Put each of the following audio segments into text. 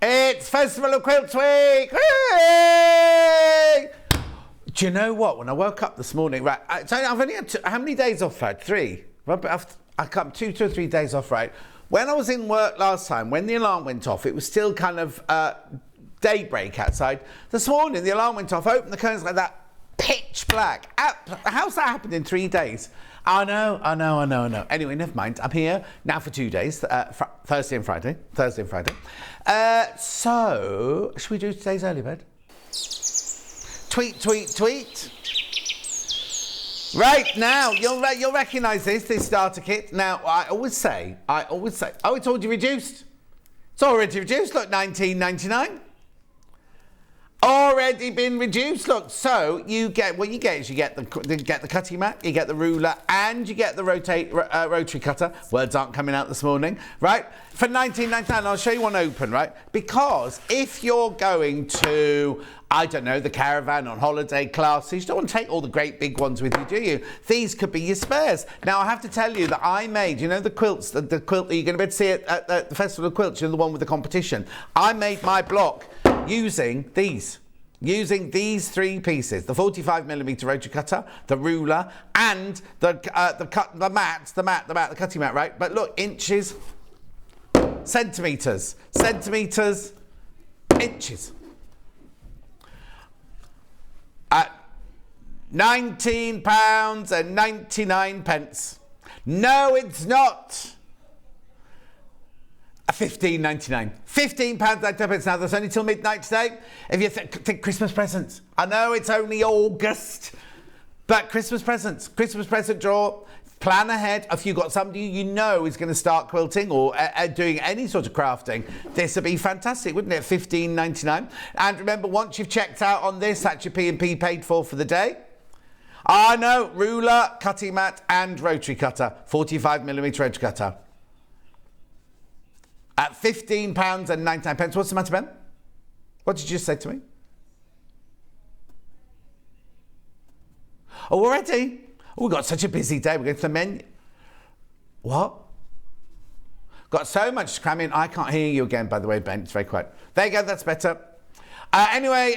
It's Festival of Quilts Week! Hooray! Do you know what? When I woke up this morning, right, so I've only had how many days off, right? 3. I come 2 or 3 days off, right? When I was in work last time, when the alarm went off, it was still kind of daybreak outside. This morning, the alarm went off, opened the curtains like that, pitch black. How's that happened in 3 days? I know. Anyway, never mind. I'm here now for 2 days, Thursday and Friday. So, should we do today's early bird? Tweet. Right, now, you'll recognise this starter kit. Now, I always say, oh, it's already reduced. It's already reduced, look, $19.99. Already been reduced, look. So you get the cutting mat, you get the ruler, and you get the rotary cutter. Words aren't coming out this morning, right? For $19.99, I'll show you one open, right? Because if you're going to, I don't know, the caravan on holiday classes, you don't want to take all the great big ones with you, do you? These could be your spares. Now, I have to tell you that I made, you know, the quilts, the quilt that you're going to be able to see at the Festival of Quilts, you know, the one with the competition. I made my block using these 3 pieces: the 45mm rotary cutter, the ruler, and the cutting mat, right? But look, inches, centimetres, inches. At £19.99. No, it's not. $15.99. £15.99. Now, there's only till midnight today. If you think Christmas presents, I know it's only August, but Christmas present draw. Plan ahead. If you've got somebody you know is going to start quilting or doing any sort of crafting, this would be fantastic, wouldn't it? $15.99. And remember, once you've checked out on this, that's your P&P paid for the day. I know, ruler, cutting mat, and rotary cutter. 45mm rotary cutter. At £15.99. What's the matter, Ben? What did you just say to me? Oh, already? Oh, we've got such a busy day. We're going to the menu. What? Got so much to cram in. I can't hear you again, by the way, Ben. It's very quiet. There you go. That's better. Anyway.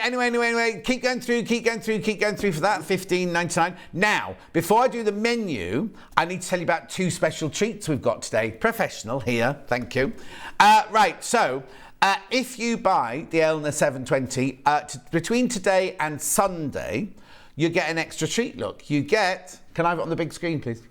Keep going through for that. $15.99. Now, before I do the menu, I need to tell you about 2 special treats we've got today. Professional here. Thank you. Right. So, if you buy the Elna 720 between today and Sunday, you get an extra treat. Look, you get. Can I have it on the big screen, please?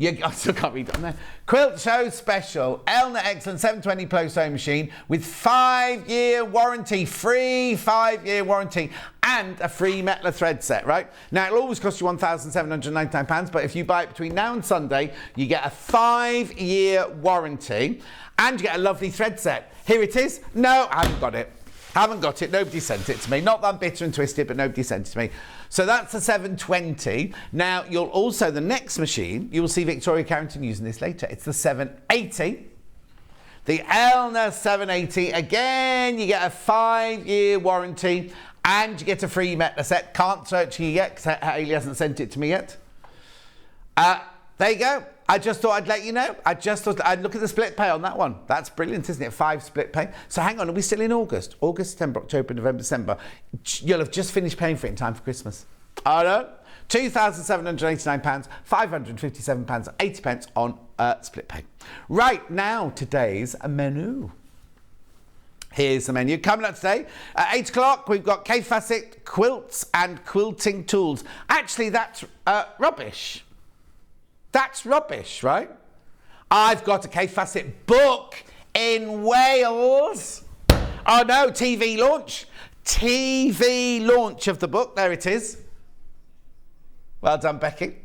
I still can't read it on there. Quilt Show Special, Elna Excellent 720 Pro Sewing Machine with 5-year warranty, free 5-year warranty, and a free Metler thread set, right? Now, it'll always cost you £1,799, but if you buy it between now and Sunday, you get a 5-year warranty, and you get a lovely thread set. Here it is. No, I haven't got it. Nobody sent it to me. Not that I'm bitter and twisted, but nobody sent it to me. So that's the 720. Now, you'll also, the next machine, you will see Victoria Carrington using this later. It's the 780. The Elna 780. Again, you get a 5-year warranty and you get a free Metler set. Can't search here yet because Hayley hasn't sent it to me yet. There you go. I just thought I'd let you know. I'd look at the split pay on that one. That's brilliant, isn't it? 5 split pay. So hang on, are we still in August? August, September, October, November, December. You'll have just finished paying for it in time for Christmas. I know. £2,789, £557.80 on split pay. Right, now today's menu. Here's the menu. Coming up today, at 8 o'clock, we've got Kaffe Fassett, Quilts and Quilting Tools. Actually, that's rubbish. That's rubbish, right? I've got a Kaffe Fassett book in Wales. Oh no, TV launch of the book. There it is. Well done, Becky.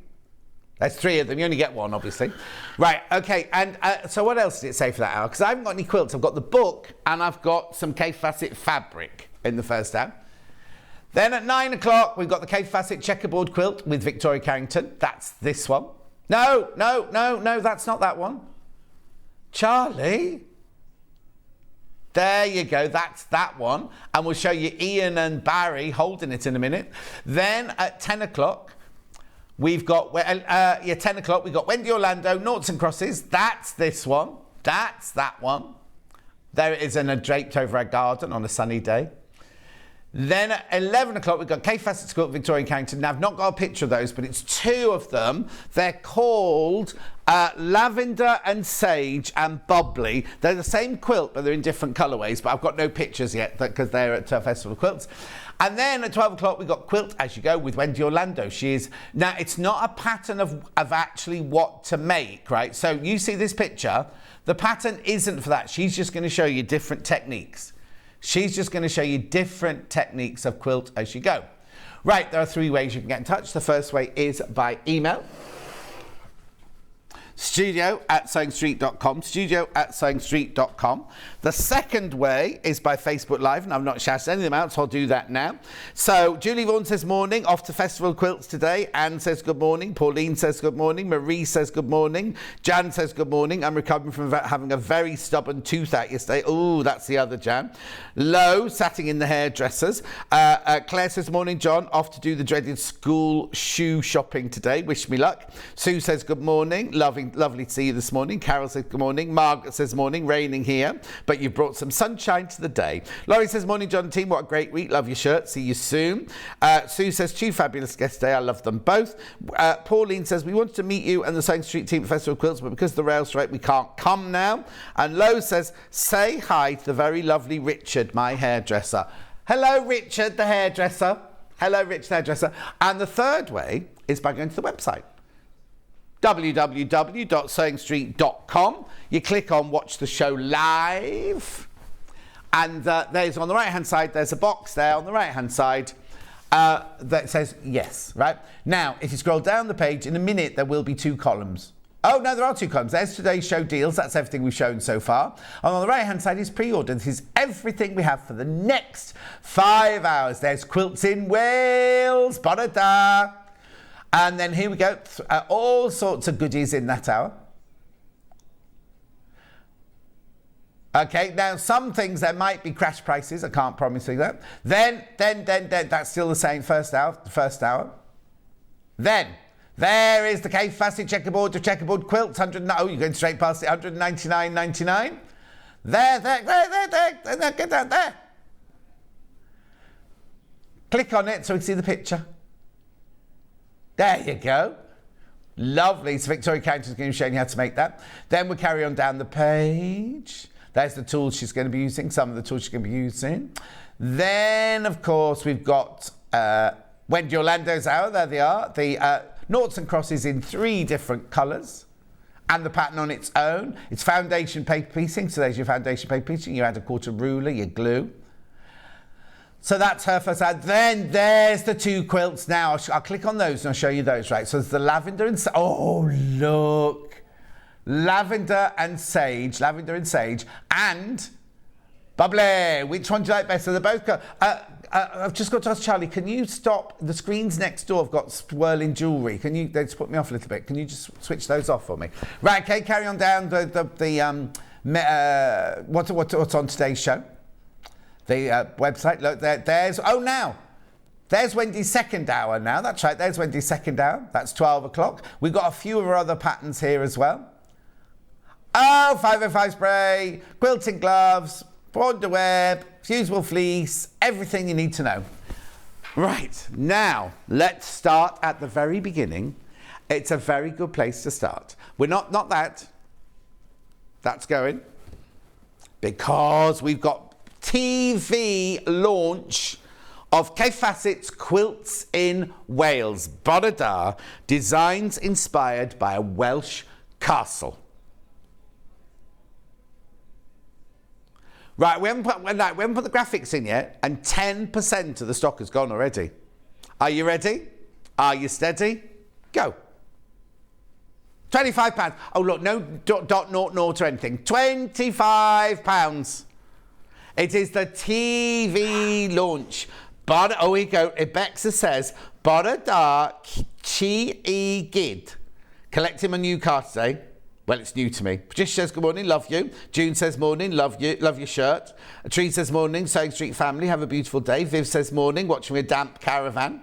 There's 3 of them. You only get 1, obviously. Right, okay. And so what else did it say for that hour? Because I haven't got any quilts. I've got the book and I've got some Kaffe Fassett fabric in the first hour. Then at 9 o'clock, we've got the Kaffe Fassett checkerboard quilt with Victoria Carrington. That's this one. No, that's not that one. Charlie. There you go, that's that one. And we'll show you Ian and Barry holding it in a minute. Then at 10 o'clock, we've got, 10 o'clock, we've got Wendy Orlando, Noughts and Crosses. That's this one. That's that one. There it is in a draped over our garden on a sunny day. Then at 11 o'clock, we've got Fassett's Quilt, Victoria Carrington. Now, I've not got a picture of those, but it's two of them. They're called Lavender and Sage and Bubbly. They're the same quilt, but they're in different colourways. But I've got no pictures yet because they're at Festival of Quilts. And then at 12 o'clock, we've got Quilt As You Go with Wendy Orlando. Now, it's not a pattern of actually what to make, right? So you see this picture. The pattern isn't for that. She's just going to show you different techniques. She's just going to show you different techniques of quilt as you go. Right, there are three ways you can get in touch. The first way is by email. studio@sewingstreet.com, studio@sewingstreet.com. The second way is by Facebook Live, and I've not shouted any of them out, so I'll do that now. So Julie Vaughan says morning, off to Festival of Quilts today. Anne says good morning. Pauline says good morning. Marie says good morning. Jan says good morning. I'm recovering from having a very stubborn tooth out yesterday. Oh, that's the other Jan. Lo, satting in the hairdressers. Claire says morning, John, off to do the dreaded school shoe shopping today. Wish me luck. Sue says good morning. Lovely to see you this morning. Carol says good morning. Margaret says morning. Raining here, but you've brought some sunshine to the day. Laurie says morning, John and team. What a great week. Love your shirt. See you soon. Sue says two fabulous guests today. I love them both. Pauline says we wanted to meet you and the Sewing Street team at Festival of Quilts, but because of the rail strike we can't come now. And Lo says say hi to the very lovely Richard, my hairdresser. Hello Richard the hairdresser. Hello Richard the hairdresser. And the third way is by going to the website. www.sewingstreet.com. You click on watch the show live, and there's on the right hand side, there's a box there on the right hand side that says yes, right? Now, if you scroll down the page, in a minute there will be two columns. Oh no, there are two columns. There's today's show deals. That's everything we've shown so far. And on the right hand side is pre-order. This is everything we have for the next 5 hours. There's Quilts in Wales, Bonada. And then here we go, all sorts of goodies in that hour. Okay, now some things there might be crash prices, I can't promise you that. Then, that's still the same first hour. Then, there is the Kaffe Fassett Checkerboard to Checkerboard Quilts, you're going straight past it, $199.99. There, get down there. Click on it so we can see the picture. There you go. Lovely. So Victoria Carrington is going to be showing you how to make that. Then we'll carry on down the page. There's the tools she's going to be using, some of the tools she's going to be using. Then, of course, we've got Wendy Orlando's hour. There they are. The noughts and crosses in 3 different colours. And the pattern on its own. It's foundation paper piecing. So there's your foundation paper piecing. You add a quarter ruler, your glue. So that's her first ad. Then there's the 2 quilts. Now I'll click on those and I'll show you those, right? So there's the lavender and sage. Oh, look. Lavender and sage, and bubbly. Which one do you like better? They're both go. I've just got to ask Charlie, can you stop? The screens next door have got swirling jewellery. Can you, they just put me off a little bit. Can you just switch those off for me? Right, okay, carry on down what's on today's show. The website, look, there's Wendy's second hour now. That's right, there's Wendy's second hour. That's 12 o'clock. We've got a few of our other patterns here as well. Oh, 505 spray, quilting gloves, underwear, fusible fleece, everything you need to know. Right, now, let's start at the very beginning. It's a very good place to start. We're not that. That's going. Because we've got TV launch of Kaffe Fassett's Quilts in Wales. Bonada, designs inspired by a Welsh castle. Right, we haven't put the graphics in yet, and 10% of the stock has gone already. Are you ready? Are you steady? Go. £25. Oh, look, no .00 or anything. £25. It is the TV launch. Oh, here you go. Ibexa says, Bonada Chi E Gid. Collecting my new card today. Well, it's new to me. Patricia says, good morning, love you. June says, morning, love you, love your shirt. Tree says, morning, Sewing Street family, have a beautiful day. Viv says, morning, watching a damp caravan.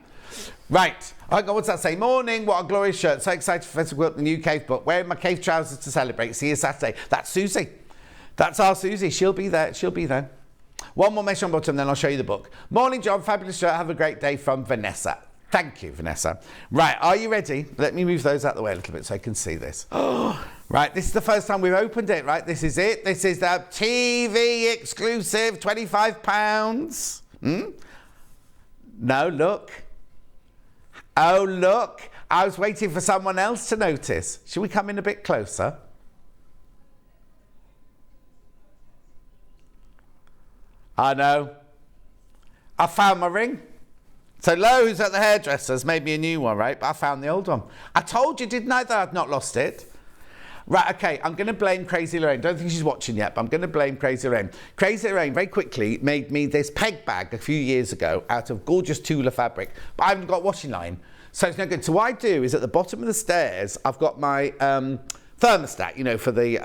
Right, what's that say? Morning, what a glorious shirt. So excited for Festival Quilt, the new cave book. Wearing my cave trousers to celebrate. See you Saturday. That's Susie. That's our Susie. She'll be there. She'll be there. One more measure on bottom, then I'll show you the book. Morning, John. Fabulous shirt. Have a great day from Vanessa. Thank you, Vanessa. Right, are you ready? Let me move those out of the way a little bit so I can see this. Oh, right, this is the first time we've opened it, right? This is it. This is the TV exclusive, £25. No, look. Oh, look. I was waiting for someone else to notice. Should we come in a bit closer? I know. I found my ring. So Lowe's at the hairdresser's made me a new one, right? But I found the old one. I told you, didn't I, that I'd not lost it? Right, okay, I'm going to blame Crazy Lorraine. Don't think she's watching yet, but I'm going to blame Crazy Lorraine. Crazy Lorraine very quickly made me this peg bag a few years ago out of gorgeous Tula fabric, but I haven't got washing line, so it's no good. So what I do is at the bottom of the stairs, I've got my thermostat, you know, for the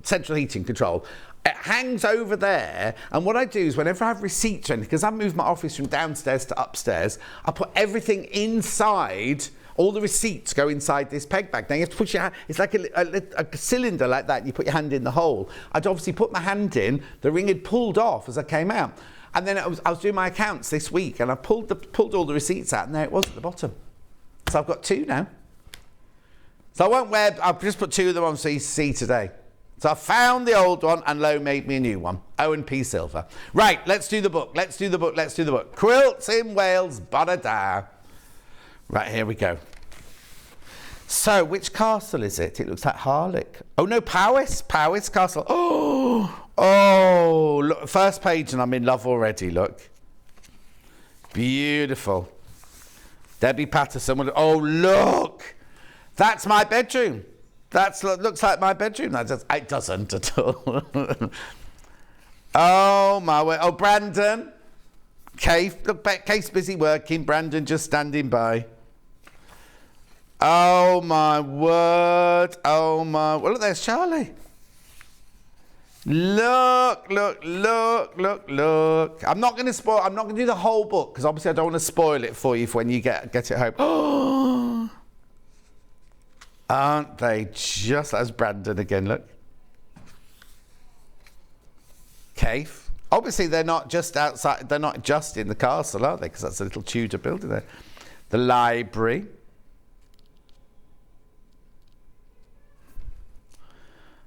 central heating control. It hangs over there, and what I do is whenever I have receipts or anything, because I've moved my office from downstairs to upstairs, I put everything inside. All the receipts go inside this peg bag. Now you have to put your hand, it's like a cylinder like that, and you put your hand in the hole. I'd obviously put my hand in, the ring had pulled off as I came out. And then I was doing my accounts this week, and I pulled all the receipts out, and there it was at the bottom. So I've got two now. So I won't wear, I've just put two of them on so you see today. So I found the old one, and Lowe made me a new one. O&P Silver. Right, let's do the book. Let's do the book. Let's do the book. Quilts in Wales, Bodada. Right, here we go. So, which castle is it? It looks like Harlech. Oh, no, Powys. Powys Castle. Oh, look, first page, and I'm in love already, look. Beautiful. Debbie Patterson. Oh, look. That's my bedroom. That looks like my bedroom. It doesn't at all. Oh, my word. Oh, Brandon. Kaffe. Look, Kaffe's busy working. Brandon just standing by. Oh, my word. Oh, my... Well, look, there's Charlie. Look, look, look, look, look. I'm not going to spoil... I'm not going to do the whole book, because obviously I don't want to spoil it for you for when you get it home. Oh... Aren't they just... That's Brandon again, look. Kaffe. Obviously, they're not just outside... They're not just in the castle, are they? Because that's a little Tudor building there. The library.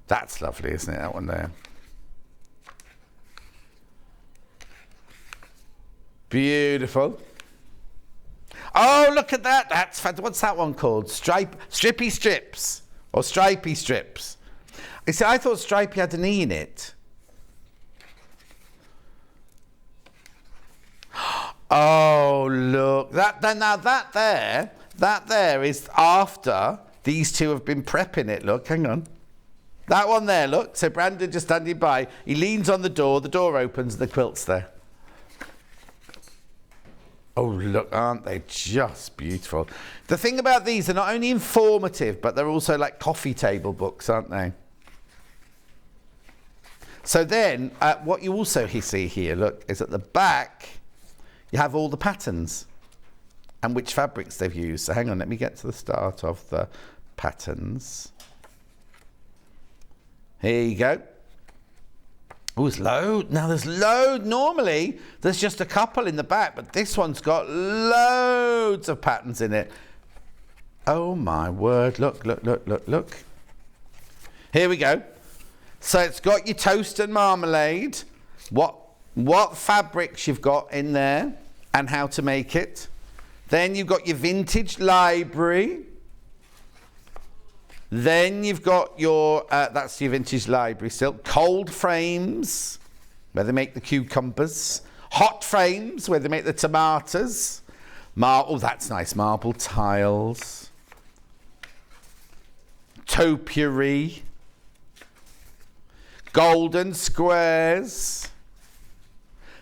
That's lovely, isn't it, that one there? Beautiful. Oh, look at that. That's fantastic. What's that one called? Strippy Strips. Or Stripey Strips. You see, I thought Stripey had an E in it. Oh, look. Now that there is after these two have been prepping it. Look, hang on. That one there, look. So Brandon just standing by. He leans on the door opens, and the quilt's there. Oh, look, aren't they just beautiful? The thing about these, they're not only informative, but they're also like coffee table books, aren't they? So then, what you also see here, look, is at the back, you have all the patterns and which fabrics they've used. So hang on, let me get to the start of the patterns. Here you go. Oh, there's load. Now there's load. Normally, there's just a couple in the back, but this one's got loads of patterns in it. Oh my word. Look, look, look, look, look. Here we go. So it's got your toast and marmalade, what fabrics you've got in there and how to make it. Then you've got your vintage library. Then you've got your, that's your vintage library silk. Cold frames, where they make the cucumbers. Hot frames, where they make the tomatoes. Oh, that's nice. Marble tiles. Topiary. Golden squares.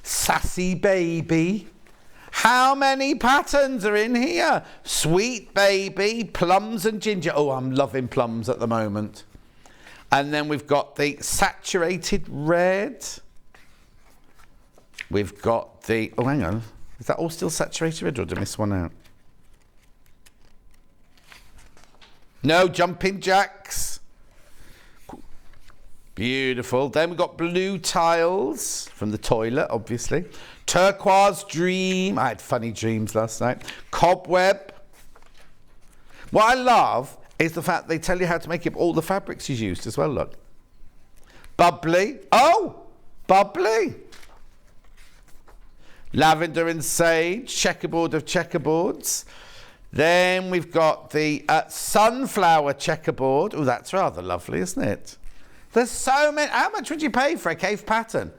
Sassy baby. How many patterns are in here? Sweet baby, plums and ginger. Oh, I'm loving plums at the moment. And then we've got the saturated red. We've got the... Oh, hang on. Is that all still saturated red, or did I miss one out? No, jumping jacks. Beautiful. Then we've got blue tiles from the toilet, obviously. Turquoise dream. I had funny dreams last night. Cobweb. What I love is the fact they tell you how to make it, all the fabrics he's used as well, look. Bubbly. Oh, bubbly. Lavender and sage. Checkerboard of checkerboards. Then we've got the sunflower checkerboard. Oh, that's rather lovely, isn't it? There's so many. How much would you pay for a Kaffe pattern?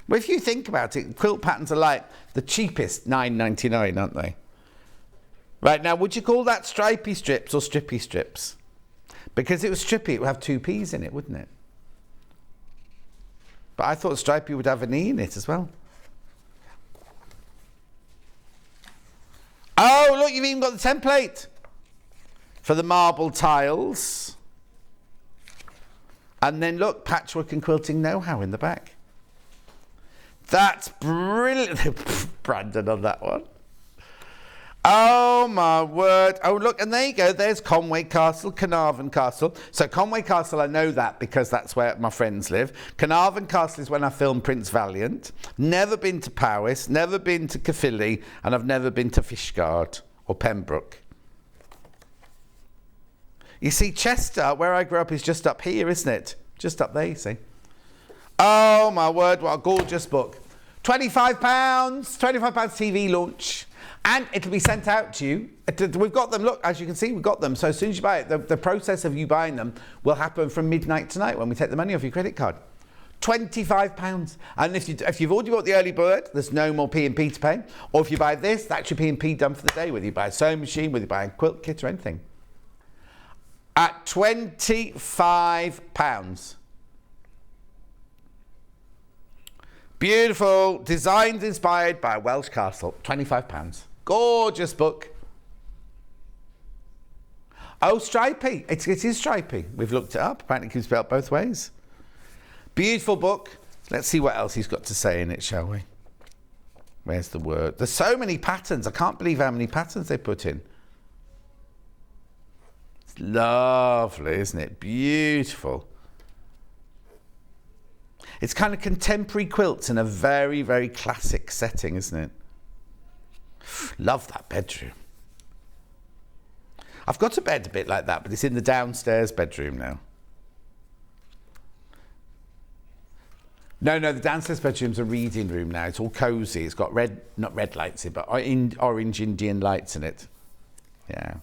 Well, if you think about it, quilt patterns are like the cheapest, $9.99, aren't they? Right, now, would you call that stripy strips or strippy strips? Because it was strippy, it would have 2 P's in it, wouldn't it? But I thought stripy would have an E in it as well. Oh, look, you've even got the template for the marble tiles. And then look, patchwork and quilting know-how in the back. That's brilliant. Brandon on that one. Oh, my word. Oh, look, and there you go. There's Conway Castle, Carnarvon Castle. So Conway Castle, I know that because that's where my friends live. Carnarvon Castle is when I filmed Prince Valiant. Never been to Powys, never been to Caerphilly, and I've never been to Fishguard or Pembroke. You see, Chester, where I grew up, is just up here, isn't it? Just up there, you see. Oh, my word, what a gorgeous book. £25, £25 TV launch. And it'll be sent out to you. We've got them, look, as you can see, we've got them. So as soon as you buy it, the process of you buying them will happen from midnight tonight when we take the money off your credit card. £25. And if you've already bought the early bird, there's no more P&P to pay. Or if you buy this, that's your P&P done for the day, whether you buy a sewing machine, whether you buy a quilt kit or anything. At £25. Beautiful. Designs inspired by a Welsh castle. £25. Gorgeous book. Oh, stripy. It is stripy. We've looked it up. Apparently it can be spelled both ways. Beautiful book. Let's see what else he's got to say in it, shall we? Where's the word? There's so many patterns. I can't believe how many patterns they put in. It's lovely, isn't it? Beautiful. It's kind of contemporary quilts in a very, very classic setting, isn't it? Love that bedroom. I've got a bed a bit like that, but it's in the downstairs bedroom now. No, the downstairs bedroom's a reading room now. It's all cosy. It's got not red lights in, but orange Indian lights in it. Yeah.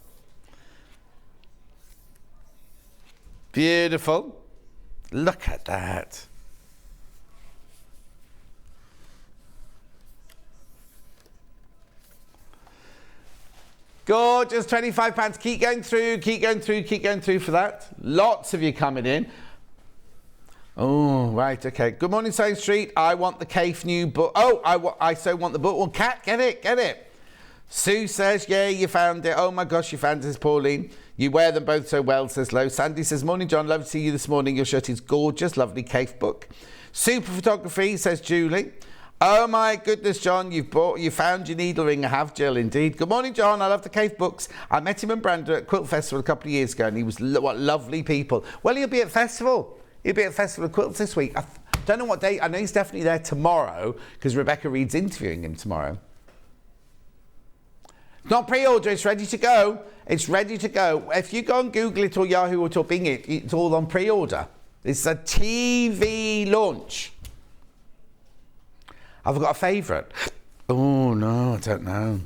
Beautiful. Look at that. Gorgeous, £25. Keep going through, keep going through, keep going through for that. Lots of you coming in. Oh, right, okay. Good morning, Sewing Street. I want the Kaffe new book. Oh, I so want the book. Well, Kat, get it. Sue says, yeah, you found it. Oh, my gosh, you found it, says Pauline. You wear them both so well, says Lo. Sandy says, morning, John. Love to see you this morning. Your shirt is gorgeous. Lovely Kaffe book. Super photography, says Julie. Oh my goodness, John, you found your needle ring. I have, Jill, indeed. Good morning, John. I love the Kaffe books. I met him and Brandon at Quilt Festival a couple of years ago, and he was what lovely people. Well, he'll be at Festival. He'll be at Festival of Quilts this week. I don't know what date. I know he's definitely there tomorrow because Rebecca Reed's interviewing him tomorrow. It's not pre-order. It's ready to go. It's ready to go. If you go and Google it or Yahoo or Bing it, it's all on pre-order. It's a TV launch. Have I got a favourite? Oh, no, I don't know.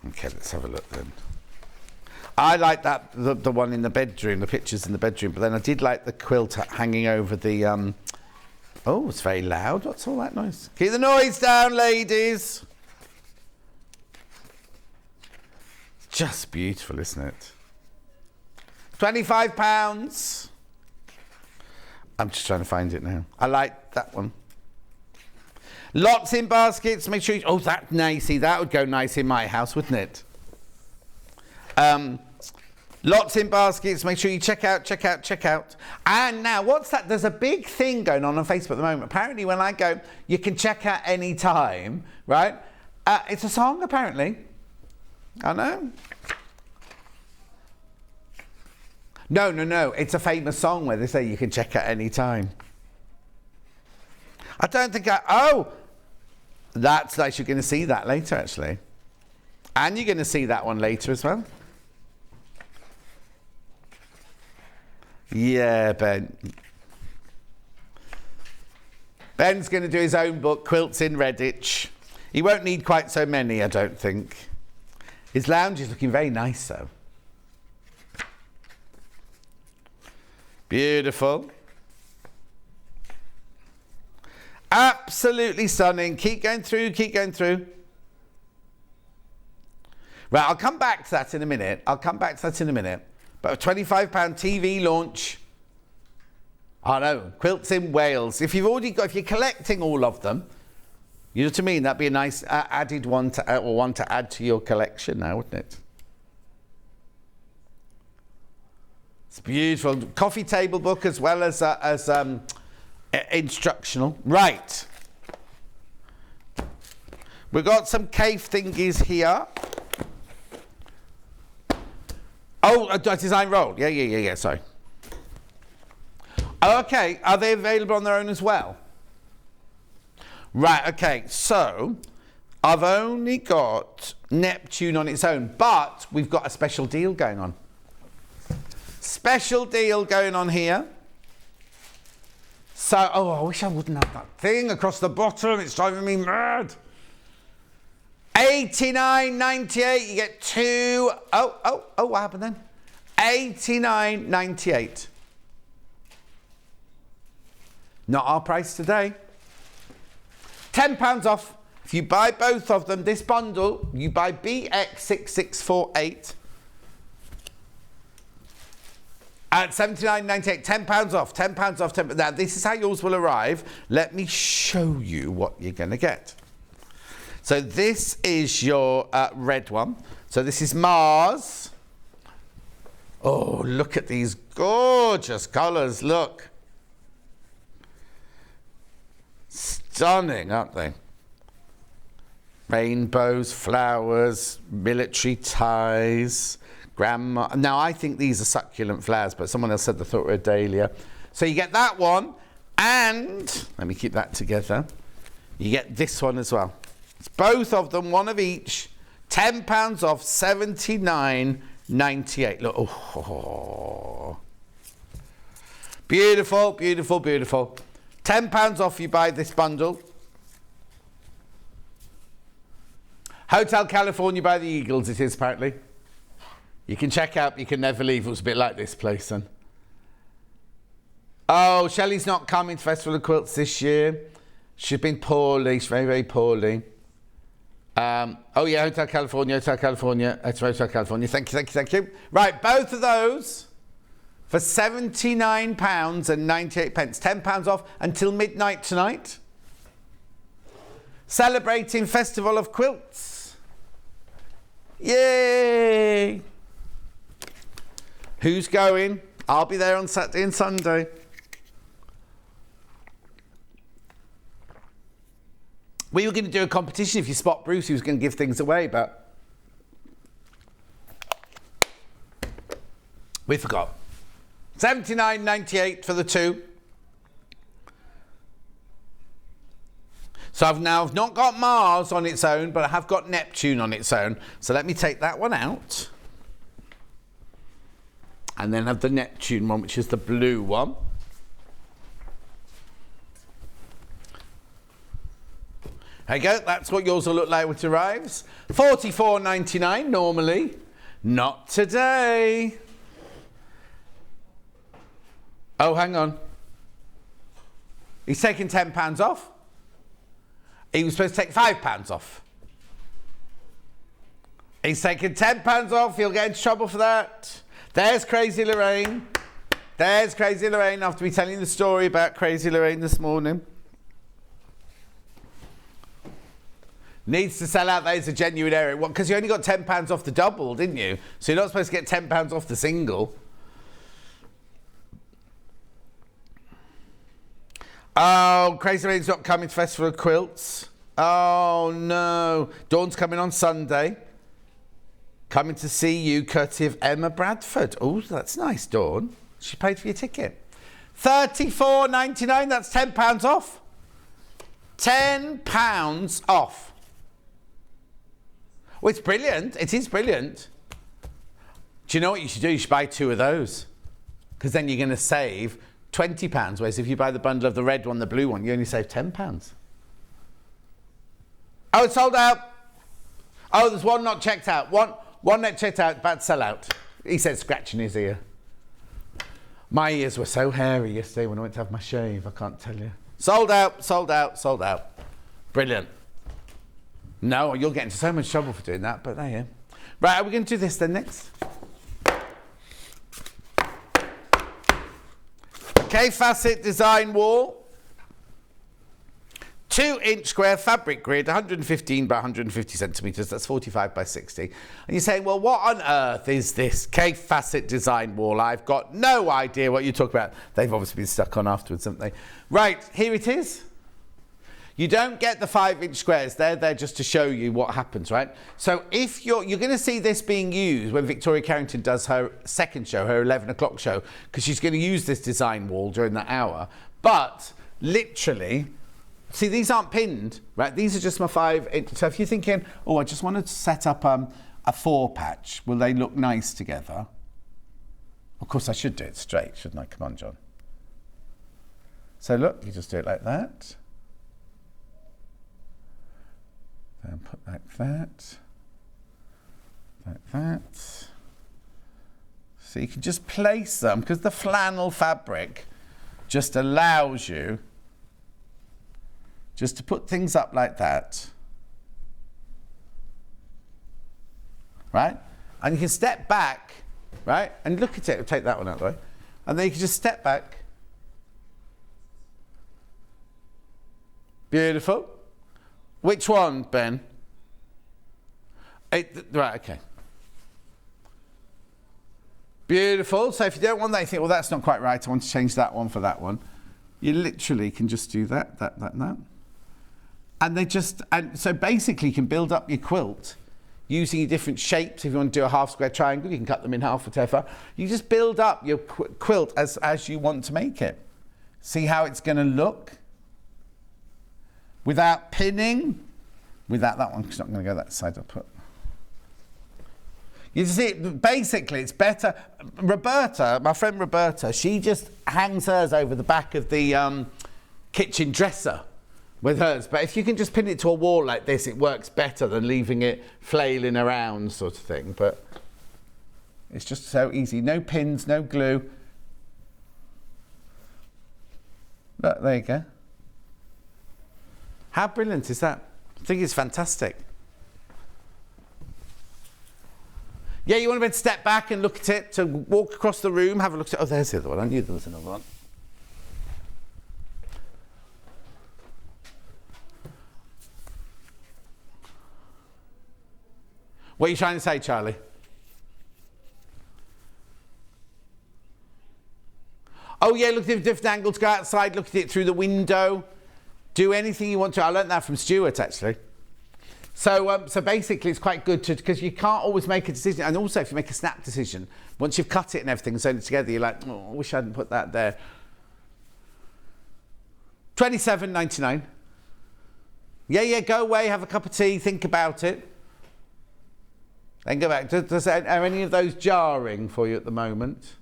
Okay, let's have a look then. I like that, the one in the bedroom, the pictures in the bedroom, but then I did like the quilt hanging over the... Oh, it's very loud. What's all that noise? Keep the noise down, ladies. Just beautiful, isn't it? £25. I'm just trying to find it now. I like that one. Lots in baskets. Make sure you... Oh, that's nice. See, that would go nice in my house, wouldn't it? Lots in baskets. Make sure you check out. And now, what's that? There's a big thing going on Facebook at the moment. Apparently, when I go, you can check out any time, right? It's a song, apparently. I know. No, no, no. It's a famous song where they say you can check at any time. I don't think oh! That's nice. You're going to see that later, actually. And you're going to see that one later as well. Yeah, Ben. Ben's going to do his own book, Quilts in Redditch. He won't need quite so many, I don't think. His lounge is looking very nice, though. Beautiful. Absolutely stunning. Keep going through, keep going through. Right, I'll come back to that in a minute. But a £25 TV launch. I know, Quilts in Wales. If you're collecting all of them, you know what I mean? That'd be a nice added one to add to your collection now, wouldn't it? It's beautiful. Coffee table book as well as instructional. Right. We've got some Kaffe thingies here. Oh, a design roll. Yeah, sorry. Okay, are they available on their own as well? Right, okay, so I've only got Neptune on its own, but we've got a special deal going on. Special deal going on here. So, I wish I wouldn't have that thing across the bottom. It's driving me mad. $89.98. You get two. Oh, what happened then? $89.98. Not our price today. £10 off. If you buy both of them, this bundle, you buy BX6648 at $79.98. £10 off. £10 off. Now, this is how yours will arrive. Let me show you what you're going to get. So this is your red one. So this is Mars. Oh, look at these gorgeous colours. Look. Stunning, aren't they? Rainbows, flowers, military ties, grandma. Now, I think these are succulent flowers, but someone else said they thought were a dahlia. So you get that one, and let me keep that together. You get this one as well. It's both of them, one of each. £10 off, $79.98. Look, oh. Beautiful, beautiful, beautiful. £10 off you buy this bundle. Hotel California by the Eagles it is, apparently. You can check out, you can never leave. It was a bit like this place, then. Oh, Shelley's not coming to Festival of Quilts this year. She's been poorly. She's very, very poorly. Oh, yeah, Hotel California. It's Hotel California. Thank you. Right, both of those for £79.98. £10 off until midnight tonight. Celebrating Festival of Quilts. Yay! Who's going? I'll be there on Saturday and Sunday. We were going to do a competition if you spot Bruce, he was going to give things away, but we forgot. $79.98 for the two. So I've not got Mars on its own, but I have got Neptune on its own. So let me take that one out. And then have the Neptune one, which is the blue one. There you go, that's what yours will look like when it arrives. $44.99 normally. Not today. Oh, hang on. He's taking £10 off. He was supposed to take £5 off. He's taking £10 off. He'll get into trouble for that. There's Crazy Lorraine. There's Crazy Lorraine after me telling the story about Crazy Lorraine this morning. Needs to sell out. That is a genuine error. Well, because you only got £10 off the double, didn't you? So you're not supposed to get £10 off the single. Oh, Crazy Lorraine's not coming to Festival of Quilts. Oh, no. Dawn's coming on Sunday. Coming to see you, courtesy of Emma Bradford. Oh, that's nice, Dawn. She paid for your ticket. $34.99, that's £10 off. £10 off. Well, it's brilliant. It is brilliant. Do you know what you should do? You should buy 2 of those. Because then you're going to save £20. Whereas if you buy the bundle of the red one, the blue one, you only save £10. Oh, it's sold out. Oh, there's one not checked out. One not checked out, about to sell out. He said scratching his ear. My ears were so hairy yesterday when I went to have my shave, I can't tell you. Sold out, sold out, sold out. Brilliant. No, you'll get into so much trouble for doing that, but there you are. Right, are we going to do this then next? Okay, Fassett design wall. 2-inch square fabric grid, 115 by 150 centimetres, that's 45 by 60. And you're saying, well, what on earth is this Fassett design wall? I've got no idea what you're talking about. They've obviously been stuck on afterwards, haven't they? Right, here it is. You don't get the 5-inch squares. They're there just to show you what happens, right? So if you're going to see this being used when Victoria Carrington does her second show, her 11 o'clock show, because she's going to use this design wall during that hour. But literally, see, these aren't pinned, right? These are just my 5-inch. So if you're thinking, oh, I just wanted to set up a 4-patch, will they look nice together? Of course, I should do it straight, shouldn't I? Come on, John. So look, you just do it like that. Then put like that. Like that. So you can just place them, because the flannel fabric just allows you just to put things up like that, right? And you can step back, right? And look at it, take that one out of the way. And then you can just step back. Beautiful. Which one, Ben? Right, okay. Beautiful. So if you don't want that, you think, well, that's not quite right. I want to change that one for that one. You literally can just do that, and that. And they just, and so basically you can build up your quilt using your different shapes. If you want to do a half square triangle, you can cut them in half, whatever. You just build up your quilt as you want to make it. See how it's going to look? Without pinning. Without that one, because it's not going to go that side. I'll put. You see, basically it's better. Roberta, my friend Roberta, she just hangs hers over the back of the kitchen dresser with hers. But if you can just pin it to a wall like this, it works better than leaving it flailing around sort of thing. But it's just so easy. No pins, no glue. Look, there you go. How brilliant is that? I think it's fantastic. Yeah, you want to be able to step back and look at it, to walk across the room, have a look at it. Oh, there's the other one. I knew there was another one. What are you trying to say, Charlie? Oh, yeah, look at different angles. Go outside, look at it through the window. Do anything you want to. I learned that from Stuart, actually. So basically, it's quite good because you can't always make a decision. And also, if you make a snap decision, once you've cut it and everything and sewn it together, you're like, oh, I wish I hadn't put that there. $27.99. Yeah, go away, have a cup of tea, think about it. Then go back. Are any of those jarring for you at the moment?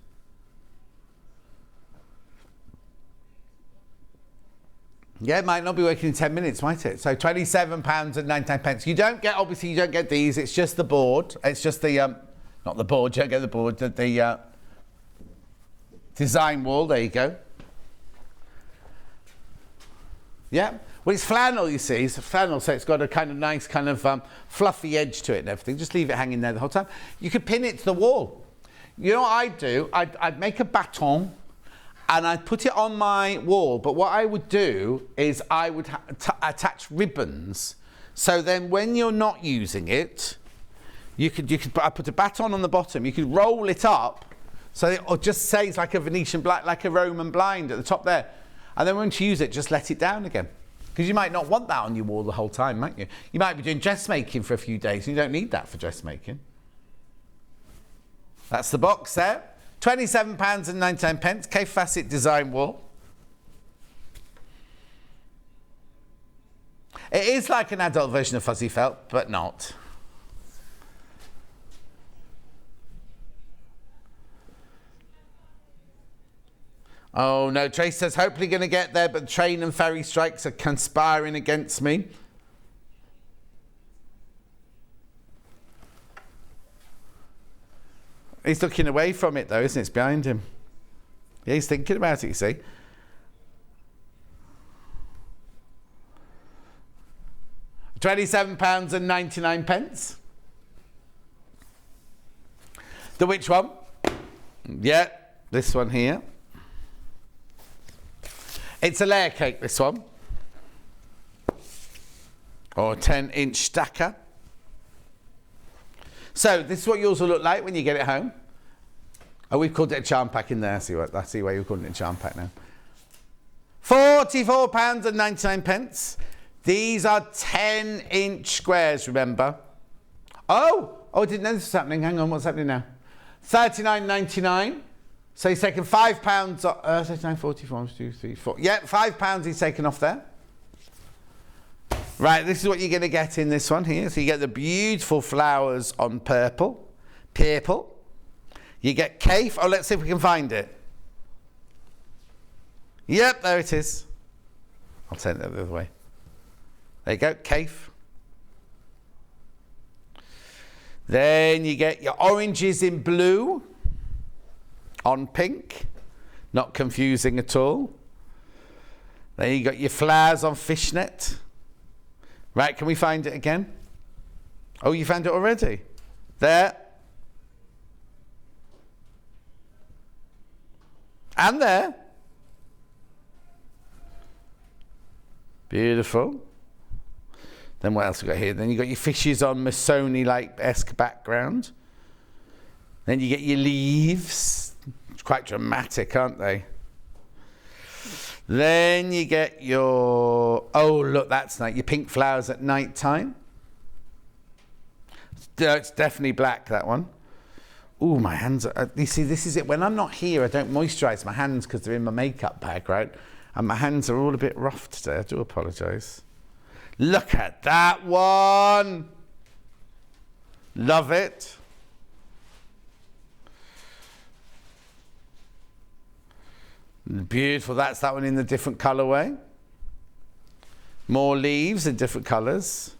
Yeah, it might not be working in 10 minutes, might it? So £27.99. You don't get, obviously, you don't get these. It's just the board. It's just the, not the board, you don't get the board, the design wall. There you go. Yeah. Well, it's flannel, you see. It's flannel, so it's got a kind of nice kind of fluffy edge to it and everything. Just leave it hanging there the whole time. You could pin it to the wall. You know what I'd do? I'd make a baton and I'd put it on my wall. But what I would do is I would attach ribbons. So then when you're not using it, I put a baton on the bottom. You could roll it up so it just stays like a Venetian blind, like a Roman blind at the top there. And then once you use it, just let it down again. Because you might not want that on your wall the whole time, might you? You might be doing dressmaking for a few days and you don't need that for dressmaking. That's the box there. £27.99. Kaffe Fassett design wool. It is like an adult version of fuzzy felt, but not. Oh no, Trace says, hopefully going to get there, but train and ferry strikes are conspiring against me. He's looking away from it though, isn't it? It's behind him. Yeah, he's thinking about it, you see. £27.99. The which one? Yeah, this one here. It's a layer cake, this one. Or a 10-inch stacker. So this is what yours will look like when you get it home. Oh, we've called it a charm pack in there. I see why you're calling it a charm pack now. £44.99. These are 10-inch squares, remember? Oh, I didn't know this was happening. Hang on, what's happening now? £39.99. So he's taken £5. 39.44. 1, 2, 3, 4. Yeah, £5 he's taken off there. Right, this is what you're going to get in this one here. So you get the beautiful flowers on purple. Purple. You get Kaffe. Oh, let's see if we can find it. Yep, there it is. I'll turn it the other way. There you go, Kaffe. Then you get your oranges in blue on pink. Not confusing at all. Then you got your flowers on fishnet. Right, can we find it again? Oh, you found it already? There. And there. Beautiful. Then what else we got here? Then you got your fishes on Missoni-like-esque background. Then you get your leaves. It's quite dramatic, aren't they? Then you get your, oh look, that's nice, your pink flowers at night time. It's definitely black, that one. Ooh, my hands are, you see, this is it. When I'm not here, I don't moisturise my hands because they're in my makeup bag, right? And my hands are all a bit rough today. I do apologise. Look at that one. Love it. Beautiful, that's that one in the different colourway. More leaves in different colours.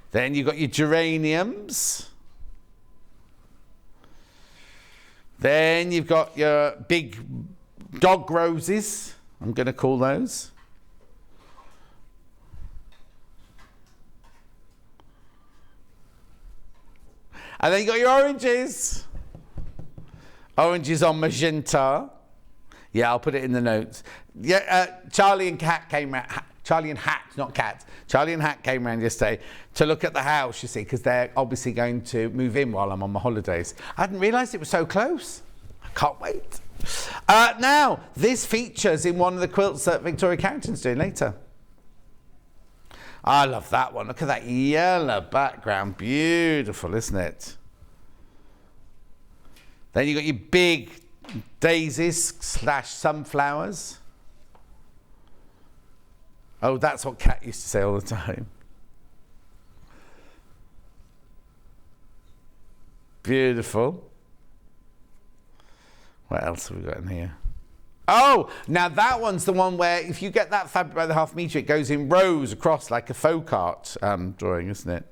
Then you've got your geraniums. Then you've got your big dog roses, I'm going to call those. And then you've got your oranges. Oranges on magenta. Yeah, I'll put it in the notes. Yeah, Charlie and Cat came round. Charlie and Hat, not Cat. Charlie and Hat came round yesterday to look at the house, you see, because they're obviously going to move in while I'm on my holidays. I hadn't realised it was so close. I can't wait. Now, this features in one of the quilts that Victoria Carrington's doing later. I love that one. Look at that yellow background. Beautiful, isn't it? Then you've got your big daisies / sunflowers. Oh, that's what Kat used to say all the time. Beautiful. What else have we got in here? Oh, now that one's the one where if you get that fabric by the ½ metre, it goes in rows across like a folk art drawing, isn't it?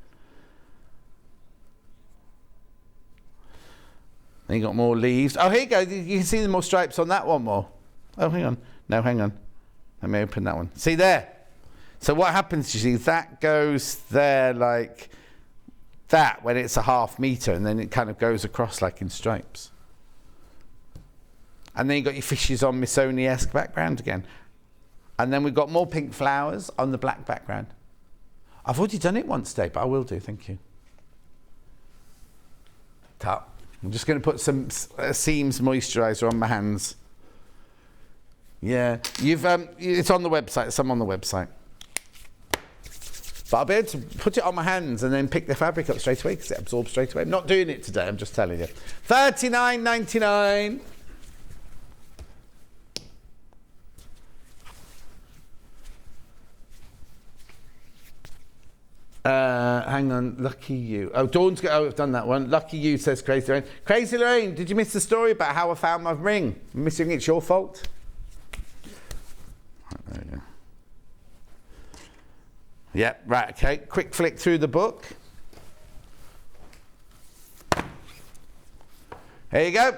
Then you got more leaves. Oh, here you go. You can see the more stripes on that one more. Oh, hang on. No, hang on. Let me open that one. See there? So what happens, you see, that goes there like that when it's a ½ metre, and then it kind of goes across like in stripes. And then you've got your fishes on Missoni-esque background again. And then we've got more pink flowers on the black background. I've already done it once today, but I will do, thank you. Tap. I'm just going to put some Seams moisturiser on my hands. Yeah, you've it's on the website. Some on the website. But I'll be able to put it on my hands and then pick the fabric up straight away because it absorbs straight away. I'm not doing it today, I'm just telling you. $39.99. Hang on, lucky you. Oh, Dawn's got. Oh, I've done that one. Lucky you, says Crazy Lorraine. Crazy Lorraine, did you miss the story about how I found my ring? I'm missing it's your fault. There we go. Yep, right, okay. Quick flick through the book. Here you go.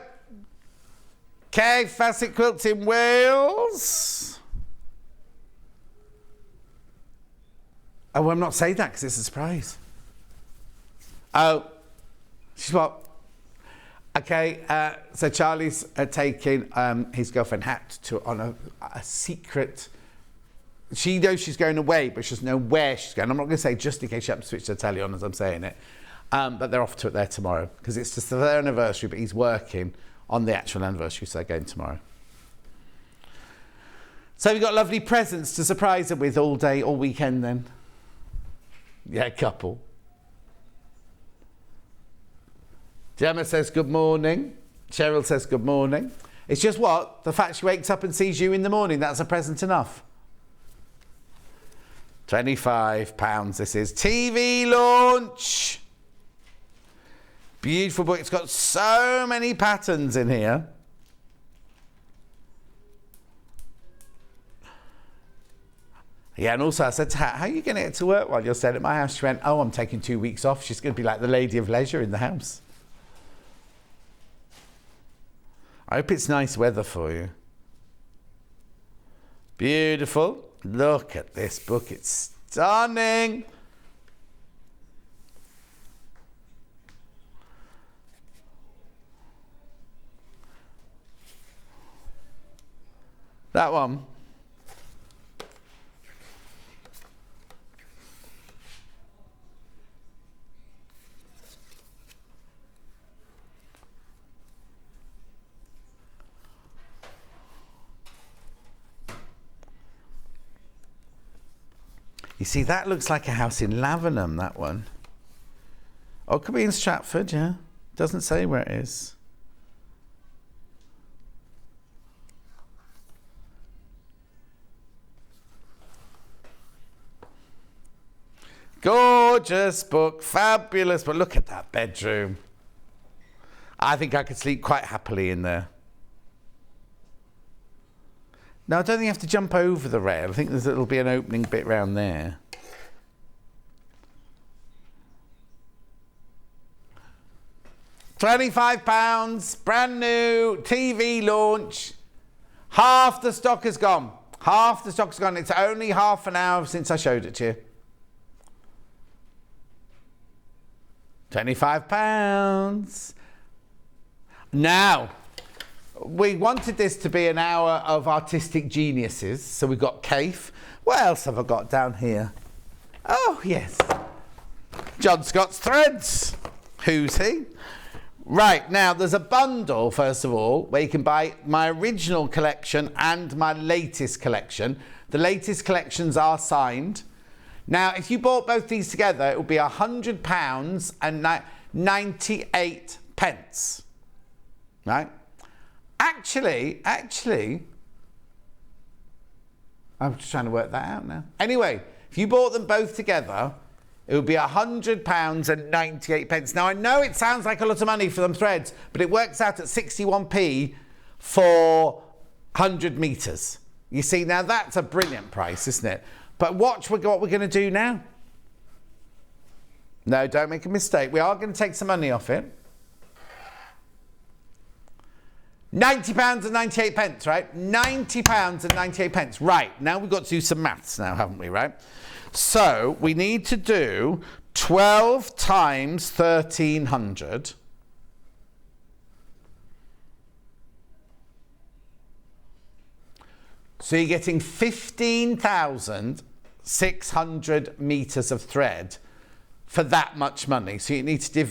Fassett Quilts in Wales. Oh, I'm not saying that because it's a surprise. Oh, she's what? Okay, so Charlie's taking his girlfriend Hat on a secret. She knows she's going away, but she doesn't know where she's going. I'm not going to say just in case she happens to switch the telly on as I'm saying it. But they're off to it there tomorrow because it's just their anniversary, but he's working on the actual anniversary, so they're going tomorrow. So we've got lovely presents to surprise her with all day, all weekend then. Yeah, couple. Gemma says good morning. Cheryl says good morning. It's just what? The fact she wakes up and sees you in the morning, that's a present enough. £25 this is. TV launch. Beautiful book. It's got so many patterns in here. Yeah, and also I said to her, how are you going to get to work while you're staying at my house? She went, oh, I'm taking 2 weeks off. She's going to be like the lady of leisure in the house. I hope it's nice weather for you. Beautiful. Look at this book. It's stunning. That one. You see, that looks like a house in Lavenham, that one. Oh, it could be in Stratford, yeah. Doesn't say where it is. Gorgeous book, fabulous, but look at that bedroom. I think I could sleep quite happily in there. No, I don't think you have to jump over the rail. I think there'll be an opening bit round there. £25, brand new, TV launch. Half the stock is gone. Half the stock's gone. It's only half an hour since I showed it to you. £25. Now, we wanted this to be an hour of artistic geniuses, so we've got Kaffe. What else have I got down here? Oh, yes. John Scott's Threads. Who's he? Right, now there's a bundle, first of all, where you can buy my original collection and my latest collection. The latest collections are signed. Now, if you bought both these together, it would be £100 and 98 pence. Right? Actually, I'm just trying to work that out now. Anyway, if you bought them both together, it would be £100 and 98 pence. Now, I know it sounds like a lot of money for them threads, but it works out at 61p for 100 metres. You see, now that's a brilliant price, isn't it? But watch what we're going to do now. No, don't make a mistake. We are going to take some money off it. £90 and 98 pence, right? £90 and 98 pence. Right, now we've got to do some maths now, haven't we, right? So we need to do 12 times 1,300. So you're getting 15,600 metres of thread for that much money. So you need to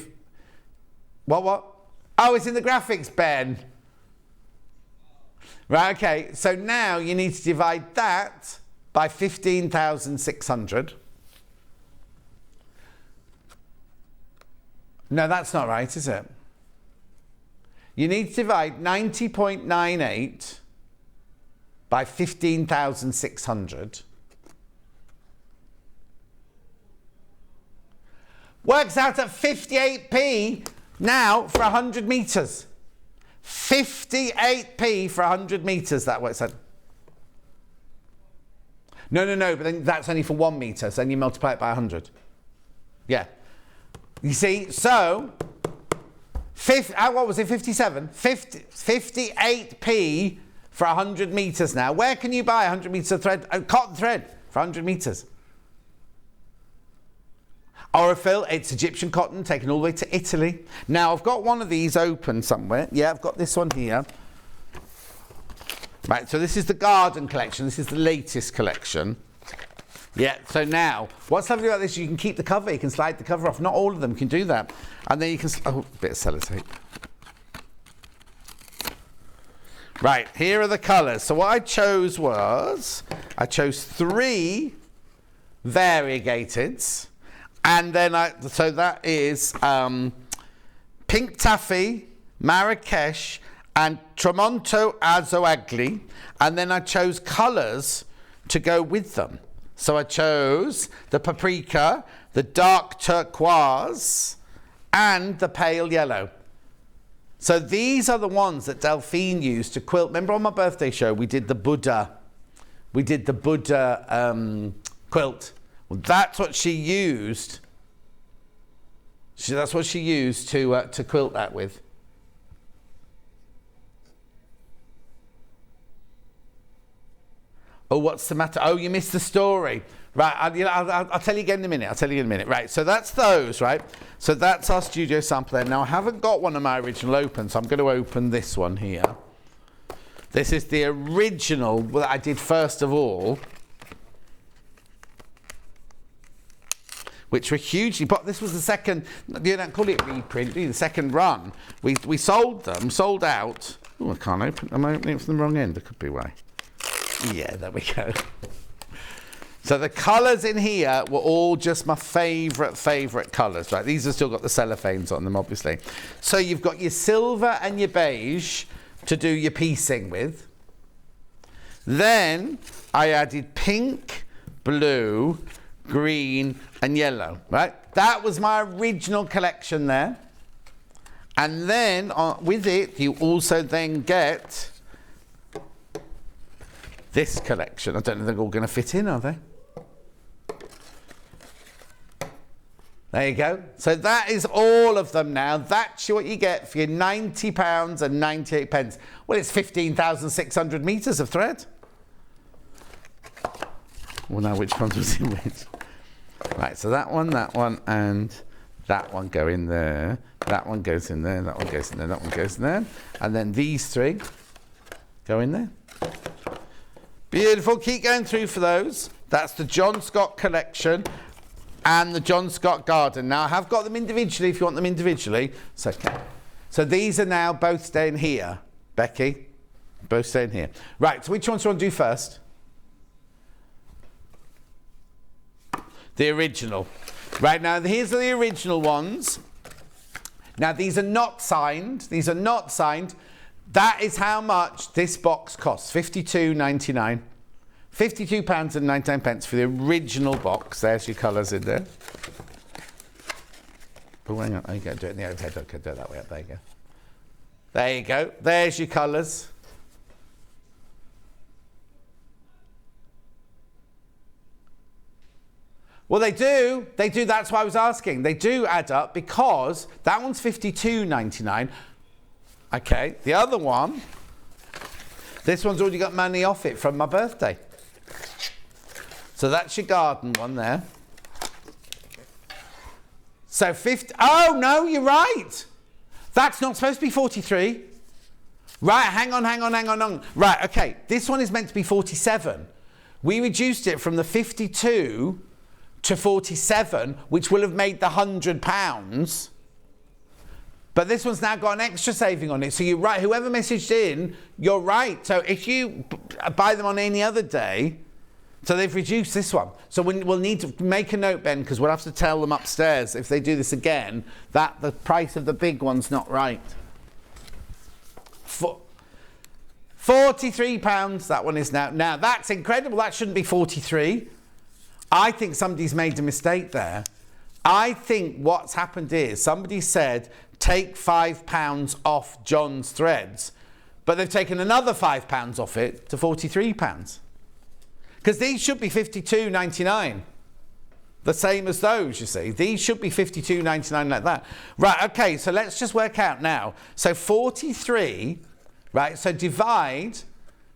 What? Oh, it's in the graphics, Ben. Right, okay. So now you need to divide that by 15,600. No, that's not right, is it? You need to divide 90.98 by 15,600. Works out at 58p now for 100 metres. 58p for 100 metres, that works out. No, but then that's only for 1 metre, so then you multiply it by 100. Yeah. You see, so, what was it, 57? 58p for 100 metres now. Where can you buy 100 metres of thread, cotton thread for 100 metres? Orifil, it's Egyptian cotton taken all the way to Italy. Now, I've got one of these open somewhere. Yeah, I've got this one here. Right, so this is the garden collection. This is the latest collection. Yeah, so now, what's lovely about this, you can keep the cover. You can slide the cover off. Not all of them can do that. And then you can... Oh, a bit of sellotape. Right, here are the colours. So what I chose was... I chose 3 variegateds. And then so that is Pink Taffy, Marrakesh, and Tramonto Azoagli. And then I chose colours to go with them. So I chose the paprika, the dark turquoise, and the pale yellow. So these are the ones that Delphine used to quilt. Remember on my birthday show, we did the Buddha. We did the Buddha quilt. Well, that's what she used. That's what she used to quilt that with. Oh, what's the matter? Oh, you missed the story. Right, I'll tell you again in a minute. Right, so that's those, right? So that's our studio sample there. Now, I haven't got one of my original open, so I'm going to open this one here. This is the original that I did first of all. Which were hugely, but this was the second, you don't call it reprint, the second run. We sold them, sold out. Oh, I can't open, am I opening it from the wrong end? There could be a way. Yeah, there we go. So the colours in here were all just my favourite colours, right? These have still got the cellophanes on them, obviously. So you've got your silver and your beige to do your piecing with. Then I added pink, blue, green and yellow, right? That was my original collection there. And then with it, you also then get this collection. I don't know if they're all going to fit in, are they? There you go. So that is all of them now. That's what you get for your £90 and 98 pence. Well, it's 15,600 metres of thread. Well, now which ones was in which? Right, so that one, and that one go in there. That one goes in there, that one goes in there, that one goes in there. And then these 3 go in there. Beautiful. Keep going through for those. That's the John Scott collection and the John Scott garden. Now, I have got them individually if you want them individually. So these are now both staying here, Becky. Both staying here. Right, so which ones do you want to do first? The original. Right, now here's the original ones. Now these are not signed. These are not signed. That is how much this box costs. £52.99. £52 and 99 pence for the original box. There's your colours in there. Oh, hang on. Oh, you got to do it in the overhead. Okay, do it that way up. There you go. There you go. There's your colours. Well, they do. They do. That's why I was asking. They do add up because that one's £52.99. Okay. The other one, this one's already got money off it from my birthday. So that's your garden one there. So 50. Oh, no, you're right. That's not supposed to be 43. Right. Hang on. Right. Okay. This one is meant to be 47. We reduced it from the 52 to 47, which will have made the £100. But this one's now got an extra saving on it. So you're right. Whoever messaged in, you're right. So if you buy them on any other day, So they've reduced this one. So we'll need to make a note, Ben, because we'll have to tell them upstairs if they do this again that the price of the big one's not right. £43, that one is now. Now, that's incredible. That shouldn't be 43. I think somebody's made a mistake there. I think what's happened is somebody said, take £5 off John's threads, but they've taken another £5 off it to £43. Because these should be $52.99. The same as those, you see. These should be $52.99 like that. Right, okay, so let's just work out now. So 43, right, so divide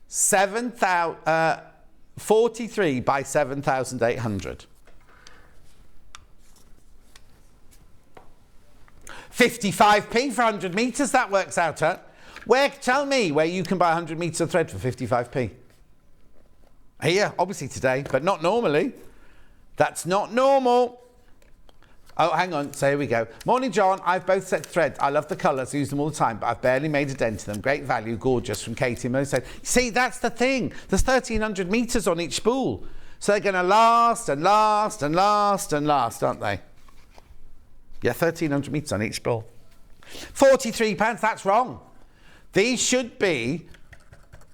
43 by 7,800. 55p for 100 metres, that works out at. Tell me where you can buy 100 metres of thread for 55p. Here, obviously today, but not normally. That's not normal. Oh, hang on, so here we go. Morning, John. I've both set threads. I love the colours, use them all the time, but I've barely made a dent in them. Great value, gorgeous, from Katie. Mo said, see, that's the thing. There's 1,300 metres on each spool. So they're going to last and last and last and last, aren't they? Yeah, 1,300 metres on each spool. £43, that's wrong. These should be...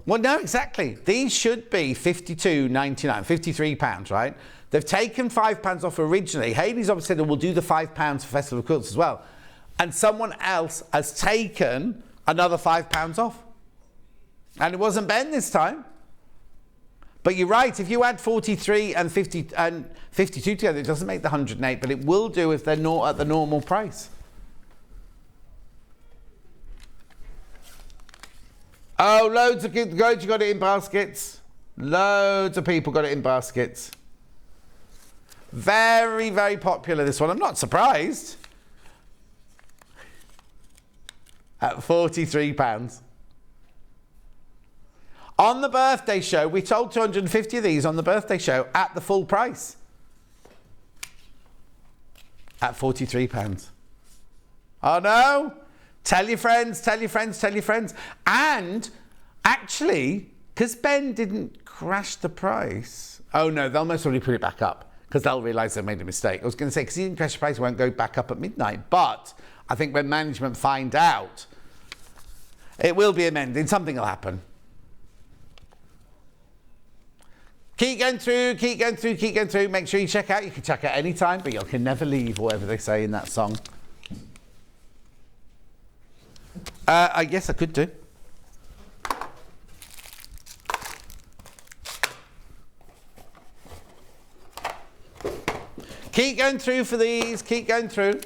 Well, no, exactly. These should be £52.99, £53, right? They've taken £5 off originally. Hayley's obviously said, we'll do the £5 for Festival of Quilts as well. And someone else has taken another £5 off. And it wasn't Ben this time. But you're right, if you add 43 and 50 and 52 together, it doesn't make the 108, but it will do if they're not at the normal price. Oh, loads of you got it in baskets. Loads of people got it in baskets. Very, very popular, this one. I'm not surprised. At £43. On the birthday show, we sold 250 of these on the birthday show at the full price. At £43. Oh no! Tell your friends, tell your friends, tell your friends. And actually, because Ben didn't crash the price. Oh no, they'll most probably put it back up because they'll realise they made a mistake. I was going to say, because he didn't crash the price, it won't go back up at midnight. But I think when management find out, it will be amended. Something will happen. Keep going through, keep going through, keep going through. Make sure you check out. You can check out any time, but you can never leave, whatever they say in that song. I guess I could do. Keep going through for these. Keep going through.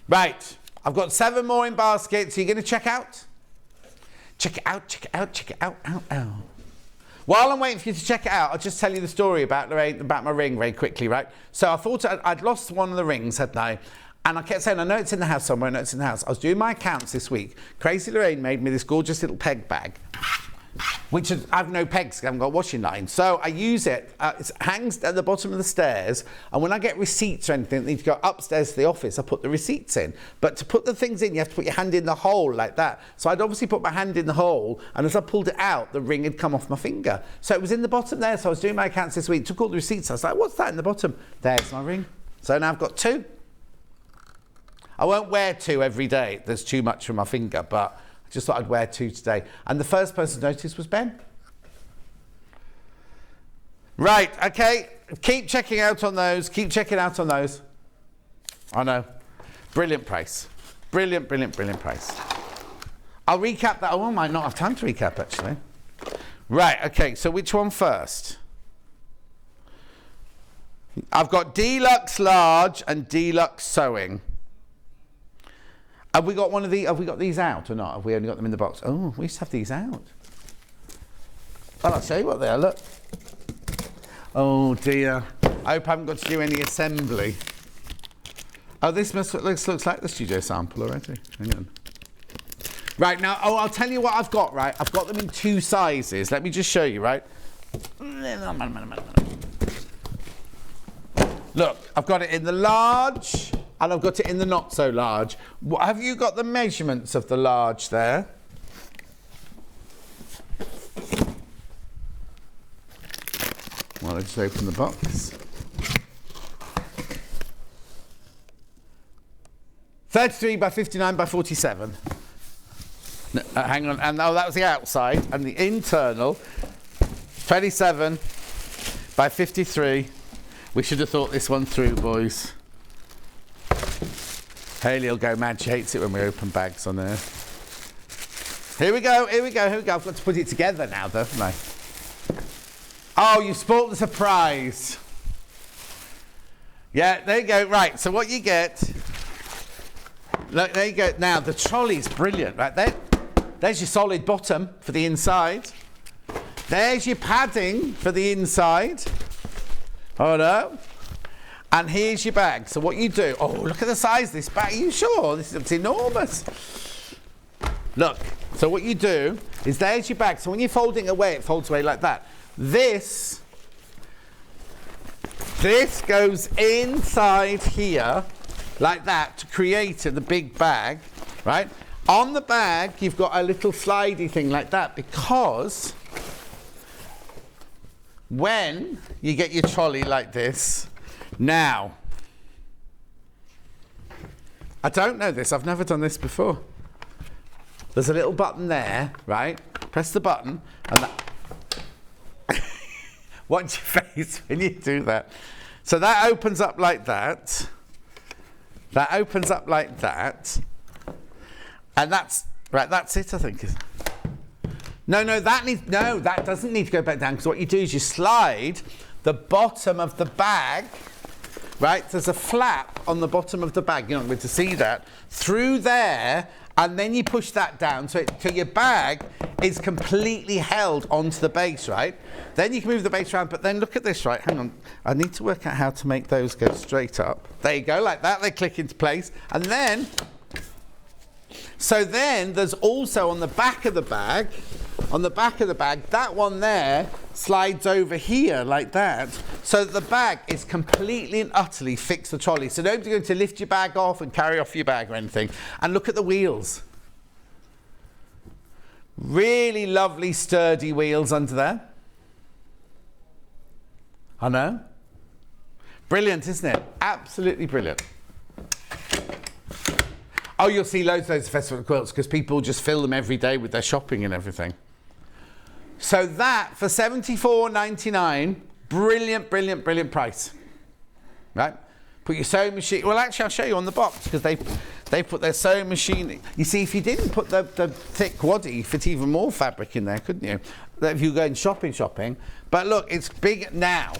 Right. I've got 7 more in baskets. Are you going to check out? Check it out, check it out, check it out, out, out. While I'm waiting for you to check it out, I'll just tell you the story about my ring very quickly, right? So I thought I'd lost one of the rings, hadn't I? And I kept saying, I know it's in the house somewhere, I know it's in the house. I was doing my accounts this week. Crazy Lorraine made me this gorgeous little peg bag, which I have no pegs, I haven't got a washing line. So I use it, it hangs at the bottom of the stairs, and when I get receipts or anything that need to go upstairs to the office, I put the receipts in. But to put the things in, you have to put your hand in the hole like that. So I'd obviously put my hand in the hole, and as I pulled it out, the ring had come off my finger. So it was in the bottom there, so I was doing my accounts this week, took all the receipts, I was like, what's that in the bottom? There's my ring. So now I've got 2. I won't wear 2 every day, there's too much for my finger, but I just thought I'd wear 2 today. And the first person to notice was Ben. Right, okay, keep checking out on those, keep checking out on those. I know, brilliant price. Brilliant, brilliant, brilliant price. I'll recap that. Oh, I might not have time to recap, actually. Right, okay, so which one first? I've got Deluxe Large and Deluxe Sewing. Have we got one of these? Have we got these out or not? Have we only got them in the box? Oh, we used to have these out. Well, I'll show you what they are. Look. Oh dear. I hope I haven't got to do any assembly. Oh, this looks like the studio sample already. Hang on. Right now. Oh, I'll tell you what I've got. Right, I've got them in 2 sizes. Let me just show you. Right. Look, I've got it in the large. And I've got it in the not so large. Have you got the measurements of the large there? while I just open the box. 33 by 59 by 47. No, hang on, and that was the outside, and the internal, 27 by 53. We should have thought this one through, boys. Hayley will go mad. She hates it when we open bags on her. Here we go, here we go, here we go. I've got to put it together now, though, haven't I? Oh, you spoilt the surprise. Yeah, there you go. Right, so what you get... Look, there you go. Now, the trolley's brilliant, right there. There's your solid bottom for the inside. There's your padding for the inside. Hold up. And here's your bag. So what you do... Oh, look at the size of this bag. Are you sure? This looks enormous. Look. So what you do is there's your bag. So when you're folding away, it folds away like that. This goes inside here like that to create the big bag, right? On the bag, you've got a little slidey thing like that because when you get your trolley like this, now, I don't know this, I've never done this before. There's a little button there, right? Press the button and that... Watch your face when you do that. So that opens up like that. That opens up like that. And that's, right, that's it, I think. No, that doesn't need to go back down, because what you do is you slide the bottom of the bag, right? There's a flap on the bottom of the bag, you're not going to see that, through there, and then you push that down so your bag is completely held onto the base, right? Then you can move the base around, but then look at this, right? Hang on, I need to work out how to make those go straight up. There you go, like that, they click into place, and then... So then there's also on the back of the bag, that one there slides over here like that, so that the bag is completely and utterly fixed to the trolley. So nobody's going to lift your bag off and carry off your bag or anything. And look at the wheels. Really lovely, sturdy wheels under there. I know. Brilliant, isn't it? Absolutely brilliant. Oh, you'll see loads of festival quilts because people just fill them every day with their shopping and everything. So that, for $74.99, brilliant, brilliant, brilliant price. Right? Put your sewing machine... Well, actually, I'll show you on the box because they put their sewing machine... You see, if you didn't put the thick waddy, you fit even more fabric in there, couldn't you? If you were going shopping. But look, it's big now.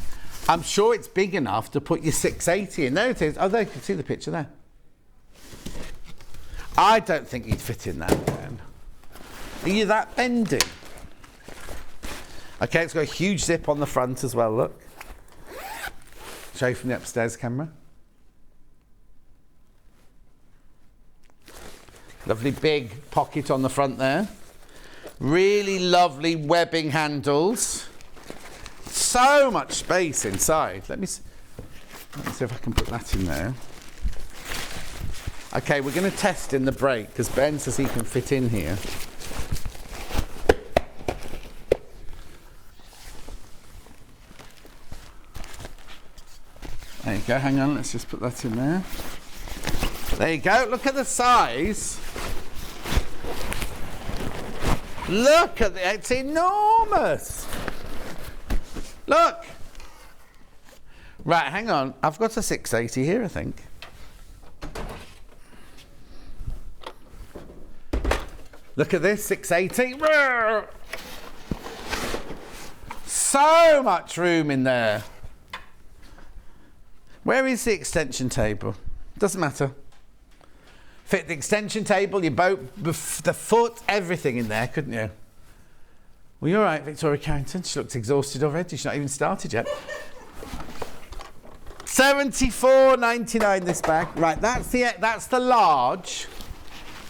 I'm sure it's big enough to put your 680 in. There it is. Oh, there, you can see the picture there. I don't think you'd fit in that then. Are you that bendy? Okay, it's got a huge zip on the front as well, look. Show you from the upstairs camera. Lovely big pocket on the front there. Really lovely webbing handles. So much space inside. Let me see if I can put that in there. Okay, we're going to test in the break because Ben says he can fit in here. There you go, hang on, let's just put that in there. There you go, look at the size. Look at it, it's enormous. Look. Right, hang on, I've got a 680 here, I think. Look at this, 680. So much room in there. Where is the extension table? Doesn't matter. Fit the extension table, your boat, the foot, everything in there, couldn't you? Well, you're right, Victoria Carrington. She looks exhausted already. She's not even started yet. $74.99 this bag. Right, that's the large.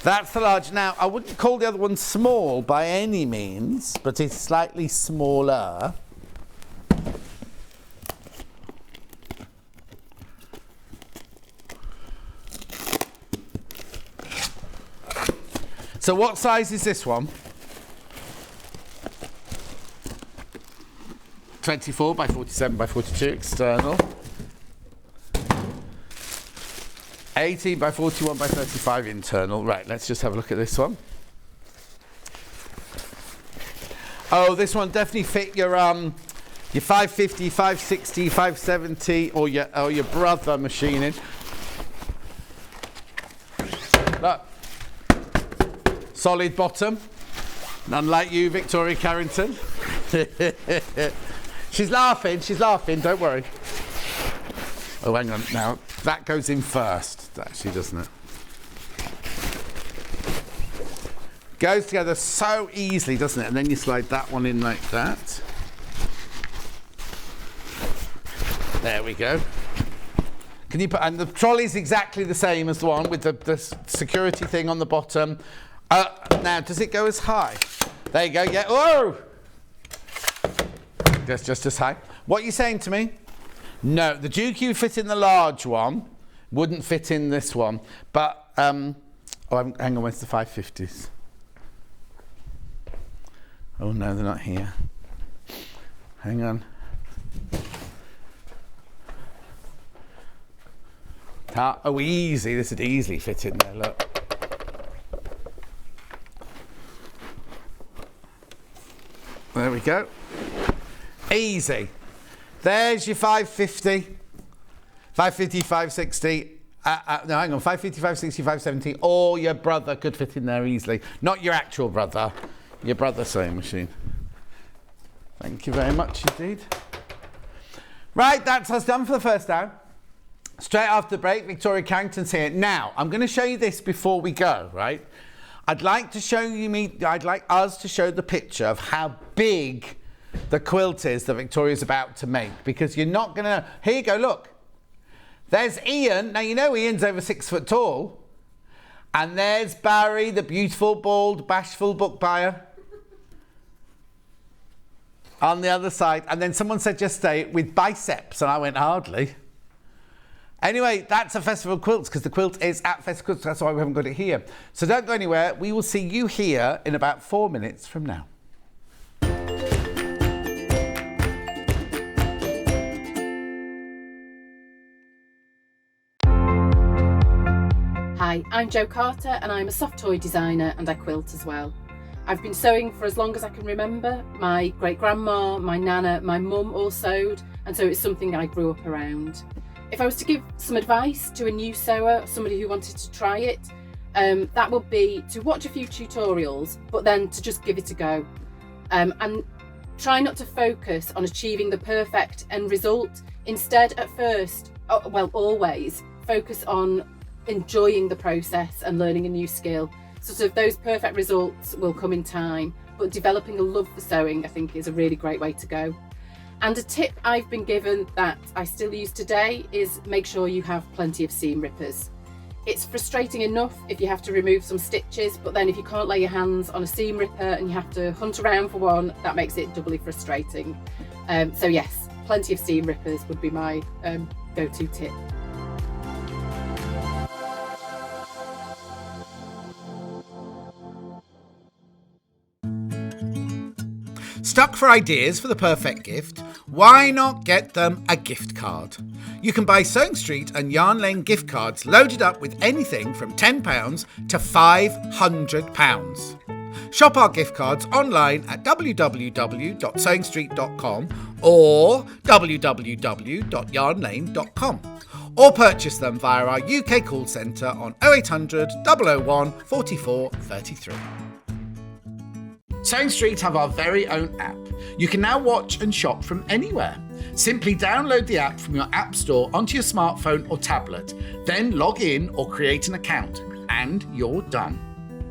That's the large. Now, I wouldn't call the other one small by any means, but it's slightly smaller. So what size is this one? 24 by 47 by 42 external. 18 by 41 by 35 internal. Right, let's just have a look at this one. Oh, this one definitely fit your 550, 560, 570 or your brother machining. Look. Solid bottom. None like you, Victoria Carrington. She's laughing, don't worry. Oh, hang on now. That goes in first, actually, doesn't it? Goes together so easily, doesn't it? And then you slide that one in like that. There we go. Can you put, and the trolley's exactly the same as the one with the security thing on the bottom. Now, does it go as high? There you go, yeah. Whoa! Just as high. What are you saying to me? No, the Duke you fit in the large one, wouldn't fit in this one. But, hang on, where's the 550s? Oh no, they're not here. Hang on. Oh, easy. This would easily fit in there, look. There we go. Easy. There's your 550. 550, 560. No, hang on. 550, 560, 570. Or your brother could fit in there easily. Not your actual brother. Your brother's sewing machine. Thank you very much indeed. Right, that's us done for the first hour. Straight after the break, Victoria Carrington's here. Now, I'm going to show you this before we go, right? I'd like us to show the picture of how big the quilt is that Victoria's about to make, because you're not going to... Here you go, look. There's Ian. Now, you know Ian's over 6 foot tall. And there's Barry, the beautiful, bald, bashful book buyer. On the other side. And then someone said yesterday, with biceps. And I went, hardly. Anyway, that's a Festival of Quilts, because the quilt is at Festival Quilts. That's why we haven't got it here. So don't go anywhere. We will see you here in about 4 minutes from now. Hi, I'm Jo Carter and I'm a soft toy designer and I quilt as well. I've been sewing for as long as I can remember. My great-grandma, my nana, my mum all sewed, and so it's something I grew up around. If I was to give some advice to a new sewer, somebody who wanted to try it, that would be to watch a few tutorials, but then to just give it a go. And try not to focus on achieving the perfect end result. Instead, at first, always, focus on enjoying the process and learning a new skill. Sort of those perfect results will come in time, but developing a love for sewing, I think, is a really great way to go. And a tip I've been given that I still use today is make sure you have plenty of seam rippers. It's frustrating enough if you have to remove some stitches, but then if you can't lay your hands on a seam ripper and you have to hunt around for one, that makes it doubly frustrating. So yes, plenty of seam rippers would be my go-to tip. Stuck for ideas for the perfect gift? Why not get them a gift card? You can buy Sewing Street and Yarn Lane gift cards loaded up with anything from £10 to £500. Shop our gift cards online at www.sewingstreet.com or www.yarnlane.com, or purchase them via our UK call centre on 0800 001 44 33. Sewing Street have our very own app. You can now watch and shop from anywhere. Simply download the app from your app store onto your smartphone or tablet, then log in or create an account, and you're done.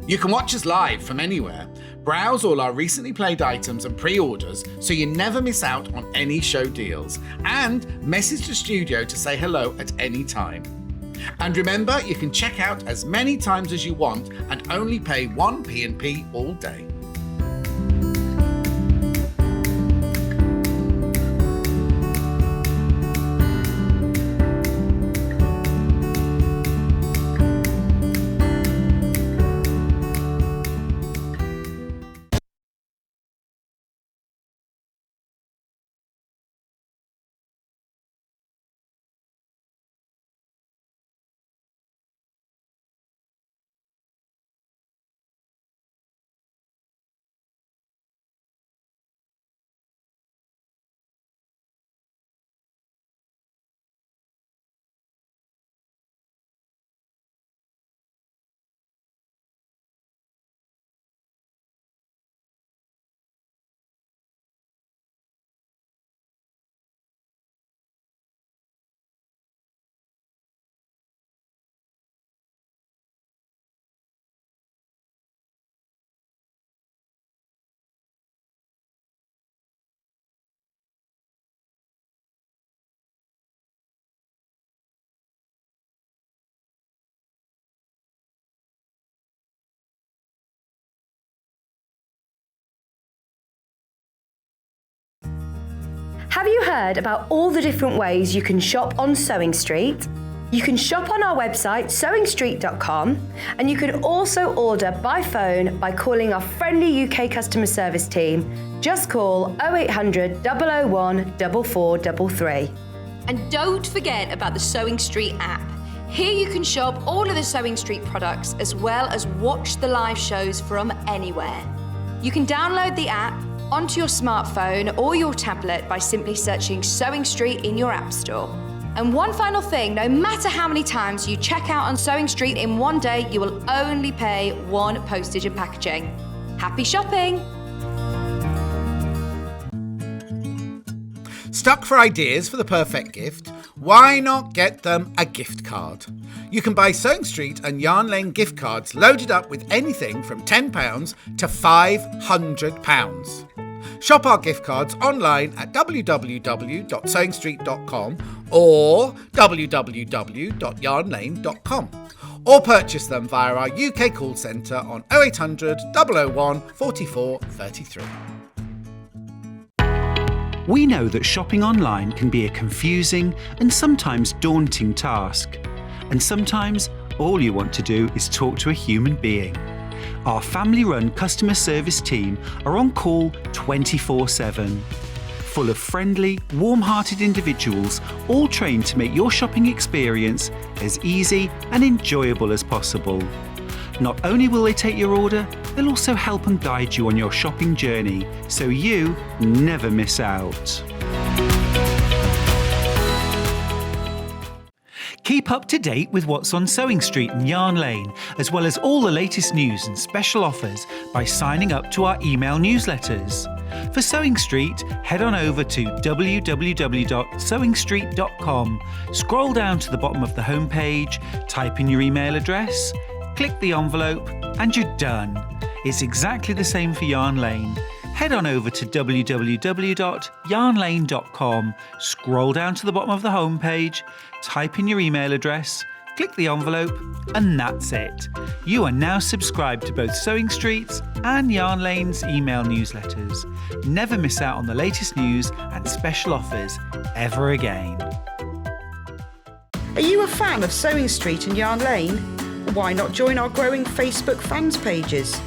You can watch us live from anywhere, browse all our recently played items and pre-orders so you never miss out on any show deals, and message the studio to say hello at any time. And remember, you can check out as many times as you want and only pay 1 P&P all day. Have you heard about all the different ways you can shop on Sewing Street? You can shop on our website, sewingstreet.com, and you can also order by phone by calling our friendly UK customer service team. Just call 0800 001 4433. And don't forget about the Sewing Street app. Here you can shop all of the Sewing Street products as well as watch the live shows from anywhere. You can download the app onto your smartphone or your tablet by simply searching Sewing Street in your app store. And one final thing, no matter how many times you check out on Sewing Street in one day, you will only pay one postage and packaging. Happy shopping! Stuck for ideas for the perfect gift? Why not get them a gift card? You can buy Sewing Street and Yarn Lane gift cards loaded up with anything from £10 to £500. Shop our gift cards online at www.sewingstreet.com or www.yarnlane.com, or purchase them via our UK call centre on 0800 001 44 33. We know that shopping online can be a confusing and sometimes daunting task. And sometimes all you want to do is talk to a human being. Our family-run customer service team are on call 24/7. Full of friendly, warm-hearted individuals, all trained to make your shopping experience as easy and enjoyable as possible. Not only will they take your order, they'll also help and guide you on your shopping journey, so you never miss out. Keep up to date with what's on Sewing Street and Yarn Lane, as well as all the latest news and special offers by signing up to our email newsletters. For Sewing Street, head on over to www.sewingstreet.com, scroll down to the bottom of the homepage, type in your email address, click the envelope, and you're done. It's exactly the same for Yarn Lane. Head on over to www.yarnlane.com, scroll down to the bottom of the homepage, type in your email address, click the envelope, and that's it. You are now subscribed to both Sewing Street's and Yarn Lane's email newsletters. Never miss out on the latest news and special offers ever again. Are you a fan of Sewing Street and Yarn Lane? Why not join our growing Facebook fans pages?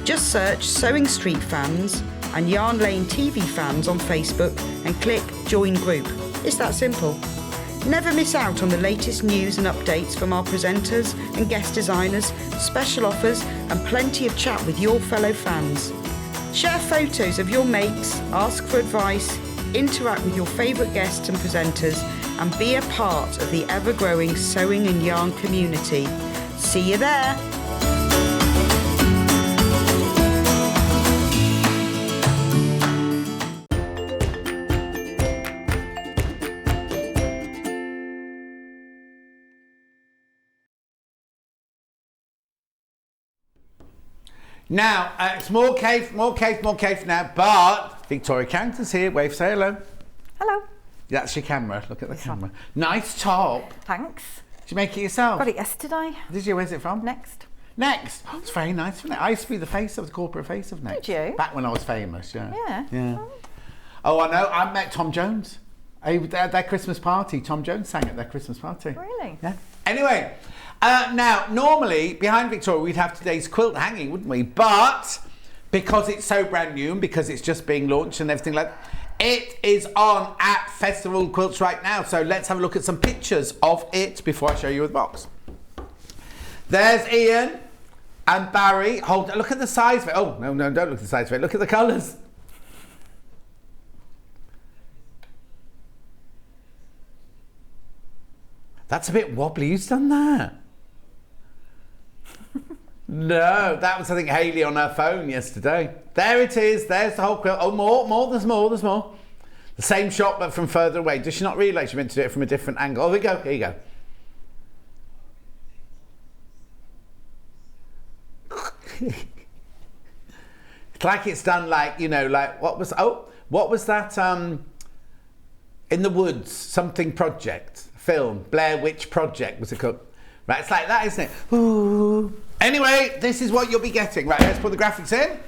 Just search Sewing Street Fans and Yarn Lane TV Fans on Facebook and click Join Group. It's that simple. Never miss out on the latest news and updates from our presenters and guest designers, special offers and plenty of chat with your fellow fans. Share photos of your makes, ask for advice, interact with your favourite guests and presenters, and be a part of the ever-growing sewing and yarn community. See you there! Now, it's more cave now, but Victoria Carrington's here. Wave, say hello. Hello. That's your camera. Look at the camera. Nice top. Thanks. Did you make it yourself? Got it yesterday. Did you? Where's it from? Next. Next. Oh, it's very nice, isn't it? I used to be the face of the corporate face of Next. Did you? Back when I was famous, yeah. Yeah. Oh, I know. I met Tom Jones. At their Christmas party. Tom Jones sang at their Christmas party. Really? Yeah. Anyway, now, normally, behind Victoria, we'd have today's quilt hanging, wouldn't we? But because it's so brand new and because it's just being launched and everything like that, it is on at Festival Quilts right now. So let's have a look at some pictures of it before I show you the box. There's Ian and Barry. Look at the size of it. Oh, no, don't look at the size of it. Look at the colours. That's a bit wobbly. Who's done that? No, that was, I think, Hayley on her phone yesterday. There it is. There's the whole quilt. Oh, more. There's more. The same shot, but from further away. Does she not realise she meant to do it from a different angle? Oh, there we go. Here you go. It's like it's done like, you know, like what was that in the woods, something project, film, Blair Witch Project was it called? Right, it's like that, isn't it? Ooh. Anyway, this is what you'll be getting. Right, let's put the graphics in.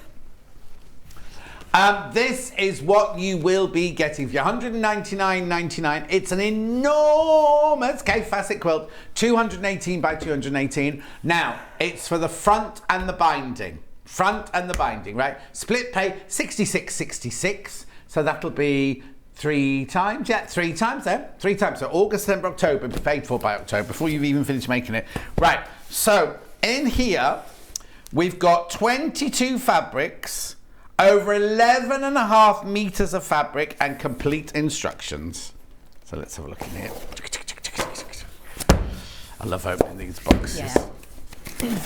This is what you will be getting for your $199.99. It's an enormous Kaffe Fassett quilt, 218 by 218. Now, it's for the front and the binding. Front and the binding, right? Split pay, 66.66. So that'll be 3 times. Yeah, 3 times there. 3 times. So August, September, October, paid for by October, before you've even finished making it. Right, so in here, we've got 22 fabrics, over 11.5 meters of fabric, and complete instructions. So let's have a look in here. I love opening these boxes. Yeah.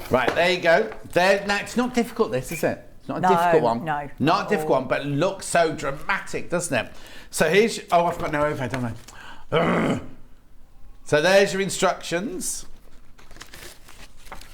Right, there you go. There. Now, it's not difficult, this, is it? It's not a difficult one. No. Not a difficult one, but it looks so dramatic, doesn't it? So here's... Oh, I've got no overhead, don't I? Ugh. So there's your instructions.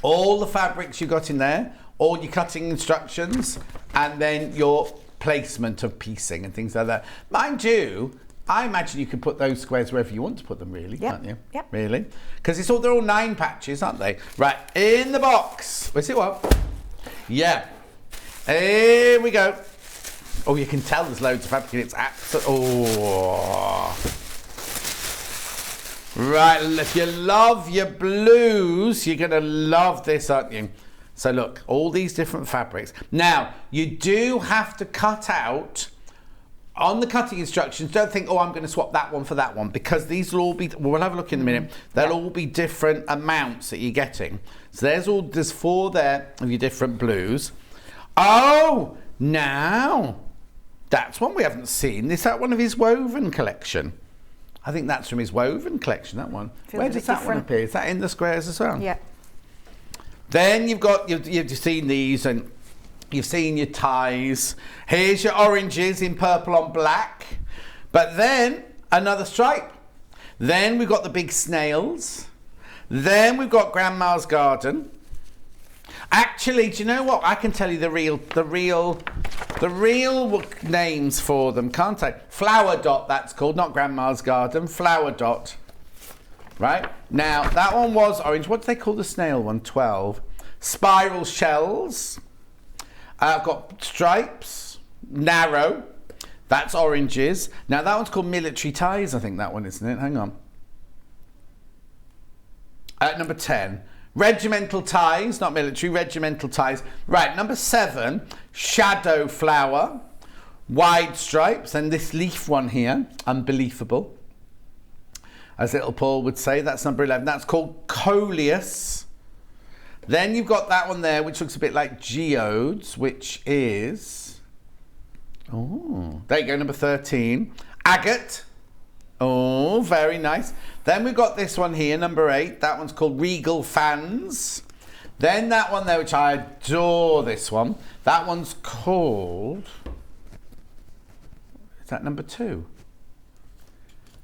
All the fabrics you got in there, all your cutting instructions, and then your placement of piecing and things like that. Mind you, I imagine you can put those squares wherever you want to put them, really, can't you? Yep. Really? Because they're all 9 patches, aren't they? Right, in the box. Is it what? Yeah. Here we go. Oh, you can tell there's loads of fabric in it. It's absolutely... Oh. Right, if you love your blues, you're going to love this, aren't you? So look, all these different fabrics. Now, you do have to cut out, on the cutting instructions, don't think, oh, I'm going to swap that one for that one, because these will all be, we'll have a look in a minute, they'll all be different amounts that you're getting. So there's 4 there of your different blues. Oh, now, that's one we haven't seen. Is that one of his woven collection? I think that's from his woven collection, that one. Feels Where a does bit that one different. appear? Is that in the squares as well? Yeah. Then you've got, you've seen these, and you've seen your ties. Here's your oranges in purple on black. But then another stripe. Then we've got the big snails. Then we've got Grandma's Garden. Actually, do you know what? I can tell you the real names for them, can't I? Flower Dot, that's called, not Grandma's Garden. Flower Dot. Right? Now, that one was orange. What do they call the snail one? 12. Spiral Shells. I've got stripes. Narrow. That's oranges. Now, that one's called Military Ties, I think that one, isn't it? Hang on. Number 10. Regimental Ties, not military, Regimental Ties. Right, number 7. Shadow Flower. Wide stripes. And this leaf one here, Unbelievable. As little Paul would say, that's number 11. That's called Coleus. Then you've got that one there, which looks a bit like Geodes, which is... Oh, there you go, number 13. Agate. Oh, very nice. Then we've got this one here, number 8. That one's called Regal Fans. Then that one there, which I adore, this one. That one's called... Is that number 2?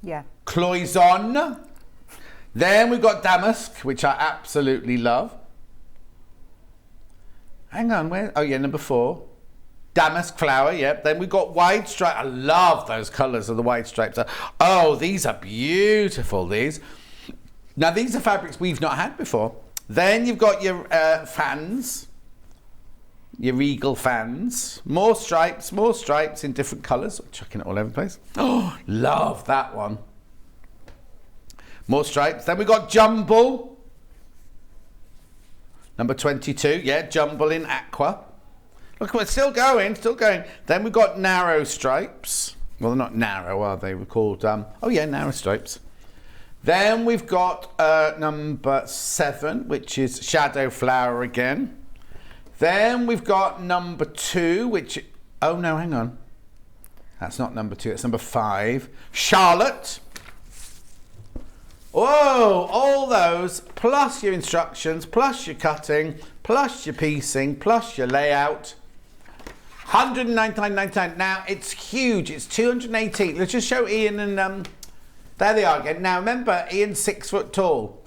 Yeah. Cloison. Then we've got Damask, which I absolutely love. Hang on, where? Oh yeah, number 4. Damask Flower, yep. Then we've got Wide Stripe. I love those colours of the wide stripes. Oh, these are beautiful, these. Now, these are fabrics we've not had before. Then you've got your fans. Your Regal Fans. More stripes in different colours. I'm chucking it all over the place. Oh, love that one. More stripes. Then we've got Jumble. Number 22. Yeah, Jumble in Aqua. Look, we're still going. Then we've got Narrow Stripes. Well, they're not narrow, are they? We're called, oh yeah, Narrow Stripes. Then we've got number 7, which is Shadow Flower again. Then we've got number 2, which... Oh, no, hang on. That's not number 2. It's number 5. Charlotte. Whoa, all those, plus your instructions, plus your cutting, plus your piecing, plus your layout. $199.99. Now, it's huge. It's 218. Let's just show Ian and... there they are again. Now, remember, Ian's 6 foot tall.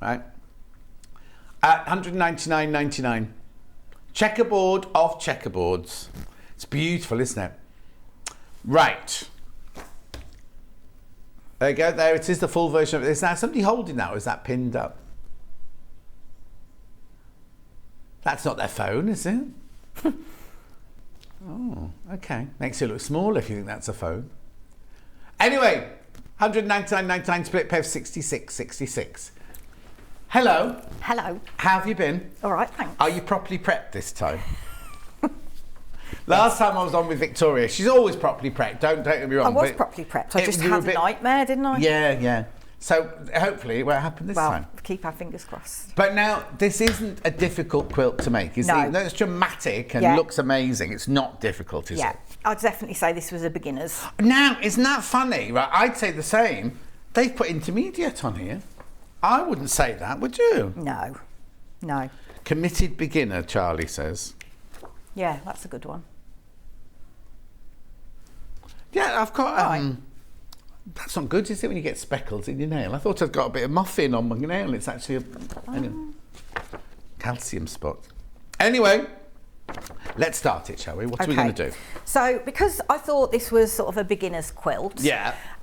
Right? At $199.99. Checkerboard of checkerboards. It's beautiful, isn't it? Right. There you go. There it is, the full version of it. Is now somebody holding that, or is that pinned up? That's not their phone, is it? Oh, okay. Makes it look small if you think that's a phone. Anyway, 199.99 split pay of 66.66. Hello. Hello. How have you been? All right, thanks. Are you properly prepped this time? Last time I was on with Victoria, she's always properly prepped. Don't get me wrong. I was properly prepped. I just had a nightmare, didn't I? Yeah. So hopefully it won't happen this time. Keep our fingers crossed. But now, this isn't a difficult quilt to make, is it? No. No, it's dramatic and looks amazing. It's not difficult, is it? I'd definitely say this was a beginner's. Now, isn't that funny? Right, I'd say the same. They've put intermediate on here. I wouldn't say that, would you? No. Committed beginner, Charlie says. Yeah, that's a good one. Yeah, I've got... that's not good, is it, when you get speckles in your nail? I thought I'd got a bit of muffin on my nail. It's actually a calcium spot. Anyway, let's start it, shall we? What are we going to do? So, because I thought this was sort of a beginner's quilt,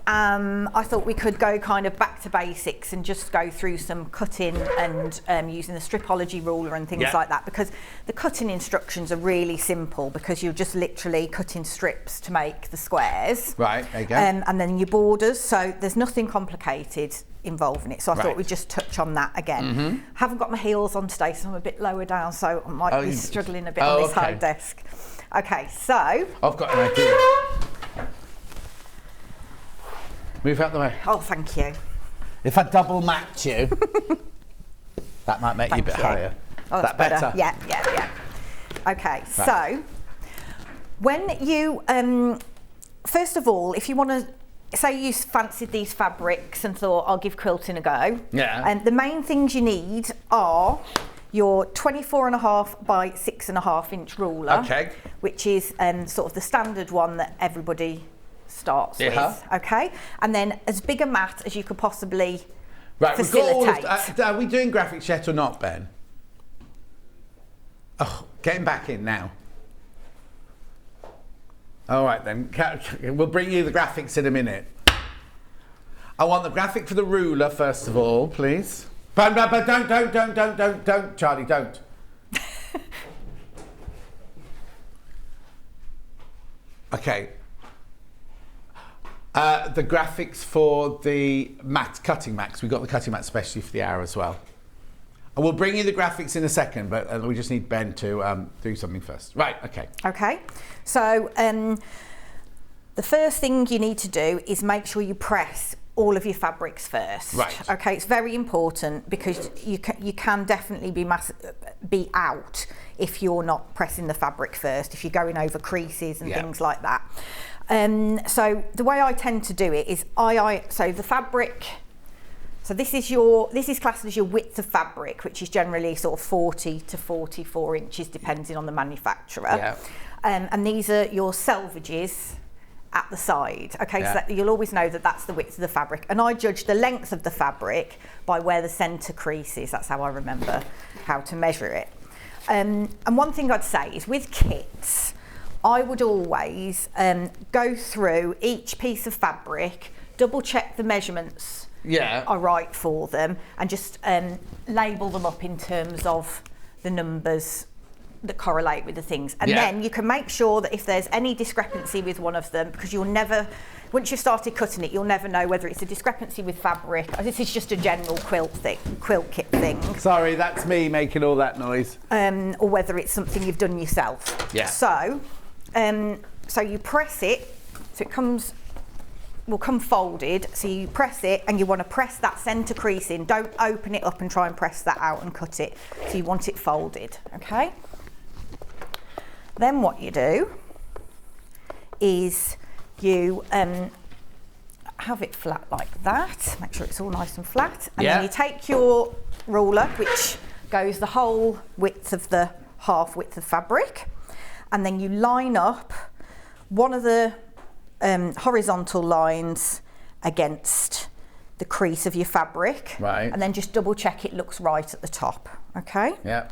I thought we could go kind of back to basics and just go through some cutting and using the stripology ruler and things like that, because the cutting instructions are really simple, because you're just literally cutting strips to make the squares. Right, there you go. And then your borders, so there's nothing complicated involving it, so I thought we'd just touch on that again. Haven't got my heels on today, so I'm a bit lower down, so I might be struggling a bit on this hard desk. Okay, so... I've got an idea. Move out the way. Oh, thank you. If I double match you, that might make you a bit higher. Oh, that's better. Yeah. Okay, so when you, first of all, if you want to, say you fancied these fabrics and thought, I'll give quilting a go. Yeah. And the main things you need are your 24.5 by 6.5 inch ruler. Okay. Which is sort of the standard one that everybody starts with, okay? And then as big a mat as you could possibly facilitate. Are we doing graphics yet or not, Ben? Oh, getting back in now. All right then, we'll bring you the graphics in a minute. I want the graphic for the ruler first of all, please. But don't, Charlie, don't. Okay. The graphics for the cutting mats. We've got the cutting mat especially for the hour as well. And we'll bring you the graphics in a second, but we just need Ben to do something first. Right, okay. Okay, so the first thing you need to do is make sure you press all of your fabrics first. Right. Okay, it's very important, because you can definitely be out if you're not pressing the fabric first, if you're going over creases and things like that. So the way I tend to do it is so the fabric, so this is classed as your width of fabric, which is generally sort of 40 to 44 inches depending on the manufacturer. Yeah. And these are your selvages at the side. Okay, so you'll always know that that's the width of the fabric. And I judge the length of the fabric by where the centre crease is. That's how I remember how to measure it. And one thing I'd say is with kits, I would always go through each piece of fabric, double check the measurements are right for them, and just label them up in terms of the numbers that correlate with the things. And then you can make sure that if there's any discrepancy with one of them, because you'll never, once you've started cutting it, you'll never know whether it's a discrepancy with fabric. This is just a general quilt kit thing. Sorry, that's me making all that noise. Or whether it's something you've done yourself. Yeah. So you press it, so it will come folded, so you press it and you want to press that centre crease in. Don't open it up and try and press that out and cut it. So you want it folded, okay? Then what you do is you have it flat like that, make sure it's all nice and flat, and then you take your ruler, which goes the whole width of the half width of fabric, and then you line up one of the horizontal lines against the crease of your fabric, and then just double check it looks right at the top, okay? Yeah.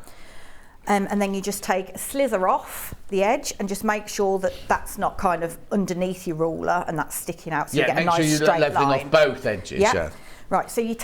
And then you just take a slither off the edge and just make sure that that's not kind of underneath your ruler and that's sticking out, so you get a nice straight line. Yeah, make sure you're leveling off both edges. Yeah. Right, so you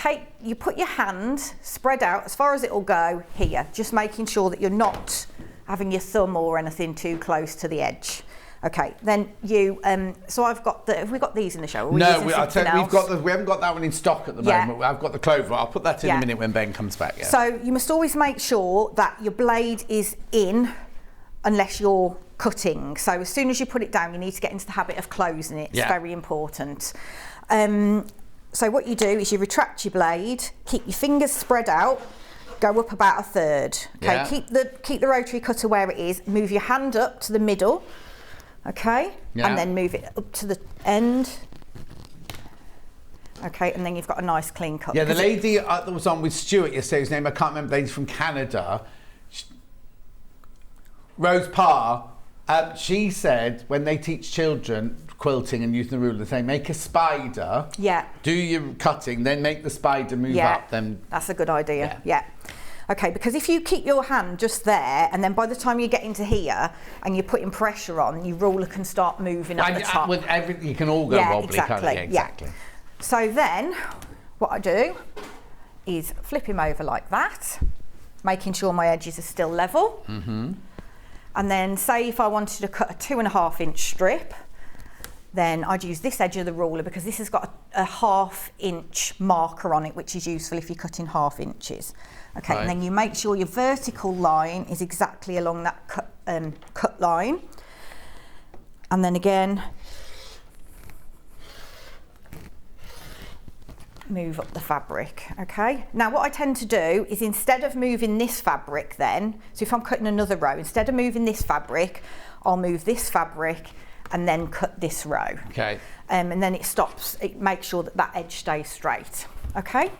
put your hand spread out as far as it'll go here, just making sure that you're not having your thumb or anything too close to the edge. Okay, then you, so I've got have we got these in the show? No, we haven't got that one in stock at the moment. I've got the clover. I'll put that in a minute when Ben comes back. Yeah. So you must always make sure that your blade is in unless you're cutting. So as soon as you put it down, you need to get into the habit of closing it. It's very important. So what you do is you retract your blade, keep your fingers spread out, go up about a third. Okay, keep the rotary cutter where it is, move your hand up to the middle. Okay, and then move it up to the end. Okay, and then you've got a nice clean cut. Yeah, the lady that was on with Stuart yesterday, whose name I can't remember, lady's from Canada, Rose Parr, she said when they teach children quilting and using the ruler, they make a spider, do your cutting, then make the spider move up. Then that's a good idea. Yeah. Okay, because if you keep your hand just there, and then by the time you get into here and you're putting pressure on, your ruler can start moving up the top. With everything, you can all go wobbly. Exactly. So then, what I do is flip him over like that, making sure my edges are still level. Mm-hmm. And then, say if I wanted to cut a 2.5 inch strip, then I'd use this edge of the ruler because this has got a 1/2 inch marker on it, which is useful if you're cutting 1/2 inches. Okay, and then you make sure your vertical line is exactly along that cut line. And then again, move up the fabric. Okay, now what I tend to do is instead of moving this fabric then, so if I'm cutting another row, instead of moving this fabric, I'll move this fabric and then cut this row. Okay. And then it makes sure that edge stays straight. Okay.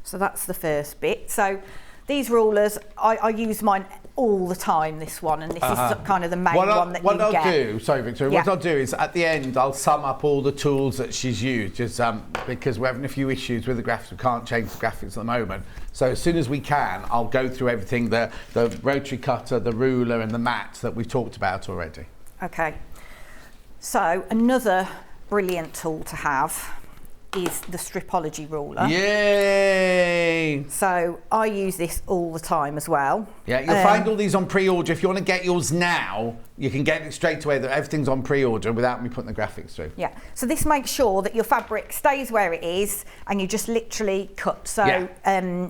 So that's the first bit. So these rulers, I use mine all the time, this one, and this is kind of the main one that you get. What I'll do is at the end I'll sum up all the tools that she's used, just because we're having a few issues with the graphics. We can't change the graphics at the moment. So as soon as we can, I'll go through everything, the rotary cutter, the ruler and the mat that we've talked about already. Okay. So another brilliant tool to have is the Stripology ruler. Yay! So I use this all the time as well. Yeah, you'll find all these on pre-order. If you want to get yours now, you can get it straight away. Everything's on pre-order without me putting the graphics through. Yeah, so this makes sure that your fabric stays where it is and you just literally cut. So,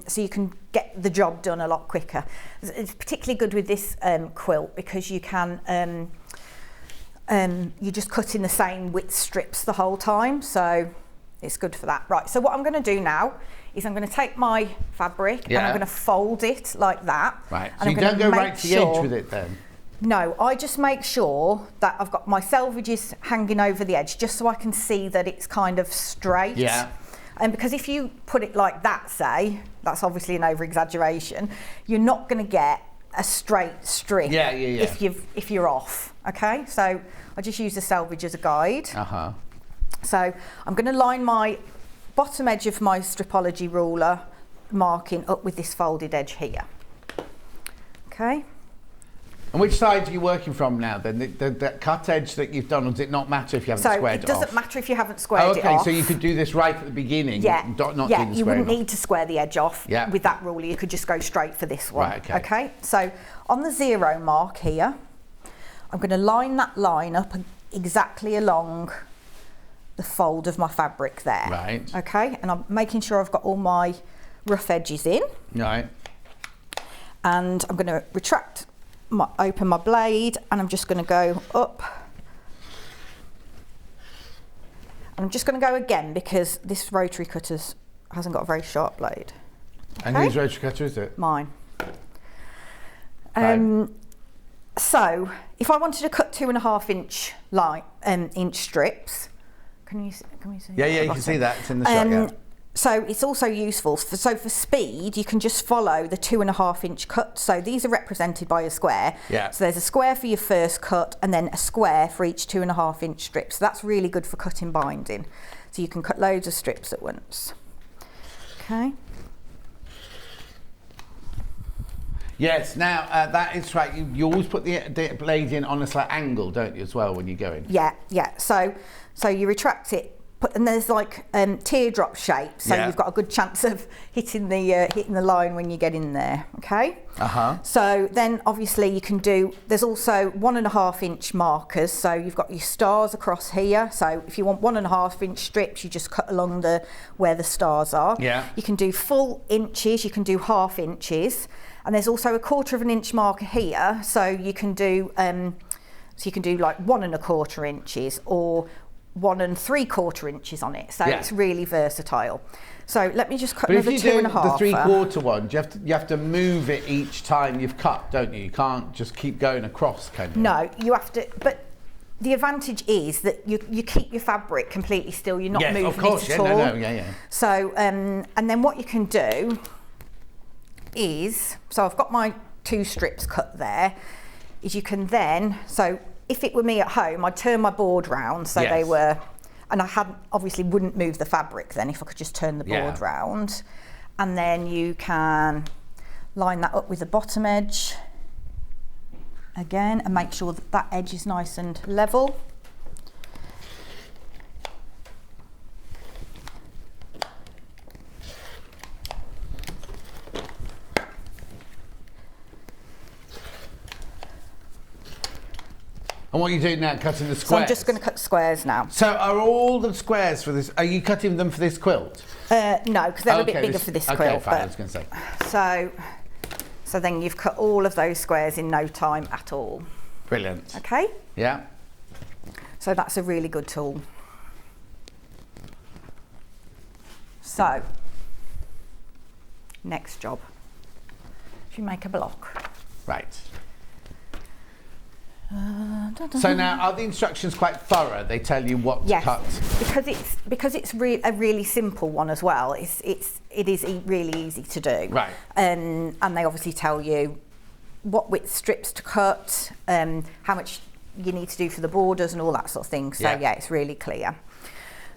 so you can get the job done a lot quicker. It's particularly good with this quilt because you can you just cut in the same width strips the whole time. So it's good for that. Right, so what I'm going to do now is I'm going to take my fabric and I'm going to fold it like that. Right, and so you don't go right to the edge with it then? No, I just make sure that I've got my selvages hanging over the edge just so I can see that it's kind of straight. Yeah. And because if you put it like that, say, that's obviously an over-exaggeration, you're not going to get a straight strip if you're off, okay? So I just use the selvage as a guide. So I'm going to line my bottom edge of my Stripology ruler, marking up with this folded edge here. Okay. And which side are you working from now then? The cut edge that you've done, or does it not matter if you haven't squared it off? So it doesn't matter if you haven't squared it off. Okay, so you could do this right at the beginning, you wouldn't need to square the edge off with that ruler. You could just go straight for this one. Right, okay. So on the 0 mark here, I'm going to line that line up exactly along the fold of my fabric there. Right. Okay, and I'm making sure I've got all my rough edges in. Right. And I'm going to open my blade, and I'm just going to go up. And I'm just going to go again because this rotary cutter hasn't got a very sharp blade. Okay? And whose rotary cutter is it? Mine. So if I wanted to cut 2.5 inch strips, can we see? Yeah, you can see that. It's in the shot. So it's also useful. So for speed, you can just follow the 2.5 inch cut. So these are represented by a square. Yeah. So there's a square for your first cut and then a square for each 2.5 inch strip. So that's really good for cutting binding. So you can cut loads of strips at once. Okay. Yes, now that is right. You always put the blade in on a slight angle, don't you, as well, when you go in? Yeah. So you retract it and there's like teardrop shape, so you've got a good chance of hitting the line when you get in there. Okay. So then obviously you can do. There's also 1.5 inch markers. So you've got your stars across here. So if you want 1.5 inch strips, you just cut along where the stars are. Yeah. You can do full inches. You can do half inches, and there's also a 1/4 inch marker here. So you can do like 1.25 inches or 1 3/4 inches on it, so it's really versatile. So let me just cut another 2.5. But if you do the 3/4 one, you have to move it each time you've cut, don't you? You can't just keep going across, can you? No, you have to. But the advantage is that you keep your fabric completely still. You're not moving of course, it at all. Yeah. So and then what you can do is, so I've got my 2 strips cut there. Is you can then if it were me at home, I'd turn my board round so they were, and I obviously wouldn't move the fabric then if I could just turn the board round. And then you can line that up with the bottom edge again and make sure that edge is nice and level. And what are you doing now, cutting the squares? So I'm just going to cut squares now. So are all the squares for this, are you cutting them for this quilt? No, because they're a bit bigger for this quilt. Okay, fine, I was going to say. So then you've cut all of those squares in no time at all. Brilliant. Okay? Yeah. So that's a really good tool. So, next job. If you make a block. Right. So now, are the instructions quite thorough? They tell you what to cut. Because it's a really simple one as well. It is really easy to do. Right. And they obviously tell you what width strips to cut, how much you need to do for the borders and all that sort of thing. So yeah, it's really clear.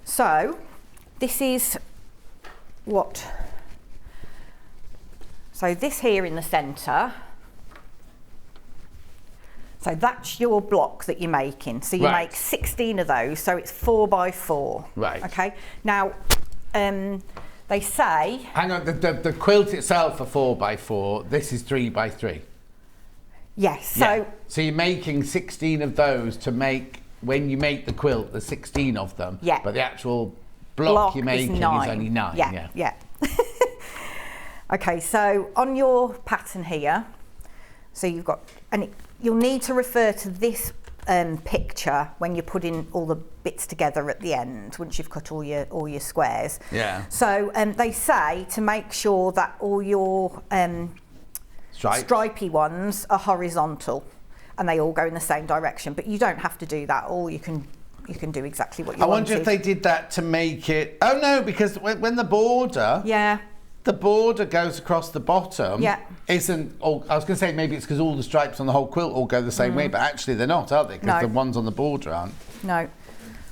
So this is what. So this here in the centre. So that's your block that you're making. So you make 16 of those, so it's 4 by 4. Right. Okay. Now, they say. Hang on, the quilt itself are 4 by 4. This is 3 by 3. Yes. So. So you're making 16 of those to make when you make the quilt. There's 16 of them. Yeah. But the actual block you're making is only 9. Yeah. Okay. So on your pattern here, so you've got you'll need to refer to this picture when you're putting all the bits together at the end, once you've cut all your squares. Yeah. So they say to make sure that all your stripy ones are horizontal and they all go in the same direction, but you don't have to do that. All you can do exactly what you want. I wonder if they did that to make it. Oh no, because when the border. Yeah. The border goes across the bottom. Isn't. I was going to say maybe it's because all the stripes on the whole quilt all go the same way, but actually they're not, are they? Because the ones on the border aren't. No,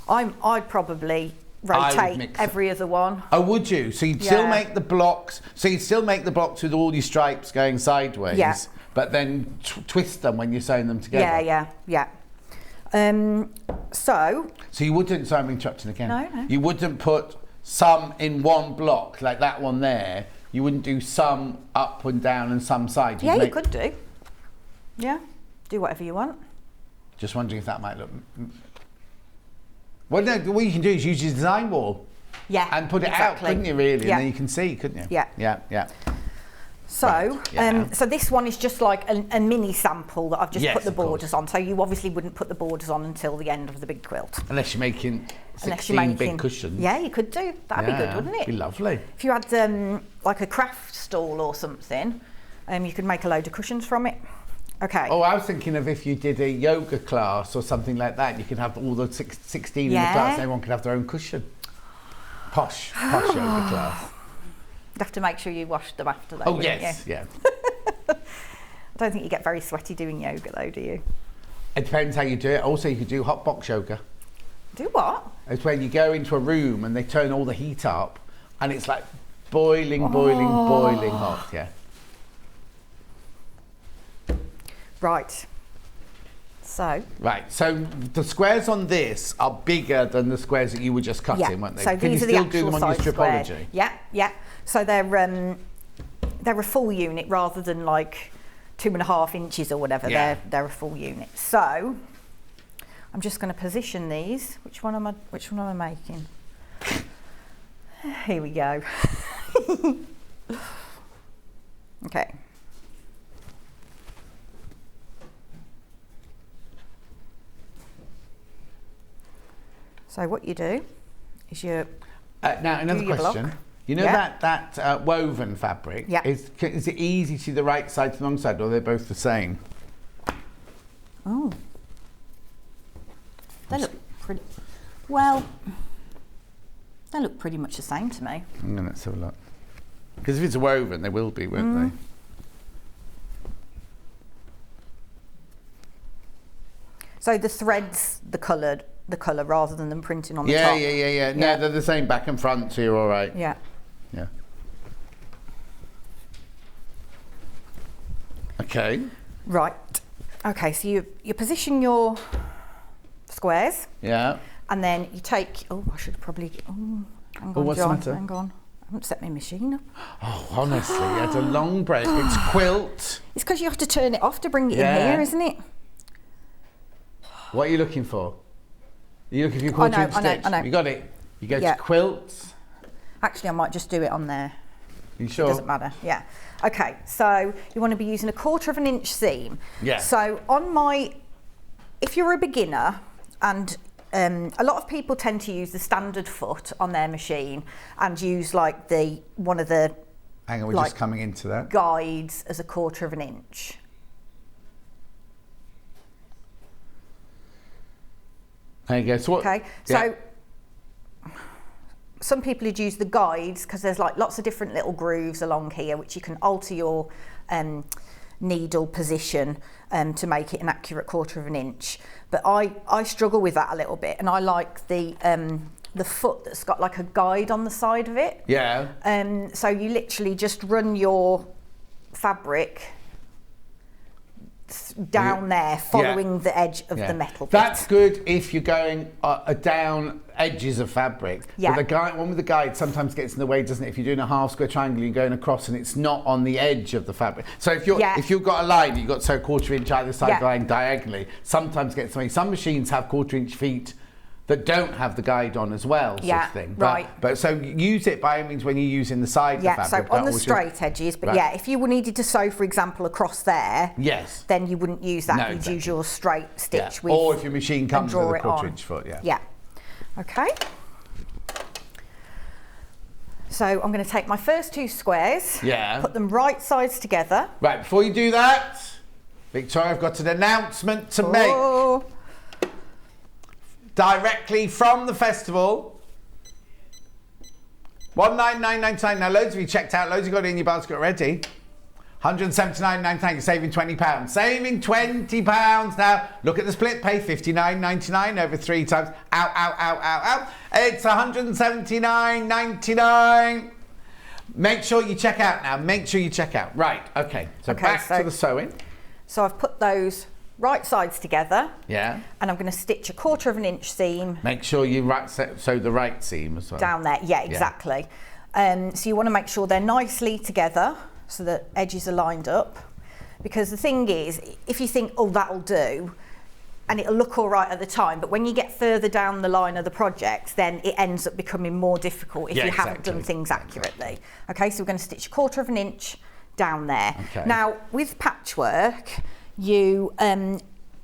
I'd probably rotate every other one. Oh, would you? So you'd still make the blocks. So you'd still make the blocks with all your stripes going sideways. Yeah. But then twist them when you're sewing them together. Yeah. So you wouldn't. Sorry, I'm interrupting again. No. You wouldn't put some in one block like that one there. You wouldn't do some up and down and some side. You could do. Yeah, do whatever you want. Just wondering if that might look. Well, no. What you can do is use your design wall. Yeah. And put it out, couldn't you? Really, and then you can see, couldn't you? Yeah. So, so this one is just like a mini sample that I've just put the borders on. So you obviously wouldn't put the borders on until the end of the big quilt. Unless you're making 16 big cushions. Yeah, you could do. That'd be good, wouldn't it? Be lovely. If you had like a craft stall or something, you could make a load of cushions from it. Okay. Oh, I was thinking of if you did a yoga class or something like that, you could have all the 16 in the class and everyone could have their own cushion. Posh yoga class. You'd have to make sure you washed them after that. Oh, yes, yeah. I don't think you get very sweaty doing yoga though, do you? It depends how you do it. Also, you could do hot box yoga. Do what? It's when you go into a room and they turn all the heat up and it's like boiling hot, yeah. Right. So. Right, so the squares on this are bigger than the squares that you were just cutting, weren't they? So Can these you are the still do actual them on your size squares. stripology? Yeah. So they're a full unit rather than like 2.5 inches or whatever. Yeah. They're a full unit. So I'm just going to position these. Which one am I making? Here we go. Okay. So what you do is you now another do your question. block. You know Yeah. that woven fabric? Yeah. Is it easy to see the right side to the wrong side, or are they both the same? Oh. They look pretty well. They look pretty much the same to me. Let's have a look. Because if it's woven, they will be, won't they? So the threads, the colour rather than them printing on the Yeah. top. No, they're the same back and front, so you're all right. Yeah. Yeah. Okay. Right. Okay. So you position your squares, Yeah. and then you take. Oh, I should probably. Oh, hang on, what's the John. matter? Hang on. I haven't set my machine up. Oh, honestly, you had a long break. It's Quilt. It's because you have to turn it off to bring it Yeah. in here, isn't it? What are you looking for? Are you looking for your quarter inch stitch? I know. You got it. You go Yeah. to Quilts. Actually, I might just do it on there. You sure? It doesn't matter. Yeah. Okay. So you want to be using a 1/4 inch seam. Yeah. So if you're a beginner, and a lot of people tend to use the standard foot on their machine and use like one of the Hang on, we're like, just coming into that. guides as a 1/4 inch. There you go. So what? Okay. Yeah. So some people would use the guides because there's like lots of different little grooves along here which you can alter your needle position to make it an accurate 1/4 inch. But I struggle with that a little bit, and I like the foot that's got like a guide on the side of it. Yeah. So you literally just run your fabric down there, following the edge of the metal bit. That's good if you're going down edges of fabric. Yeah. But the one with the guide sometimes gets in the way, doesn't it? If you're doing a half square triangle, you're going across and it's not on the edge of the fabric. So if you've got a line, you've got 1/4 inch either side line diagonally, sometimes gets in the way. Some machines have 1/4 inch feet that don't have the guide on as well, sort of thing. But so use it by all means when you're using the side of the fabric. So on the straight edges, but if you needed to sew, for example, across there, then you wouldn't use that. You'd use your straight stitch with. Or if your machine comes with a 1/4 inch foot, Yeah. Okay. So I'm going to take my first 2 squares. Yeah. Put them right sides together. Right, before you do that, Victoria, I've got an announcement to make. Directly from the festival. 199.99. Now loads of you checked out, loads of you got it in your basket already. 179.99. You're saving £20. Saving £20 now. Look at the split pay, £59.99 over 3 times. Ow. It's £179.99. Make sure you check out now. Make sure you check out. Right, okay. So back to the sewing. So I've put those right sides together. Yeah. And I'm going to stitch a 1/4 inch seam. Make sure you sew the right seam as well. Down there, yeah, exactly. So you want to make sure they're nicely together so the edges are lined up. Because the thing is, if you think, oh, that'll do, and it'll look all right at the time, but when you get further down the line of the project, then it ends up becoming more difficult if you haven't done things accurately. Okay, so we're going to stitch a 1/4 inch down there. Okay. Now, with patchwork, you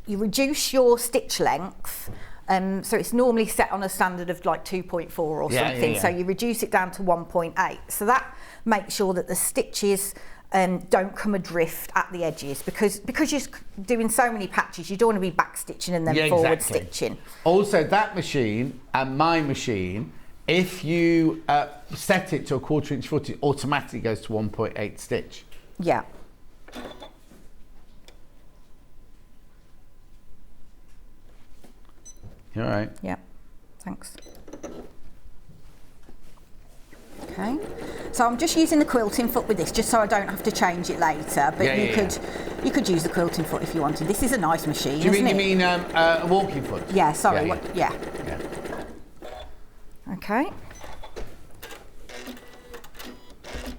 reduce your stitch length. So it's normally set on a standard of like 2.4 or something. So you reduce it down to 1.8. So that makes sure that the stitches don't come adrift at the edges, because you're doing so many patches, you don't want to be back stitching and then forward stitching. Also, that machine and my machine, if you set it to a 1/4 inch foot, it automatically goes to 1.8 stitch. Yeah. You're all right. Yeah, thanks. Okay, So I'm just using the quilting foot with this, just so I don't have to change it later. But you could use the quilting foot if you wanted. This is a nice machine. Do you mean a walking foot? Yeah. Sorry. Yeah. Okay.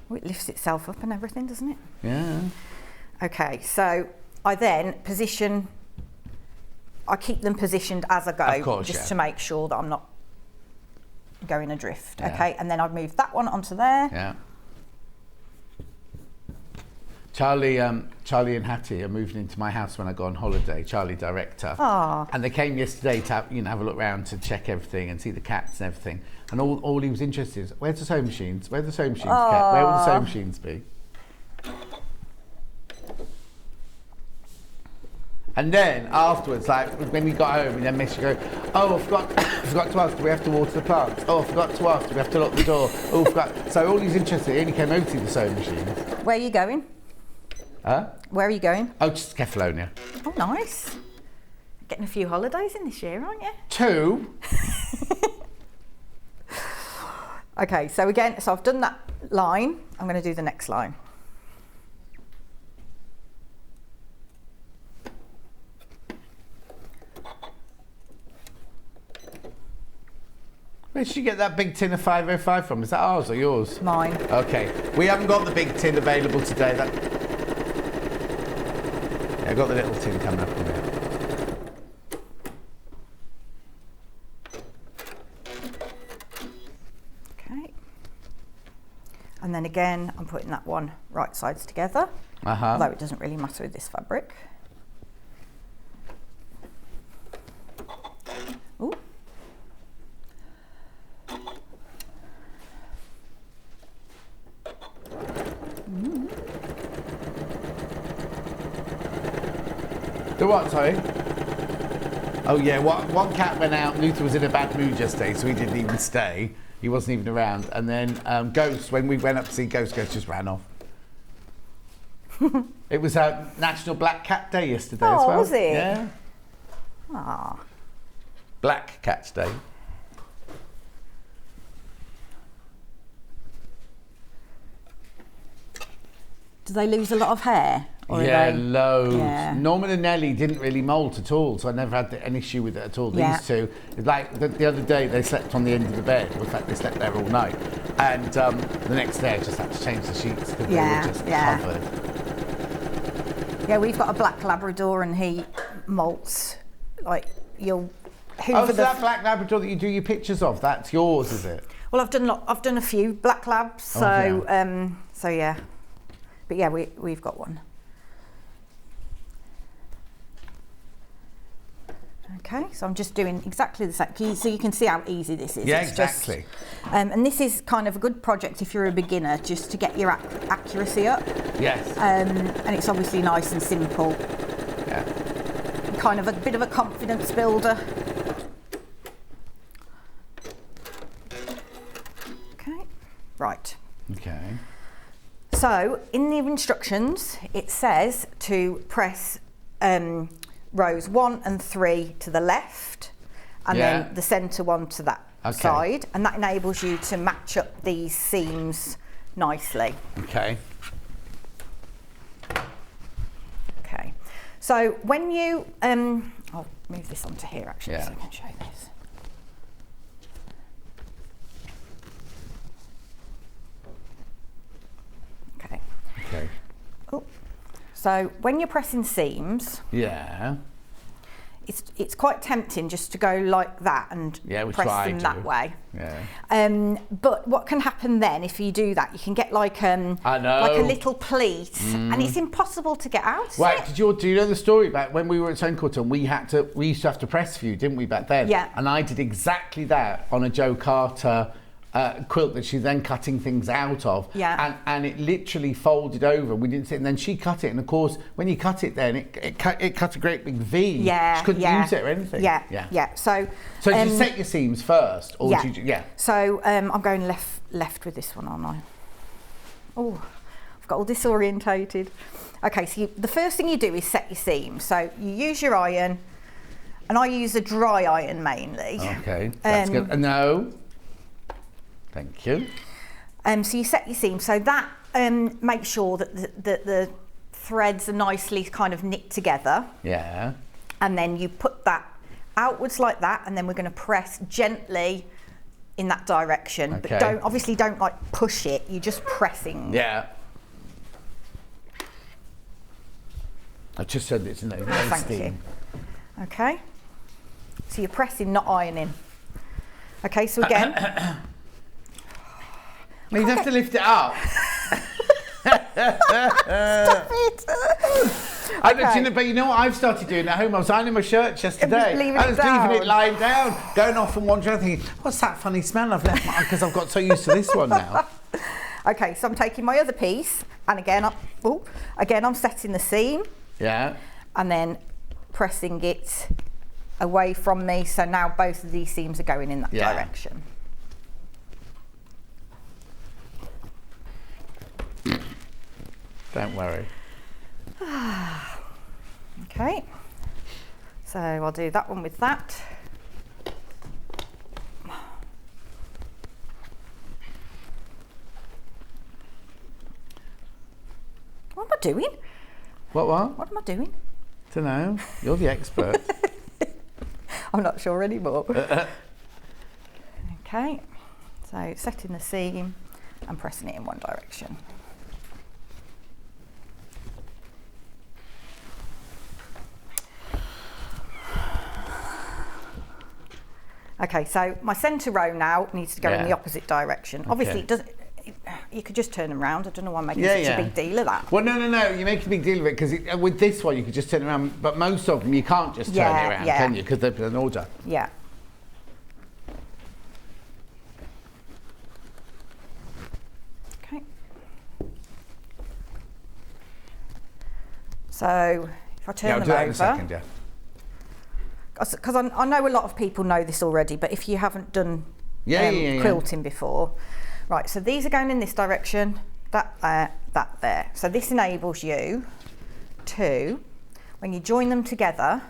Oh, it lifts itself up and everything, doesn't it? Yeah. Okay. So I then position. I keep them positioned as I go, Of course, just yeah. to make sure that I'm not going adrift. Yeah. Okay, and then I've moved that one onto there. Yeah. Charlie and Hattie are moving into my house when I go on holiday. Charlie, director. Aww. And they came yesterday to have a look round to check everything and see the cats and everything. And all he was interested in is, where's the sewing machines? Where are the sewing machines kept? Where will the sewing machines be? And then afterwards, like when we got home, and then Miss would go, oh, I forgot to ask, do we have to water the plants? Oh, I forgot to ask, do we have to lock the door? Oh, I forgot. So all he's interested, he only came over to see the sewing machine. Where are you going? Huh? Where are you going? Oh, just Kefalonia. Oh, nice. Getting a few holidays in this year, aren't you? 2. Okay, so again, so I've done that line. I'm going to do the next line. Where did you get that big tin of 505 from? Is that ours or yours? Mine. Okay, we haven't got the big tin available today. Yeah, I got the little tin coming up on there. Okay. And then again, I'm putting that one right sides together. Uh-huh. Although it doesn't really matter with this fabric. Ooh. The what, sorry? Oh yeah, one cat went out. Luther was in a bad mood yesterday, so he didn't even stay. He wasn't even around. And then Ghost, when we went up to see Ghost just ran off. It was National Black Cat Day yesterday as well. Oh, was it? Yeah. Ah. Black Cat Day. Do they lose a lot of hair? Or Yeah, are they... loads. Yeah. Norman and Nellie didn't really moult at all, so I never had an issue with it at all. Yeah. These two, it's like the other day, they slept on the end of the bed. In fact, they slept there all night. And the next day, I just had to change the sheets because they were just covered. Yeah, we've got a black Labrador and he molts. Like, you'll Oh, so that black Labrador that you do your pictures of, that's yours, is it? Well, I've done a few black labs, so so yeah. But yeah, we've got one. Okay, so I'm just doing exactly the same, so you can see how easy this is. Yeah, it's exactly. Just, and this is kind of a good project if you're a beginner, just to get your accuracy up. Yes. And it's obviously nice and simple. Yeah. Kind of a bit of a confidence builder. Okay, right. Okay. So in the instructions, it says to press rows 1 and 3 to the left, and then the centre one to that side, and that enables you to match up these seams nicely. Okay. Okay. So when you, I'll move this onto here actually, so I can show this. Okay. Okay. Oh. So when you're pressing seams, it's quite tempting just to go like that and press them that way. Yeah. But what can happen then if you do that? You can get like like a little pleat, and it's impossible to get out. Right. Do you know the story about when we were at Quilting? We used to have to press for you, didn't we, back then? Yeah. And I did exactly that on a Joe Carter quilt that she's then cutting things out of. Yeah. And it literally folded over. We didn't see it, and then she cut it. And of course, when you cut it, then it cut a great big V. Yeah. She couldn't use it or anything. Yeah. Yeah. Yeah. So. So did you set your seams first, or did you? Yeah. So I'm going left with this one, aren't I? Oh, I've got all disorientated. Okay. So the first thing you do is set your seams. So you use your iron, and I use a dry iron mainly. Okay. That's good. No. Thank you. So you set your seam, so that make sure that the threads are nicely kind of knit together. Yeah. And then you put that outwards like that, and then we're going to press gently in that direction. Okay. But obviously don't like push it, you're just pressing. Yeah. I just said it's no Thank steam. you. Okay. So you're pressing, not ironing. Okay, so again. You'd have to lift it up. Stop it. Okay. But you know what I've started doing at home? I was ironing my shirts yesterday. Leaving I was it down. leaving it lying down, going off and wandering, thinking, what's that funny smell I've left? Because I've got so used to this one now. Okay, so I'm taking my other piece, and again, I'm setting the seam. Yeah. And then pressing it away from me. So now both of these seams are going in that direction. Don't worry. Okay. So I'll do that one with that. What am I doing? What? What am I doing? Don't know. You're the expert. I'm not sure anymore. Okay, so setting the seam and pressing it in one direction. Okay, so my centre row now needs to go in the opposite direction. Obviously, it doesn't. You could just turn them around. I don't know why I'm making such a big deal of that. Well, no. You make a big deal of it because with this one you could just turn it around, but most of them you can't just turn it around, can you? Because they've an order. Yeah. Okay. So if I turn them I'll do over. that in a second, yeah. Because I know a lot of people know this already, but if you haven't done quilting before. Right, so these are going in this direction, that there, that there. So this enables you to, when you join them together,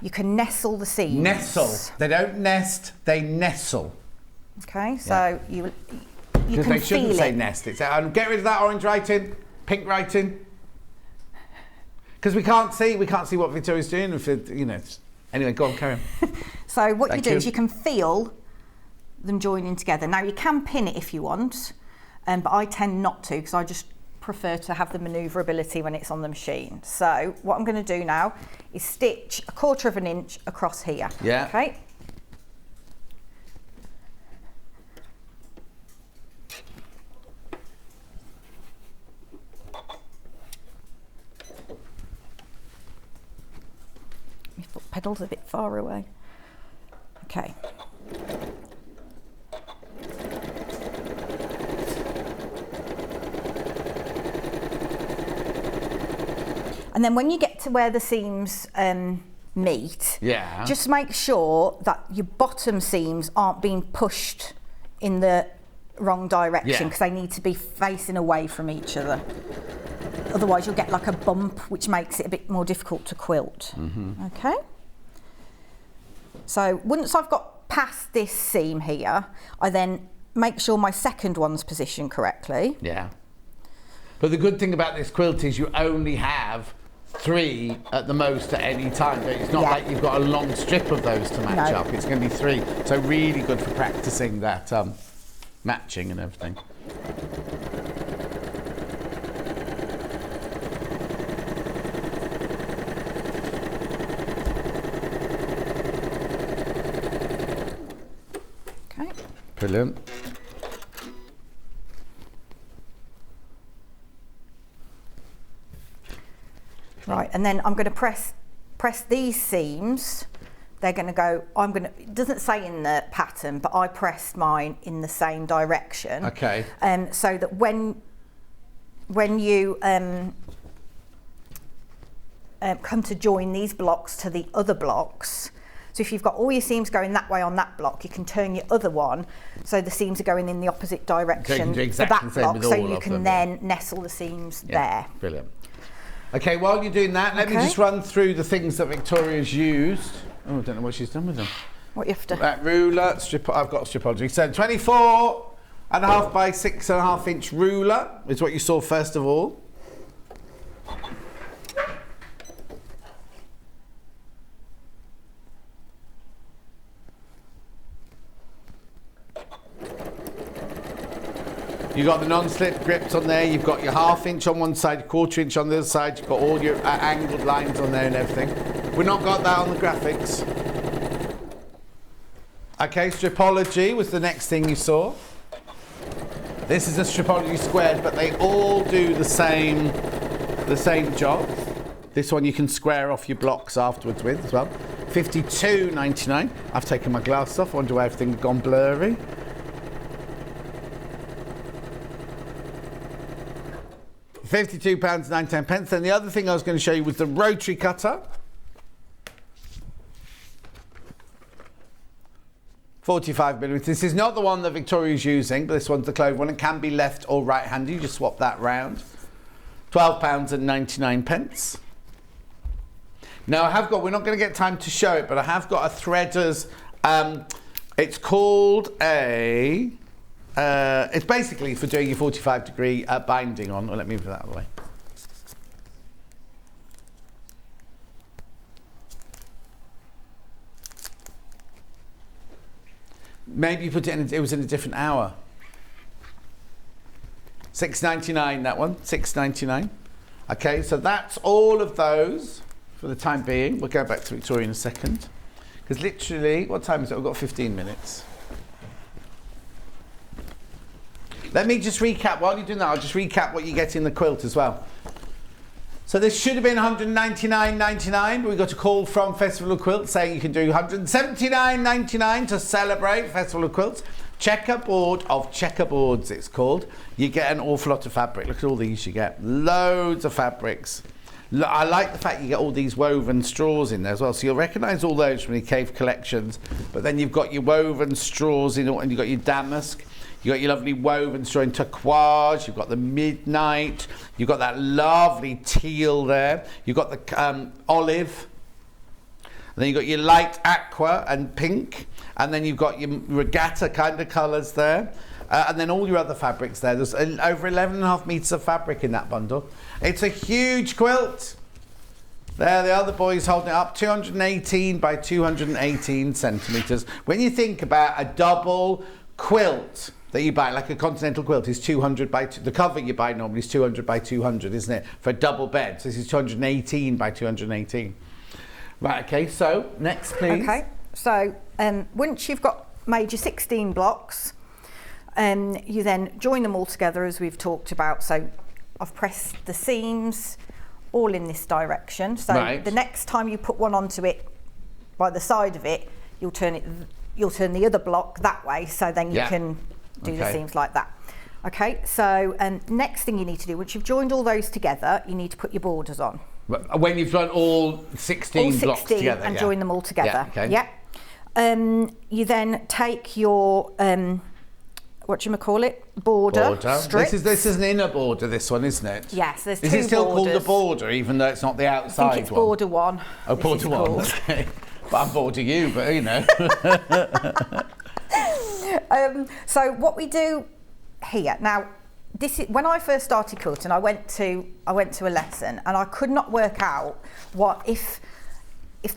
you can nestle the seams. Nestle. They don't nest, they nestle. Okay, so you can Because they shouldn't feel say it. nest. It's get rid of that orange writing, pink writing. Because we can't see what Victoria's doing. If it, anyway, go on, carry on. So what you do is you can feel them joining together. Now you can pin it if you want, but I tend not to because I just prefer to have the manoeuvrability when it's on the machine. So what I'm going to do now is stitch 1/4 of an inch across here. Yeah. Okay. My foot pedal's a bit far away. Okay. And then when you get to where the seams meet, just make sure that your bottom seams aren't being pushed in the wrong direction because they need to be facing away from each other. Otherwise you'll get like a bump, which makes it a bit more difficult to quilt. Okay. So once I've got past this seam here, I then make sure my second one's positioned correctly. Yeah. But the good thing about this quilt is you only have 3 at the most at any time. It's not like you've got a long strip of those to match up. It's going to be 3. So really good for practicing that matching and everything. Okay. Brilliant. Right, and then I'm going to press these seams. They're going to go. It doesn't say in the pattern, but I pressed mine in the same direction. Okay. So that when you come to join these blocks to the other blocks, so if you've got all your seams going that way on that block, you can turn your other one so the seams are going in the opposite direction for that block, so you can then nestle the seams there. Brilliant. Okay, while you're doing that, let me just run through the things that Victoria's used. Oh, I don't know what she's done with them. What you have to... That ruler, I've got stripology. So 24 1.5 by 6.5 inch ruler is what you saw first of all. You've got the non-slip grips on there, you've got your 1/2 inch on one side, 1/4 inch on the other side, you've got all your angled lines on there and everything. We've not got that on the graphics. Okay, stripology was the next thing you saw. This is a stripology squared, but they all do the same job. This one you can square off your blocks afterwards with as well. £52.99. I've taken my glasses off, I wonder why everything's gone blurry. £52.99. Then the other thing I was going to show you was the rotary cutter. 45mm. This is not the one that Victoria's using, but this one's the clove one. It can be left or right-handed. You just swap that round. £12.99. Now I have got, we're not going to get time to show it, but I have got a threader's, it's called a, it's basically for doing your 45-degree binding on. Well, let me move that out of the way. Maybe you put it in, it was in a different hour. £6.99 that one, £6.99. Okay, so that's all of those for the time being. We'll go back to Victoria in a second. Because literally, what time is it? We've got 15 minutes. Let me just recap, while you're doing that, I'll just recap what you get in the quilt as well. So this should have been £199.99, but we got a call from Festival of Quilts saying you can do £179.99 to celebrate Festival of Quilts. Checkerboard of checkerboards, it's called. You get an awful lot of fabric. Look at all these you get. Loads of fabrics. I like the fact you get all these woven straws in there as well. So you'll recognise all those from the Cave collections. But then you've got your woven straws in, and you've got your damask. You've got your lovely woven straw in turquoise, you've got the midnight, you've got that lovely teal there, you've got the olive, and then you've got your light aqua and pink, and then you've got your regatta kind of colours there, and then all your other fabrics there. There's over 11.5 metres of fabric in that bundle. It's a huge quilt. There they are, the boys holding it up, 218 by 218 centimetres. When you think about a double quilt that you buy, like a continental quilt, is 200 by the cover you buy normally is 200 by 200, isn't it, for a double bed? So this is 218 by 218. Right, okay, so next please. Okay, so once you've made your 16 blocks, you then join them all together as we've talked about. So I've pressed the seams all in this direction. So right. The next time you put one onto it, by the side of it, you'll turn the other block that way, so then you can do the seams like that. Okay, so next thing you need to do, once you've joined all those together, you need to put your borders on. When you've done all 16 blocks together, and join them all together. Yeah, okay. You then take your border strips. This is an inner border, this one, isn't it? Yes, there's two borders. Is it still borders. called a border, even though it's not the outside one? I think it's border one. Oh, border one. Okay. But I'm bored of you, but you know. So what we do here now, this is when I first started quilting. I went to a lesson, and I could not work out what if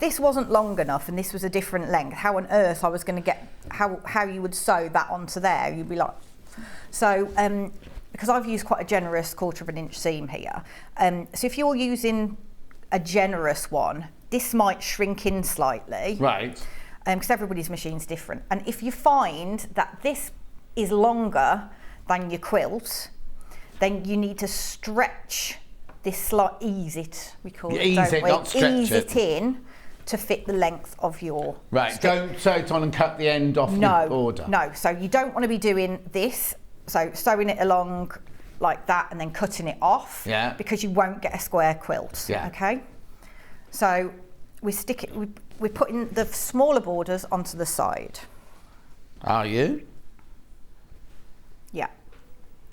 this wasn't long enough and this was a different length, how on earth I was going to get how you would sew that onto there. You'd be like, so because I've used quite a generous 1/4 of an inch seam here. So if you're using a generous one, this might shrink in slightly. Right. Because everybody's machine's different. And if you find that this is longer than your quilt, then you need to stretch this ease it, we call it, ease it, not stretch ease it in to fit the length of your right. strip. Don't sew it on and cut the end off the border. No, so you don't want to be doing this, so sewing it along like that and then cutting it off, because you won't get a square quilt. Okay, so we're putting the smaller borders onto the side. Are you? Yeah.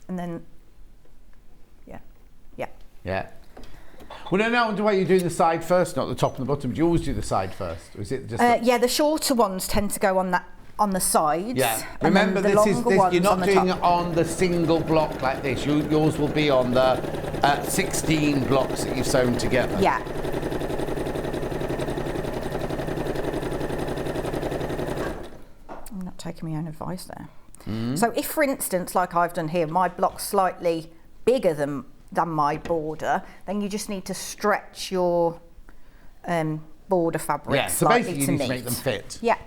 And then, Yeah. Well, no, I wonder why you're doing the side first, not the top and the bottom. Do you always do the side first? Or is it just... yeah, the shorter ones tend to go on that on the sides. Yeah. And Remember, then the this is longer this, ones you're not on the doing top. it on the single block like this. Yours will be on the 16 blocks that you've sewn together. Yeah. I'm not taking my own advice there. So if, for instance, like I've done here, my block's slightly bigger than my border, then you just need to stretch your border fabric Yeah, so slightly basically you to need meet. to make them fit. Yeah.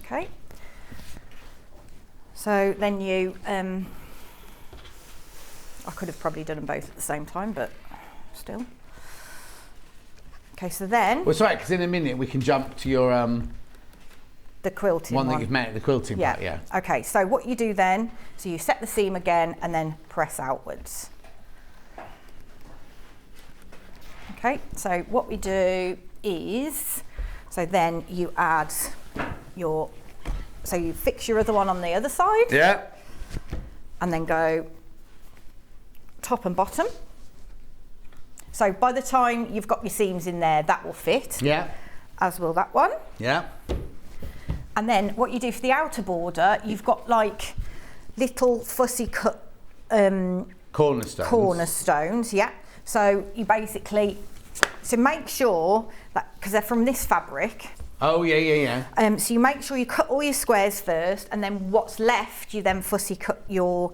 Okay. So then you, I could have probably done them both at the same time, but still. Okay, so then Well, it's all right, because in a minute we can jump to your the quilting one one. that you've made, the quilting part, yeah. Okay, so what you do then, so you set the seam again and then press outwards. Okay, so what we do is, so then you add your, so you fix your other one on the other side. Yeah. And then go top and bottom. So by the time you've got your seams in there, that will fit. Yeah. As will that one. Yeah. And then what you do for the outer border, you've got like little fussy cut cornerstones, yeah. So you basically, so make sure that, because they're from this fabric. Oh, yeah. So you make sure you cut all your squares first, and then what's left, you then fussy cut your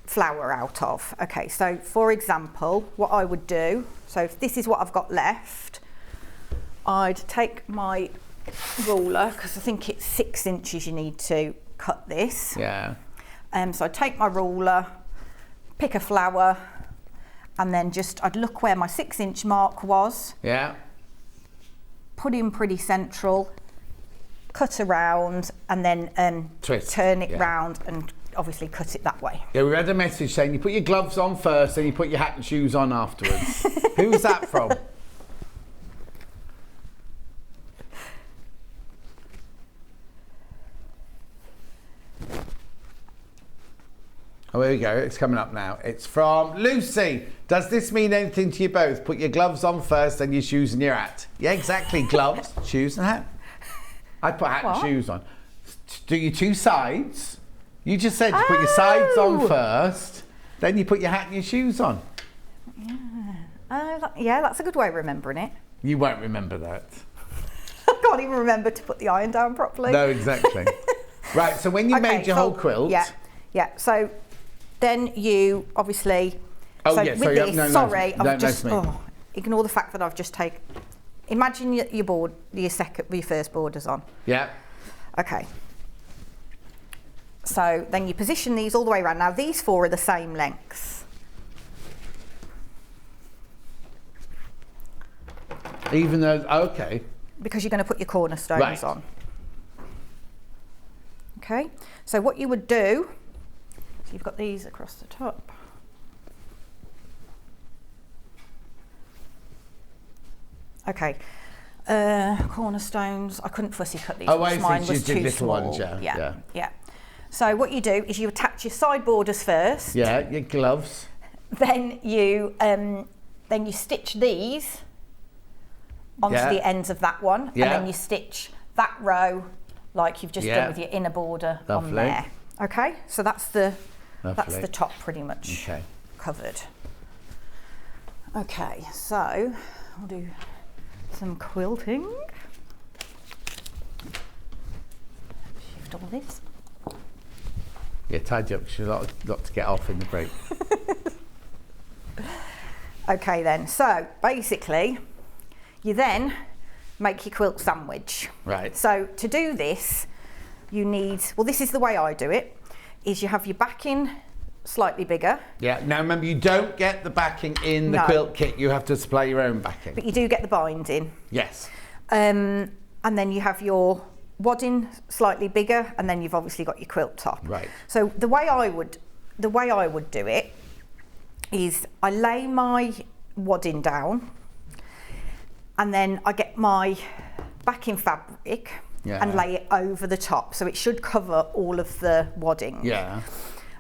flower out of. Okay, so for example, what I would do, so if this is what I've got left, I'd take my ruler, because I think it's 6 inches you need to cut this. Yeah. So I'd take my ruler, pick a flower, and then just, I'd look where my 6-inch mark was. Yeah. Put in pretty central, cut around, and then Twist, turn it yeah. round and obviously cut it that way. Yeah, we read a message saying you put your gloves on first, then you put your hat and shoes on afterwards. Who's that from? Oh, here we go. It's coming up now. It's from Lucy. Does this mean anything to you both? Put your gloves on first, then your shoes and your hat. Yeah, exactly. Gloves, shoes and hat. I'd put hat and shoes on. Do your 2 sides. You just said you put your sides on first, then you put your hat and your shoes on. Yeah. Yeah, that's a good way of remembering it. You won't remember that. I can't even remember to put the iron down properly. No, exactly. Right, so when you made your whole quilt... Yeah, so then you obviously... Oh, so yeah, with sorry, this, no, sorry, no, I've just... no, Oh, ignore the fact that I've just taken... Imagine your board, your first borders on. Yeah. Okay. So then you position these all the way around. Now these 4 are the same length. Even though... Okay. Because you're going to put your cornerstones on. Okay. So what you would do, so you've got these across the top. Okay. Cornerstones. I couldn't fussy cut these. Oh, I mine see. was You did too little small. ones, yeah. So what you do is you attach your side borders first. Yeah, your gloves. Then you stitch these onto the ends of that one, and then you stitch that row like you've just done with your inner border on there. Okay, so that's the top pretty much covered. Okay, so I'll do some quilting. Shift all this. Yeah, tidy up, because you've got a lot to get off in the break. Okay then, so basically you then make your quilt sandwich. Right. So to do this, you need, well, this is the way I do it, is you have your backing slightly bigger. Yeah, now remember, you don't get the backing in the quilt kit, you have to supply your own backing. But you do get the binding. Yes. And then you have your wadding slightly bigger, and then you've obviously got your quilt top. Right. So the way I would do it is I lay my wadding down, and then I get my backing fabric and lay it over the top, so it should cover all of the wadding. Yeah.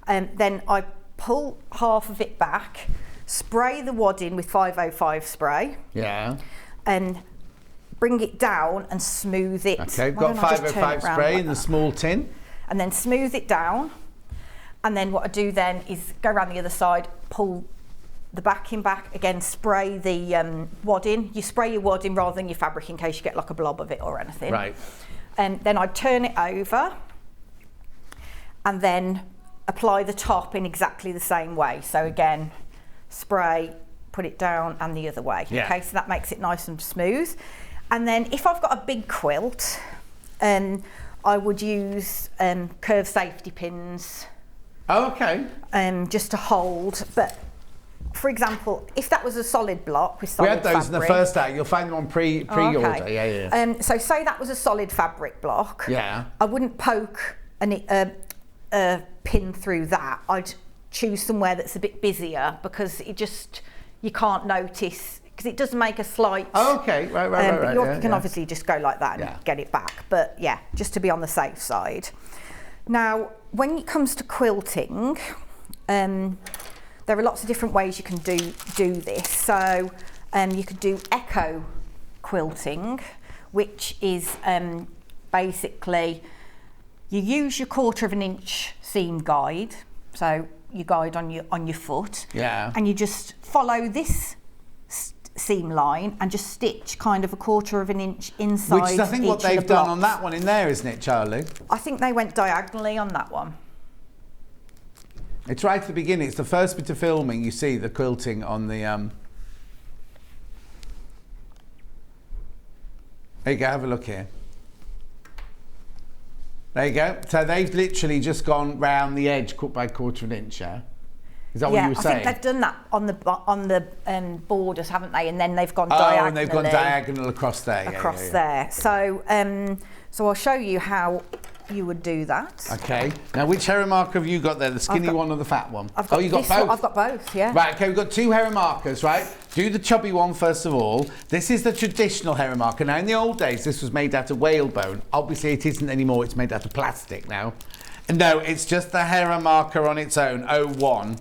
And then I pull half of it back, spray the wadding with 505 spray. Yeah. And bring it down and smooth it. Okay, we've got 505 spray in the small tin. And then smooth it down. And then what I do then is go around the other side, pull the backing back, again spray the wadding. You spray your wadding rather than your fabric in case you get like a blob of it or anything. Right. And then I turn it over and then apply the top in exactly the same way. So again, spray, put it down and the other way. Yeah. Okay, so that makes it nice and smooth. And then if I've got a big quilt, I would use curved safety pins. Oh, okay. Just to hold. But for example, if that was a solid block with solid fabric. We had those in the first day. You'll find them on pre-order. Okay. Yeah. So say that was a solid fabric block. Yeah. I wouldn't poke a pin through that. I'd choose somewhere that's a bit busier because you can't notice, because it does make a slight. Oh, okay. Right. But you can obviously just go like that and get it back. But yeah, just to be on the safe side. Now, when it comes to quilting, there are lots of different ways you can do this. So you could do echo quilting, which is basically you use your 1/4 of an inch seam guide. So you guide on your foot. Yeah. And you just follow this seam line and just stitch kind of a 1/4 of an inch inside. Which is, I think, what they've done on that one in there, isn't it, Charlie? I think they went diagonally on that one. It's right at the beginning. It's the first bit of filming. You see the quilting on the. There you go. Have a look here. There you go. So they've literally just gone round the edge by 1/4 of an inch. Yeah. Is that what you were saying? I think they've done that on the borders, haven't they? And then they've gone diagonally. Oh, and they've gone diagonal across there. Across there. So, so I'll show you how you would do that. Okay. Now, which Hera marker have you got there? The skinny one or the fat one? You've got both? I've got both, yeah. Right, okay, we've got 2 Hera markers, right? Do the chubby one first of all. This is the traditional Hera marker. Now, in the old days, this was made out of whalebone. Obviously, it isn't anymore. It's made out of plastic now. No, it's just the Hera marker on its own, 01.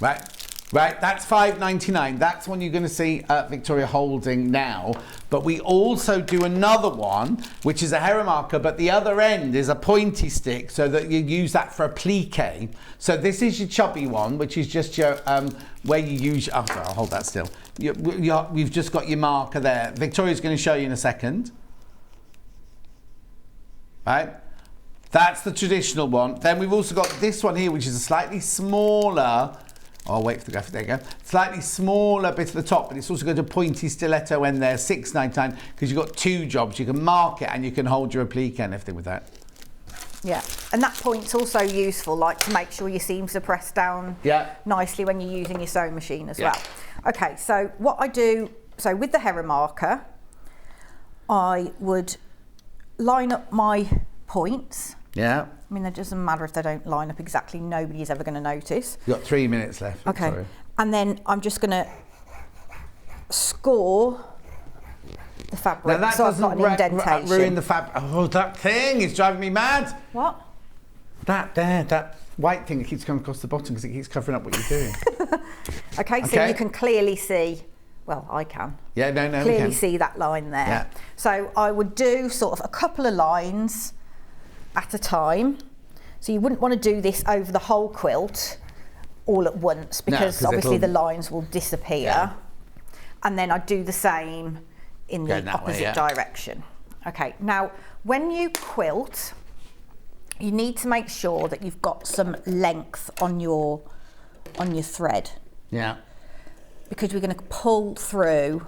Right, that's $5.99. That's one you're going to see Victoria holding now. But we also do another one, which is a Hera marker, but the other end is a pointy stick, so that you use that for a plique. So this is your chubby one, which is just your where you use. Oh, sorry, I'll hold that still. You've just got your marker there. Victoria's going to show you in a second. Right. That's the traditional one. Then we've also got this one here, which is a slightly smaller. I'll wait for the graphic. There you go. Slightly smaller bit at the top, but it's also got a pointy stiletto end there, $6.99, because you've got 2 jobs. You can mark it and you can hold your applique and everything with that. Yeah, and that point's also useful, like to make sure your seams are pressed down nicely when you're using your sewing machine as well. Okay, so what I do, so with the Hera marker, I would line up my points. Yeah. I mean, it doesn't matter if they don't line up exactly. Nobody is ever going to notice. You've got 3 minutes left. Okay. Sorry. And then I'm just going to score the fabric. Now that so I've got an indentation. Ruin the fabric. Oh, that thing is driving me mad. What? That white thing that keeps coming across the bottom because it keeps covering up what you're doing. Okay, so you can clearly see. Well, I can. Yeah, no, clearly see that line there. Yeah. So I would do sort of a couple of lines at a time. So you wouldn't want to do this over the whole quilt all at once, because obviously the lines will disappear. Yeah. And then I'd do the same in the opposite direction. Okay, now when you quilt, you need to make sure that you've got some length on your thread. Yeah. Because we're going to pull through.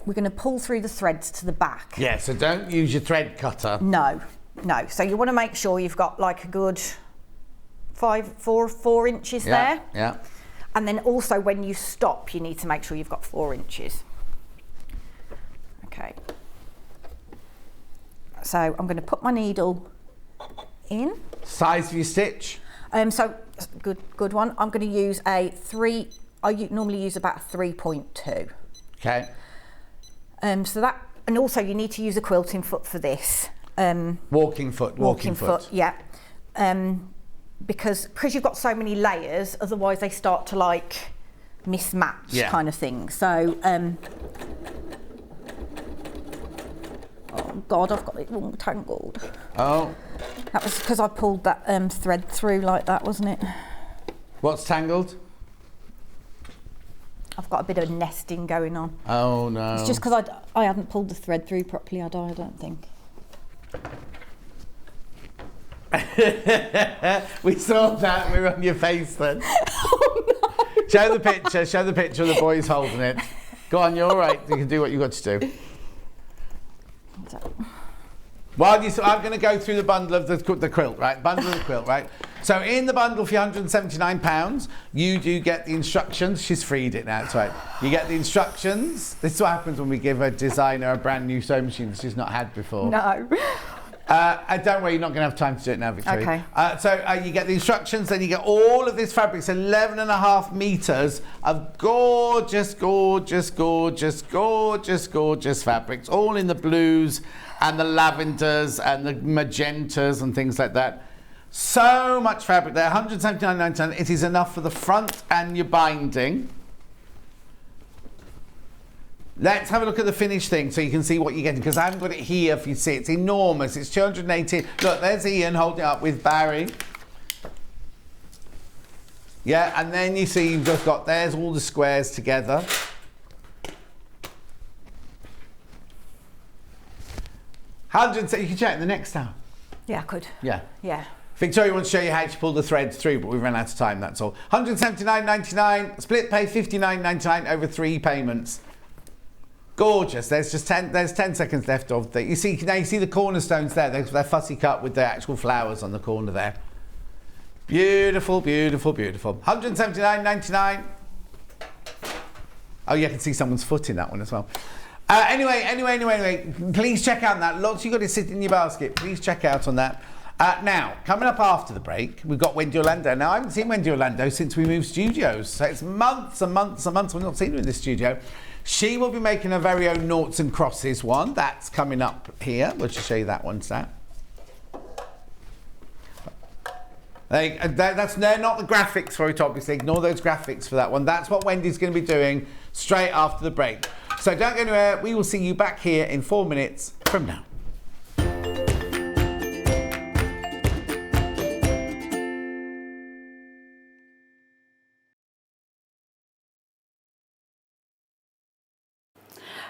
We're going to pull through the threads to the back. Yeah, so don't use your thread cutter. No. So you want to make sure you've got like a good 4 inches there. Yeah. And then also when you stop, you need to make sure you've got 4 inches. Okay. So I'm going to put my needle in. Size for your stitch? So good one. I'm going to use a 3. Normally use about 3.2. Okay. So that, and also you need to use a quilting foot for this. Walking foot. Yeah. Because you've got so many layers, otherwise they start to like mismatch kind of thing. So oh God, I've got it all tangled. Oh. That was because I pulled that thread through like that, wasn't it? What's tangled? I've got a bit of nesting going on. Oh no. It's just because I hadn't pulled the thread through properly, I don't think. We saw that, we were on your face then. Oh no. Show the picture of the boys holding it. Go on, you're all right, you can do what you've got to do. I'm going to go through the bundle of the quilt, right? Bundle of the quilt, right? So in the bundle for £179, you do get the instructions. She's freed it now, that's right. You get the instructions. This is what happens when we give a designer a brand new sewing machine that she's not had before. No. Don't worry, you're not going to have time to do it now, Victoria. Okay. So you get the instructions, then you get all of this fabric. It's 11.5 metres of gorgeous, gorgeous, gorgeous, gorgeous, gorgeous fabrics, all in the blues and the lavenders and the magentas and things like that. So much fabric there, £179.99. It is enough for the front and your binding. Let's have a look at the finished thing so you can see what you're getting, because I haven't got it here for you to see. It's enormous. It's 280. Look, there's Ian holding it up with Barry. Yeah, and then you see you've just got, there's all the squares together. You can check the next time. Yeah, I could. Yeah. Yeah. Victoria wants to show you how to pull the threads through, but we've run out of time, that's all. £179.99, split pay £59.99 over 3 payments. Gorgeous. There's 10 seconds left of the. You see the cornerstones there. They're fussy cut with the actual flowers on the corner there. Beautiful, beautiful, beautiful. £179.99. Oh, you can see someone's foot in that one as well. Anyway, please check out that. Lots you've got to sit in your basket. Please check out on that. Now, coming up after the break, we've got Wendy Orlando. Now, I haven't seen Wendy Orlando since we moved studios. So it's months and months and months we've not seen her in the studio. She will be making her very own Noughts and Crosses one. That's coming up here. We'll just show you that one, Sat. They're not the graphics for it, obviously. Ignore those graphics for that one. That's what Wendy's going to be doing straight after the break. So don't go anywhere. We will see you back here in 4 minutes from now.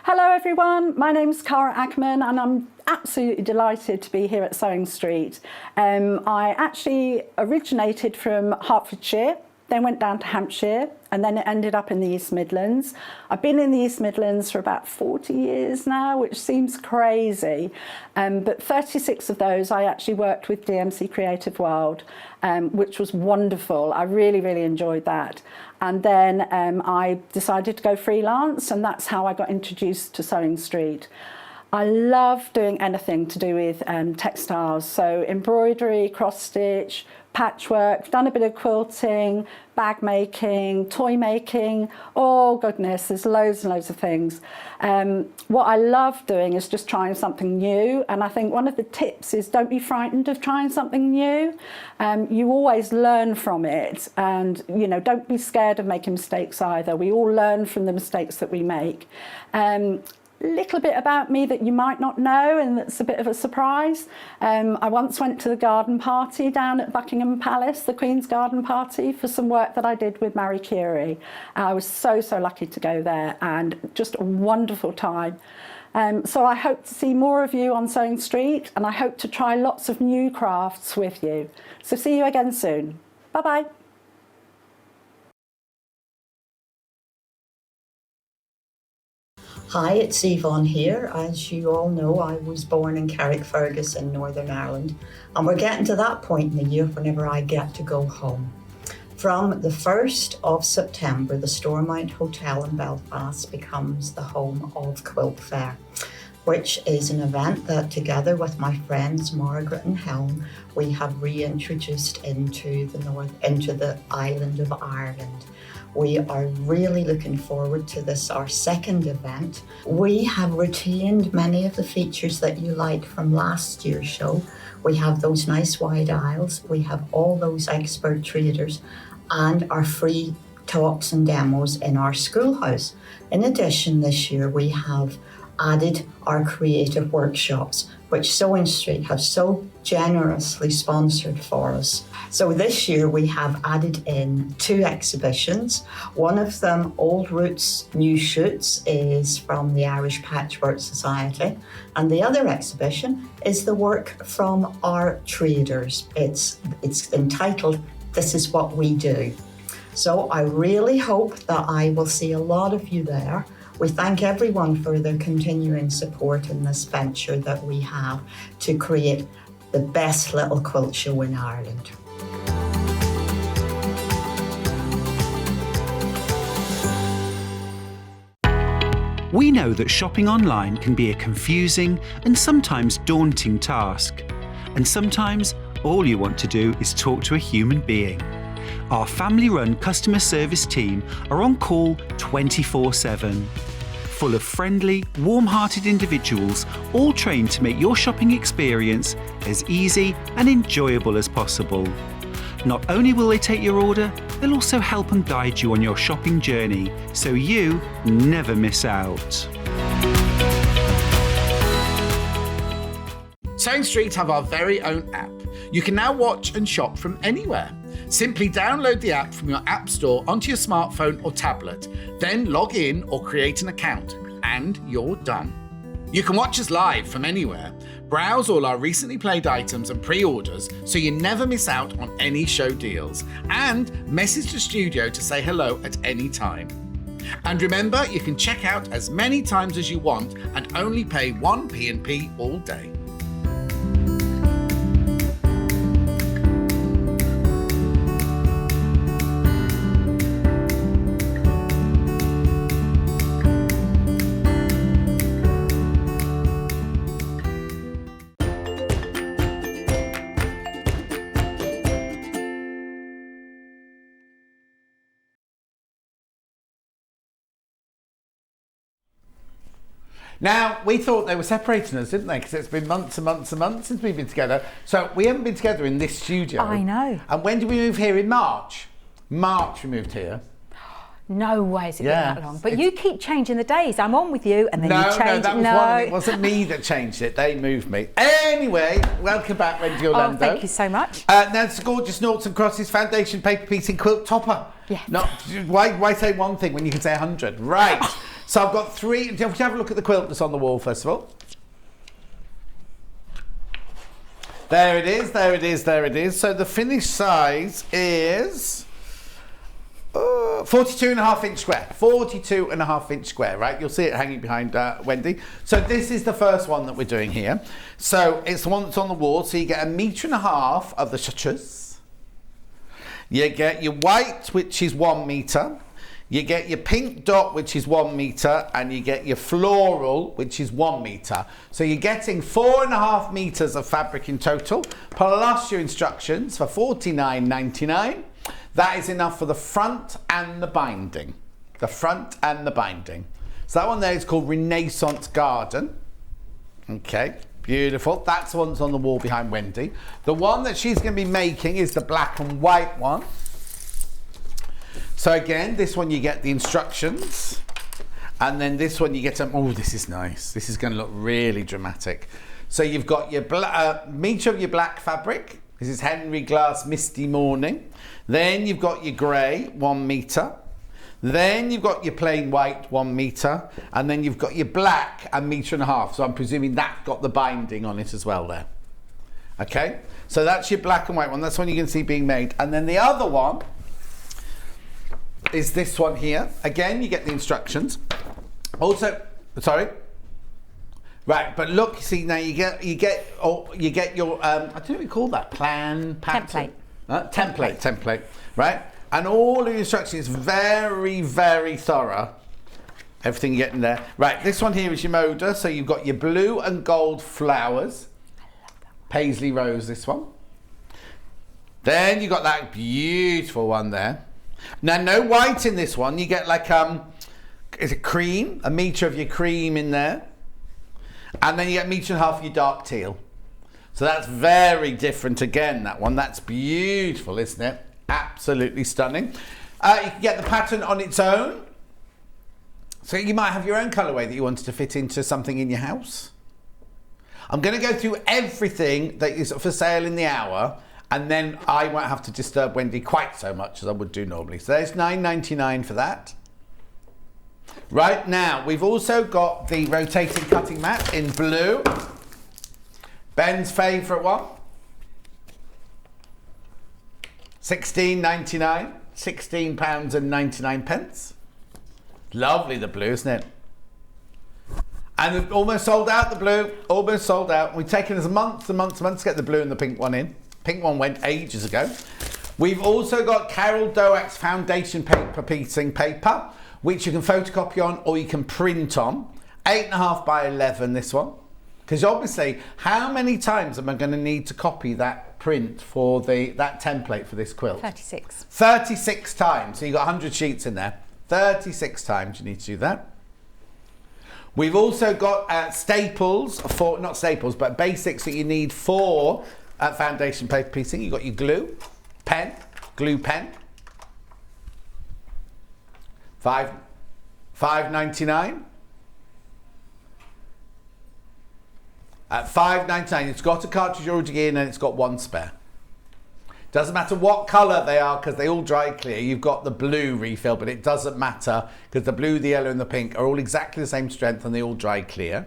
Hello everyone, my name's Cara Ackerman and I'm absolutely delighted to be here at Sewing Street. I actually originated from Hertfordshire, then went down to Hampshire and then it ended up in the East Midlands. I've been in the East Midlands for about 40 years now, which seems crazy, but 36 of those I actually worked with DMC Creative World, which was wonderful. I really, really enjoyed that. And then I decided to go freelance and that's how I got introduced to Sewing Street. I love doing anything to do with textiles, so embroidery, cross stitch, patchwork, done a bit of quilting, bag making, toy making, oh goodness, there's loads and loads of things. What I love doing is just trying something new, and I think one of the tips is don't be frightened of trying something new. You always learn from it, and don't be scared of making mistakes either. We all learn from the mistakes that we make. Little bit about me that you might not know and that's a bit of a surprise. I once went to the garden party down at Buckingham Palace, the Queen's garden party, for some work that I did with Marie Curie. I was so lucky to go there and just a wonderful time. So I hope to see more of you on Sewing Street and I hope to try lots of new crafts with you. So see you again soon. Bye-bye. Hi, it's Yvonne here. As you all know, I was born in Carrickfergus in Northern Ireland, and we're getting to that point in the year whenever I get to go home. From the 1st of September, the Stormont Hotel in Belfast becomes the home of Quilt Fair. which is an event that together with my friends Margaret and Helen, we have reintroduced into the island of Ireland. We are really looking forward to this, our second event. We have retained many of the features that you liked from last year's show. We have those nice wide aisles, we have all those expert traders, and our free talks and demos in our schoolhouse. In addition, this year we have added our creative workshops, which Sewing Street have so generously sponsored for us. So this year we have added in 2 exhibitions. One of them, Old Roots, New Shoots, is from the Irish Patchwork Society. And the other exhibition is the work from our traders. It's entitled, This Is What We Do. So I really hope that I will see a lot of you there. We thank everyone for their continuing support in this venture that we have to create the best little quilt show in Ireland. We know that shopping online can be a confusing and sometimes daunting task. And sometimes all you want to do is talk to a human being. Our family-run customer service team are on call 24/7. Full of friendly, warm-hearted individuals, all trained to make your shopping experience as easy and enjoyable as possible. Not only will they take your order, they'll also help and guide you on your shopping journey, so you never miss out. Sewing Street have our very own app. You can now watch and shop from anywhere. Simply download the app from your app store onto your smartphone or tablet, then log in or create an account, and you're done. You can watch us live from anywhere, browse all our recently played items and pre-orders so you never miss out on any show deals, and message the studio to say hello at any time. And remember, you can check out as many times as you want and only pay 1 P&P all day. Now, we thought they were separating us, didn't they? Because it's been months and months and months since we've been together. So we haven't been together in this studio. I know. And when did we move here? In March? March we moved here. No way has it been that long. But you keep changing the days. I'm on with you, and then you change. No, that was one. It wasn't me that changed it. They moved me. Anyway, welcome back, Wendy Orlando. Oh, thank you so much. Now, it's a gorgeous Noughts and Crosses foundation paper piecing quilt topper. Yeah. Why say one thing when you can say 100? Right. So I've got 3. Do you have a look at the quilt that's on the wall, first of all? There it is, there it is, there it is. So the finished size is 42.5 inch square. 42.5 inch square, right? You'll see it hanging behind Wendy. So this is the first one that we're doing here. So it's the one that's on the wall. So you get 1.5 meters of the shutters. You get your white, which is 1 meter. You get your pink dot, which is 1 meter, and you get your floral, which is 1 meter. So you're getting 4.5 meters of fabric in total, plus your instructions for $49.99. That is enough for the front and the binding. The front and the binding. So that one there is called Renaissance Garden. Okay, beautiful. That's the one that's on the wall behind Wendy. The one that she's going to be making is the black and white one. So again, this one you get the instructions, and then this one you get oh, this is nice. This is going to look really dramatic. So you've got your meter of your black fabric. This is Henry Glass Misty Morning. Then you've got your grey, 1 meter. Then you've got your plain white, 1 meter, and then you've got your black, 1.5 meters. So I'm presuming that's got the binding on it as well there. Okay, so that's your black and white one. That's one you can see being made, and then the other one is this one here. Again, you get the instructions. Also, sorry. Right, but look, see now you get your I don't know what you call that, pattern. Template, right? And all the instructions is very, very thorough. Everything getting there. Right, this one here is your moder. So you've got your blue and gold flowers. Paisley rose, this one. Then you got that beautiful one there. Now, no white in this one. You get like, is it cream? A metre of your cream in there. And then you get a metre and a half of your dark teal. So that's very different again, that one. That's beautiful, isn't it? Absolutely stunning. You can get the pattern on its own. So you might have your own colourway that you wanted to fit into something in your house. I'm going to go through everything that is for sale in the hour, and then I won't have to disturb Wendy quite so much as I would do normally. So there's £9.99 for that. Right, now we've also got the rotating cutting mat in blue. Ben's favourite one. £16.99. £16.99. Lovely, the blue, isn't it? And we've almost sold out, the blue. Almost sold out. We've taken us months and months and months to get the blue and the pink one in. Pink one went ages ago. We've also got Carol Doak's foundation paper piecing paper, which you can photocopy on or you can print on. 8.5 by 11, this one. Because obviously, how many times am I going to need to copy that print for that template for this quilt? 36. 36 times. So you've got 100 sheets in there. 36 times you need to do that. We've also got staples, for not staples, but basics that you need for foundation paper piecing. You've got your glue pen. $5.99. At $5.99, it's got a cartridge already in and it's got one spare. Doesn't matter what colour they are because they all dry clear. You've got the blue refill, but it doesn't matter because the blue, the yellow and the pink are all exactly the same strength and they all dry clear.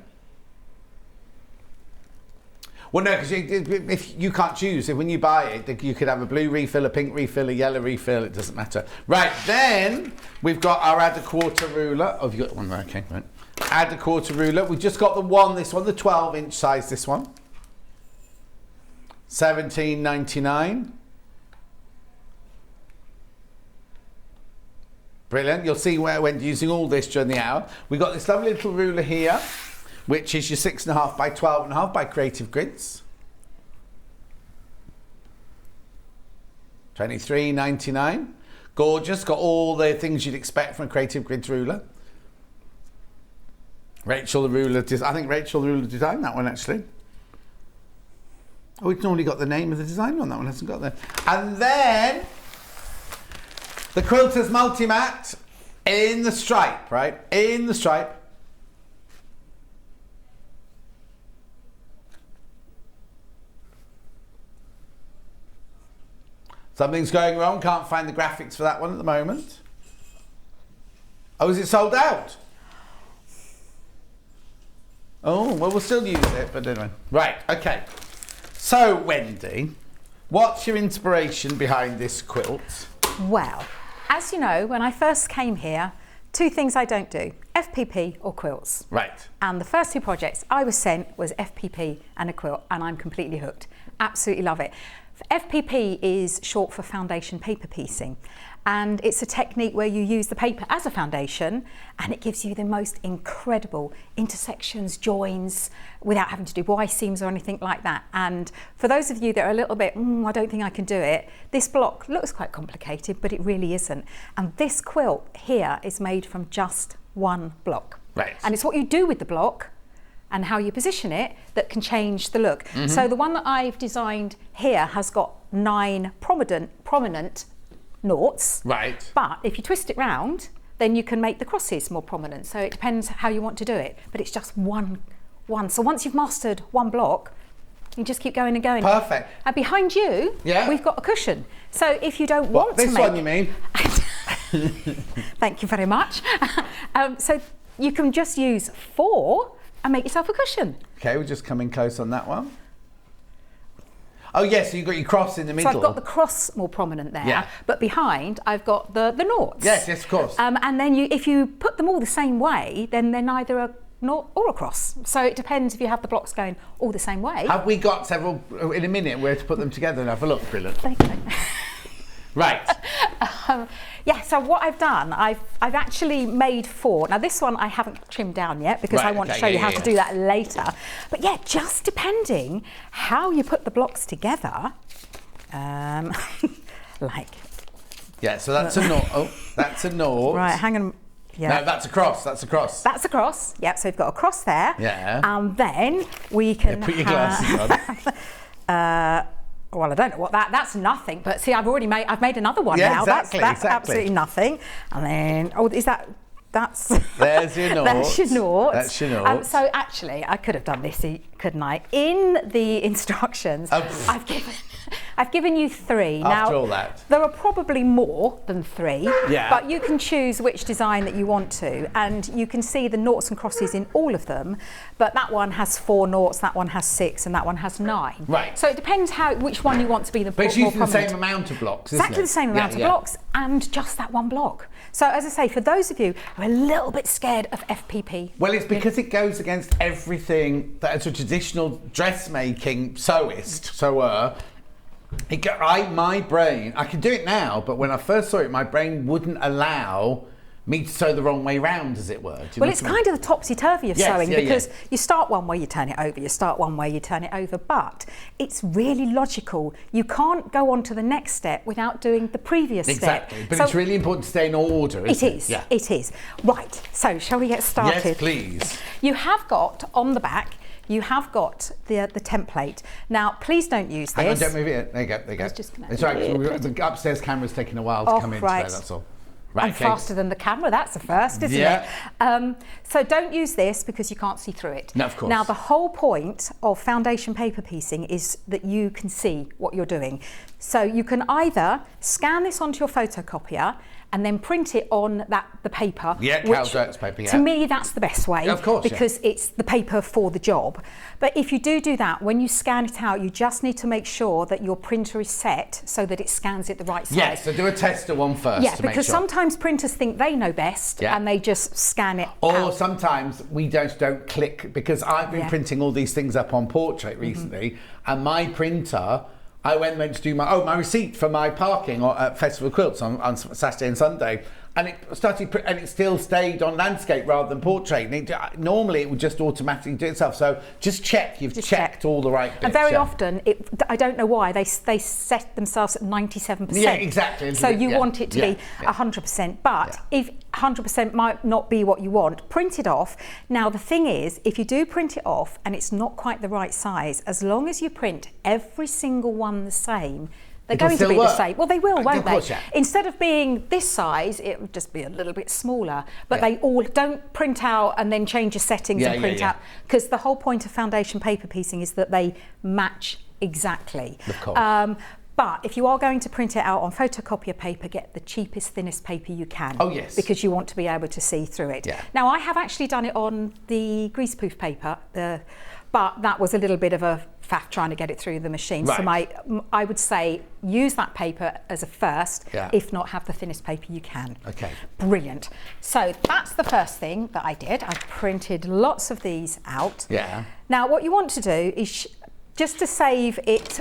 Well, no, because if you can't choose, if when you buy it, you could have a blue refill, a pink refill, a yellow refill, it doesn't matter. Right, then we've got our add a quarter ruler. Oh, have you got one? Okay, right. Add a quarter ruler. We've just got this one, the 12-inch size, this one. $17.99. Brilliant. You'll see where we're using all this during the hour. We've got this lovely little ruler here, which is your 6.5 by 12.5 by Creative Grids. $23.99. Gorgeous. Got all the things you'd expect from a Creative Grids ruler. Rachel the ruler. I think Rachel the ruler designed that one actually. Oh, it's normally got the name of the designer on that one. Hasn't got that. And then the Quilters Multi-Mat in the stripe, right? In the stripe. Something's going wrong. Can't find the graphics for that one at the moment. Oh, is it sold out? Oh, well, we'll still use it, but anyway. Right, okay. So, Wendy, what's your inspiration behind this quilt? Well, as you know, when I first came here, two things I don't do, FPP or quilts. Right. And the first two projects I was sent was FPP and a quilt, and I'm completely hooked. Absolutely love it. FPP is short for foundation paper piecing, and it's a technique where you use the paper as a foundation and it gives you the most incredible intersections, joins, without having to do Y seams or anything like that. And for those of you that are a little bit, I don't think I can do it, this block looks quite complicated, but it really isn't. And this quilt here is made from just one block. Right. And it's what you do with the block and how you position it that can change the look. So the one that I've designed here has got 9 prominent noughts. Right. But if you twist it round, then you can make the crosses more prominent. So it depends how you want to do it. But it's just one. So once you've mastered one block, you just keep going and going. Perfect. And behind you, we've got a cushion. So if you don't want to make... This one you mean? Thank you very much. So you can just use 4 and make yourself a cushion. Okay, we're just coming close on that one. Oh yes, so you've got your cross in the middle. So I've got the cross more prominent there, but behind I've got the noughts. Yes, of course. And then if you put them all the same way, then they're neither a nought or a cross. So it depends if you have the blocks going all the same way. Have we got several, in a minute, where to put them together and have a look, brilliant. Thank you. Right. Yeah, so what I've done, I've actually made 4. Now this one I haven't trimmed down yet because I want to show you how to do that later. But yeah, just depending how you put the blocks together, like. Yeah, so that's a nought. Oh, that's a nought. Right, hang on. Yeah. No, that's a cross. That's a cross. That's a cross. Yep, so we've got a cross there. Yeah. And then we can put your glasses on. Well, I don't know what that's nothing, but see, I've made another one now. Exactly, that's exactly. absolutely nothing. And then, that's there's your nought. That's your nought. That's your nought. So actually, I could have done this, couldn't I? In the instructions, I've given you 3. After now, all that. there are probably more than 3, Yeah. but you can choose which design that you want to, and you can see the noughts and crosses in all of them, but that one has 4 noughts, that one has 6, and that one has 9. Right. So it depends which one you want to be the But it's more using the prominent. same amount of blocks, isn't Exactly it? the same amount of blocks, and just that one block. So as I say, for those of you who are a little bit scared of FPP. Well, it's because it goes against everything that as a traditional dressmaking sewer, my brain, I can do it now, but when I first saw it, my brain wouldn't allow me to sew the wrong way round, as it were. Well, it's kind of the topsy-turvy of sewing, yeah, because you start one way, you turn it over, you start one way, you turn it over, but it's really logical. You can't go on to the next step without doing the previous step. Exactly, but it's really important to stay in order, isn't it? It is, Yeah. it is. Right, so shall we get started? Yes, please. You have got, on the back, you have got the template. Now, please don't use this. Hang on, don't move it. There you go, there you go. It's all right, the upstairs camera's taking a while to come in today, that's all. Right, I'm faster than the camera, that's a first, isn't it? So don't use this because you can't see through it. No, of course. Now, the whole point of foundation paper piecing is that you can see what you're doing. So you can either scan this onto your photocopier and then print it on the paper. Yeah, Calvert's paper, yeah. To me, that's the best way. Of course, because it's the paper for the job. But if you do that, when you scan it out, you just need to make sure that your printer is set so that it scans it the right size. Yes, so do a tester one first Yeah, to make because sure. sometimes printers think they know best and they just scan it Or out. sometimes we don't click, because I've been printing all these things up on Portrait recently, and my printer, I went to do my receipt for my parking at Festival of Quilts on Saturday and Sunday, and it still stayed on landscape rather than portrait. And normally it would just automatically do itself. So just check you've checked all the right bits. And very often, I don't know why, they set themselves at 97%. Yeah, exactly. So you want it to be 100%. But if 100% might not be what you want, print it off. Now the thing is, if you do print it off and it's not quite the right size, as long as you print every single one the same, they're going to be the same. Well, they will, won't they? Course, yeah. Instead of being this size, it would just be a little bit smaller. But they all don't print out and then change your settings and print out. Because the whole point of foundation paper piecing is that they match exactly. Of course. But if you are going to print it out on photocopier paper, get the cheapest, thinnest paper you can. Oh, yes. Because you want to be able to see through it. Yeah. Now, I have actually done it on the greaseproof paper, but that was a little bit of a faff trying to get it through the machine. Right. So I would say use that paper as a first, if not have the thinnest paper you can. Okay. Brilliant. So that's the first thing that I did. I printed lots of these out. Yeah. Now, what you want to do is just to save it,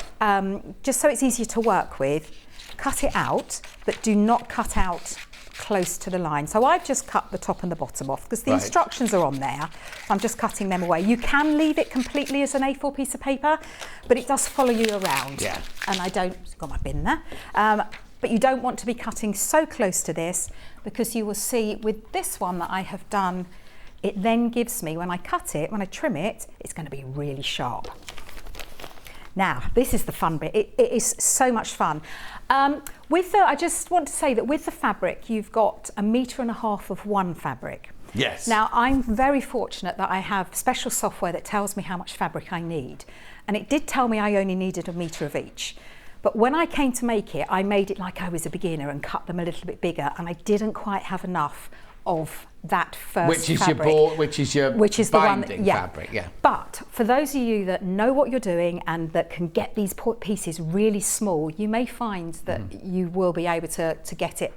just so it's easier to work with, cut it out, but do not cut out close to the line. So I've just cut the top and the bottom off because the instructions are on there. I'm just cutting them away. You can leave it completely as an A4 piece of paper, but it does follow you around. Yeah. And got my bin there. But you don't want to be cutting so close to this, because you will see with this one that I have done, it then gives me, when I cut it, when I trim it, it's going to be really sharp. Now, this is the fun bit. It is so much fun. I just want to say that with the fabric, you've got 1.5 meters of one fabric. Yes. Now, I'm very fortunate that I have special software that tells me how much fabric I need. And it did tell me I only needed 1 meter of each. But when I came to make it, I made it like I was a beginner and cut them a little bit bigger, and I didn't quite have enough of that first fabric. Which is your binding fabric, yeah. But for those of you that know what you're doing and that can get these pieces really small, you may find that you will be able to get it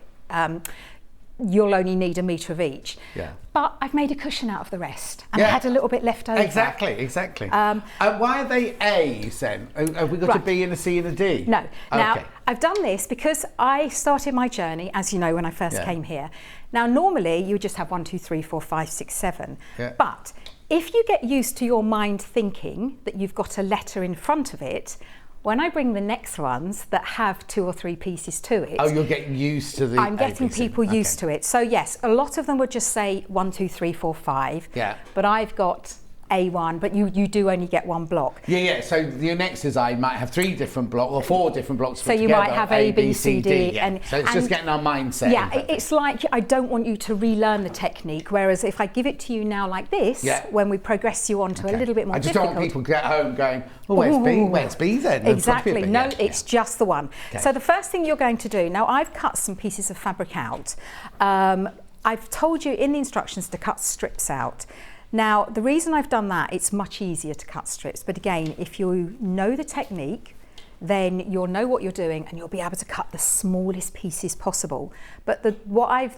you'll only need a metre of each. Yeah. But I've made a cushion out of the rest, and I had a little bit left over. Exactly. Why are they A's then? Have we got a B and a C and a D? No. Now, I've done this because I started my journey, as you know, when I first came here. Now, normally you would just have 1, 2, 3, 4, 5, 6, 7. Yeah. But if you get used to your mind thinking that you've got a letter in front of it, when I bring the next ones that have 2 or 3 pieces to it... Oh, you're getting used to the... I'm getting people used to it. So yes, a lot of them would just say 1, 2, 3, 4, 5. Yeah. But I've got A1, but you do only get 1 block. Yeah. So your next design might have 3 different blocks or 4 different blocks. So you might have A, B, C, D. Yeah. So it's just getting our mindset. Yeah, it's like I don't want you to relearn the technique. Whereas if I give it to you now like this, when we progress you on to a little bit more difficult. I just don't want people to get home going, oh, where's B? Where's B then? Exactly. No, it's just the one. Okay. So the first thing you're going to do, now I've cut some pieces of fabric out. I've told you in the instructions to cut strips out. Now, the reason I've done that, it's much easier to cut strips. But again, if you know the technique, then you'll know what you're doing and you'll be able to cut the smallest pieces possible. But the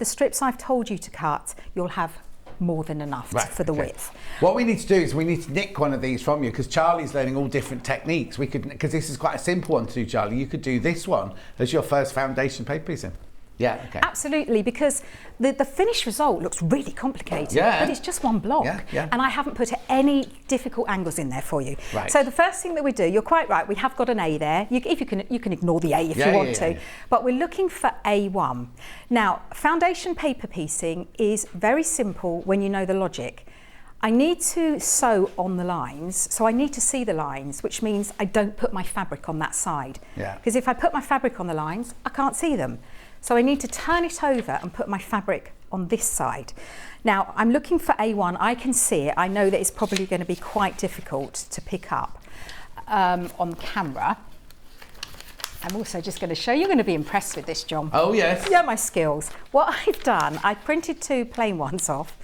strips I've told you to cut, you'll have more than enough for the width. What we need to do is we need to nick one of these from you, because Charlie's learning all different techniques. We could, because this is quite a simple one to do, Charlie. You could do this one as your first foundation paper piece in. Yeah, okay. Absolutely, because the finished result looks really complicated, but it's just 1 block. And I haven't put any difficult angles in there for you. Right. So the first thing that we do, you're quite right, we have got an A there. You can ignore the A if you want to. But we're looking for A1. Now, foundation paper piecing is very simple when you know the logic. I need to sew on the lines, so I need to see the lines, which means I don't put my fabric on that side. Because if I put my fabric on the lines, I can't see them. So I need to turn it over and put my fabric on this side. Now, I'm looking for A1. I can see it. I know that it's probably going to be quite difficult to pick up on camera. I'm also just going to show you. You're going to be impressed with this, John. Oh, yes. Yeah, my skills. What I've done, I printed 2 plain ones off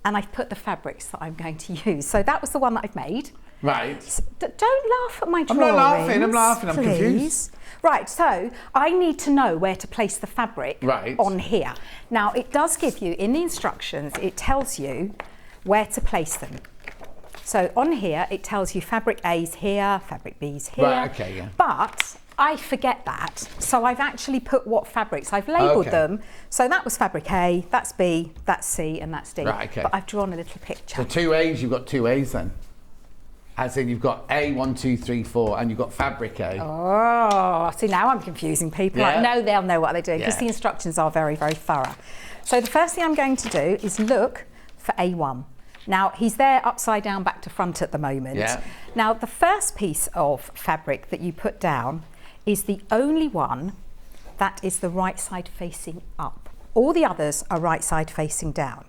and I've put the fabrics that I'm going to use. So that was the one that I've made. Right. Don't laugh at my drawings. I'm not laughing, I'm laughing, I'm confused. Right, so I need to know where to place the fabric on here. Now, it does give you, in the instructions, it tells you where to place them. So on here, it tells you fabric A's here, fabric B's here. Right, okay, yeah. But I forget that, so I've actually put what fabrics. I've labelled them. So that was fabric A, that's B, that's C, and that's D. Right, okay. But I've drawn a little picture. So 2 A's, you've got 2 A's then? As in you've got A, 1, 2, 3, 4, and you've got fabric A. Oh, see, now I'm confusing people. I know they'll know what they're doing, because the instructions are very, very thorough. So the first thing I'm going to do is look for A1. Now, he's there upside down back to front at the moment. Now, the first piece of fabric that you put down is the only one that is the right side facing up. All the others are right side facing down.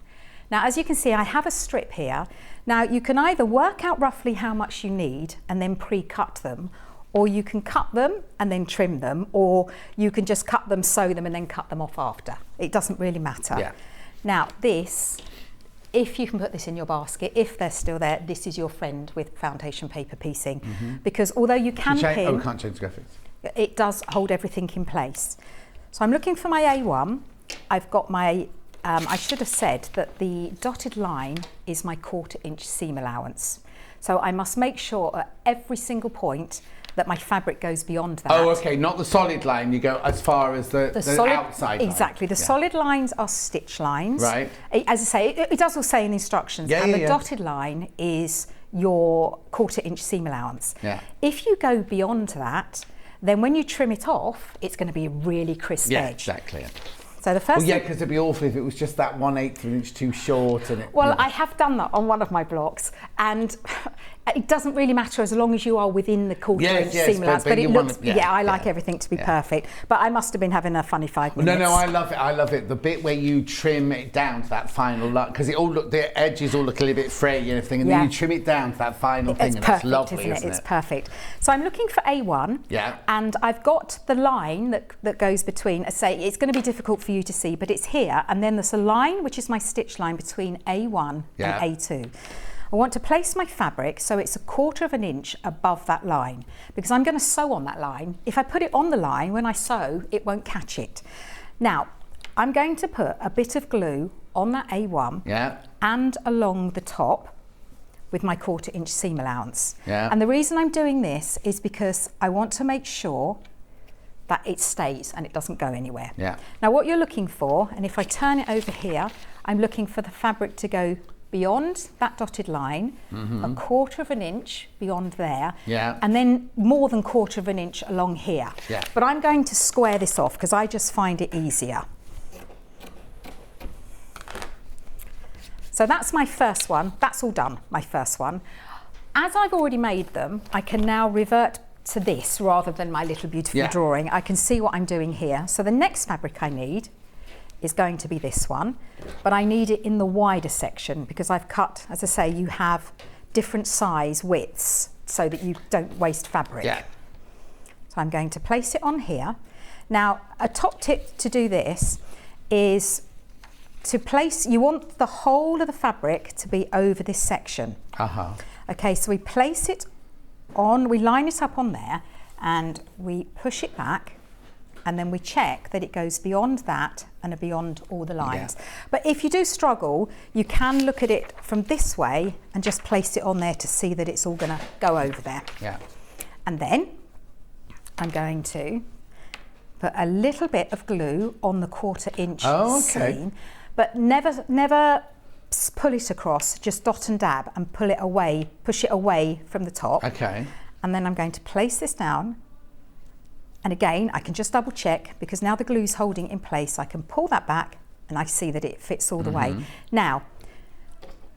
Now, as you can see, I have a strip here. Now, you can either work out roughly how much you need and then pre-cut them, or you can cut them and then trim them, or you can just cut them, sew them, and then cut them off after. It doesn't really matter. Now, this, if you can put this in your basket, if they're still there, this is your friend with foundation paper piecing. Because although you can pin... Oh, we can't change graphics. It does hold everything in place. So I'm looking for my A1. I've got my... I should have said that the dotted line is my 1/4 inch seam allowance. So I must make sure at every single point that my fabric goes beyond that. Oh, okay, not the solid line, you go as far as the solid, outside line. Exactly, the solid lines are stitch lines. Right. As I say, it does all say in the instructions, and the dotted line is your 1/4 inch seam allowance. If you go beyond that, then when you trim it off, it's going to be a really crisp edge. Exactly. So the first because it'd be awful if it was just that 1/8 inch too short. And I have done that on one of my blocks, and it doesn't really matter as long as you are within the 1/4 inch seam allowance. But it looks, I like everything to be perfect. But I must have been having a funny 5 minutes. No, I love it. I love it. The bit where you trim it down to that final look, because the edges all look a little bit frayy and everything, and then you trim it down to that final thing, and it's lovely, isn't it? It's perfect. So I'm looking for A1, and I've got the line that goes between. I say it's going to be difficult for you to see, but it's here, and then there's a line which is my stitch line between A1 and A2. I want to place my fabric so it's 1/4 inch above that line, because I'm going to sew on that line. If I put it on the line, when I sew, it won't catch it. Now, I'm going to put a bit of glue on that A1 and along the top with my 1/4 inch seam allowance. And the reason I'm doing this is because I want to make sure that it stays and it doesn't go anywhere. Now what you're looking for, and if I turn it over here, I'm looking for the fabric to go beyond that dotted line, a 1/4 inch beyond there, and then more than 1/4 inch along here. But I'm going to square this off because I just find it easier. So that's my first one. That's all done, my first one. As I've already made them, I can now revert to this rather than my little beautiful drawing. I can see what I'm doing here. So the next fabric I need is going to be this one, but I need it in the wider section because I've cut, as I say, you have different size widths so that you don't waste fabric. So I'm going to place it on here. Now, a top tip to do this is to place, you want the whole of the fabric to be over this section. Okay, so we place it on, we line it up on there and we push it back and then we check that it goes beyond that and beyond all the lines. But if you do struggle, you can look at it from this way and just place it on there to see that it's all gonna go over there. And then I'm going to put a little bit of glue on the 1/4 inch seam, but never pull it across, just dot and dab and pull it away, push it away from the top. And then I'm going to place this down. And again, I can just double check because now the glue's holding it in place. I can pull that back and I see that it fits all the way. Now,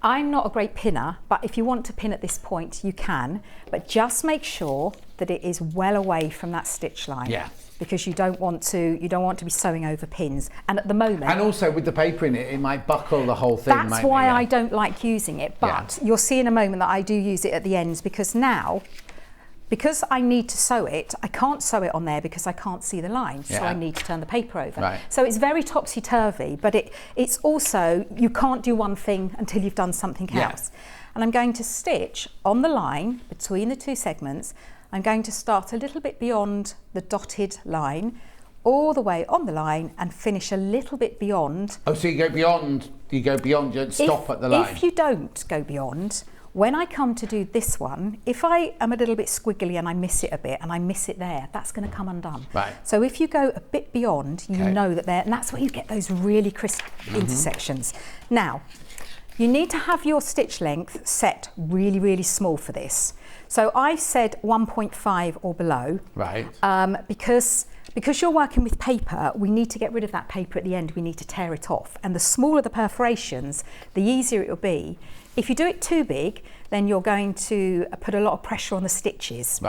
I'm not a great pinner, but if you want to pin at this point, you can, but just make sure that it is well away from that stitch line. Because you don't want to be sewing over pins. And at the moment, and also with the paper in it, it might buckle the whole thing. That's why I don't like using it. But you'll see in a moment that I do use it at the ends because now, because I need to sew it, I can't sew it on there because I can't see the line. So I need to turn the paper over. So it's very topsy-turvy, but it's also, you can't do one thing until you've done something else. And I'm going to stitch on the line between the two segments. I'm going to start a little bit beyond the dotted line, all the way on the line and finish a little bit beyond. Oh, so you go beyond, you don't stop at the line? If you don't go beyond, when I come to do this one, if I am a little bit squiggly and I miss it a bit and I miss it there, that's going to come undone. So if you go a bit beyond, you know that there, and that's where you get those really crisp intersections. Now, you need to have your stitch length set really, really small for this. So I've said 1.5 or below, because you're working with paper, we need to get rid of that paper at the end. We need to tear it off. And the smaller the perforations, the easier it will be. If you do it too big, then you're going to put a lot of pressure on the stitches.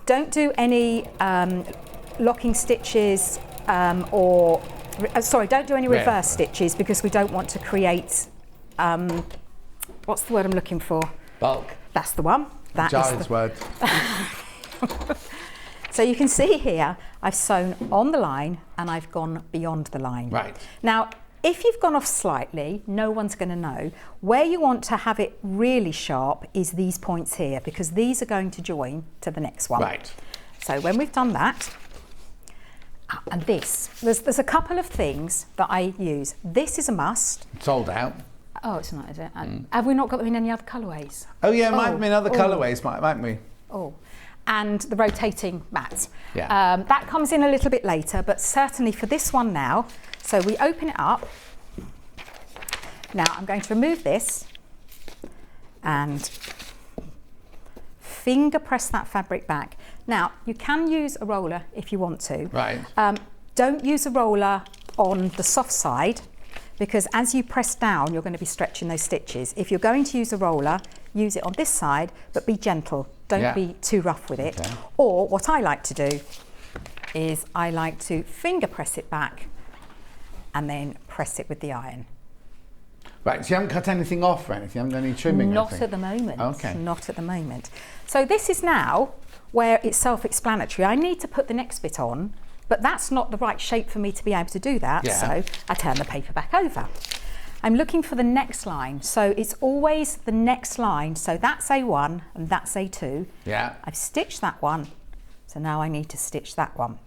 Don't do any locking stitches don't do any reverse stitches because we don't want to create, what's the word I'm looking for? Bulk. That's the one. That is the word. So you can see here, I've sewn on the line and I've gone beyond the line. Now, if you've gone off slightly, no one's going to know. Where you want to have it really sharp is these points here because these are going to join to the next one. So when we've done that, and this, there's a couple of things that I use. This is a must. Sold out. Oh, it's not, is it? Have we not got them in any other colourways? Oh yeah, might have been other colourways, mightn't we? And the rotating mat. That comes in a little bit later, but certainly for this one now. So we open it up. Now I'm going to remove this and finger press that fabric back. Now you can use a roller if you want to. Don't use a roller on the soft side because as you press down, you're going to be stretching those stitches. If you're going to use a roller, use it on this side, but be gentle. Don't be too rough with it. Or what I like to do is I like to finger press it back and then press it with the iron. So you haven't cut anything off or anything? You haven't done any trimming? Not at the moment. Not at the moment. So this is now where it's self-explanatory. I need to put the next bit on, but that's not the right shape for me to be able to do that. So I turn the paper back over. I'm looking for the next line. So it's always the next line. So that's A1 and that's A2. I've stitched that one. So now I need to stitch that one.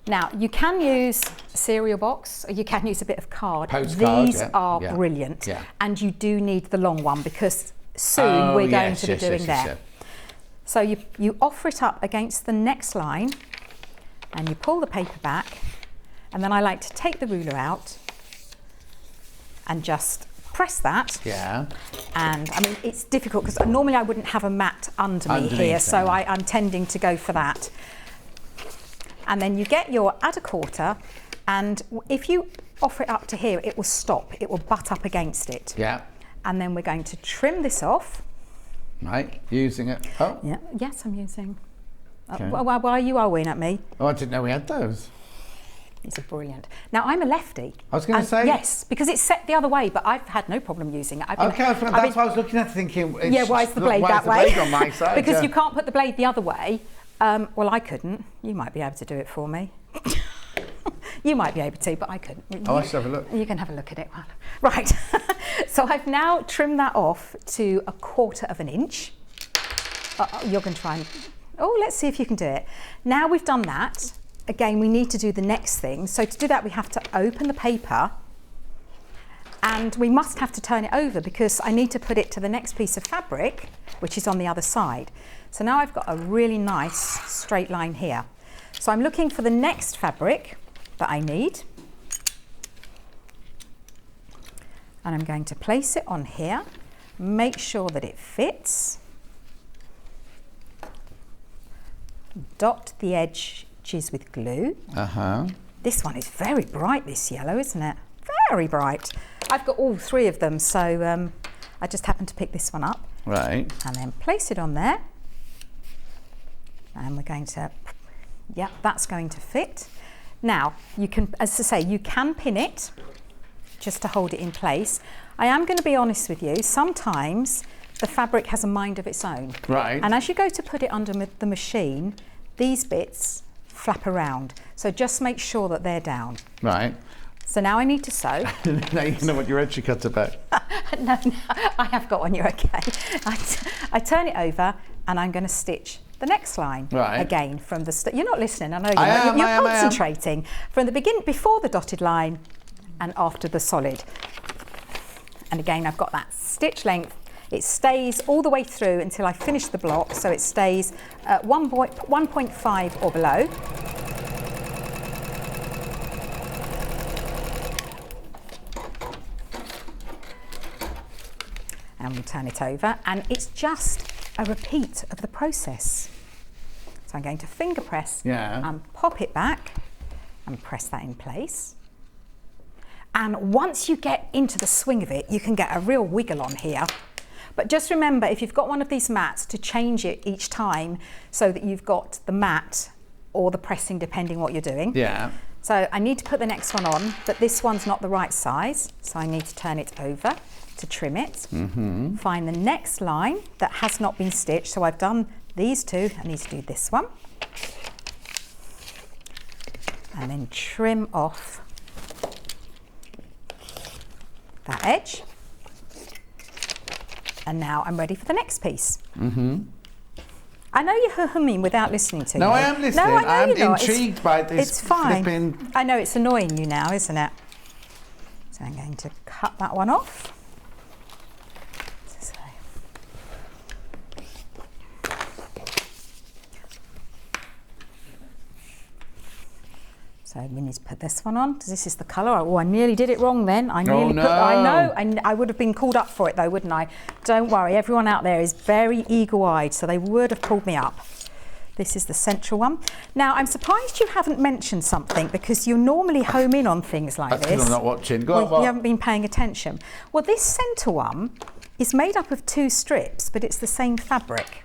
Now, you can use a cereal box or you can use a bit of card. Postcard, These are brilliant. Yeah. And you do need the long one because soon we're going to be doing that. So you offer it up against the next line and you pull the paper back, and then I like to take the ruler out and just press that. Yeah. And I mean, it's difficult because normally I wouldn't have a mat under me here, so I'm tending to go for that. And then you get your add a quarter, and if you offer it up to here, it will stop. It will butt up against it. Yeah. And then we're going to trim this off. Right, using it. Oh. Yeah. Yes, I'm using. Okay. Why are you arguing at me? Oh, I didn't know we had those. These are brilliant. Now, I'm a lefty. I was going to say. Yes, because it's set the other way, but I've had no problem using it. That's what I was looking at, thinking. Why is the blade that way? Why is the blade on my side? Because you can't put the blade the other way. Well, I couldn't. You might be able to do it for me. You might be able to, but I couldn't. Oh, I should have a look. You can have a look at it. Right. So I've now trimmed that off to 1/4 of an inch. You're going to try and... Oh, let's see if you can do it. Now we've done that. Again, we need to do the next thing. So to do that, we have to open the paper, and we must have to turn it over because I need to put it to the next piece of fabric, which is on the other side. So now I've got a really nice straight line here. So I'm looking for the next fabric that I need. And I'm going to place it on here, make sure that it fits. Dot the edges with glue. This one is very bright, this yellow, isn't it? Very bright. I've got all 3 of them, so I just happened to pick this one up. Right. And then place it on there. And we're going to, that's going to fit. Now, you can, as I say, you can pin it just to hold it in place. I am going to be honest with you, sometimes the fabric has a mind of its own. Right. And as you go to put it under the machine, these bits flap around. So just make sure that they're down. Right. So now I need to sew. Now you know what your edge cut's about. No, I have got one, you're okay. I turn it over and I'm going to stitch the next line again from the you're not listening, I know you're not. You're concentrating from the beginning, before the dotted line and after the solid. And again, I've got that stitch length. It stays all the way through until I finish the block, so it stays at 1.5 or below. And we'll turn it over, and it's just a repeat of the process. So I'm going to finger press and pop it back and press that in place. And once you get into the swing of it, you can get a real wiggle on here. But just remember, if you've got one of these mats, to change it each time so that you've got the mat or the pressing, depending what you're doing. Yeah. So I need to put the next one on, but this one's not the right size, so I need to turn it over to trim it. Find the next line that has not been stitched. So I've done these 2, I need to do this one. And then trim off that edge. And now I'm ready for the next piece. I know you're humming without listening to me. No, I am listening. No, I know I'm you're not. intrigued by this. It's fine. Flipping... I know it's annoying you now, isn't it? So I'm going to cut that one off. So we need to put this one on, because this is the colour. Oh, I nearly did it wrong then. I nearly put, I know, I would have been called up for it though, wouldn't I? Don't worry, everyone out there is very eagle-eyed, so they would have pulled me up. This is the central one. Now, I'm surprised you haven't mentioned something, because you normally home in on things like That's this. because I'm not watching. Go on, what? You haven't been paying attention. Well, this centre one is made up of 2 strips, but it's the same fabric.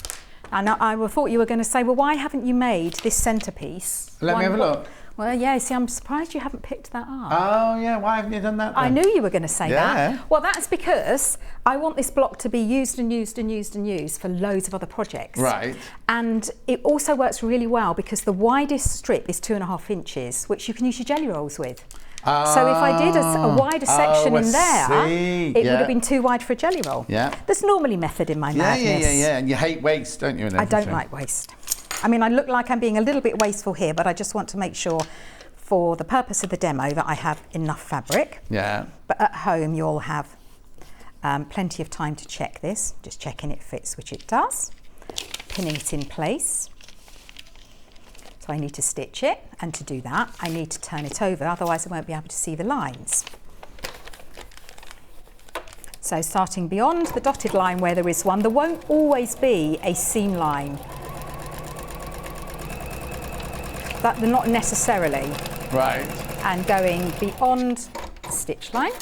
And I thought you were going to say, well, why haven't you made this centrepiece? Let me have a look. Well, yeah, see, I'm surprised you haven't picked that up. Oh, yeah, why haven't you done that then? I knew you were going to say that. Well, that's because I want this block to be used and used and used and used for loads of other projects. Right. And it also works really well because the widest strip is 2.5 inches, which you can use your jelly rolls with. So if I did a wider section in there, it would have been too wide for a jelly roll. Yeah. There's normally method in my madness. Yeah. And you hate waste, don't you? I don't like waste. I mean, I look like I'm being a little bit wasteful here, but I just want to make sure for the purpose of the demo that I have enough fabric. Yeah. But at home you'll have plenty of time to check this, just checking it fits, which it does. Pinning it in place. So I need to stitch it, and to do that I need to turn it over, otherwise I won't be able to see the lines. So starting beyond the dotted line where there is one, there won't always be a seam line. That they're not necessarily. Right. And going beyond the stitch line.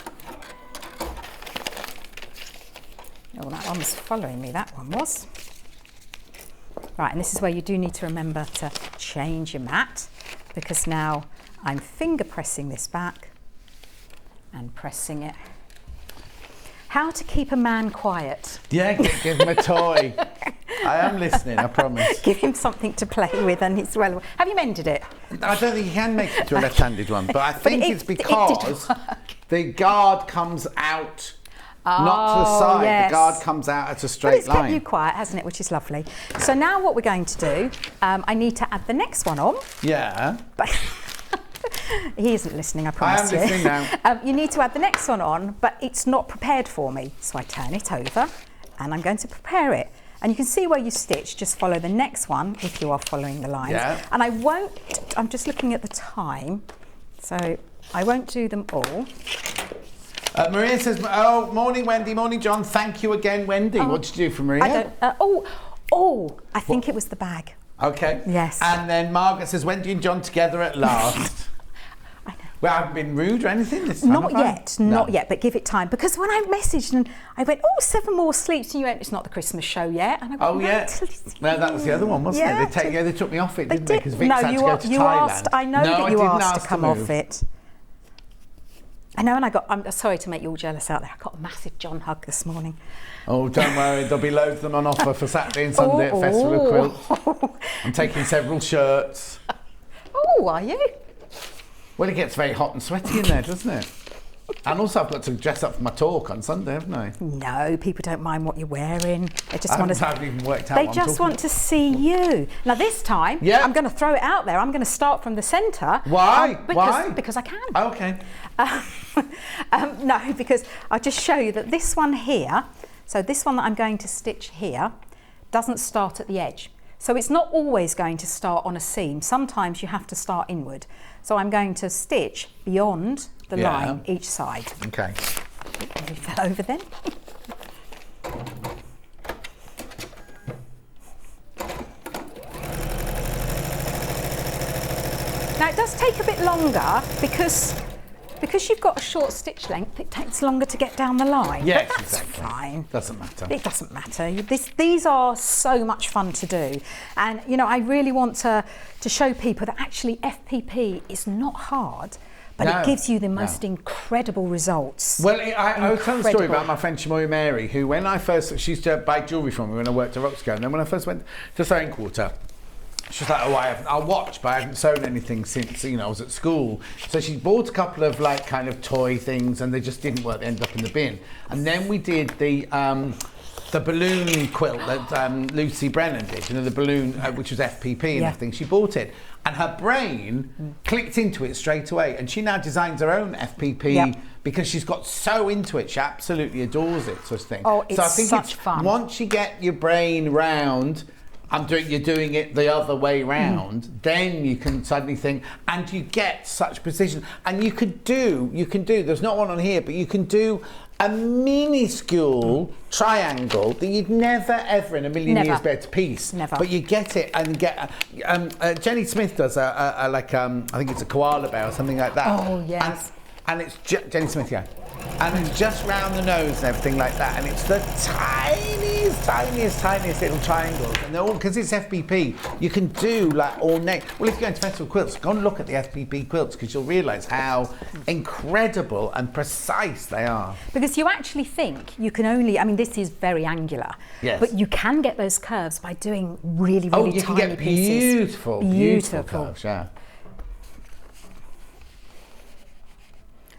Oh, that one was following me, that one was. Right, and this is where you do need to remember to change your mat, because now I'm finger pressing this back and pressing it. How to keep a man quiet. Yeah, give him a toy. I am listening, I promise. Give him something to play with, and it's well. Have you mended it? I don't think you can make it to a left-handed one, but I think it's because the guard comes out, not to the side. Yes. The guard comes out at a But straight it's kept line. you quiet, hasn't it? Which is lovely. So now what we're going to do, I need to add the next one on. Yeah. But he isn't listening, I promise you. I am listening now. You need to add the next one on, but it's not prepared for me. So I turn it over and I'm going to prepare it. And you can see where you stitch, just follow the next one if you are following the lines. Yeah. And I won't, I'm just looking at the time, so I won't do them all. Maria says, oh, morning Wendy, morning John. Thank you again, Wendy. What did you do for Maria? I don't, I think it was the bag. Okay. Yes. And then Margaret says, Wendy and John together at last. I know. Well, I haven't been rude or anything this time. Not yet, but give it time. Because when I messaged and I went, 7 more sleeps, and you went, it's not the Christmas show yet. And I went, No, that was the other one, wasn't it? They took me off it, didn't they? Because Vix had to go to Thailand. Asked, I know that you asked to come off it. I know, and I'm sorry to make you all jealous out there. I got a massive John hug this morning. Oh, don't worry, there'll be loads of them on offer for Saturday and Sunday at Festival of Quilts. I'm taking several shirts. Oh, are you? Well, it gets very hot and sweaty in there, doesn't it? And also I've got to dress up for my talk on Sunday, haven't I? No, people don't mind what you're wearing. They just I haven't even worked out They what just want to see you. Now this time, I'm going to throw it out there. I'm going to start from the centre. Why? Why? Because I can. Oh, okay. No, because I'll just show you that this one here, so this one that I'm going to stitch here, doesn't start at the edge. So it's not always going to start on a seam. Sometimes you have to start inward. So I'm going to stitch beyond the line each side. Okay. Move that over then. Now it does take a bit longer because you've got a short stitch length, it takes longer to get down the line. Yes, but that's exactly. fine. Doesn't matter. It doesn't matter. These are so much fun to do. And, you know, I really want to show people that actually FPP is not hard, but it gives you the most incredible results. Well, I was telling a story about my friend Shamoya Mary, who when I first, she used to buy jewellery from me when I worked at Roxco, and then when I first went to Sewing Quarter, she was like, I'll watch, but I haven't sewn anything since, I was at school. So she bought a couple of kind of toy things, and they just didn't work. They ended up in the bin. And then we did the balloon quilt that Lucy Brennan did, the balloon, which was FPP and everything. She bought it, and her brain clicked into it straight away. And she now designs her own FPP because she's got so into it. She absolutely adores it, sort of thing. Oh, it's so I think such fun. Once you get your brain round, you're doing it the other way round, then you can suddenly think, and you get such precision. And you can do, there's not one on here, but you can do a minuscule triangle that you'd never ever in a million years be able to piece. Never. But you get it and get, Jenny Smith does I think it's a koala bear or something like that. Oh, yes. And it's Jenny Smith, and it's just round the nose and everything like that, and it's the tiniest little triangles, and they're all, because it's FPP, you can do all neck. Well, if you're going to Festival Quilts, go and look at the FPP quilts, because you'll realise how incredible and precise they are. Because you actually think you can only, this is very angular, but you can get those curves by doing really tiny pieces. You can get beautiful curves,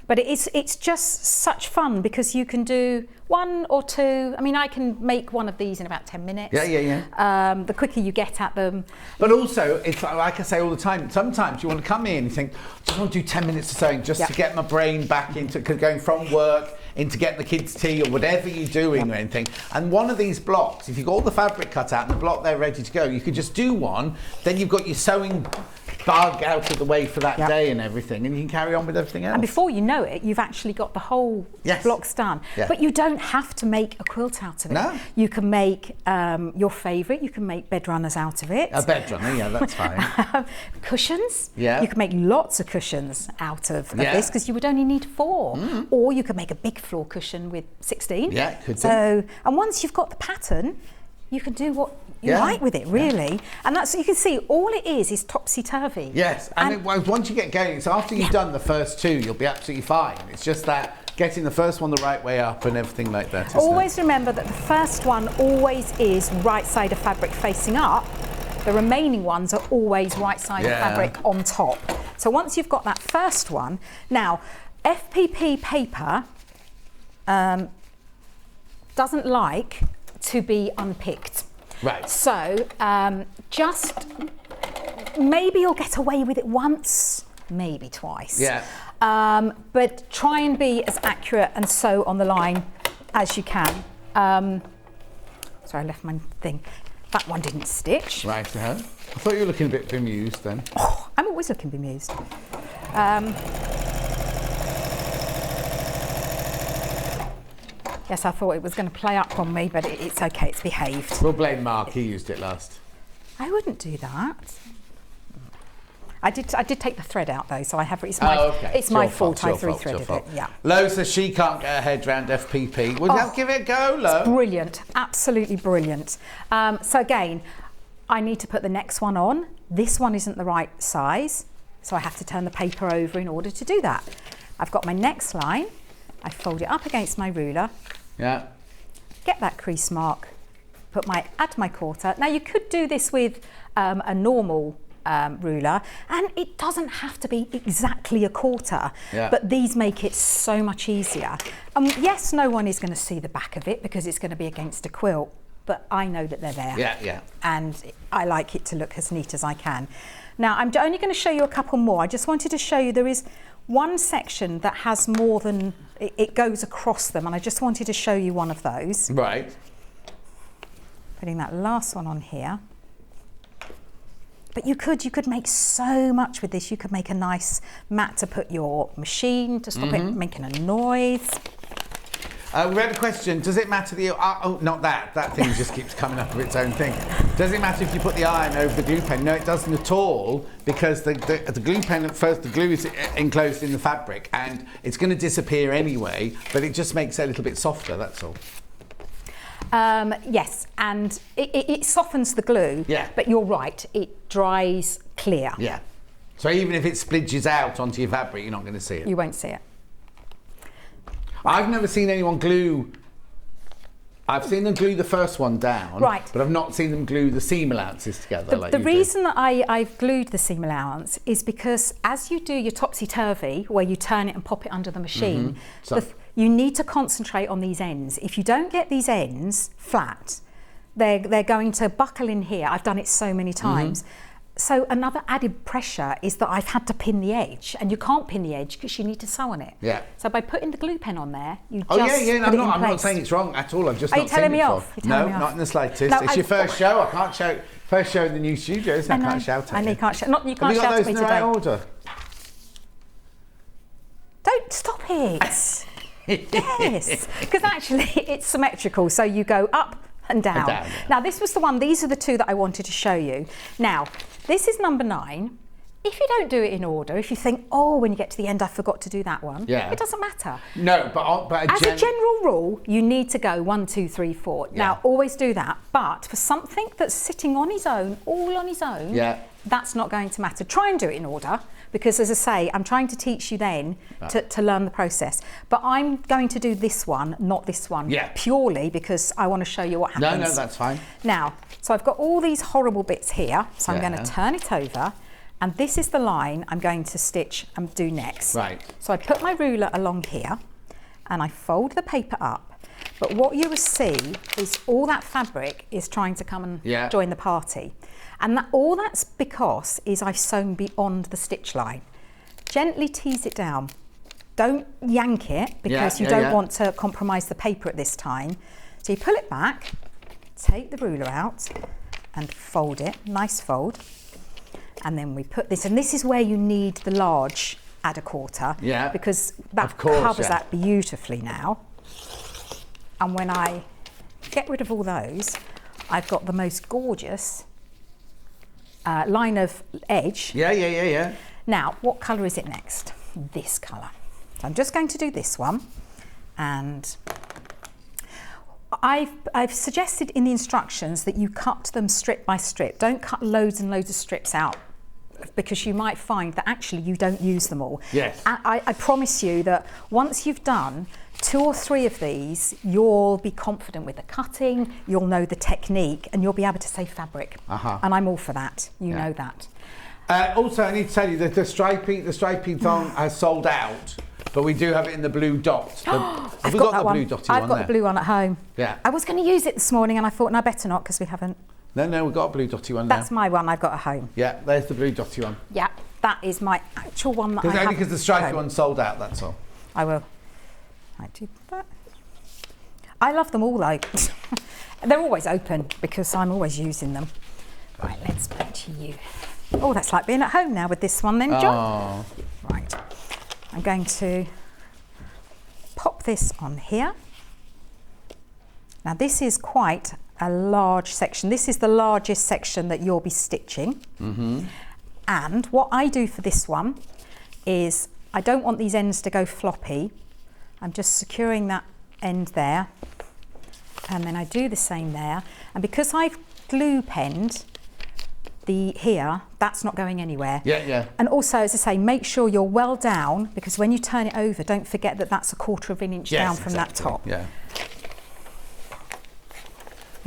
But it's just such fun because you can do 1 or 2. I mean, I can make one of these in about 10 minutes. Yeah. The quicker you get at them. But also, it's like I say all the time, sometimes you want to come in and think, I just want to do 10 minutes of sewing just to get my brain back into going from work into getting the kids' tea or whatever you're doing or anything. And one of these blocks, if you've got all the fabric cut out and the block there ready to go, you could just do one, then you've got your sewing bug out of the way for that day and everything, and you can carry on with everything else. And before you know it, you've actually got the whole blocks done. Yeah. But you don't have to make a quilt out of it. No. You can make your favourite, you can make bed runners out of it. A bed runner, yeah, that's fine. Cushions. Yeah. You can make lots of cushions out of this because you would only need 4. Or you could make a big floor cushion with 16. Yeah, could do. So, and once you've got the pattern, you can do what you like with it, really. And that's, you can see, all it is topsy-turvy. Yes, and once you get going, so after you've done the first 2, you'll be absolutely fine. It's just that getting the first one the right way up and everything like that. Always remember that the first one always is right side of fabric facing up. The remaining ones are always right side of fabric on top. So once you've got that first one, now FPP paper doesn't like to be unpicked. Right. So just maybe you'll get away with it once, maybe twice. Yeah. But try and be as accurate and sew on the line as you can. Sorry, I left my thing. That one didn't stitch. Right. I thought you were looking a bit bemused then. Oh, I'm always looking bemused. Yes, I thought it was going to play up on me, but it's okay, it's behaved. We'll blame Mark, he used it last. I wouldn't do that. I did take the thread out though, so I have. It's my fault. I threaded it. Yeah. Lo says she can't get her head round FPP. Well, let's give it a go, Lo. It's brilliant, absolutely brilliant. So again, I need to put the next one on. This one isn't the right size, so I have to turn the paper over in order to do that. I've got my next line. I fold it up against my ruler. Yeah. Get that crease mark. Add my quarter. Now you could do this with a normal ruler, and it doesn't have to be exactly a quarter, but these make it so much easier. Yes, no one is going to see the back of it because it's going to be against a quilt, but I know that they're there. Yeah. And I like it to look as neat as I can. Now I'm only going to show you a couple more. I just wanted to show you there is one section that has more than, it goes across them, and I just wanted to show you one of those. Right. Putting that last one on here. But you could make so much with this. You could make a nice mat to put your machine to stop it making a noise. We had a question. Does it matter not that. That thing just keeps coming up with its own thing. Does it matter if you put the iron over the glue pen? No, it doesn't at all, because the glue pen, at first the glue is enclosed in the fabric and it's going to disappear anyway, but it just makes it a little bit softer, that's all. Yes, and it softens the glue, but you're right, it dries clear. Yeah. So even if it splidges out onto your fabric, you're not going to see it. You won't see it. I've never seen anyone glue. I've seen them glue the first one down, but I've not seen them glue the seam allowances together. The reason that I've glued the seam allowance is because as you do your topsy-turvy, where you turn it and pop it under the machine, you need to concentrate on these ends. If you don't get these ends flat, they're going to buckle in here. I've done it so many times. So another added pressure is that I've had to pin the edge, and you can't pin the edge because you need to sew on it. Yeah. So by putting the glue pen on there, you just I'm not saying it's wrong at all. I've just not seen it. Are you telling me off? No, not in the slightest. No, it's your first show. I can't show. First show in the new studios. I can't shout at you. I know you can't shout. You can't shout at me today. Have you got those in the right order? Don't stop it. Yes, because actually it's symmetrical. So you go up and down. Now this was the one. These are the two that I wanted to show you. Now. This is number 9. If you don't do it in order, if you think, oh, when you get to the end, I forgot to do that one, it doesn't matter. No, but as a general rule, you need to go 1, 2, 3, 4. Yeah. Now, always do that. But for something that's sitting on his own, all on his own, that's not going to matter. Try and do it in order, because as I say, I'm trying to teach you then to learn the process. But I'm going to do this one, not this one, purely because I want to show you what happens. No, that's fine. Now, so I've got all these horrible bits here, so I'm going to turn it over, And this is the line I'm going to stitch and do next. Right. So I put my ruler along here and I fold the paper up. But what you will see is all that fabric is trying to come and join the party. And all that's because is I've sewn beyond the stitch line. Gently tease it down. Don't yank it because you don't want to compromise the paper at this time. So you pull it back, take the ruler out and fold it, nice fold. And then we put this, and this is where you need the large add a quarter because that covers that beautifully now. And when I get rid of all those, I've got the most gorgeous line of edge. Yeah. Now, what colour is it next? This colour. So I'm just going to do this one. And I've suggested in the instructions that you cut them strip by strip. Don't cut loads and loads of strips out because you might find that actually you don't use them all. Yes. And I promise you that once you've done 2 or 3 of these, you'll be confident with the cutting, you'll know the technique, and you'll be able to save fabric. And I'm all for that. You know that. Also, I need to tell you that the striping thong has sold out, but we do have it in the blue dot. Have we got the blue dotty one? I've got the blue one at home. Yeah. I was going to use it this morning, and I thought, no, better not, because we haven't. No, we've got a blue dotty one now. That's my one I've got at home. Yeah, there's the blue dotty one. Yeah, that is my actual one that I have. Only because the stripy one sold out, that's all. I will. I do that. I love them all though. They're always open because I'm always using them. Right, let's put to you. Oh, that's like being at home now with this one then, John. Oh. Right, I'm going to pop this on here. Now this is quite a large section. This is the largest section that you'll be stitching. And what I do for this one is I don't want these ends to go floppy. I'm just securing that end there, and then I do the same there. And because I've glue penned the here, that's not going anywhere. Yeah. And also, as I say, make sure you're well down, because when you turn it over, don't forget that that's 1/4 of an inch down from that top. Yeah.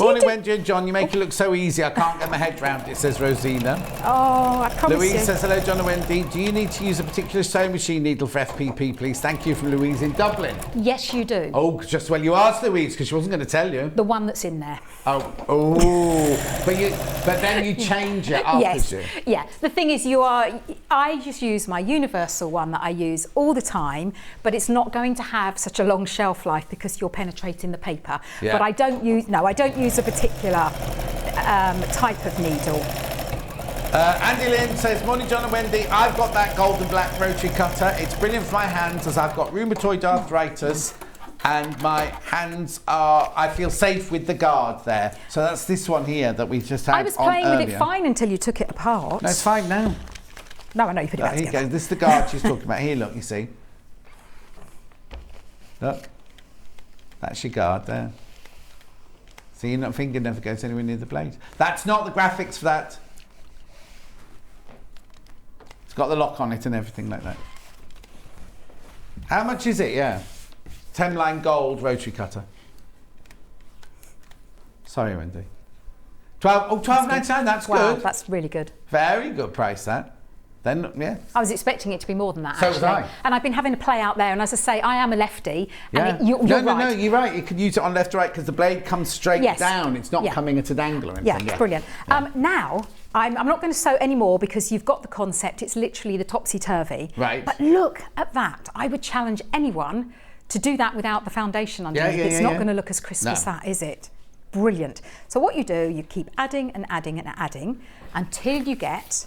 Morning, Wendy and John. You make it look so easy. I can't get my head round it, says Rosina. Oh, I promise Louise you. says, hello, John and Wendy. Do you need to use a particular sewing machine needle for FPP, please? Thank you from Louise in Dublin. Yes, you do. Oh, just well, you asked Louise because she wasn't going to tell you. The one that's in there. But then you change it after you. Yeah. The thing is, I just use my universal one that I use all the time, but it's not going to have such a long shelf life because you're penetrating the paper. Yeah. But I don't use a particular type of needle. Andy Lynn says, morning, John and Wendy. I've got that gold and black rotary cutter. It's brilliant for my hands as I've got rheumatoid arthritis. And my hands I feel safe with the guard there. So that's this one here that we just had on I was playing with earlier. it fine until you took it apart. No, it's fine now. No, I know you put it back Here you together. go. This is the guard she's talking about. Here, look, you see. Look. That's your guard there. See, your finger never goes anywhere near the blade. That's not the graphics for that. It's got the lock on it and everything like that. How much is it? Yeah. 10-line gold rotary cutter. Sorry, Wendy. 12.99. That's wow, good. that's really good. Very good price, that. Then, yeah. I was expecting it to be more than that, So actually. was I. And I've been having to play out there, and as I say, I am a lefty. Yeah. And you're right. No, you're right. You can use it on left or right because the blade comes straight down. It's not coming at an angle or anything. Yeah, brilliant. Yeah. Now, I'm not going to sew anymore because you've got the concept. It's literally the topsy-turvy. Right. But look at that. I would challenge anyone to do that without the foundation underneath. It's not going to look as crisp as that, is it? Brilliant. So what you do, you keep adding and adding and adding until you get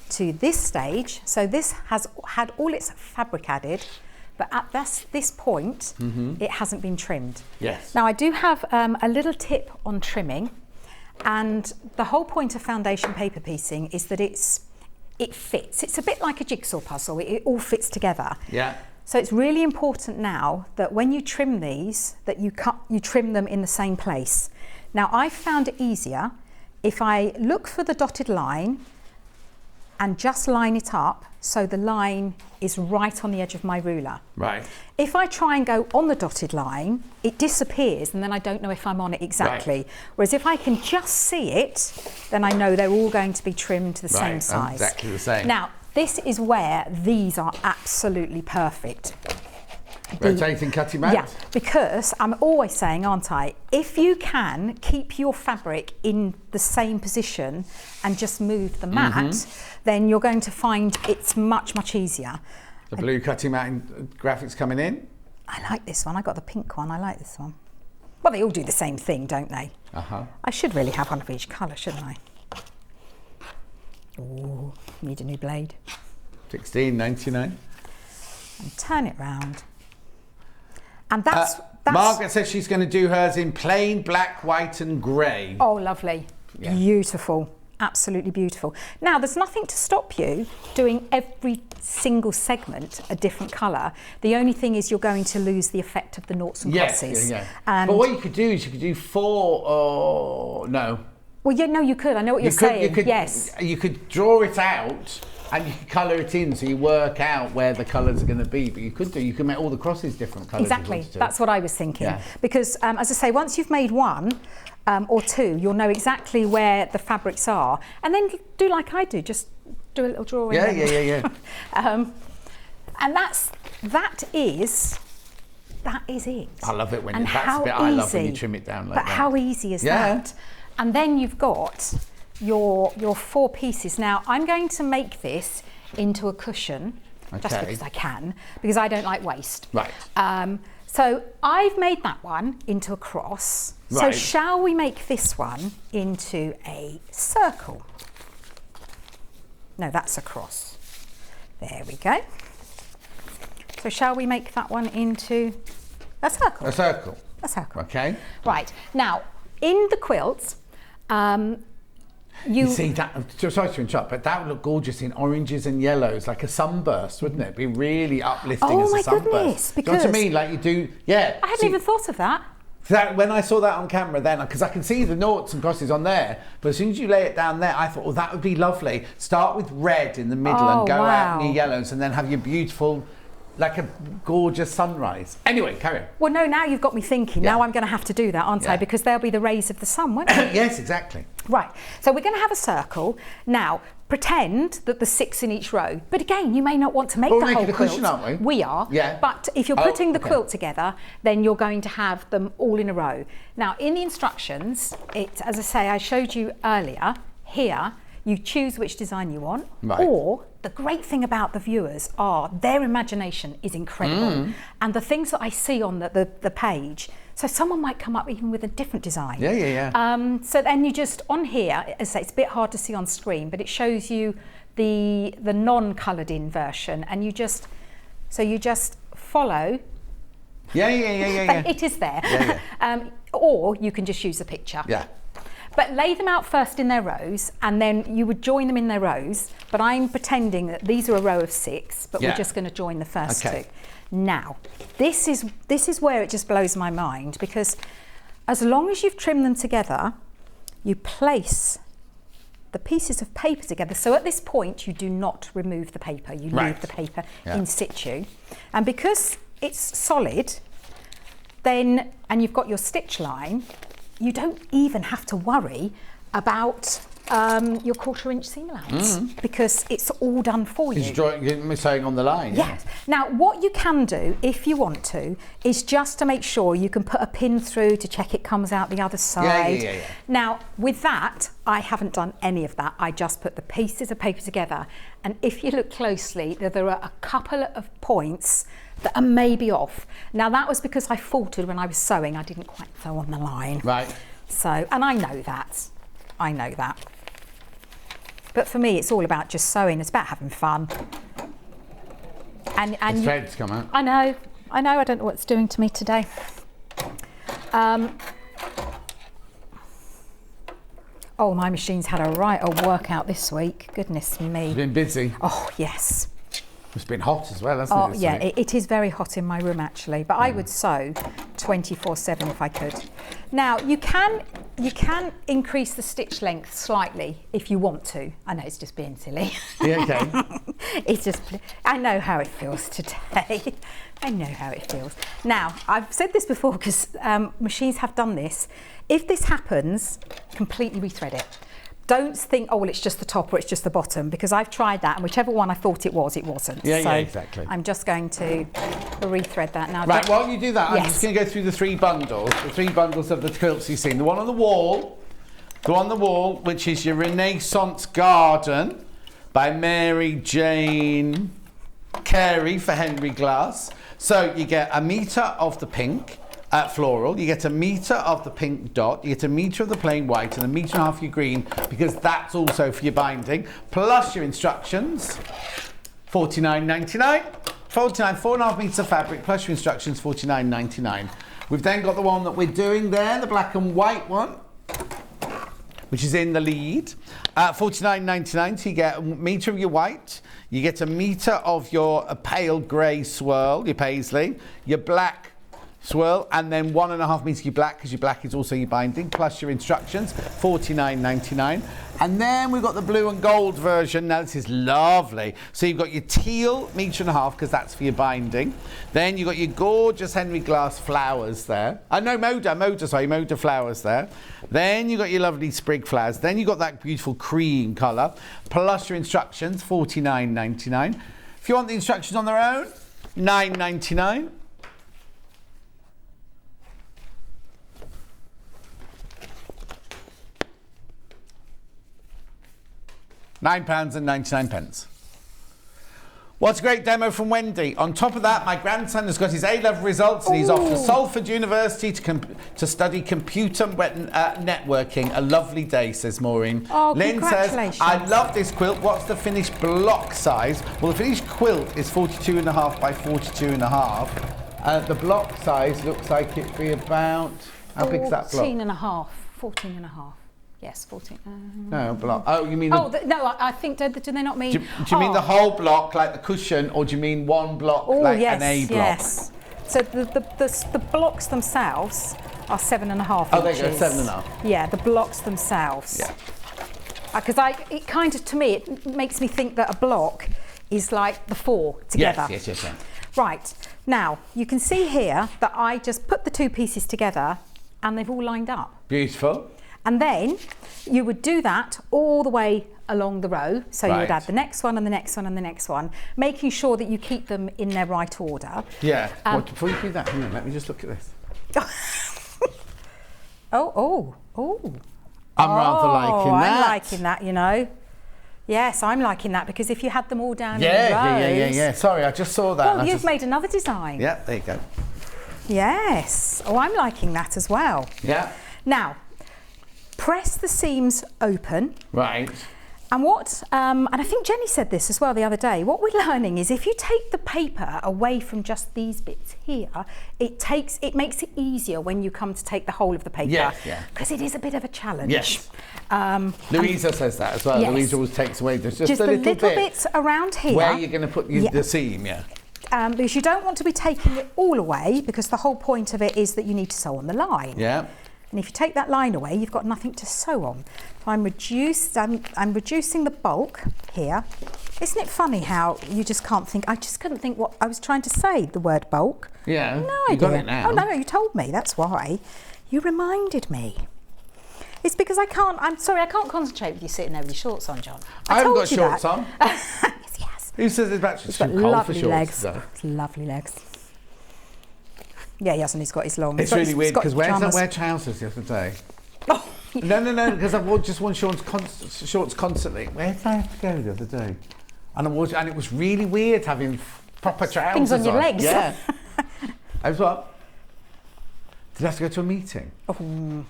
to this stage. So this has had all its fabric added, but at this point, it hasn't been trimmed. Yes. Now I do have a little tip on trimming, and the whole point of foundation paper piecing is that it fits. It's a bit like a jigsaw puzzle. It all fits together. Yeah. So it's really important now that when you trim these, that you trim them in the same place. Now I found it easier if I look for the dotted line and just line it up so the line is right on the edge of my ruler. Right. If I try and go on the dotted line, it disappears and then I don't know if I'm on it exactly. Right. Whereas if I can just see it, then I know they're all going to be trimmed to the same size. Exactly the same. Now, this is where these are absolutely perfect. Rotating cutting mat? Yeah, because I'm always saying, aren't I, if you can keep your fabric in the same position and just move the mat, then you're going to find it's much, much easier. The blue cutting mat and graphics coming in? I like this one. I got the pink one. I like this one. Well, they all do the same thing, don't they? I should really have one of each colour, shouldn't I? Ooh, need a new blade. $16.99. And turn it round. And that's Margaret says she's going to do hers in plain black, white and grey. Oh, lovely. Yeah. Beautiful. Absolutely beautiful. Now, there's nothing to stop you doing every single segment a different colour. The only thing is you're going to lose the effect of the noughts and crosses. Yeah. But what you could do is you could do 4 or... No. Well, yeah, no, you could. I know what you're saying. Yes. You could draw it out and you could colour it in so you work out where the colours are going to be. But you could make all the crosses different colours. Exactly. That's what I was thinking. Yeah. Because, as I say, once you've made one or two, you'll know exactly where the fabrics are. And then do like I do, just do a little drawing. Yeah. And that is it. I love it when and that's the bit I love when you trim it down like that. But how easy is that? And then you've got your 4 pieces. Now, I'm going to make this into a cushion, just because I can, because I don't like waste. Right. So I've made that one into a cross. Right. So shall we make this one into a circle? No, that's a cross. There we go. So shall we make that one into a circle? A circle. A circle. Okay. Right. Now, in the quilts, you see that, sorry to interrupt, but that would look gorgeous in oranges and yellows, like a sunburst, wouldn't it? It'd be really uplifting as a sunburst. Oh my goodness, because... You know what I mean? Like you do, yeah. I hadn't even thought of that. When I saw that on camera then, because I can see the noughts and crosses on there, but as soon as you lay it down there, I thought, oh, that would be lovely. Start with red in the middle and go out in your yellows and then have your beautiful, like a gorgeous sunrise. Anyway, carry on. Well, no, now you've got me thinking. Now I'm going to have to do that, aren't I? Because there'll be the rays of the sun, won't they? Yes, exactly. Right. So we're going to have a circle. Now, pretend that there's 6 in each row. But again, you may not want to make the whole quilt. Cushion, aren't we? We are. Yeah. But if you're putting the quilt together, then you're going to have them all in a row. Now, in the instructions, as I say, I showed you earlier, here, you choose which design you want, or the great thing about the viewers are their imagination is incredible. And the things that I see on the page, so someone might come up even with a different design. So then you just, on here, as I say, it's a bit hard to see on screen, but it shows you the non-coloured in version, and you just follow. It is there. Or you can just use a picture. But lay them out first in their rows, and then you would join them in their rows. But I'm pretending that these are a row of 6, but we're just going to join the first 2. Now, this is where it just blows my mind, because as long as you've trimmed them together, you place the pieces of paper together. So at this point, you do not remove the paper. You leave the paper in situ. And because it's solid, then, and you've got your stitch line, you don't even have to worry about your 1/4 inch seam allowance because it's all done for you. You're sewing on the line. Yes. Now, what you can do, if you want to, is just to make sure you can put a pin through to check it comes out the other side. Now, with that, I haven't done any of that. I just put the pieces of paper together. And if you look closely, there are a couple of points that are maybe off. Now, that was because I faltered when I was sewing. I didn't quite sew on the line. Right. So, and I know that. I know that. But for me, it's all about just sewing. It's about having fun. And the threads come out. I know. I don't know what it's doing to me today. Oh, my machine's had a right old workout this week. Goodness me. You've been busy. Oh, yes. It's been hot as well, hasn't it? Yeah, it is very hot in my room actually, but I would sew 24/7 if I could. Now you can increase the stitch length slightly if you want to. I know it's just being silly. Yeah, okay. It's just, I know how it feels today. I know how it feels. Now, I've said this before because machines have done this. If this happens, completely rethread it. Don't think, oh, well, it's just the top or it's just the bottom, because I've tried that and whichever one I thought it was, it wasn't. Yeah, so yeah, exactly. I'm just going to rethread that now. Right, while you do that, I'm Yes. just going to go through the three bundles of the quilts you've seen. The one on the wall, which is your Renaissance Garden by Mary Jane Carey for Henry Glass. So you get a metre of the pink floral, you get a metre of the pink dot, you get a metre of the plain white and a metre and a half of your green, because that's also for your binding, plus your instructions, $49.99. 4.5 metres of fabric plus your instructions, $49.99. We've then got the one that we're doing there, the black and white one, which is in the lead. $49.99, so you get a metre of your white, you get a metre of your pale grey swirl, your paisley, your black swirl, and then 1.5 metres your black, because your black is also your binding, plus your instructions, $49.99. And then we've got the blue and gold version. Now this is lovely. So you've got your teal metre and a half, because that's for your binding. Then you've got your gorgeous Henry Glass flowers there. Moda flowers there. Then you've got your lovely sprig flowers. Then you've got that beautiful cream colour, plus your instructions, $49.99. If you want the instructions on their own, $9.99. £9.99. What's a great demo from Wendy. On top of that, my grandson has got his A-level results and he's off to Salford University to study computer networking. A lovely day, says Maureen. Oh, Lynn says, congratulations. I love this quilt. What's the finished block size? Well, the finished quilt is 42.5 by 42.5. The block size looks like it'd be about, how big is that block? 14.5. Yes, 14. No, block. Oh, you mean... no, I think, do they not mean... Do you mean the whole block, like the cushion, or do you mean one block, like an A block? Yes. So the blocks themselves are 7.5 inches. Oh, there you go, 7.5. Yeah, the blocks themselves. Yeah. Because it kind of, to me, it makes me think that a block is like the four together. Yes. Right. Now, you can see here that I just put the two pieces together and they've all lined up. Beautiful. And then you would do that all the way along the row. So you would add the next one and the next one and the next one, making sure that you keep them in their right order. Yeah. Before you do that, hang on, let me just look at this. Oh. I'm rather liking that. I'm liking that, you know. Yes, I'm liking that, because if you had them all down in rows... Yeah. Sorry, I just saw that. Well, you've made another design. Yeah, there you go. Yes. Oh, I'm liking that as well. Yeah. Now, press the seams open. Right. And and I think Jenny said this as well the other day, what we're learning is if you take the paper away from just these bits here, it makes it easier when you come to take the whole of the paper. Yeah. Because it is a bit of a challenge. Yes. Louisa says that as well. Yes. Louisa always takes away just the a little bits around here. Where you're going to put the seam, because you don't want to be taking it all away, because the whole point of it is that you need to sew on the line. Yeah. And if you take that line away, you've got nothing to sew on. So I'm reducing the bulk here. Isn't it funny how you just can't think? I just couldn't think what I was trying to say, the word bulk. Yeah. No you idea. got it now. Oh, no, you told me. That's why. You reminded me. It's because I'm sorry, I can't concentrate with you sitting there with your shorts on, John. I haven't got shorts on. Yes. Who says it's actually He's got too cold for lovely shorts? legs. Though? It's lovely legs. Yeah, he hasn't. He's got his long. It's really weird, because where did I pajamas. wear trousers the other day? Oh. No, because I've just worn shorts constantly. Where did I have to go the other day? And it was really weird having proper trousers Things on your legs. Yeah. I was what? Did I have to go to a meeting? Oh.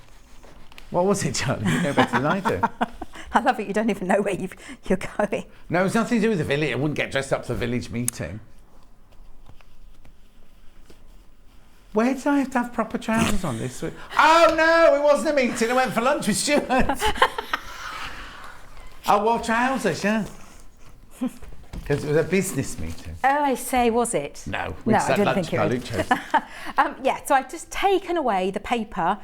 What was it, John? You know better than I do. I love it. You don't even know where you're going. No, it's nothing to do with the village. I wouldn't get dressed up for the village meeting. Where did I have to have proper trousers on this week? Oh no, it wasn't a meeting. I went for lunch with Stuart. I wore trousers, yeah. Because it was a business meeting. Oh, I say, was it? No, no, I didn't think it would. Yeah, so I've just taken away the paper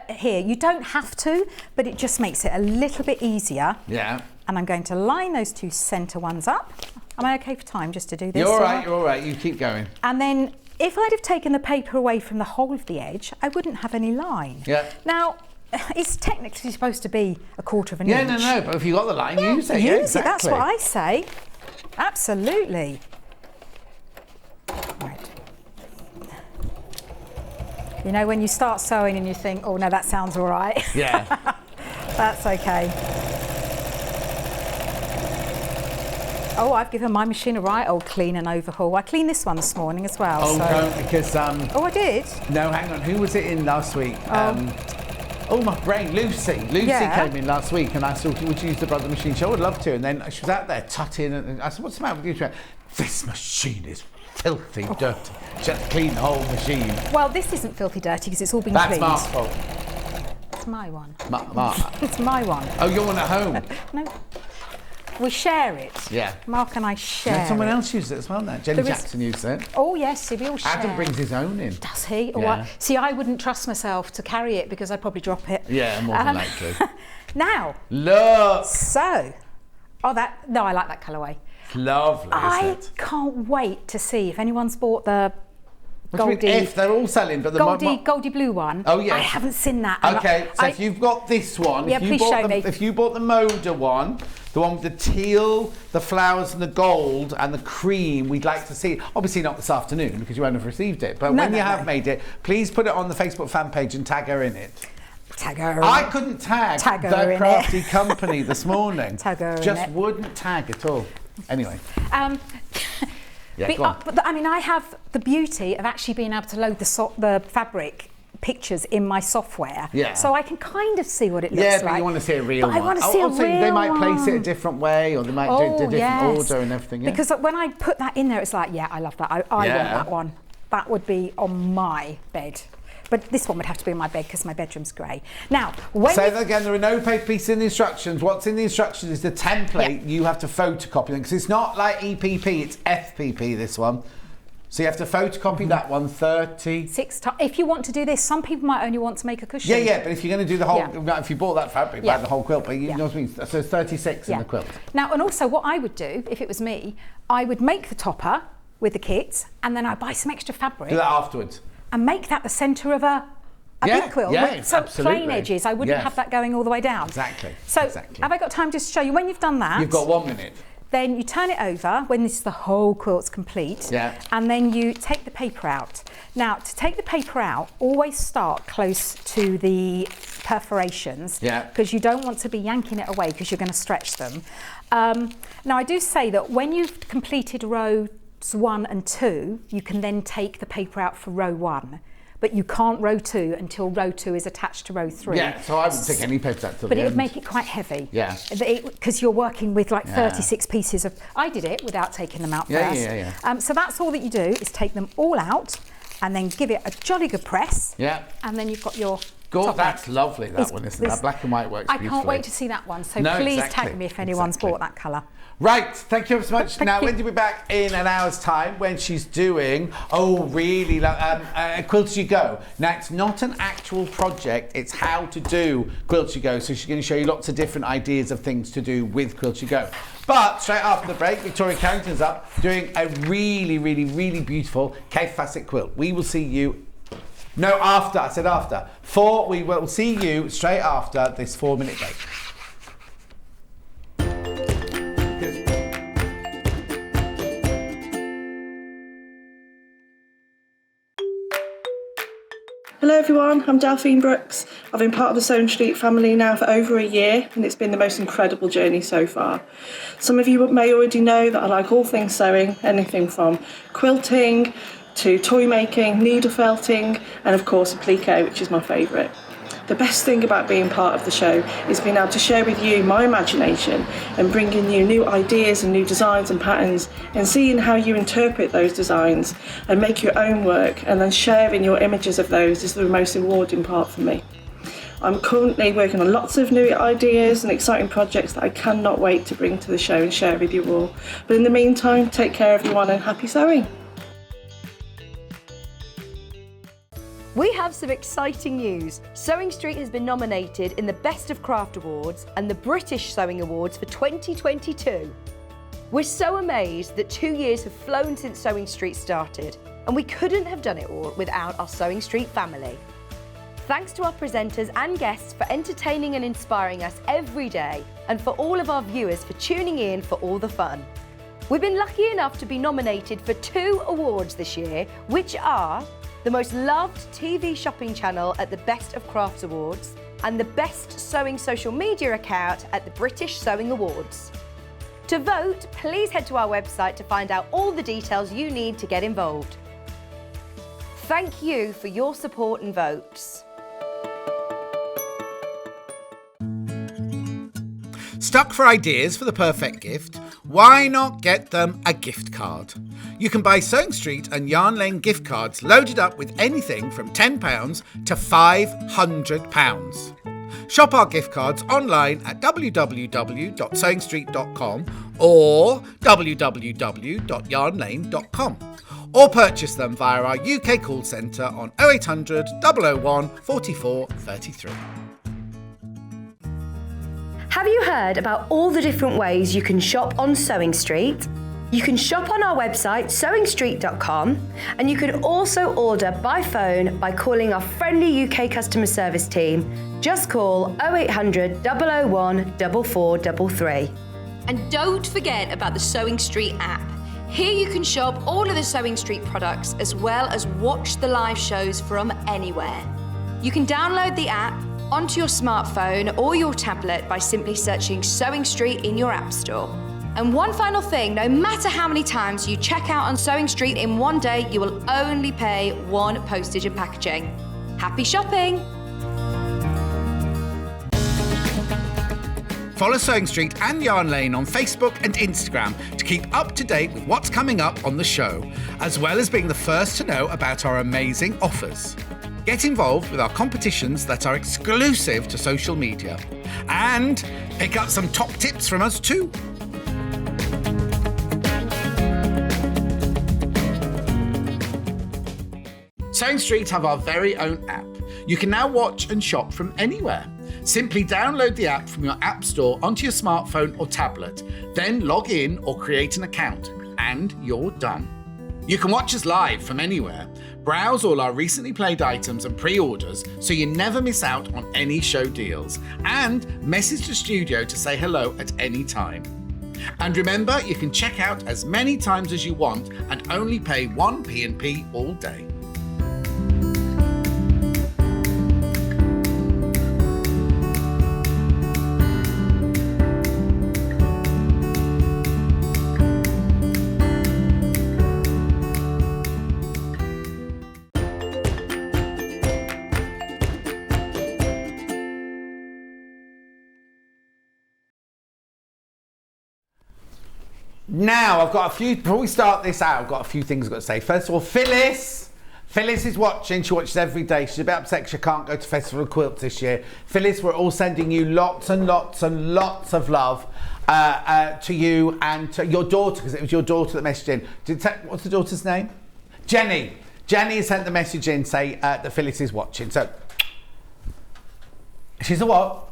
here. You don't have to, but it just makes it a little bit easier. Yeah. And I'm going to line those two centre ones up. Am I okay for time just to do this? You're all right, you're all right. You keep going. And then if I'd have taken the paper away from the whole of the edge, I wouldn't have any line. Yeah. Now, it's technically supposed to be 1/4 of an inch. Yeah, no, but if you've got the line, use it. Use exactly. it, that's what I say. Absolutely. Right. You know when you start sewing and you think, oh no, that sounds all right. Yeah. That's okay. Oh, I've given my machine a right old clean and overhaul. I cleaned this one this morning as well. Oh, so. don't, because... Oh, I did? No, hang on. Who was it in last week? Oh, my brain. Lucy. Lucy came in last week and I said, would you use the brother machine? She said, I would love to. And then she was out there tutting and I said, what's the matter with you? She went, this machine is filthy dirty. She had to clean the whole machine. Well, this isn't filthy dirty because it's all been That's cleaned. Mark's fault. It's my one. Mark. It's my one. Oh, your one at home? No. We share it. Yeah. Mark and I share someone it. else used it as well now. Jenny Jackson used it. Oh, yes, we all share. Adam brings his own in. Does he? Oh, Yeah. See, I wouldn't trust myself to carry it because I'd probably drop it. Yeah, more than likely. Now. Look. So. Oh, no, I like that colourway. It's lovely, isn't it? I can't wait to see if anyone's bought the Goldie. If they're all selling, but the Goldie blue one. Oh yeah. I haven't seen that. Okay, so if you've got this one, yeah, please show me. If you bought the Moda one, the one with the teal, the flowers and the gold and the cream, we'd like to see. Obviously not this afternoon because you won't have received it. But when you have made it, please put it on the Facebook fan page and tag her in it. Tag her. I couldn't tag the crafty company this morning. Tag her. Just wouldn't tag at all. Anyway. Yeah, but I mean, I have the beauty of actually being able to load the fabric pictures in my software, so I can kind of see what it looks like. Yeah, but you want to see a real one. I want to see a real they might one. place it a different way, or they might do a different order and everything. Yeah? Because when I put that in there, it's like, yeah, I love that. I want that one. That would be on my bed. But this one would have to be in my bed because my bedroom's grey. Now, say that again, there are no paper pieces in the instructions. What's in the instructions is the template. You have to photocopy them because it's not like EPP, it's FPP, this one. So you have to photocopy that one 36 times. If you want to do this, some people might only want to make a cushion. Yeah, but if you're going to do the whole, if you bought that fabric, buy the whole quilt, but you know what I mean? So 36 in the quilt. Now, and also what I would do, if it was me, I would make the topper with the kits and then I'd buy some extra fabric. Do that afterwards. And make that the centre of a big quilt with some plain edges. I wouldn't have that going all the way down. Exactly. So have I got time just to show you when you've done that? You've got 1 minute. Then you turn it over when the whole quilt's complete. Yeah. And then you take the paper out. Now, to take the paper out, always start close to the perforations. Yeah. Because you don't want to be yanking it away because you're going to stretch them. Now, I do say that when you've completed rows 1 and 2, you can then take the paper out for row 1. But you can't row 2 until row 2 is attached to row 3. Yeah, so I wouldn't take any paper out till the end. But it would make it quite heavy. Yeah. Because you're working with like 36 pieces of... I did it without taking them out first. Yeah. So that's all that you do, is take them all out and then give it a jolly good press. Yeah. And then you've got your... God, that's lovely, that one, isn't it? That black and white works beautifully. I can't wait to see that one. So please tag me if anyone's bought that colour. Right, thank you ever so much. Now, Wendy will be back in an hour's time when she's doing, Quilt You Go. Now, it's not an actual project, it's how to do Quilt You Go. So she's going to show you lots of different ideas of things to do with Quilt You Go. But straight after the break, Victoria Carrington's up doing a really, really, really beautiful Kaffe Fassett quilt. We will see you... No, after. I said after. We will see you straight after this 4-minute break. Hello everyone, I'm Delphine Brooks. I've been part of the Sewing Street family now for over a year and it's been the most incredible journey so far. Some of you may already know that I like all things sewing, anything from quilting to toy making, needle felting and of course applique, which is my favourite. The best thing about being part of the show is being able to share with you my imagination and bringing you new ideas and new designs and patterns and seeing how you interpret those designs and make your own work and then sharing your images of those is the most rewarding part for me. I'm currently working on lots of new ideas and exciting projects that I cannot wait to bring to the show and share with you all. But in the meantime, take care everyone and happy sewing. We have some exciting news. Sewing Street has been nominated in the Best of Craft Awards and the British Sewing Awards for 2022. We're so amazed that 2 years have flown since Sewing Street started, and we couldn't have done it all without our Sewing Street family. Thanks to our presenters and guests for entertaining and inspiring us every day, and for all of our viewers for tuning in for all the fun. We've been lucky enough to be nominated for 2 awards this year, which are the most loved TV shopping channel at the Best of Crafts Awards and the best sewing social media account at the British Sewing Awards. To vote, please head to our website to find out all the details you need to get involved. Thank you for your support and votes. Stuck for ideas for the perfect gift? Why not get them a gift card? You can buy Sewing Street and Yarn Lane gift cards loaded up with anything from £10 to £500. Shop our gift cards online at www.sewingstreet.com or www.yarnlane.com, or purchase them via our UK call centre on 0800 001 44 33. Have you heard about all the different ways you can shop on Sewing Street? You can shop on our website sewingstreet.com, and you can also order by phone by calling our friendly UK customer service team. Just call 0800 001 4433. And don't forget about the Sewing Street app. Here you can shop all of the Sewing Street products as well as watch the live shows from anywhere. You can download the app onto your smartphone or your tablet by simply searching Sewing Street in your app store. And one final thing, no matter how many times you check out on Sewing Street in one day, you will only pay 1 postage and packaging. Happy shopping! Follow Sewing Street and Yarn Lane on Facebook and Instagram to keep up to date with what's coming up on the show, as well as being the first to know about our amazing offers. Get involved with our competitions that are exclusive to social media, and pick up some top tips from us too. Sewing Street have our very own app. You can now watch and shop from anywhere. Simply download the app from your app store onto your smartphone or tablet, then log in or create an account, and you're done. You can watch us live from anywhere, browse all our recently played items and pre-orders so you never miss out on any show deals, and message the studio to say hello at any time. And remember, you can check out as many times as you want and only pay 1 P&P all day. Now, I've got a few, before we start this out, I've got a few things I've got to say. First of all, Phyllis is watching. She watches every day. She's a bit upset because she can't go to Festival of Quilts this year. Phyllis, we're all sending you lots and lots and lots of love to you and to your daughter, because it was your daughter that messaged in. What's the daughter's name? Jenny. Jenny sent the message in, say that Phyllis is watching. So, she's a what?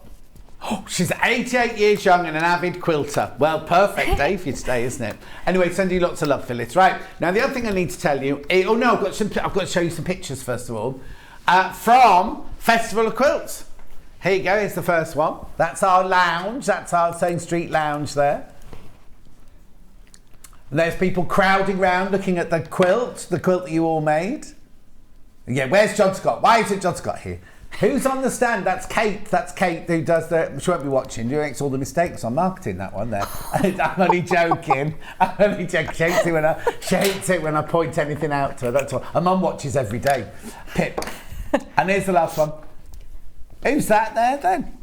Oh, she's 88 years young and an avid quilter. Well, perfect day for you today, isn't it? Anyway, sending you lots of love, Phyllis. Right, now the other thing I need to tell you, I've got to show you some pictures first of all, from Festival of Quilts. Here you go, here's the first one. That's our lounge, that's our Sewing Street lounge there. And there's people crowding round looking at the quilt that you all made. Yeah, where's John Scott? Why is it John Scott here? Who's on the stand? That's Kate. That's Kate who does the. She won't be watching. She makes all the mistakes on marketing. That one there. I'm only joking. I'm only joking. She hates it when I point anything out to her. That's all. Her mum watches every day. Pip. And here's the last one. Who's that there then?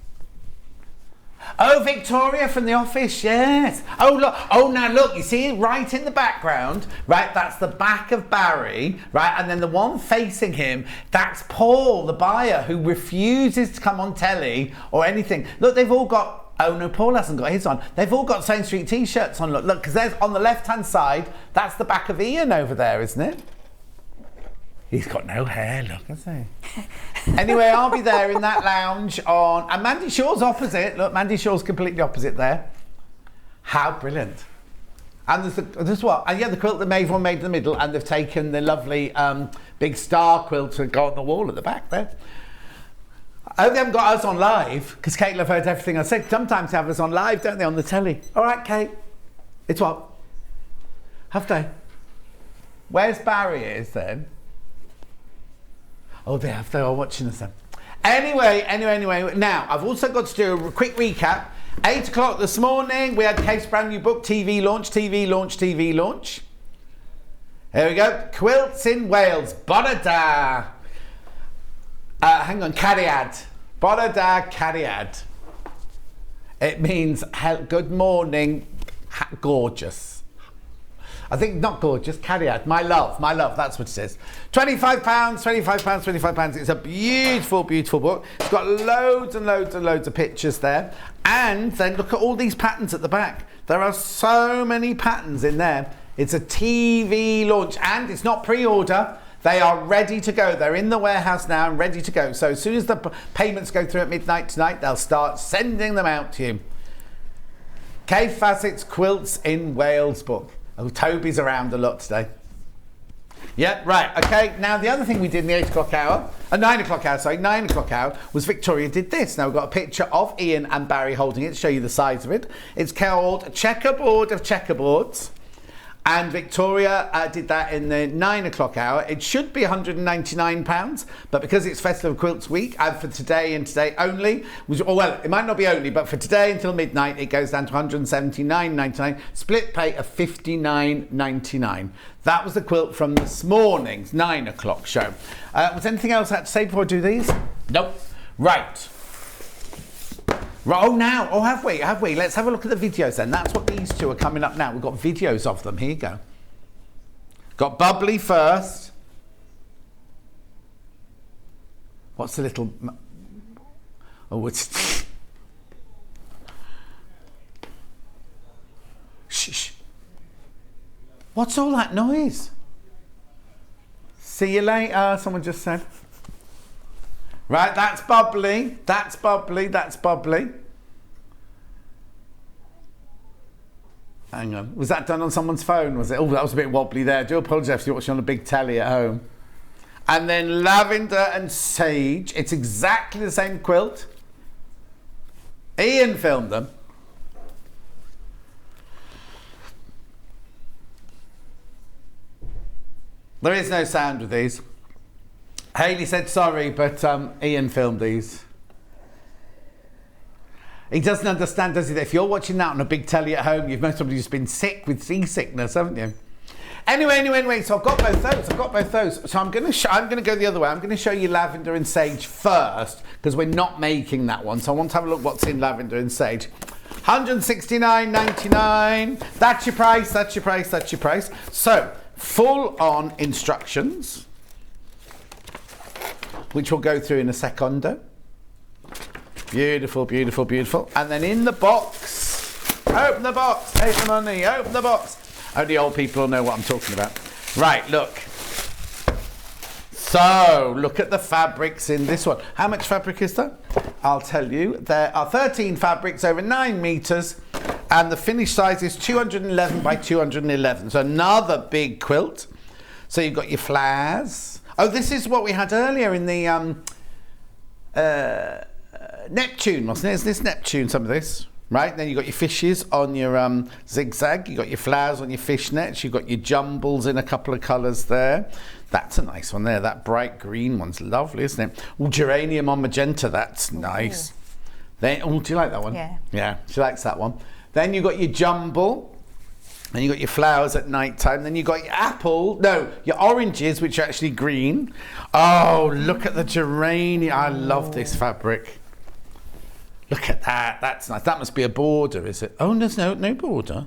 Oh, Victoria from The Office, yes. Oh, look. Oh, now look, you see right in the background, right? That's the back of Barry, right? And then the one facing him, that's Paul, the buyer, who refuses to come on telly or anything. Look, they've all got, oh no, Paul hasn't got his on. They've all got Sewing Street t-shirts on, look, because there's on the left-hand side, that's the back of Ian over there, isn't it? He's got no hair, look, hasn't he? Anyway, I'll be there in that lounge on... And Mandy Shaw's opposite. Look, Mandy Shaw's completely opposite there. How brilliant. And there's what? And yeah, the quilt that Maeve made in the middle, and they've taken the lovely big star quilt to go on the wall at the back there. I hope they haven't got us on live, because Kate have heard everything I said. Sometimes they have us on live, don't they, on the telly? All right, Kate. It's what? Have they? Where's Barry is then? Oh, they are watching us then. Anyway. Now, I've also got to do a quick recap. 8 o'clock this morning, we had Kate's brand new book, TV launch. Here we go. Quilts in Wales. Bodada. Hang on, Cariad. Bodada Cariad. It means good morning, gorgeous. I think not gorgeous, Cariad, my love, that's what it says. £25. It's a beautiful, beautiful book. It's got loads and loads and loads of pictures there. And then look at all these patterns at the back. There are so many patterns in there. It's a TV launch, and it's not pre-order. They are ready to go. They're in the warehouse now and ready to go. So as soon as the payments go through at midnight tonight, they'll start sending them out to you. Kaffe Fassett's Quilts in Wales book. Oh, Toby's around a lot today. Yep, right, okay. Now, the other thing we did in the 9 o'clock hour, was Victoria did this. Now, we've got a picture of Ian and Barry holding it to show you the size of it. It's called Checkerboard of Checkerboards. And Victoria did that in the 9 o'clock hour. It should be £199, but because it's Festival of Quilts week, and for today and today only, well, it might not be only, but for today until midnight, it goes down to £179.99, split pay of £59.99. That was the quilt from this morning's 9 o'clock show. Was anything else I had to say before I do these? Nope. Right. Oh, now, have we? Let's have a look at the videos then. That's what these two are coming up now. We've got videos of them. Here you go. Got Bubbly first. What's the little... Oh, it's... Shh. What's all that noise? See you later, someone just said. Right, that's Bubbly. Hang on. Was that done on someone's phone, was it? Oh, that was a bit wobbly there. I do apologise if you're watching on a big telly at home. And then Lavender and Sage. It's exactly the same quilt. Ian filmed them. There is no sound with these. Hayley said sorry, but Ian filmed these. He doesn't understand, does he, that if you're watching that on a big telly at home, you've most probably just been sick with seasickness, haven't you? Anyway, so I've got both those. So I'm going to go the other way. I'm going to show you Lavender and Sage first, because we're not making that one. So I want to have a look what's in Lavender and Sage. £169.99. That's your price. So, full-on instructions, which we'll go through in a secondo. Beautiful. And then in the box, open the box, take the money, open the box. Only old people will know what I'm talking about. Right, look. So, look at the fabrics in this one. How much fabric is there? I'll tell you. There are 13 fabrics over 9 metres, and the finished size is 211 by 211. So another big quilt. So you've got your flowers. Oh, this is what we had earlier in the Neptune, wasn't it? Is this Neptune, some of this? Right, then you've got your fishes on your zigzag, you've got your flowers on your fishnets, you've got your jumbles in a couple of colours there. That's a nice one there, that bright green one's lovely, isn't it? Oh, geranium on magenta, that's nice. Then, do you like that one? Yeah. Yeah, she likes that one. Then you've got your jumble, and you've got your flowers at night time. Then you've got your oranges, which are actually green. Oh, look at the geranium. I love this fabric. Look at that. That's nice. That must be a border, is it? Oh, there's no border.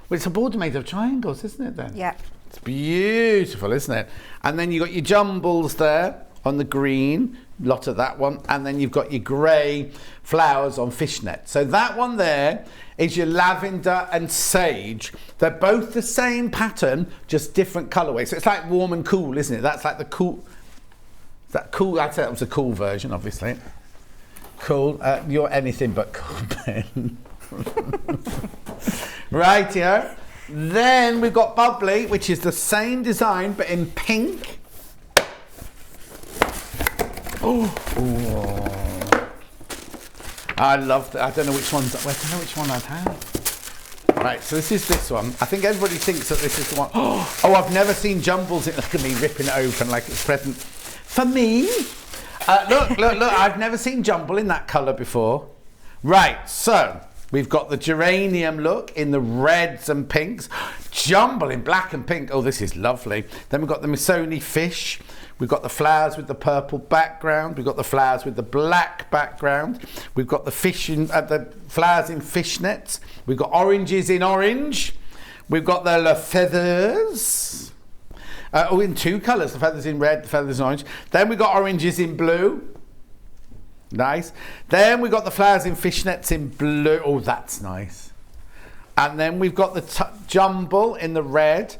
Well, it's a border made of triangles, isn't it then? Yeah. It's beautiful, isn't it? And then you've got your jumbles there on the green, lot of that one. And then you've got your grey flowers on fishnet. So that one there is your lavender and sage. They're both the same pattern, just different colourways. So it's like warm and cool, isn't it? That's like the cool... Is that cool? I'd say that was a cool version, obviously. Cool. You're anything but cool, Ben. Right here. Then we've got Bubbly, which is the same design but in pink. Oh. I love that. I don't know which one's. I don't know which one I'd have. Right, so this one. I think everybody thinks that this is the one. Oh, I've never seen jumbles. Look at me ripping it open like it's present for me. Look. I've never seen jumble in that colour before. Right, so we've got the geranium look in the reds and pinks. Jumble in black and pink. Oh, this is lovely. Then we've got the Missoni fish. We've got the flowers with the purple background. We've got the flowers with the black background. We've got the the flowers in fishnets. We've got oranges in orange. We've got the feathers. In two colours. The feathers in red, the feathers in orange. Then we've got oranges in blue. Nice. Then we've got the flowers in fishnets in blue. Oh, that's nice. And then we've got the jumble in the red.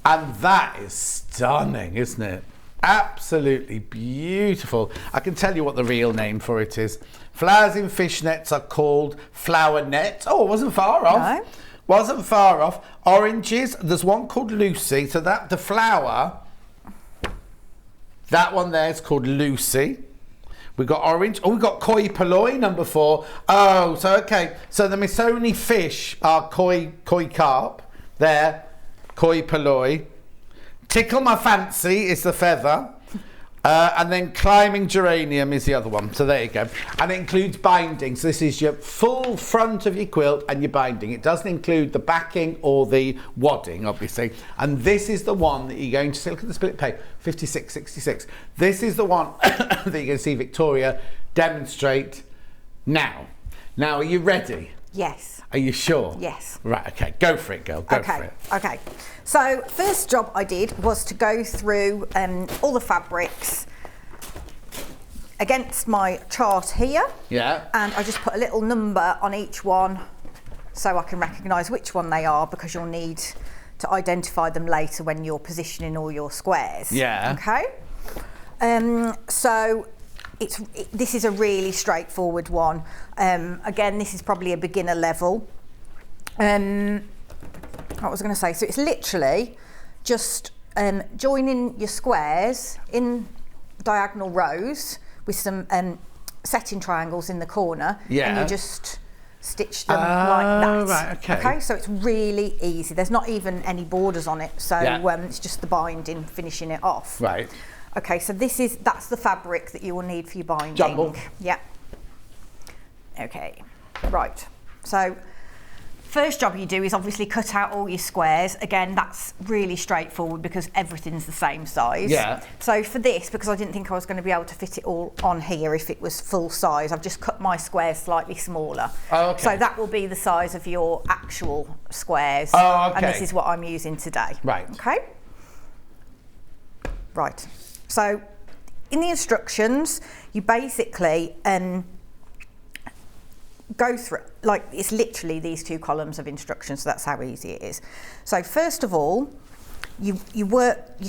And that is stunning, isn't it? Absolutely beautiful. I can tell you what the real name for it is. Flowers in fishnets are called flower net. Oh, it wasn't far off. No. Wasn't far off. Oranges, there's one called Lucy. So that the flower, that one there is called Lucy. We've got orange. Oh, we've got koi poloi, number 4. Oh, so okay. So the Missoni fish are koi carp. There, koi poloi. Tickle My Fancy is the feather. And then Climbing Geranium is the other one. So there you go. And it includes binding. So this is your full front of your quilt and your binding. It doesn't include the backing or the wadding, obviously. And this is the one that you're going to see. Look at the split page, 56.66. This is the one that you're going to see Victoria demonstrate now. Now, are you ready? Yes. Are you sure? Yes. Right, okay. Go for it, girl. Go for it. Okay. So first job I did was to go through all the fabrics against my chart here. Yeah. And I just put a little number on each one so I can recognise which one they are, because you'll need to identify them later when you're positioning all your squares. Yeah. Okay. So this is a really straightforward one. Again, this is probably a beginner level. What was I going to say? So it's literally just joining your squares in diagonal rows with some setting triangles in the corner. Yeah. And you just stitch them like that. Right, okay. Okay, so it's really easy. There's not even any borders on it, so it's just the binding, finishing it off. Right. Okay, so that's the fabric that you will need for your binding. Jumble. Yeah. Okay, right. So first job you do is obviously cut out all your squares. Again, that's really straightforward because everything's the same size. Yeah. So for this, because I didn't think I was going to be able to fit it all on here if it was full size, I've just cut my squares slightly smaller. Oh, okay. So that will be the size of your actual squares. Oh, okay. And this is what I'm using today. Right. Okay. Right. So in the instructions, you basically go through, like, it's literally these 2 columns of instructions, so that's how easy it is. So first of all, you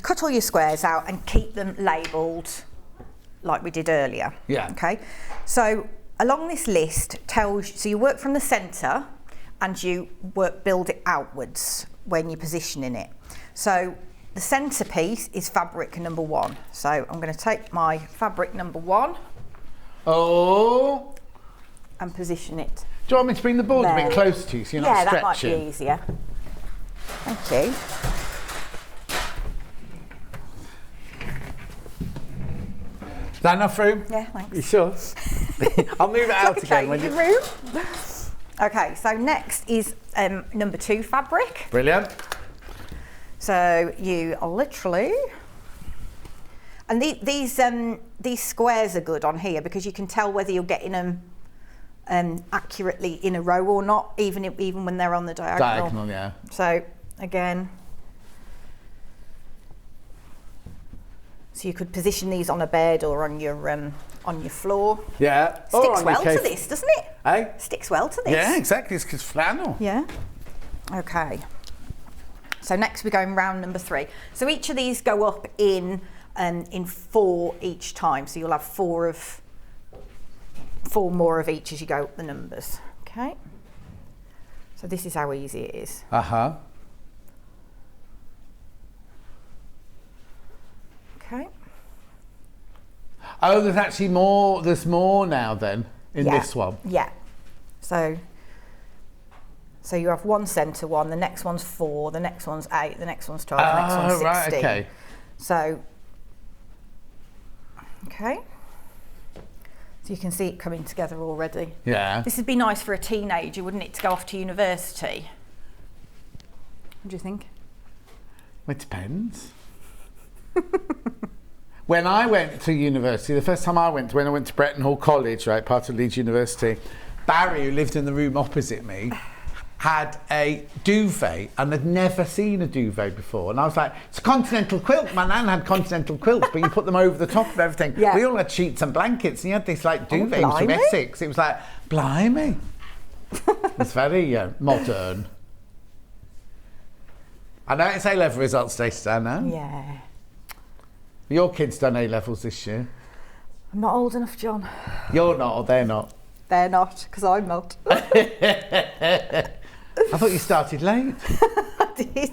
cut all your squares out and keep them labelled like we did earlier. Yeah. Okay. So along this list so you work from the centre and you build it outwards when you're positioning it. So the centre piece is fabric number 1. So I'm going to take my fabric number 1. Oh. And position it. Do you want me to bring the board there. a bit closer to you so you're not stretching? Yeah, that might be easier. Thank you. Is that enough room? Yeah, thanks. You sure? I'll move it out again when you... room. Okay, so next is number 2 fabric. Brilliant. So you literally, And these squares are good on here because you can tell whether you're getting them accurately in a row or not, even when they're on the diagonal. Diagonal, yeah. So again, so you could position these on a bed or on your floor. Yeah. Sticks well to this, doesn't it? Eh? Sticks well to this. Yeah, exactly. It's because flannel. Yeah. Okay. So next we're going round number 3. So each of these go up in 4 each time. So you'll have 4 more of each as you go up the numbers. Okay. So this is how easy it is. Uh-huh. Okay. Oh, there's actually more. There's more now then in this one. Yeah. So you have one centre one, the next one's 4, the next one's 8, the next one's 12, the next one's 16. Right, okay. So, okay. So you can see it coming together already. Yeah. This would be nice for a teenager, wouldn't it, to go off to university? What do you think? It depends. When I went to university, the first time I went to Bretton Hall College, right, part of Leeds University, Barry, who lived in the room opposite me, had a duvet, and I'd never seen a duvet before. And I was like, it's a continental quilt. My nan had continental quilts, but you put them over the top of everything. Yeah. We all had sheets and blankets, and you had this like duvet from blimey. Essex. It was like, blimey. It's very modern. I know it's A-level results day today, I know. Yeah. Your kids done A-levels this year. I'm not old enough, John. You're not, or they're not. They're not, because I'm not. I thought you started late. I did.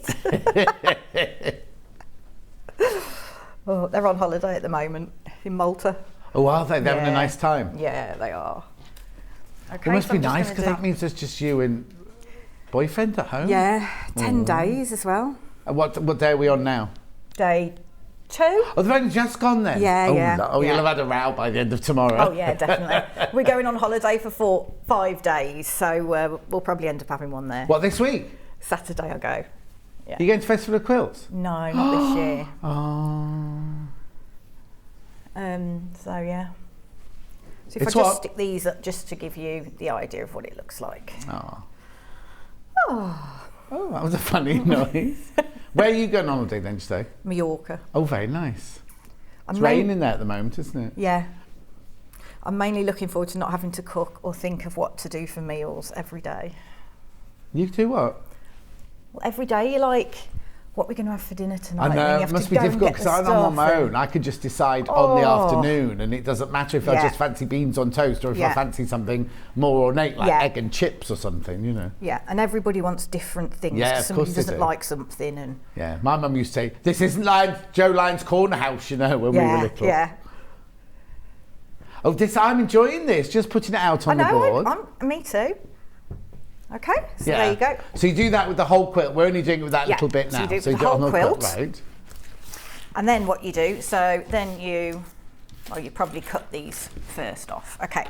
Oh, they're on holiday at the moment in Malta. Oh, are they? They're having a nice time. Yeah, they are. Okay, It must so be I'm just nice gonna because that means there's just you and boyfriend at home. Yeah, 10 days as well. And what day are we on now? Day 2. Oh, they've only just gone then? Yeah, oh, yeah. No. Oh, yeah. you'll have had a row by the end of tomorrow. Oh, yeah, definitely. We're going on holiday for 5 days, so we'll probably end up having one there. What, this week? Saturday I'll go. Yeah. You going to Festival of Quilts? No, not this year. Oh. So, yeah. So if It's I just what? stick these up just to give you the idea of what it looks like. Oh. Oh, that was a funny noise. Where are you going on holiday then, today? Mallorca. Oh, very nice. I'm It's raining there at the moment, isn't it? Yeah. I'm mainly looking forward to not having to cook or think of what to do for meals every day. You do what? Well, every day you're like, what are we going to have for dinner tonight? I And then know, you it have must to be go and difficult get the because I'm on my stuff own. I could just decide on the afternoon, and it doesn't matter if I Yeah. just fancy beans on toast or if I Yeah. fancy something more ornate, like Yeah. egg and chips or something, you know. Yeah, and everybody wants different things. Yeah, 'cause of somebody course they doesn't do. like something, and Yeah, my mum used to say, this isn't Joe Lyon's corner house, you know, when we were little. yeah. Oh, I'm enjoying this, just putting it out on I know. the board. Me too. Okay, so there you go. So you do that with the whole quilt. We're only doing it with that Yeah, little bit so now. you do So the you do it whole on the quilt. right? And then what you do? So then you probably cut these first off. Okay.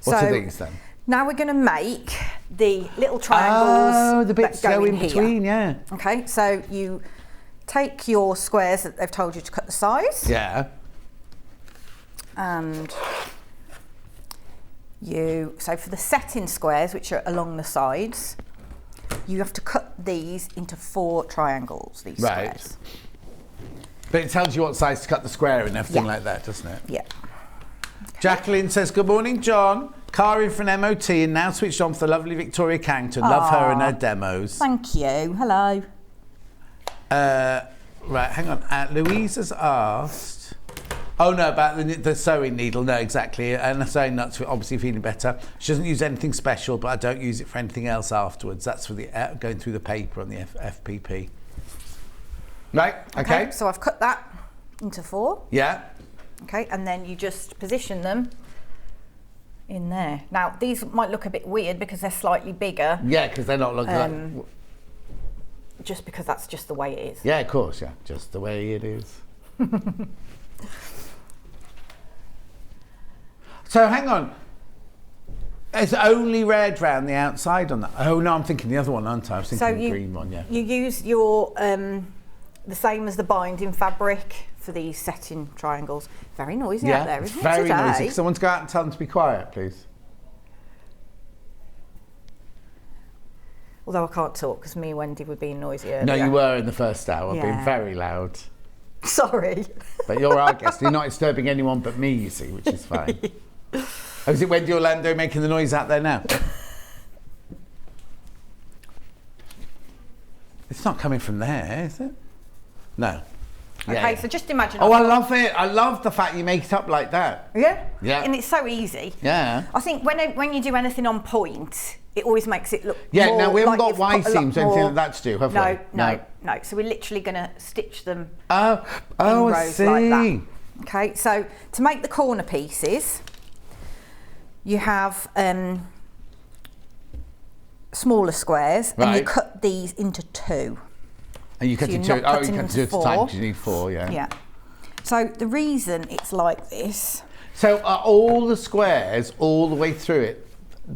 What so are these then? Now we're going to make the little triangles. Oh, the bits that go in here. between, yeah. Okay, so you take your squares that they've told you to cut the size. Yeah. And so for the setting squares, which are along the sides, you have to cut these into 4 triangles, these Right. squares. But it tells you what size to cut the square and everything Yeah. like that, doesn't it? Yeah. Jacqueline says, good morning, John. Car in for an MOT and now switched on for the lovely Victoria Carrington. Love her and her demos. Thank you. Hello. Right, hang on. Louise has asked... Oh, no, about the sewing needle. No, exactly. And the sewing nuts are obviously feeling better. She doesn't use anything special, but I don't use it for anything else afterwards. That's for the going through the paper on the FPP. Right, okay. So I've cut that into 4. Yeah. Okay, and then you just position them in there. Now, these might look a bit weird because they're slightly bigger. Yeah, because they're not looking like... Just because that's just the way it is. Yeah, of course, yeah. Just the way it is. So hang on. It's only red round the outside on that. Oh no, I'm thinking the other one, aren't I? I was thinking the green one, yeah. You use your the same as the binding fabric for these setting triangles. Very noisy Yeah, out there, it's isn't very it today? noisy. Can someone go out and tell them to be quiet, please? Although I can't talk because me and Wendy were being noisy earlier. No, you were in the first hour, being Yeah. very loud. Sorry. But you're our guest. You're not disturbing anyone but me, you see, which is fine. Oh, is it Wendy Orlando making the noise out there now? It's not coming from there, is it? No. Okay, so just imagine. Oh, I love it. I love the fact you make it up like that. Yeah? Yeah. And it's so easy. Yeah. I think when you do anything on point, it always makes it look Yeah, more now we haven't like got you've Y put a lot seams or anything more- like that to do, have no, we? No. So we're literally going to stitch them Oh, in I rows see. like that. Okay, so to make the corner pieces, you have smaller squares, and you Right. cut these into 2. And you cut So it you're two. not Oh, you cutting cut them it to two at a time 4. because you need 4, yeah. Yeah. So the reason it's like this. So are all the squares all the way through it?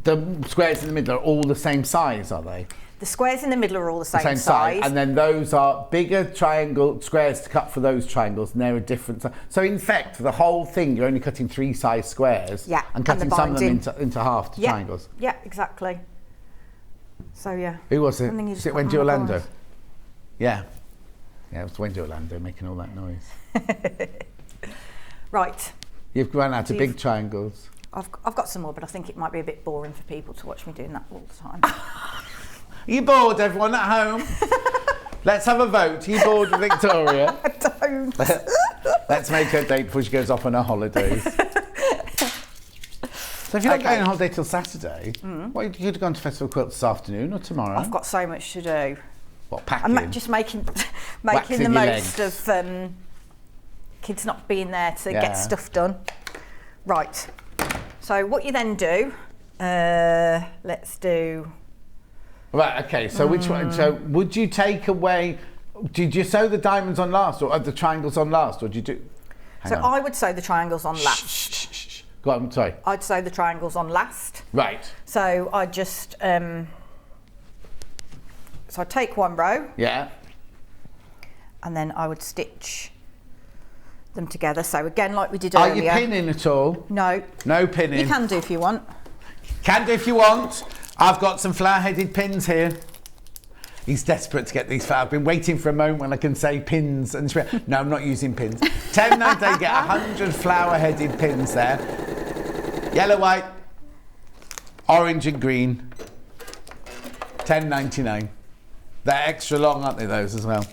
The squares in the middle are all the same size, are they? The squares in the middle are all the same, Same size, and then those are bigger triangle squares to cut for those triangles, and they're a different size. So in fact, for the whole thing, you're only cutting 3 size squares, Yeah, and and the cutting some of them binding. into half to Yeah. triangles. Yeah, exactly. So yeah. Who was it? And then you Was just it put Wendy them on the Orlando? corners. Yeah, it was Wendy Orlando making all that noise. Right. You've run out of So big you've- triangles. I've got some more, but I think it might be a bit boring for people to watch me doing that all the time. Are you bored, everyone at home? Let's have a vote. Are you bored with Victoria? I don't. Let's make her date before she goes off on her holidays. So if you're not going on holiday till Saturday, what, you could have gone to Festival Quilt this afternoon or tomorrow? I've got so much to do. What, packing? I'm just making Waxing the your most legs. of kids not being there to Yeah. get stuff done. Right. So what you then do, let's do. Right, okay, so which one? So would you take away, did you sew the diamonds on last or the triangles on last, or did you do? Hang So on. I would sew the triangles on last. Shh. Go on, sorry. I'd sew the triangles on last. Right, So I just so I take one row yeah. and then I would stitch them together. So again, like we did Are earlier. you pinning at all? No. No pinning. You can do if you want. Can do if you want. I've got some flower-headed pins here. He's desperate to get these. I've been waiting for a moment when I can say pins. And no, I'm not using pins. £10.98, get 100 flower-headed pins there. Yellow, white, orange and green. £10.99. They're extra long, aren't they, those as well?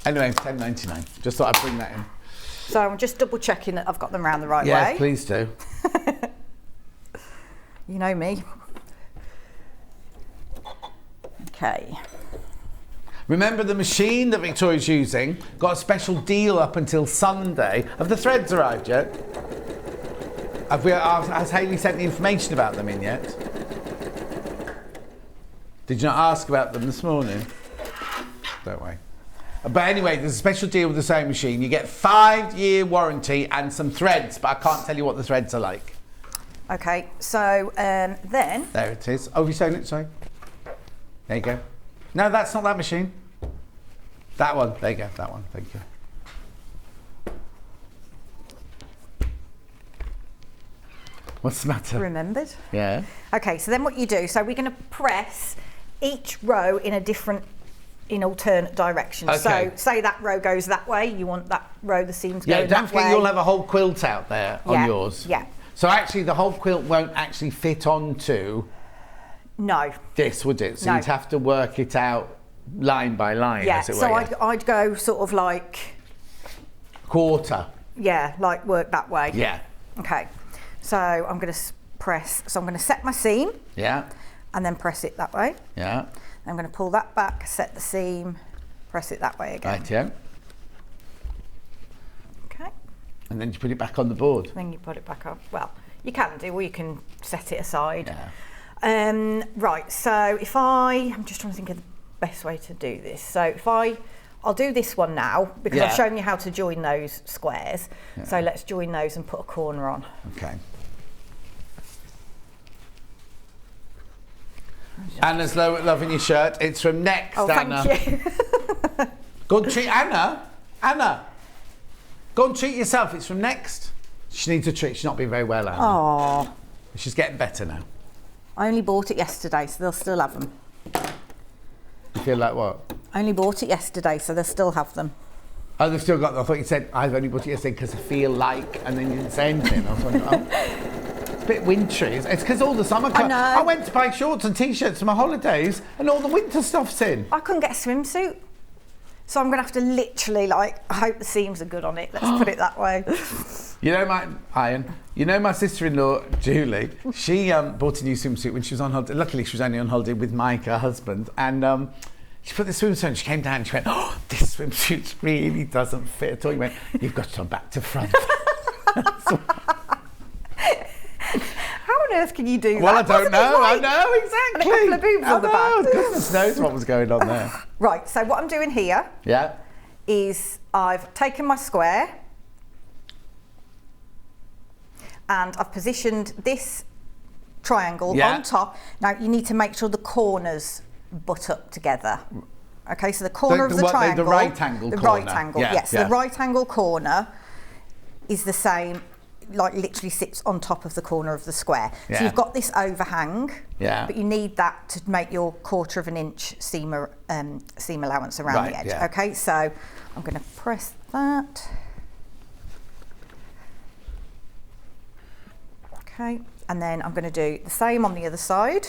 Anyway, £10.99. Just thought I'd bring that in. So I'm just double checking that I've got them round the right Yes, way. please do. You know me. Okay. Remember the machine that Victoria's using got a special deal up until Sunday. Have the threads arrived yet? Has Hayley sent the information about them in yet? Did you not ask about them this morning? Don't worry. But anyway, there's a special deal with the sewing machine. You get 5-year warranty and some threads, but I can't tell you what the threads are like. Okay, so then... There it is. Oh, have you sewn it? Sorry. There you go. No, that's not that machine. That one. There you go. That one. Thank you. What's the matter? Remembered? Yeah. Okay, so then what you do, so we're going to press each row in a different, in alternate directions. Okay. So say that row goes that way, you want that row, the seams Yeah, going don't that forget way. you'll have a whole quilt out there on Yeah, yours. yeah. So actually the whole quilt won't actually fit onto No. this, would it? So No. you'd have to work it out line by line, Yeah, as it so were. Yeah. I'd go sort of like, Quarter. yeah, like work that way. Yeah. Okay, so I'm going to press, so I'm going to set my seam Yeah. and then press it that way. Yeah. I'm going to pull that back, set the seam, press it that way again. Right, yeah. Okay, And then you put it back on the board. then you put it back up. Well, you can do, or you can set it aside. Yeah. Right, so if I'm just trying to think of the best way to do this. So if I'll do this one now because Yeah. I've shown you how to join those squares. Yeah. So let's join those and put a corner on. Okay. Anna's loving your shirt. It's from Next, Oh, Anna. thank you. Good treat. Anna. Go and treat yourself. It's from Next. She needs a treat. She's not been very well, Anne. Oh. She's getting better now. I only bought it yesterday, so they'll still have them. You feel like what? I only bought it yesterday, so they'll still have them. Oh, they've still got them. I thought you said, I've only bought it yesterday because I feel like, and then you didn't say anything. I was wondering, it's a bit wintry. It's because all the summer clothes. I know. I went to buy shorts and T-shirts for my holidays, and all the winter stuff's in. I couldn't get a swimsuit. So I'm going to have to literally, I hope the seams are good on it. Let's put it that way. You know my sister-in-law, Julie, she bought a new swimsuit when she was on holiday. Luckily, she was only on holiday with Mike, her husband, and she put the swimsuit on, she came down and she went, oh, this swimsuit really doesn't fit at all. You went, you've got to turn back to front. How on earth can you do that? Well, I don't know. I know, exactly. And a couple of boobs on the back. Goodness knows what was going on there. Right, so what I'm doing here is I've taken my square and I've positioned this triangle on top. Now, you need to make sure the corners butt up together. Okay, so the corner of the triangle. The right angle corner. The right angle, yes. The right angle corner is the same, like literally sits on top of the corner of the square. Yeah. So you've got this overhang, yeah, but you need that to make your 1/4 of an inch seam allowance around the edge. Yeah. Okay, so I'm going to press that. Okay, and then I'm going to do the same on the other side.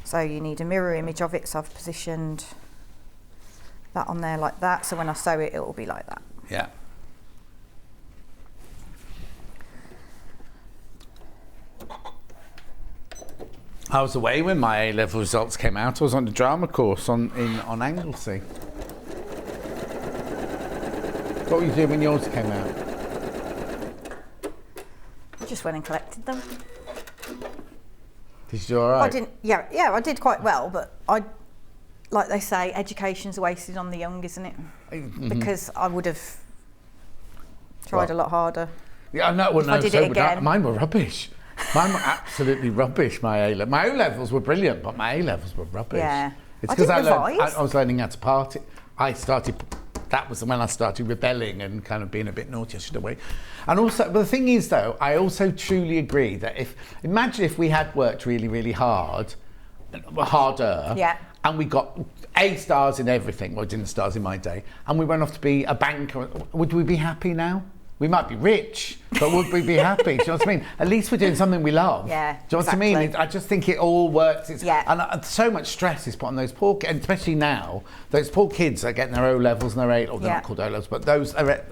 So you need a mirror image of it, so I've positioned that on there like that, so when I sew it, it will be like that. Yeah. I was away when my A-level results came out. I was on the drama course on Anglesey. What were you doing when yours came out? I just went and collected them. Did you do all right? I didn't. Yeah, I did quite well, but like they say, education's wasted on the young, isn't it? Mm-hmm. Because I would have tried a lot harder. Yeah, I know. Well, I did it again. Mine were rubbish. Mine were absolutely rubbish. My O-levels were brilliant, but my A-levels were rubbish. Yeah, it's because I was learning how to party. That was when I started rebelling and kind of being a bit naughty, I should have waited. And also, but the thing is though, I also truly agree that imagine if we had worked really, really harder, and we got A stars in everything, well, didn't stars in my day, and we went off to be a banker, would we be happy now? We might be rich, but would we be happy? Do you know what I mean? At least we're doing something we love. Yeah, do you know what I mean? I just think it all works. And so much stress is put on those poor kids, and especially now, those poor kids are getting their O-levels and their A, or they're not called O-levels, but those are,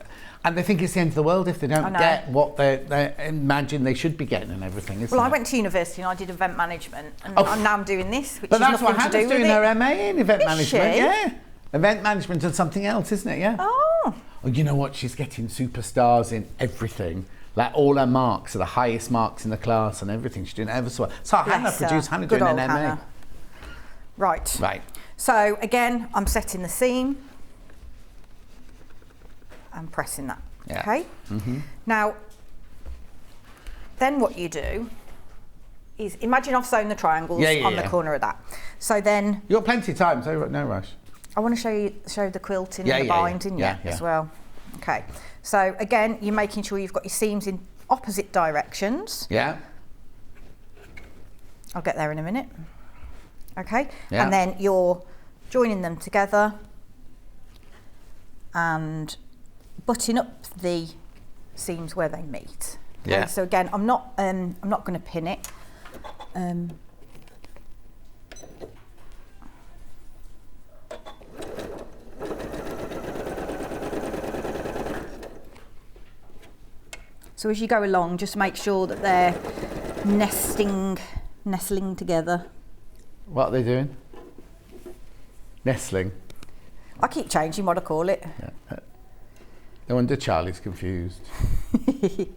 and they think it's the end of the world if they don't get what they imagine they should be getting and everything, isn't it? Well, I went to university and I did event management, and now I'm doing this, which but is that's nothing what to do Hannah's with doing it. her MA in event management. She? Yeah. Event management and something else, isn't it? Yeah. Oh. Oh, you know what? She's getting superstars in everything. Like all her marks are the highest marks in the class and everything. She's doing ever so well. So Hannah doing an MA. Hannah. Right. So again, I'm setting the seam and pressing that. Yeah. Okay. Mm-hmm. Now, then what you do is imagine I've sewn the triangles on the corner of that. So then you've got plenty of time, so no rush. I want to show the quilting and the binding as well. Okay, so again, you're making sure you've got your seams in opposite directions. Yeah. I'll get there in a minute. Okay, yeah. And then you're joining them together and butting up the seams where they meet. Okay? Yeah. So again, I'm not going to pin it. So as you go along, just make sure that they're nestling together. What are they doing? Nestling. I keep changing what I call it. Yeah. No wonder Charlie's confused. Okay.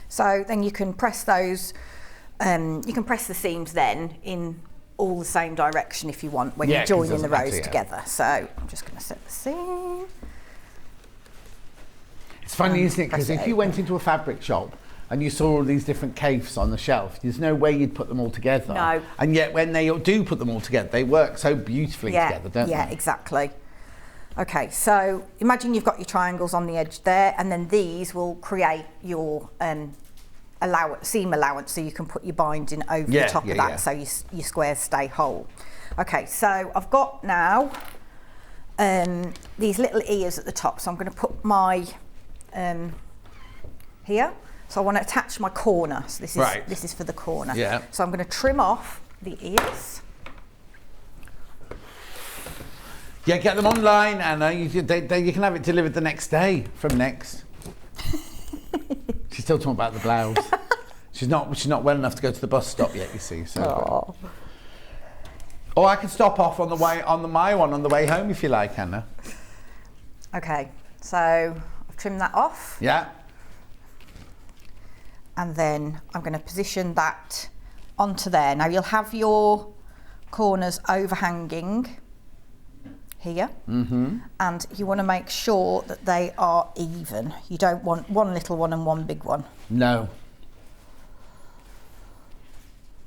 So then you can press those, you can press the seams then in all the same direction if you want when Yeah, you're 'cause it joining the doesn't matter, rows yeah. together. So I'm just going to set the seam. It's funny, isn't it? Because press it if you open. went into a fabric shop and you saw all these different Kaffes on the shelf, there's no way you'd put them all together. No. And yet when they do put them all together, they work so beautifully together, don't yeah, they? exactly. Okay, so imagine you've got your triangles on the edge there, and then these will create your seam allowance, so you can put your binding over the top of that, so your squares stay whole. Okay, so I've got now these little ears at the top, so I'm going to put my here. So I want to attach my corner. So this is for the corner. Yeah. So I'm going to trim off the ears. Yeah, get them online, Anna. You can have it delivered the next day from Next. She's still talking about the blouse. She's not well enough to go to the bus stop yet, you see. So. Or I can stop off on my one on the way home if you like, Anna. Okay, so I've trimmed that off. Yeah. And then I'm going to position that onto there. Now you'll have your corners overhanging here, and you want to make sure that they are even. You don't want one little one and one big one. No.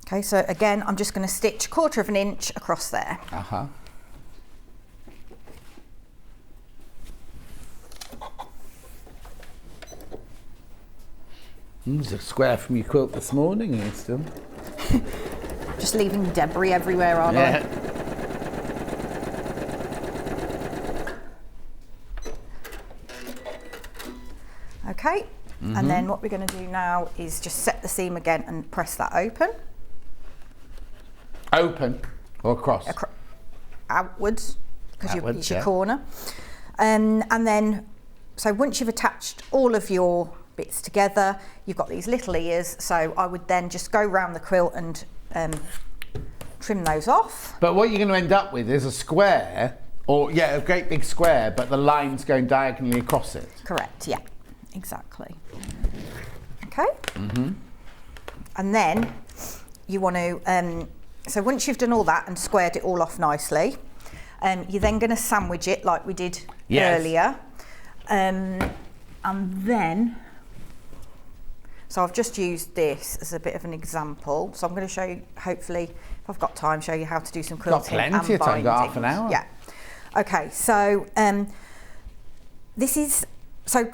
Okay, so again, I'm just going to stitch 1/4 of an inch across there. There's a square from your quilt this morning, you still. Just leaving debris everywhere, aren't I? Okay, and then what we're going to do now is just set the seam again and press that open. Open or across? Outwards, because it's your yeah. corner. And then, so once you've attached all of your bits together, you've got these little ears, so I would then just go round the quilt and trim those off. But what you're going to end up with is a square, or a great big square, but the line's going diagonally across it. Correct, yeah, exactly. Okay. And then you want to, so once you've done all that and squared it all off nicely, you're then going to sandwich it like we did earlier. And then, so I've just used this as a bit of an example. So I'm going to show you, hopefully, if I've got time, show you how to do some quilting Got plenty and of time, got binding. half an hour. Yeah. Okay, so this is, so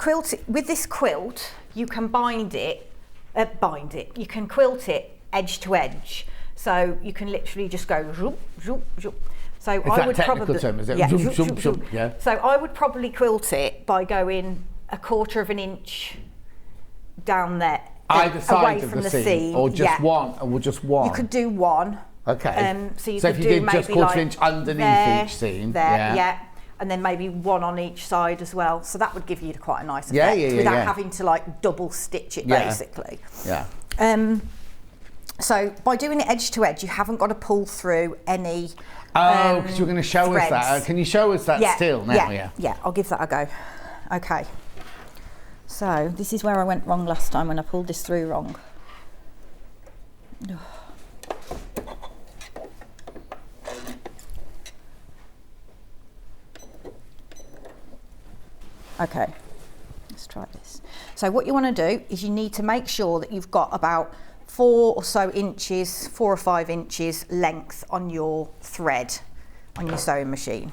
with this quilt, you can you can quilt it edge to edge. So you can literally just go zoop, zoop, zoop. So Is I that would technical probably, term, is it? Yeah, Zoop, zoop, zoop, zoop, zoop, zoop. yeah. So I would probably quilt it by going 1/4 of an inch down there, Either side away of from the the seam, or just one, or just one. You could do one. Okay. So you if could you do did just maybe 1/4 like inch underneath there, each seam, yeah, and then maybe one on each side as well. So that would give you quite a nice Yeah, effect yeah, without yeah. having to like double stitch it Yeah. basically. Yeah. So by doing it edge to edge, you haven't got to pull through any. Oh, because you're going to show us that. threads. Can you show us that still now? Yeah, I'll give that a go. Okay. So this is where I went wrong last time when I pulled this through wrong. Okay, let's try this. So what you want to do is you need to make sure that you've got about 4 or 5 inches length on your thread on your sewing machine.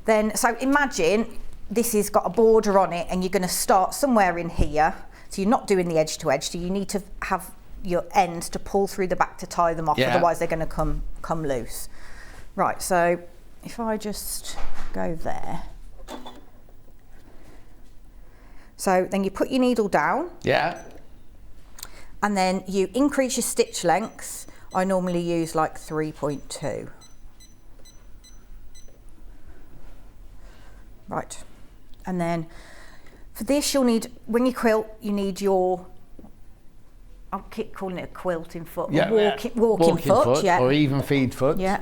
Then, so imagine this has got a border on it and you're going to start somewhere in here. So you're not doing the edge to edge, so you need to have your ends to pull through the back to tie them off, otherwise they're going to come loose. Right, so if I just go there. So then you put your needle down. Yeah. And then you increase your stitch length. I normally use like 3.2. Right. And then for this you'll need, when you quilt, you need your, I'll keep calling it a quilting foot, walking foot, yeah. Or even feed foot. Yeah.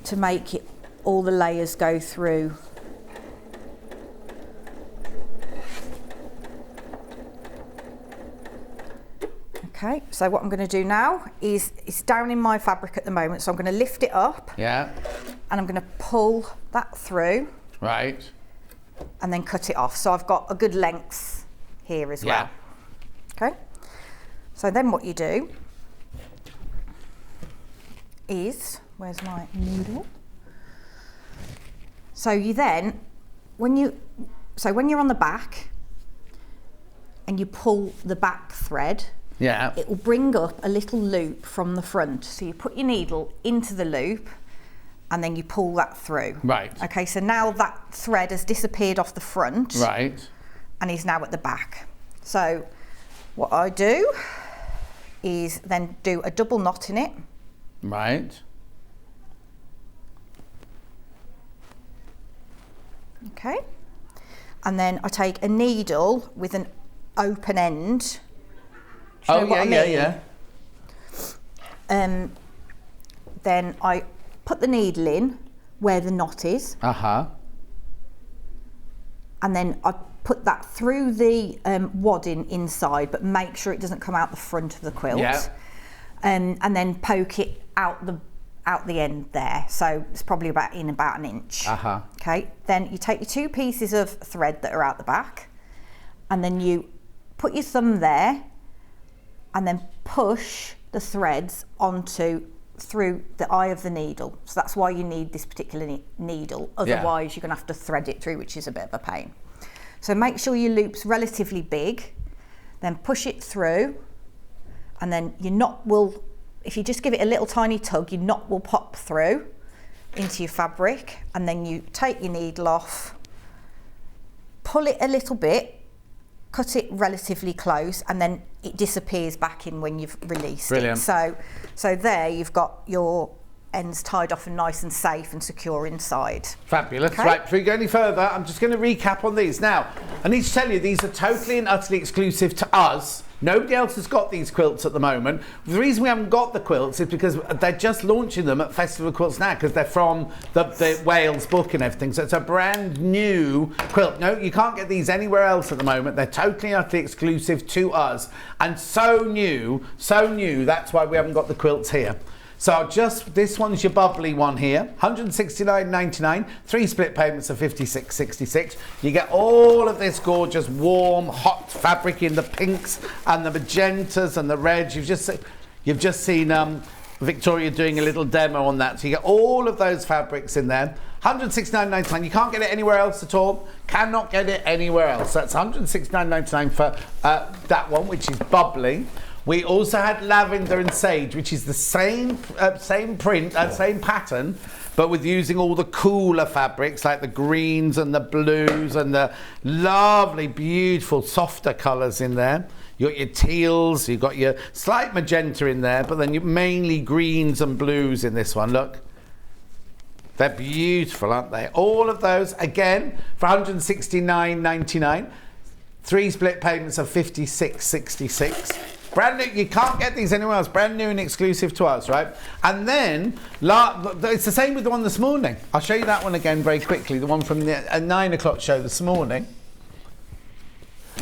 To make it, all the layers go through. Okay, so what I'm going to do now is, it's down in my fabric at the moment, so I'm going to lift it up. Yeah. And I'm going to pull that through. Right. And then cut it off. So I've got a good length here as well. Okay. So then what you do is, where's my needle? So you then, when you're on the back and you pull the back thread, it will bring up a little loop from the front. So you put your needle into the loop and then you pull that through. Right. Okay, so now that thread has disappeared off the front. Right. And is now at the back. So what I do is then do a double knot in it. Right. Okay. And then I take a needle with an open end. Do you know what I mean? Then I put the needle in where the knot is. And then I put that through the wadding inside, but make sure it doesn't come out the front of the quilt. And then poke it out the end there. So it's probably about an inch. Okay. Then you take your 2 pieces of thread that are out the back, and then you put your thumb there, and then push the threads through the eye of the needle. So that's why you need this particular needle. Otherwise, you're going to have to thread it through, which is a bit of a pain. So make sure your loop's relatively big, then push it through, and then your knot will, if you just give it a little tiny tug, your knot will pop through into your fabric, and then you take your needle off, pull it a little bit, cut it relatively close, and then it disappears back in when you've released it. So there you've got your ends tied off and nice and safe and secure inside. Fabulous. Okay. Right, before we go any further, I'm just going to recap on these. Now, I need to tell you, these are totally and utterly exclusive to us. Nobody else has got these quilts at the moment. The reason we haven't got the quilts is because they're just launching them at Festival of Quilts now, because they're from the Wales book and everything. So it's a brand new quilt. No, you can't get these anywhere else at the moment. They're totally and utterly exclusive to us. And so new, that's why we haven't got the quilts here. So this one's your bubbly one here, $169.99, 3 split payments of $56.66. You get all of this gorgeous, warm, hot fabric in the pinks and the magentas and the reds. You've just seen Victoria doing a little demo on that. So you get all of those fabrics in there. $169.99. You can't get it anywhere else at all. Cannot get it anywhere else. That's $169.99 for that one, which is bubbly. We also had lavender and sage, which is the same print, same pattern, but with using all the cooler fabrics like the greens and the blues and the lovely, beautiful, softer colours in there. You've got your teals, you've got your slight magenta in there, but then mainly greens and blues in this one. Look. They're beautiful, aren't they? All of those, again, for $169.99. 3 split payments of $56.66. Brand new, you can't get these anywhere else. Brand new and exclusive to us, right? And then, it's the same with the one this morning. I'll show you that one again very quickly. The one from the 9 o'clock show this morning.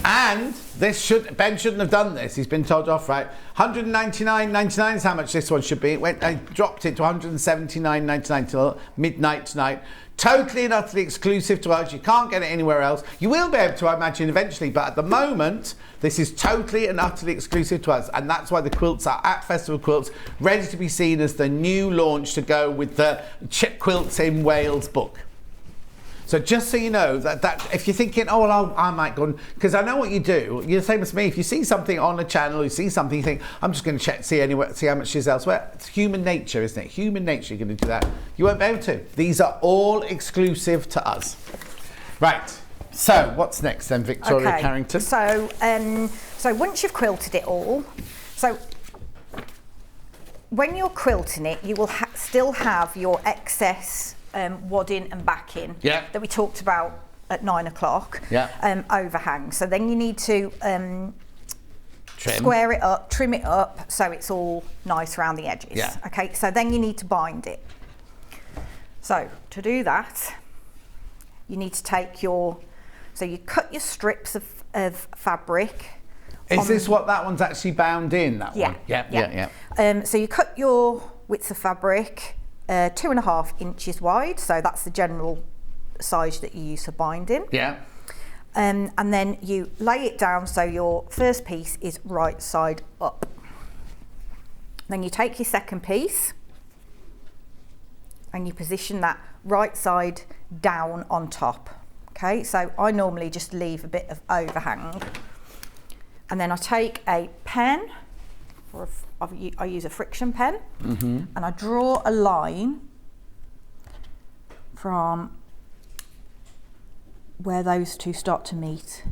And Ben shouldn't have done this. He's been told off, right? $199.99 is how much this one should be. I dropped it to $179.99 till midnight tonight. Totally and utterly exclusive to us. You can't get it anywhere else. You will be able to, I imagine, eventually, but at the moment, this is totally and utterly exclusive to us, and that's why the quilts are at Festival Quilts, ready to be seen as the new launch to go with the Quilts in Wales book. So just so you know that if you're thinking, oh, well, I might go, because I know what you do. You're the same as me. If you see something on a channel, you see something, you think, I'm just going to check, see how much it is elsewhere. It's human nature, isn't it? Human nature, you're going to do that. You won't be able to. These are all exclusive to us. Right. So what's next then, Victoria Carrington? So once you've quilted it all, so when you're quilting it, you will still have your excess wadding and backing that we talked about at 9 o'clock, overhang. So then you need to square it up, trim it up so it's all nice around the edges. Yeah. Okay, so then you need to bind it. So to do that, you need to take so you cut your strips of fabric Is this what that one's actually bound in, that Yeah. one? Yeah, Yeah. yeah, yeah. So you cut your width of fabric 2.5 inches wide, so that's the general size that you use for binding. Yeah. And then you lay it down so your first piece is right side up. Then you take your second piece and you position that right side down on top. Okay, so I normally just leave a bit of overhang. And then I take a pen, or I use a friction pen, and I draw a line from where those two start to meet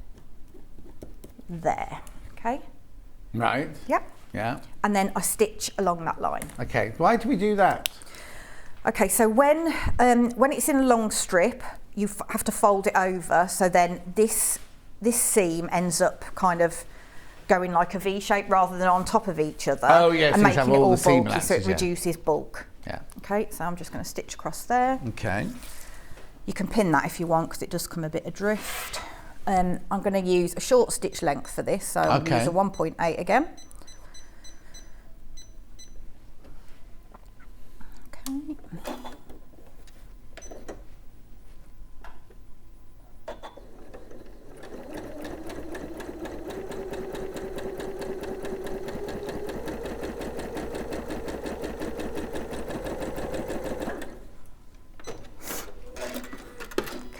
there. Okay. Right. Yep. Yeah. And then I stitch along that line. Okay. Why do we do that? Okay. So when it's in a long strip, you have to fold it over. So then this seam ends up kind of going like a V shape rather than on top of each other. Oh yes, and you making have it all all the seam bulky, so it latches, reduces bulk. Yeah. Okay. So I'm just going to stitch across there. Okay. You can pin that if you want because it does come a bit adrift. I'm going to use a short stitch length for this, so I'm going to use a 1.8 again. Okay.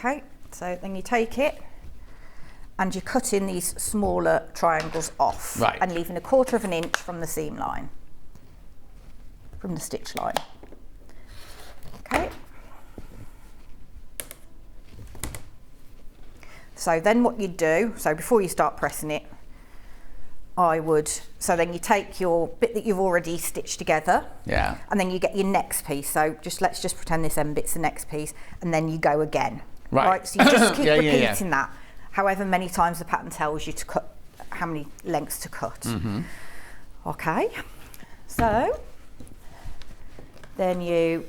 Okay, so then you take it and you cut in these smaller triangles off, right, and leaving 1/4 inch from the seam line, from the stitch line. Okay. So then what you do, so before you start pressing it, so then you take your bit that you've already stitched together, yeah, and then you get your next piece. So let's just pretend this end bit's the next piece, and then you go again. Right. So you just keep repeating yeah. that, however many times the pattern tells you to cut, how many lengths to cut. Okay. So then you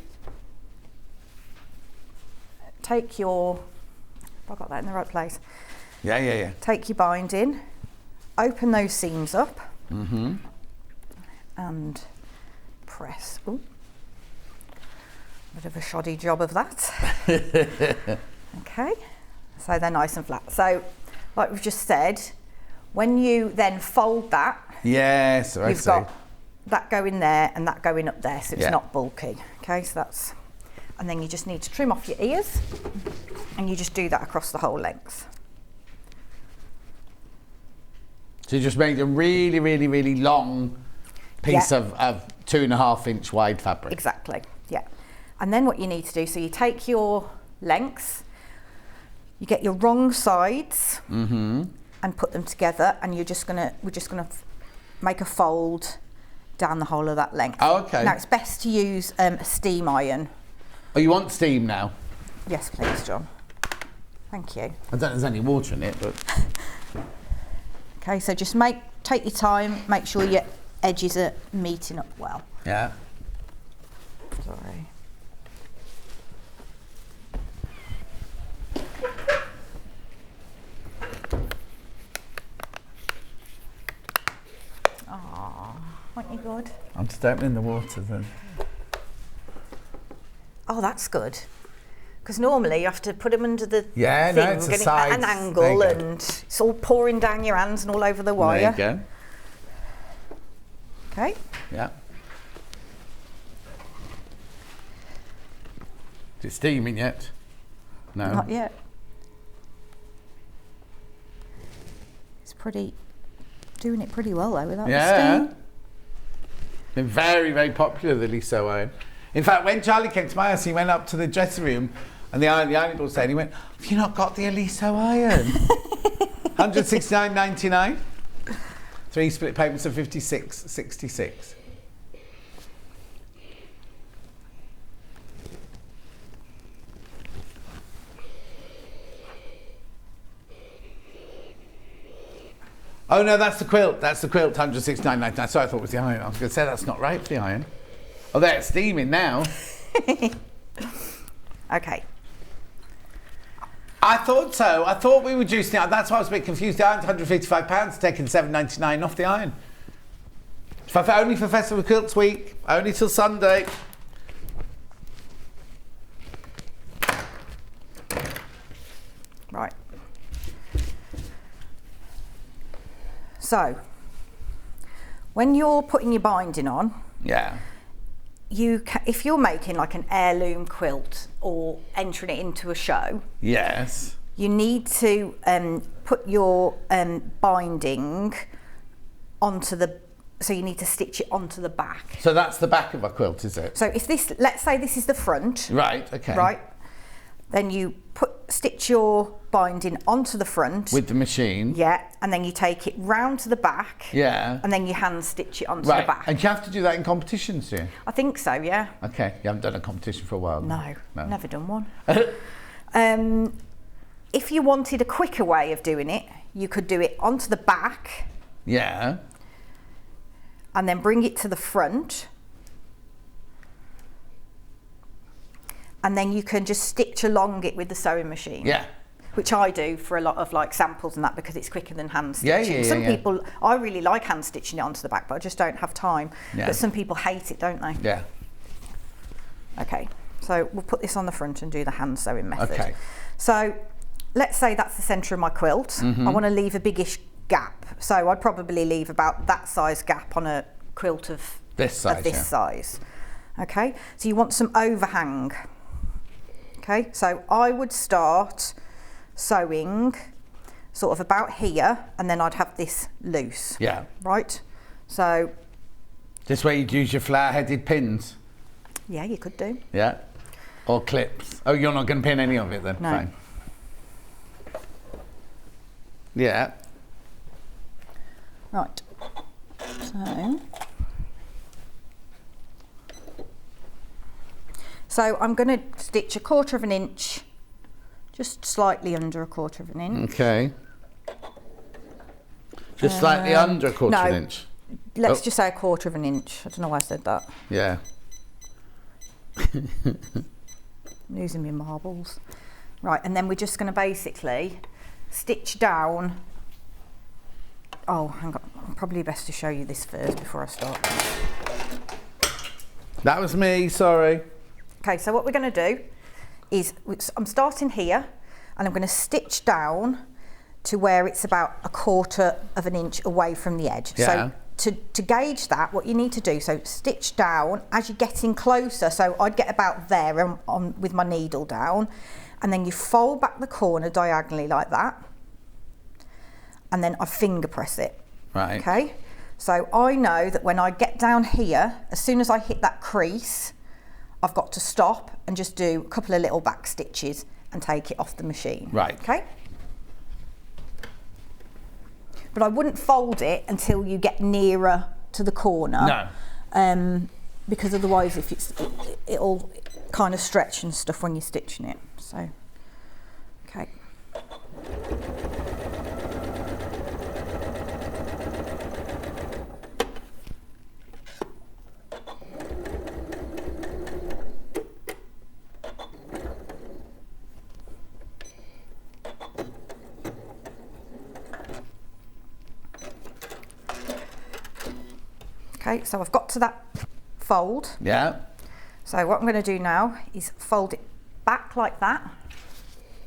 take your, have I got that in the right place? Yeah, yeah, yeah. Take your binding, open those seams up, and press. Ooh. Bit of a shoddy job of that. Okay, so they're nice and flat. So, like we've just said, when you then fold that, yes, I you've see. got that going there and that going up there, so it's Yeah. not bulky. Okay, so that's, and then you just need to trim off your ears, and you just do that across the whole length. So you just made a really, really, really long piece Yeah. of 2.5 inch wide fabric. Exactly, yeah. And then what you need to do, so you take your lengths, you get your wrong sides and put them together, and we're just gonna make a fold down the whole of that length. Oh, okay. Now it's best to use a steam iron. Oh, you want steam now? Yes, please, John. Thank you. I don't think there's any water in it, but... Okay, so just take your time, make sure your edges are meeting up well. Yeah. Sorry. Oh, aren't you good? I'm just opening the water then. Oh, that's good. Because normally you have to put them under the thing, it's a getting side. at an angle, There you go. and it's all pouring down your hands and all over the wire. There you go. Okay. Yeah. Is it steaming yet? No. Not yet. It's doing it pretty well though without the Yeah. steam. Been very, very popular, the Liso iron. In fact, when Charlie came to my house, he went up to the dressing room and the ironing board said, he went, "Have you not got the Liso iron?" 169.99. 3 split payments of 56.66. Oh no, that's the quilt. That's the quilt, 169.99. Sorry, I thought it was the iron. I was going to say that's not right for the iron. Oh, there, it's steaming now. Okay. I thought so. I thought we were reducing it. That's why I was a bit confused. The iron's £155, taking $7.99 off the iron. Only for Festival Quilts Week. Only till Sunday. Right. So, when you're putting your binding on, Yeah. if you're making like an heirloom quilt or entering it into a show, Yes. you need to put your binding onto so you need to stitch it onto the back. So that's the back of a quilt, is it? So if this, let's say this is the front. Right, okay. Right. Then you stitch your binding onto the front. With the machine. Yeah, and then you take it round to the back. Yeah. And then you hand stitch it onto Right, the back. and you have to do that in competitions, do you? I think so, yeah. Okay, you haven't done a competition for a while. No, never done one. If you wanted a quicker way of doing it, you could do it onto the back. Yeah. And then bring it to the front. And then you can just stitch along it with the sewing machine. Yeah. Which I do for a lot of like samples and that, because it's quicker than hand stitching. Yeah, some people, I really like hand stitching it onto the back, but I just don't have time. Yeah. But some people hate it, don't they? Yeah. Okay, so we'll put this on the front and do the hand sewing method. Okay. So let's say that's the centre of my quilt. I want to leave a biggish gap. So I'd probably leave about that size gap on a quilt of this size. Okay, so you want some overhang. Okay, so I would start sewing sort of about here, and then I'd have this loose. Yeah. Right? So... This way you'd use your flower-headed pins? Yeah, you could do. Yeah. Or clips. Oh, you're not going to pin any of it then? No. Fine. Yeah. Right. So I'm going to stitch 1/4 inch, just slightly under 1/4 inch. Okay. Just slightly under 1/4 inch? Let's just say 1/4 inch. I don't know why I said that. Yeah. Losing my marbles. Right, and then we're just going to basically stitch down. Oh, hang on. Probably best to show you this first before I start. That was me, sorry. Okay, so what we're going to do is I'm starting here, and I'm going to stitch down to where it's about 1/4 inch away from the edge. Yeah. So to gauge that, what you need to do, so stitch down as you're getting closer. So I'd get about there on with my needle down, and then you fold back the corner diagonally like that, and then I finger press it. Right. Okay. So I know that when I get down here, as soon as I hit that crease, I've got to stop and just do a couple of little back stitches and take it off the machine. Right. Okay. But I wouldn't fold it until you get nearer to the corner. No. Because otherwise, it'll kind of stretch and stuff when you're stitching it. So, okay. Okay, so I've got to that fold. Yeah. So what I'm going to do now is fold it back like that.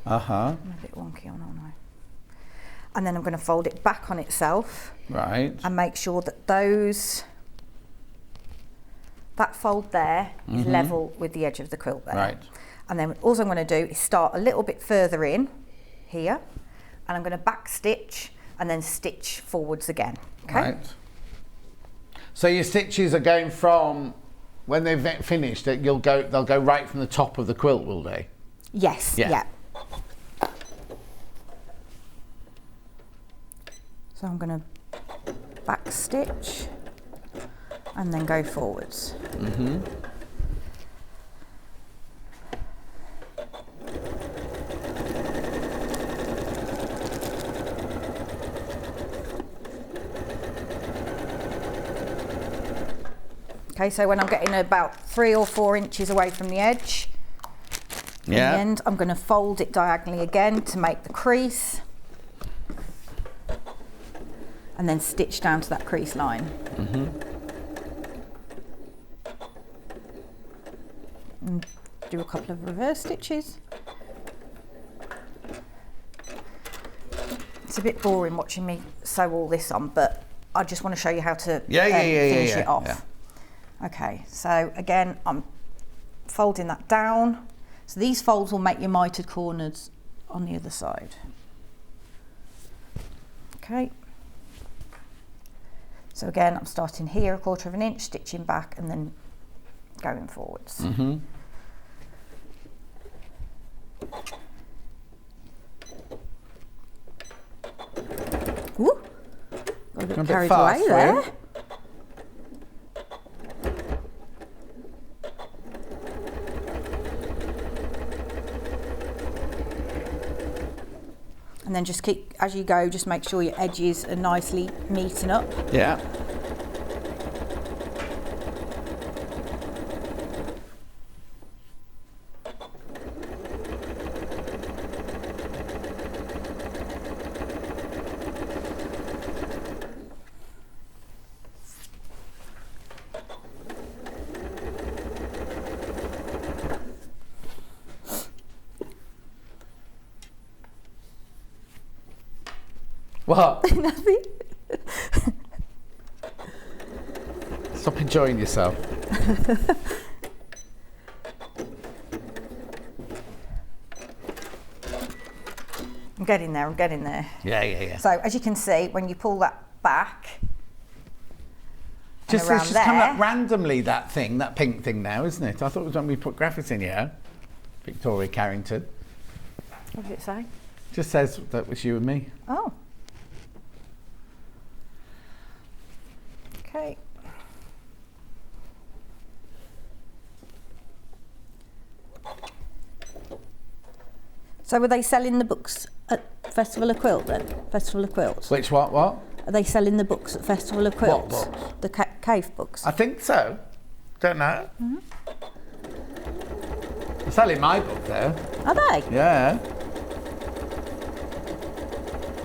Uh-huh. I'm a bit wonky on, aren't I? And then I'm going to fold it back on itself. Right. And make sure that that fold there is level with the edge of the quilt there. Right. And then all I'm going to do is start a little bit further in here, and I'm going to back stitch and then stitch forwards again. Okay. Right. So your stitches are going from when they've finished. They'll go right from the top of the quilt, will they? Yes. Yeah. So I'm going to back stitch and then go forwards. Okay, so when I'm getting about 3 or 4 inches away from the edge, In the end, I'm going to fold it diagonally again to make the crease, and then stitch down to that crease line. And do a couple of reverse stitches. It's a bit boring watching me sew all this on, but I just want to show you how to finish it off. Okay, so again, I'm folding that down. So these folds will make your mitered corners on the other side. Okay. So again, I'm starting here 1/4 of an inch, stitching back and then going forwards. Ooh, got a bit carried away there. And then just keep, as you go, just make sure your edges are nicely meeting up. Yeah. What? Nothing. Stop enjoying yourself. I'm getting there, I'm getting there. Yeah. So as you can see, when you pull that back, It's around just there, come up randomly, that thing, that pink thing now, isn't it? I thought it was when we put graphics in here. Victoria Carrington. what did it say? Just says that was you and me. Oh. Okay. So were they selling the books at Festival of Quilt then? Festival of Quilts? Which what? Are they selling the books at Festival of Quilts? What books? The Kaffe books? I think so. Don't know. They're selling my book there. Are they? Yeah.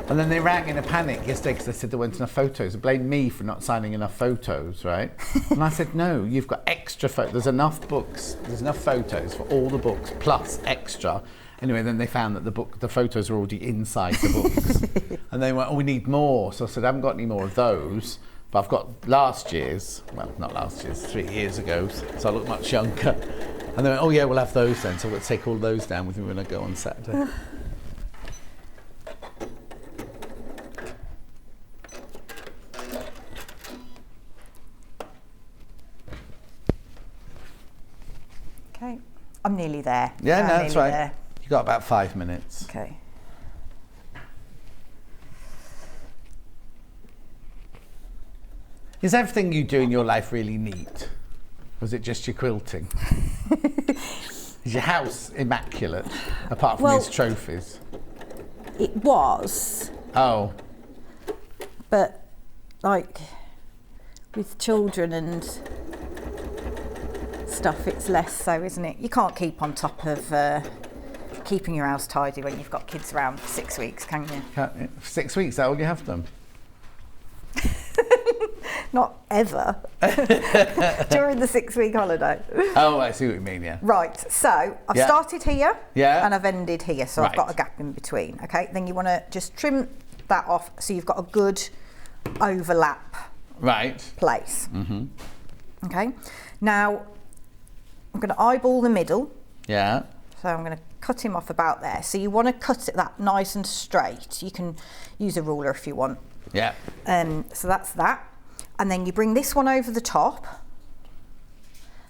And then they rang in a panic yesterday because they said there weren't enough photos. They blamed me for not signing enough photos, right? And I said, no, you've got extra photos. There's enough books. There's enough photos for all the books plus extra. Anyway, then they found that the photos were already inside the books. And they went, oh, we need more. So I said, I haven't got any more of those. But I've got last year's, well, not last year's, 3 years ago. So I look much younger. And they went, oh, yeah, we'll have those then. So we'll take all those down with me when I go on Saturday. Okay, I'm nearly there. Yeah, no, that's right. There. You've got about 5 minutes. Okay. Is everything you do in your life really neat? Or is it just your quilting? Is your house immaculate, apart from its trophies? It was. Oh. But, like, with children and stuff, it's less so, isn't it? You can't keep on top of keeping your house tidy when you've got kids around for 6 weeks, can you? For 6 weeks, that all you have them? Not ever. During the 6-week holiday. Oh, I see what you mean, yeah. Right, so I've started here and I've ended here, so I've got a gap in between, okay? Then you want to just trim that off so you've got a good overlap place. Mm-hmm. Okay, now I'm going to eyeball the middle. Yeah. So I'm going to cut him off about there. So you want to cut it that nice and straight. You can use a ruler if you want. Yeah. So that's that. And then you bring this one over the top.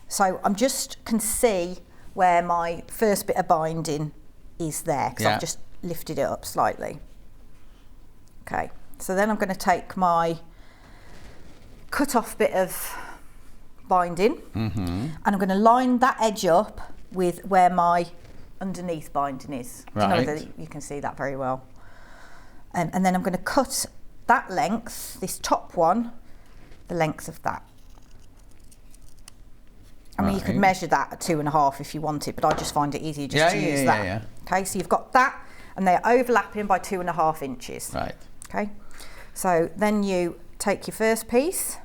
So I'm just can see where my first bit of binding is there because I've just lifted it up slightly. Okay, so then I'm going to take my cut off bit of binding and I'm going to line that edge up with where my underneath binding is. I don't know whether you can see that very well. And then I'm going to cut that length, this top one, the length of that. I mean, you could measure that at 2.5 if you wanted, but I just find it easier just to use that. Yeah. Okay, so you've got that, and they're overlapping by 2.5 inches. Right. Okay, so then you take your first piece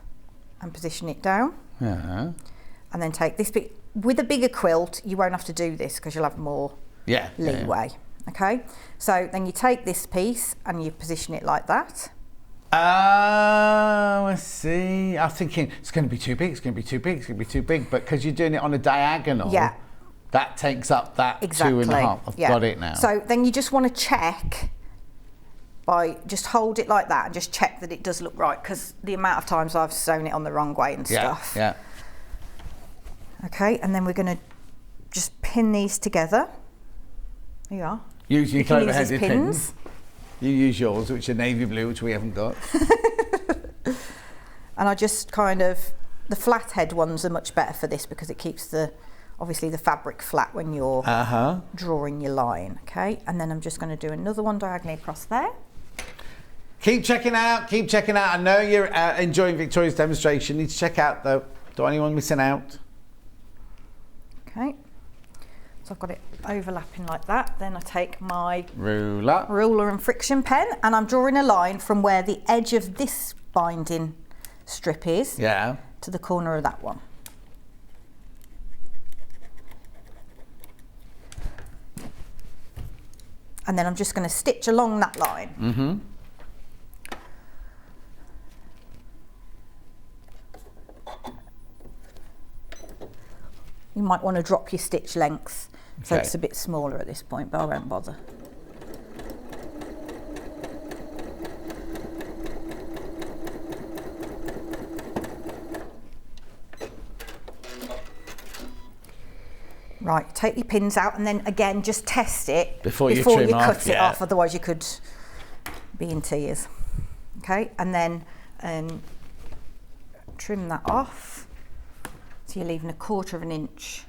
and position it down. Yeah. And then take this bit. With a bigger quilt, you won't have to do this because you'll have more leeway. Okay, so then you take this piece and you position it like that. Oh, I see. I'm thinking it's going to be too big, it's going to be too big, it's going to be too big. But because you're doing it on a diagonal, that takes up that 2.5. I've got it now. So then you just want to check by just hold it like that and just check that it does look right, because the amount of times I've sewn it on the wrong way and stuff. Yeah. Okay, and then we're going to just pin these together. There you are. Use your clover-headed pins. You use yours, which are navy blue, which we haven't got. And I just kind of, the flat head ones are much better for this because it keeps obviously the fabric flat when you're drawing your line. Okay, and then I'm just going to do another one diagonally across there. Keep checking out. I know you're enjoying Victoria's demonstration. You need to check out though. Don't anyone missing out. Okay, so I've got it overlapping like that. Then I take my ruler and friction pen, and I'm drawing a line from where the edge of this binding strip is to the corner of that one. And then I'm just going to stitch along that line. You might want to drop your stitch length so it's a bit smaller at this point, but I won't bother. Right, take your pins out and then again just test it before you cut it off, otherwise you could be in tears. Okay, and then trim that off. So you're leaving a 1/4 inch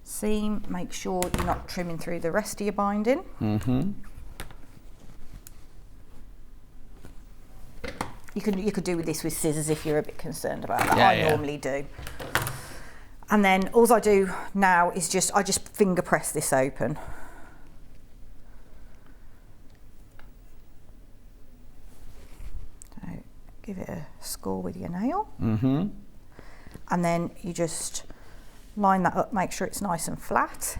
seam. Make sure you're not trimming through the rest of your binding. You could do with this with scissors if you're a bit concerned about that. I normally do. And then all I do now is I just finger press this open. So give it a score with your nail. And then you just line that up, make sure it's nice and flat.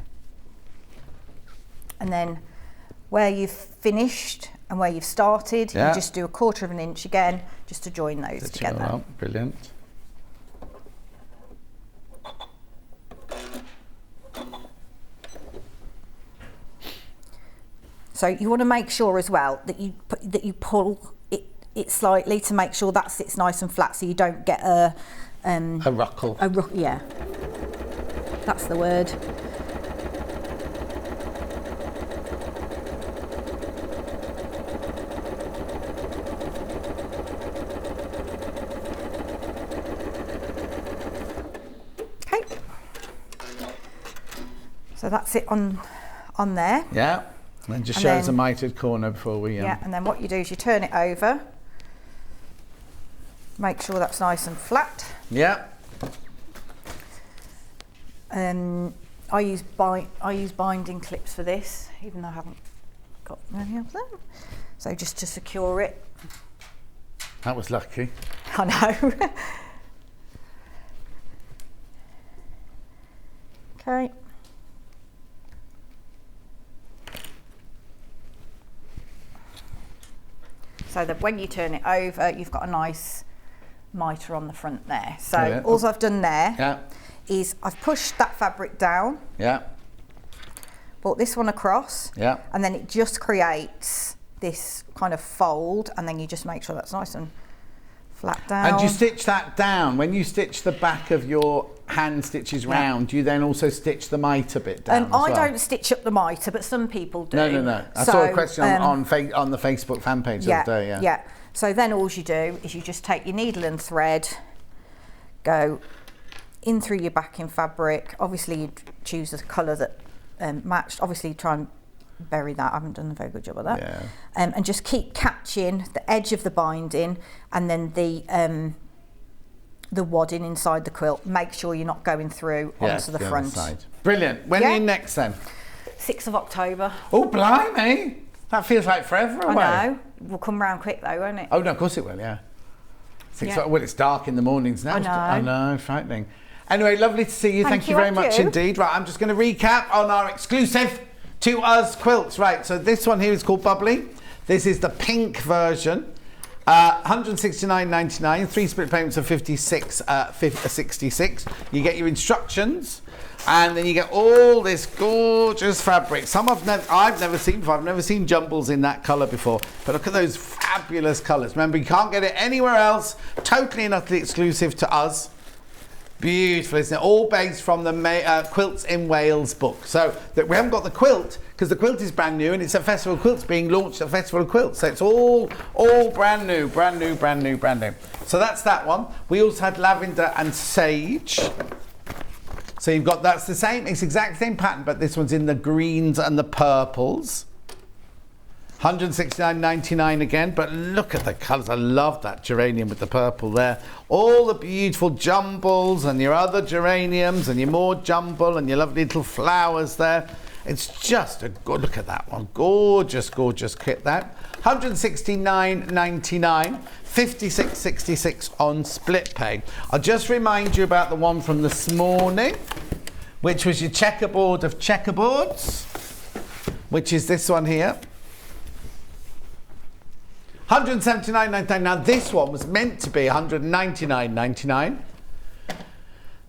And then where you've finished and where you've started, you just do a 1/4 inch again, just to join those together. Brilliant. So you want to make sure as well that you pull it slightly to make sure that sits nice and flat, so you don't get a ruckle. Yeah, that's the word. Okay. So that's it on there. Yeah. And then just show us a mitered corner before we... Yeah, and then what you do is you turn it over. Make sure that's nice and flat. Yeah. I use binding clips for this, even though I haven't got many of them. So just to secure it. That was lucky. I know. Okay. So that when you turn it over, you've got a nice mitre on the front there. So all I've done there is I've pushed that fabric down. Yeah. Brought this one across. Yeah. And then it just creates this kind of fold, and then you just make sure that's nice and flat down. And you stitch that down. When you stitch the back of your hand stitches round, you then also stitch the mitre bit down I don't stitch up the mitre, but some people do. No. I saw a question on the Facebook fan page the other day. Yeah. So then all you do is you just take your needle and thread, go in through your backing fabric. Obviously you choose a colour that matched. Obviously try and bury that. I haven't done a very good job of that. Yeah. And just keep catching the edge of the binding, and then the the wadding inside the quilt. Make sure you're not going through onto the front. Side. Brilliant. When are you next then? 6th of October. Oh, blimey. That feels like forever away. I know. We'll come round quick though, won't it? Oh, no, of course it will, yeah. Well, it's dark in the mornings now. I know. Frightening. Anyway, lovely to see you. Thank you very much indeed. Right, I'm just going to recap on our exclusive To Us quilts. Right, so this one here is called Bubbly. This is the pink version. $169.99, 3 split payments of $66. You get your instructions, and then you get all this gorgeous fabric. Some I've never seen before. I've never seen jumbles in that colour before. But look at those fabulous colours. Remember, you can't get it anywhere else. Totally and utterly exclusive to us. Beautiful, isn't it? All based from the Quilts in Wales book. So that we haven't got the quilt, because the quilt is brand new, and it's a Festival of Quilts being launched at Festival of Quilts. So it's all brand new. So that's that one. We also had lavender and sage. So you've got, that's the same, it's exact same pattern, but this one's in the greens and the purples. $169.99 again, but look at the colours. I love that geranium with the purple there. All the beautiful jumbles and your other geraniums and your more jumble and your lovely little flowers there. It's just a good, look at that one. Gorgeous, gorgeous kit that. $169.99, $56.66 on split pay. I'll just remind you about the one from this morning, which was your checkerboard of checkerboards, which is this one here. $179.99. Now this one was meant to be $199.99,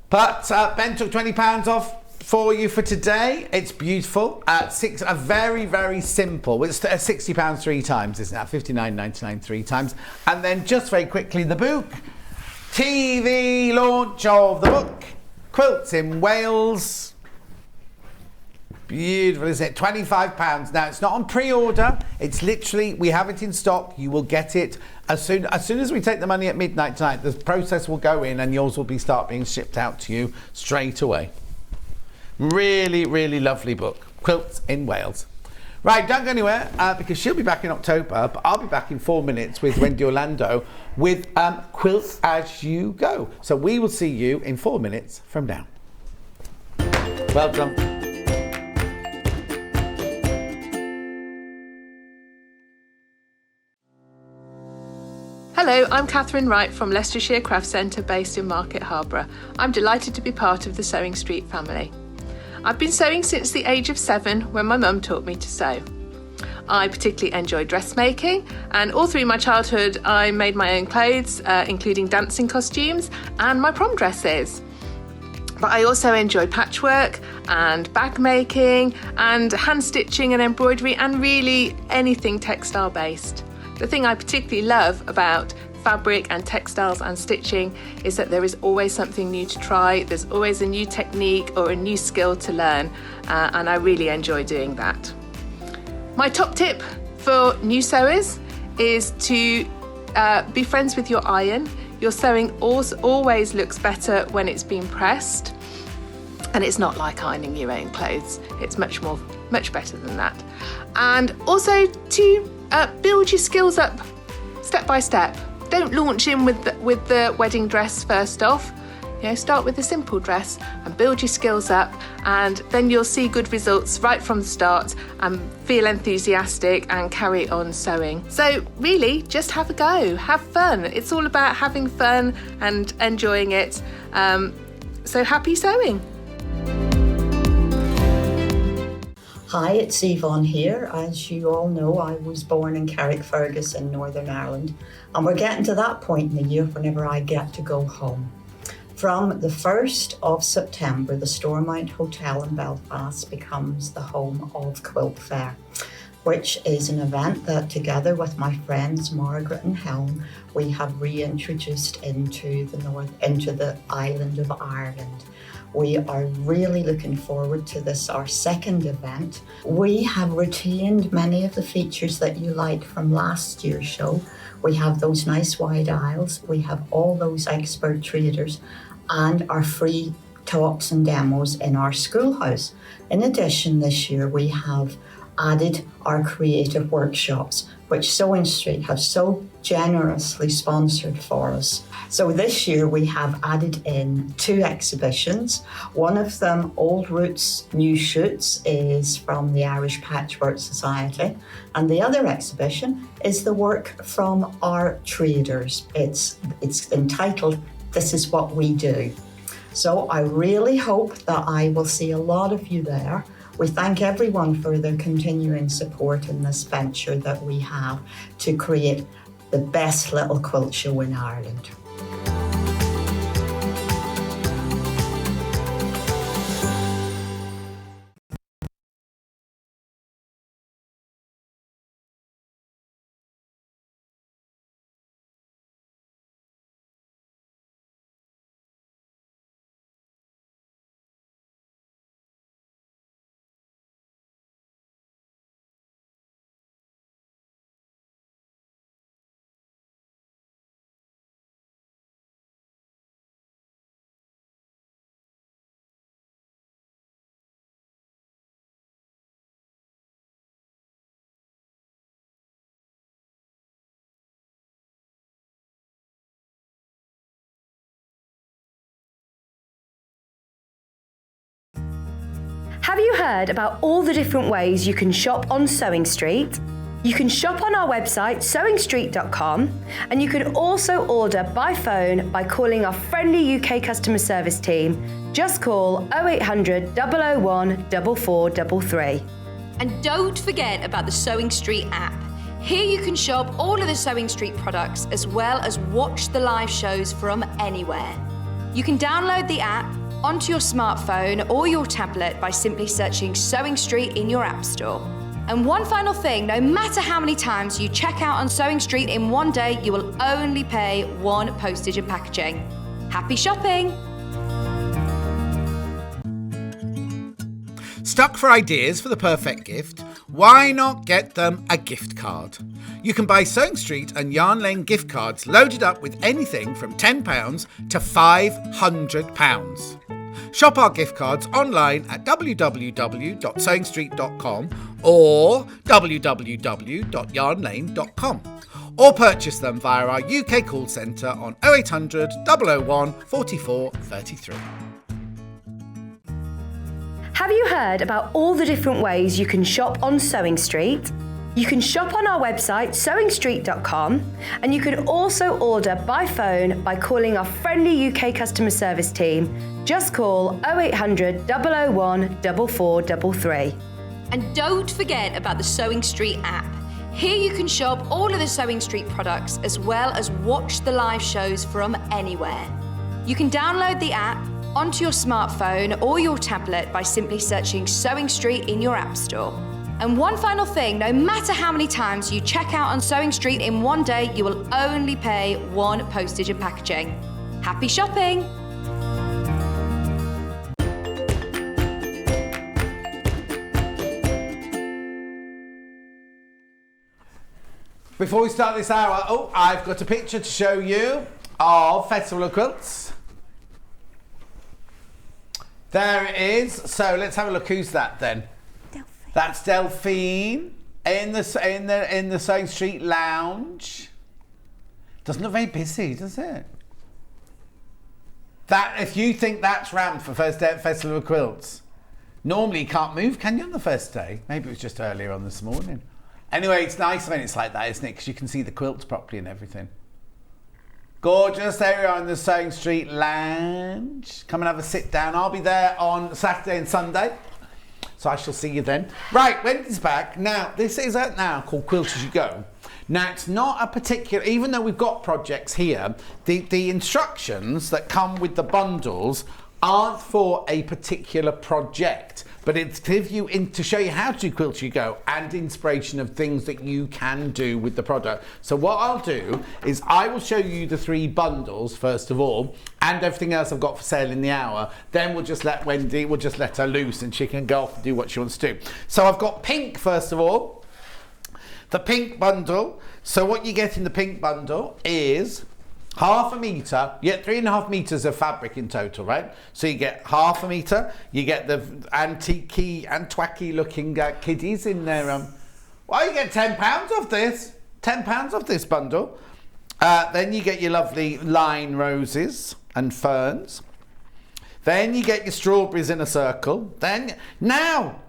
but Ben took £20 off for you for today. It's beautiful. Very, very simple. It's £60 three times, isn't it? $59.99 three times. And then just very quickly, the book. TV launch of the book. Quilts in Wales. Beautiful, isn't it? £25. Now, it's not on pre-order. It's literally, we have it in stock. You will get it as soon as we take the money at midnight tonight. The process will go in and yours will start being shipped out to you straight away. Really, really lovely book. Quilts in Wales. Right, don't go anywhere because she'll be back in October, but I'll be back in 4 minutes with Wendy Orlando with Quilt As You Go. So we will see you in 4 minutes from now. Well done. Hello, I'm Catherine Wright from Leicestershire Craft Centre based in Market Harborough. I'm delighted to be part of the Sewing Street family. I've been sewing since the age of 7 when my mum taught me to sew. I particularly enjoy dressmaking, and all through my childhood I made my own clothes, including dancing costumes and my prom dresses. But I also enjoy patchwork and bag making and hand stitching and embroidery and really anything textile based. The thing I particularly love about fabric and textiles and stitching is that there is always something new to try. There's always a new technique or a new skill to learn, and I really enjoy doing that. My top tip for new sewers is to be friends with your iron. Your sewing always looks better when it's been pressed, and it's not like ironing your own clothes. It's much better than that. And also to build your skills up step by step. Don't launch in with the wedding dress first off. Start with a simple dress and build your skills up, and then you'll see good results right from the start and feel enthusiastic and carry on sewing. So really, just have a go, have fun. It's all about having fun and enjoying it. So happy sewing. Hi, it's Yvonne here. As you all know, I was born in Carrickfergus in Northern Ireland, and we're getting to that point in the year whenever I get to go home. From the 1st of September, the Stormont Hotel in Belfast becomes the home of Quilt Fair, which is an event that together with my friends Margaret and Helen, we have reintroduced into the island of Ireland. We are really looking forward to this, our second event. We have retained many of the features that you liked from last year's show. We have those nice wide aisles, we have all those expert traders, and our free talks and demos in our schoolhouse. In addition, this year we have added our creative workshops, which Sewing Street have so generously sponsored for us. So this year we have added in 2 exhibitions. One of them, Old Roots, New Shoots, is from the Irish Patchwork Society. And the other exhibition is the work from our traders. It's entitled, This Is What We Do. So I really hope that I will see a lot of you there. We thank everyone for their continuing support in this venture that we have to create the best little quilt show in Ireland. Have you heard about all the different ways you can shop on Sewing Street? You can shop on our website sewingstreet.com, and you can also order by phone by calling our friendly UK customer service team. Just call 0800 001 4433. And don't forget about the Sewing Street app. Here you can shop all of the Sewing Street products as well as watch the live shows from anywhere. You can download the app onto your smartphone or your tablet by simply searching Sewing Street in your app store. And one final thing, no matter how many times you check out on Sewing Street in one day, you will only pay 1 postage and packaging. Happy shopping! Stuck for ideas for the perfect gift? Why not get them a gift card? You can buy Sewing Street and Yarn Lane gift cards loaded up with anything from £10 to £500. Shop our gift cards online at www.sewingstreet.com or www.yarnlane.com, or purchase them via our UK call centre on 0800 001 44 33. Have you heard about all the different ways you can shop on Sewing Street? You can shop on our website sewingstreet.com, and you can also order by phone by calling our friendly UK customer service team. Just call 0800 001 4433. And don't forget about the Sewing Street app. Here you can shop all of the Sewing Street products as well as watch the live shows from anywhere. You can download the app onto your smartphone or your tablet by simply searching Sewing Street in your app store. And one final thing, no matter how many times you check out on Sewing Street in one day, you will only pay 1 postage and packaging. Happy shopping! Before we start this hour, I've got a picture to show you of Festival of Quilts. There it is. So let's have a look. Who's that then? Delphine. That's Delphine in the Sewing Street Lounge. Doesn't look very busy, does it? That if you think that's rammed for first day at Festival of Quilts, normally you can't move, can you, on the first day? Maybe it was just earlier on this morning. Anyway, it's nice when it's like that, isn't it? Because you can see the quilts properly and everything. Gorgeous. There we are in the Sewing Street Lounge. Come and have a sit down. I'll be there on Saturday and Sunday, so I shall see you then. Right, Wendy's back. Now, this is out now called Quilt As You Go. Now, it's not a particular, even though we've got projects here, the instructions that come with the bundles aren't for a particular project, but it's to give you to show you how to do Quilt As You Go and inspiration of things that you can do with the product. So what I'll do is I will show you the 3 bundles first of all, and everything else I've got for sale in the hour. Then we'll just let Wendy, we'll just let her loose and she can go off and do what she wants to do. So I've got pink first of all, the pink bundle. So what you get in the pink bundle is half a metre, you get 3.5 metres of fabric in total, right? So you get half a metre, you get the antiquacky looking kiddies in there. Well, you get £10 off this. £10 off this bundle. Then you get your lovely line roses and ferns. Then you get your strawberries in a circle. Now,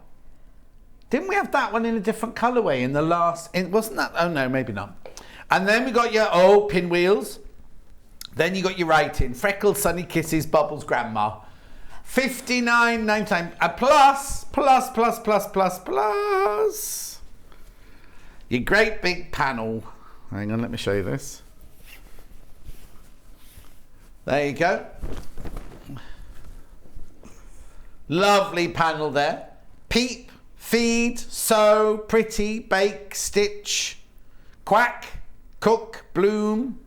didn't we have that one in a different colourway in the last, wasn't that? Oh no, maybe not. And then we got your pinwheels. Then you got your writing, freckles, sunny kisses, bubbles, grandma. $59.99 plus your great big panel. Hang on, let me show you this. There you go. Lovely panel there. Peep, feed, sew, pretty, bake, stitch, quack, cook, bloom,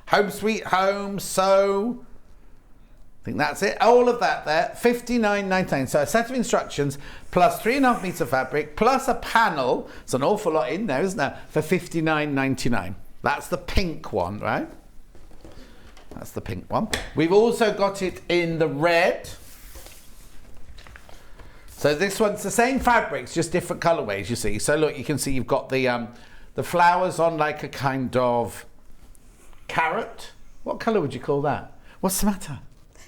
home sweet home, sew. I think that's it. All of that there. $59.99. So a set of instructions plus 3.5 metres of fabric plus a panel. It's an awful lot in there, isn't there? For $59.99. That's the pink one, right? That's the pink one. We've also got it in the red. So this one's the same fabrics, just different colourways, you see. So look, you can see you've got the flowers on like a kind of carrot. What colour would you call that? What's the matter?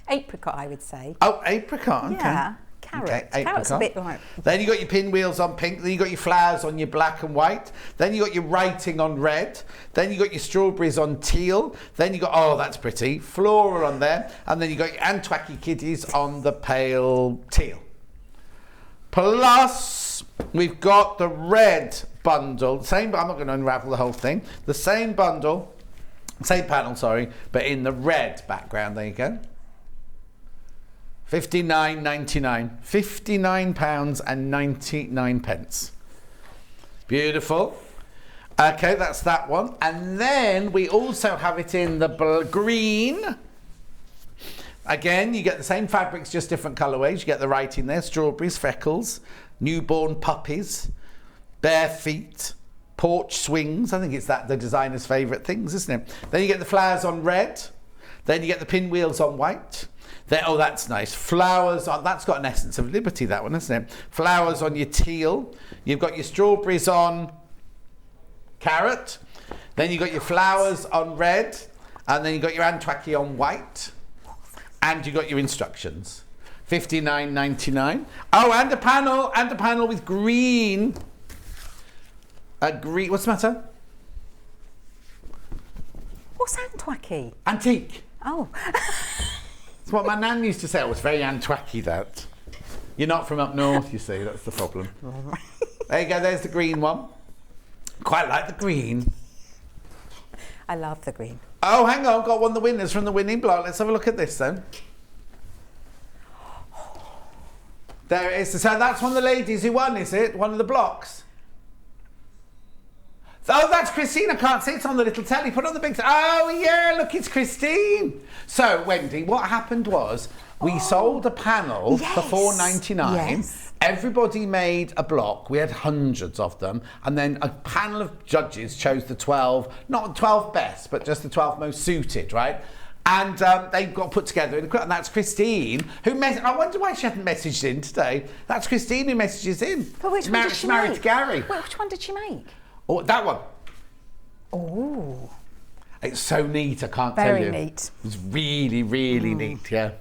Apricot, I would say. Oh, apricot, okay. Yeah, carrot. Okay, Carrot's a bit like... Then you got your pinwheels on pink, then you got your flowers on your black and white, then you got your writing on red, then you got your strawberries on teal, then you got, oh, that's pretty, floral on there, and then you got your antiquacky kiddies on the pale teal. Plus, we've got the red bundle, same, I'm not going to unravel the whole thing, the same bundle, same panel, sorry, but in the red background, there you go. £59.99. £59.99. Beautiful. Okay, that's that one. And then we also have it in the green. Again, you get the same fabrics, just different colourways. You get the writing there, strawberries, freckles, newborn puppies, bare feet, porch swings. I think it's the designer's favourite things, isn't it? Then you get the flowers on red. Then you get the pinwheels on white. There, oh, that's nice. Flowers on, that's got an essence of liberty, that one, isn't it? Flowers on your teal. You've got your strawberries on carrot. Then you've got your flowers on red. And then you've got your antiquacky on white. And you've got your instructions. $59.99. Oh, and a panel with green. What's the matter? What's antiquacky? Antique. Oh. It's what my nan used to say. Oh, it's very antiquacky, that. You're not from up north, you see. That's the problem. There you go. There's the green one. Quite like the green. I love the green. Oh, hang on. Got one of the winners from the winning block. Let's have a look at this then. There it is. So that's one of the ladies who won, is it? One of the blocks. Oh, that's Christine. I can't see. It's on the little telly. Put on the big... Oh, yeah, look, it's Christine. So, Wendy, what happened was we sold a panel for $4.99. Yes. Everybody made a block. We had hundreds of them. And then a panel of judges chose the 12, not 12 best, but just the 12 most suited, right? And they got put together. And that's Christine, who... I wonder why she hadn't messaged in today. That's Christine who messages in. But which one did she married make? to Gary. Wait, which one did she make? Oh, that one. Oh. It's so neat, I can't tell you. Very neat. It's really, really neat, yeah.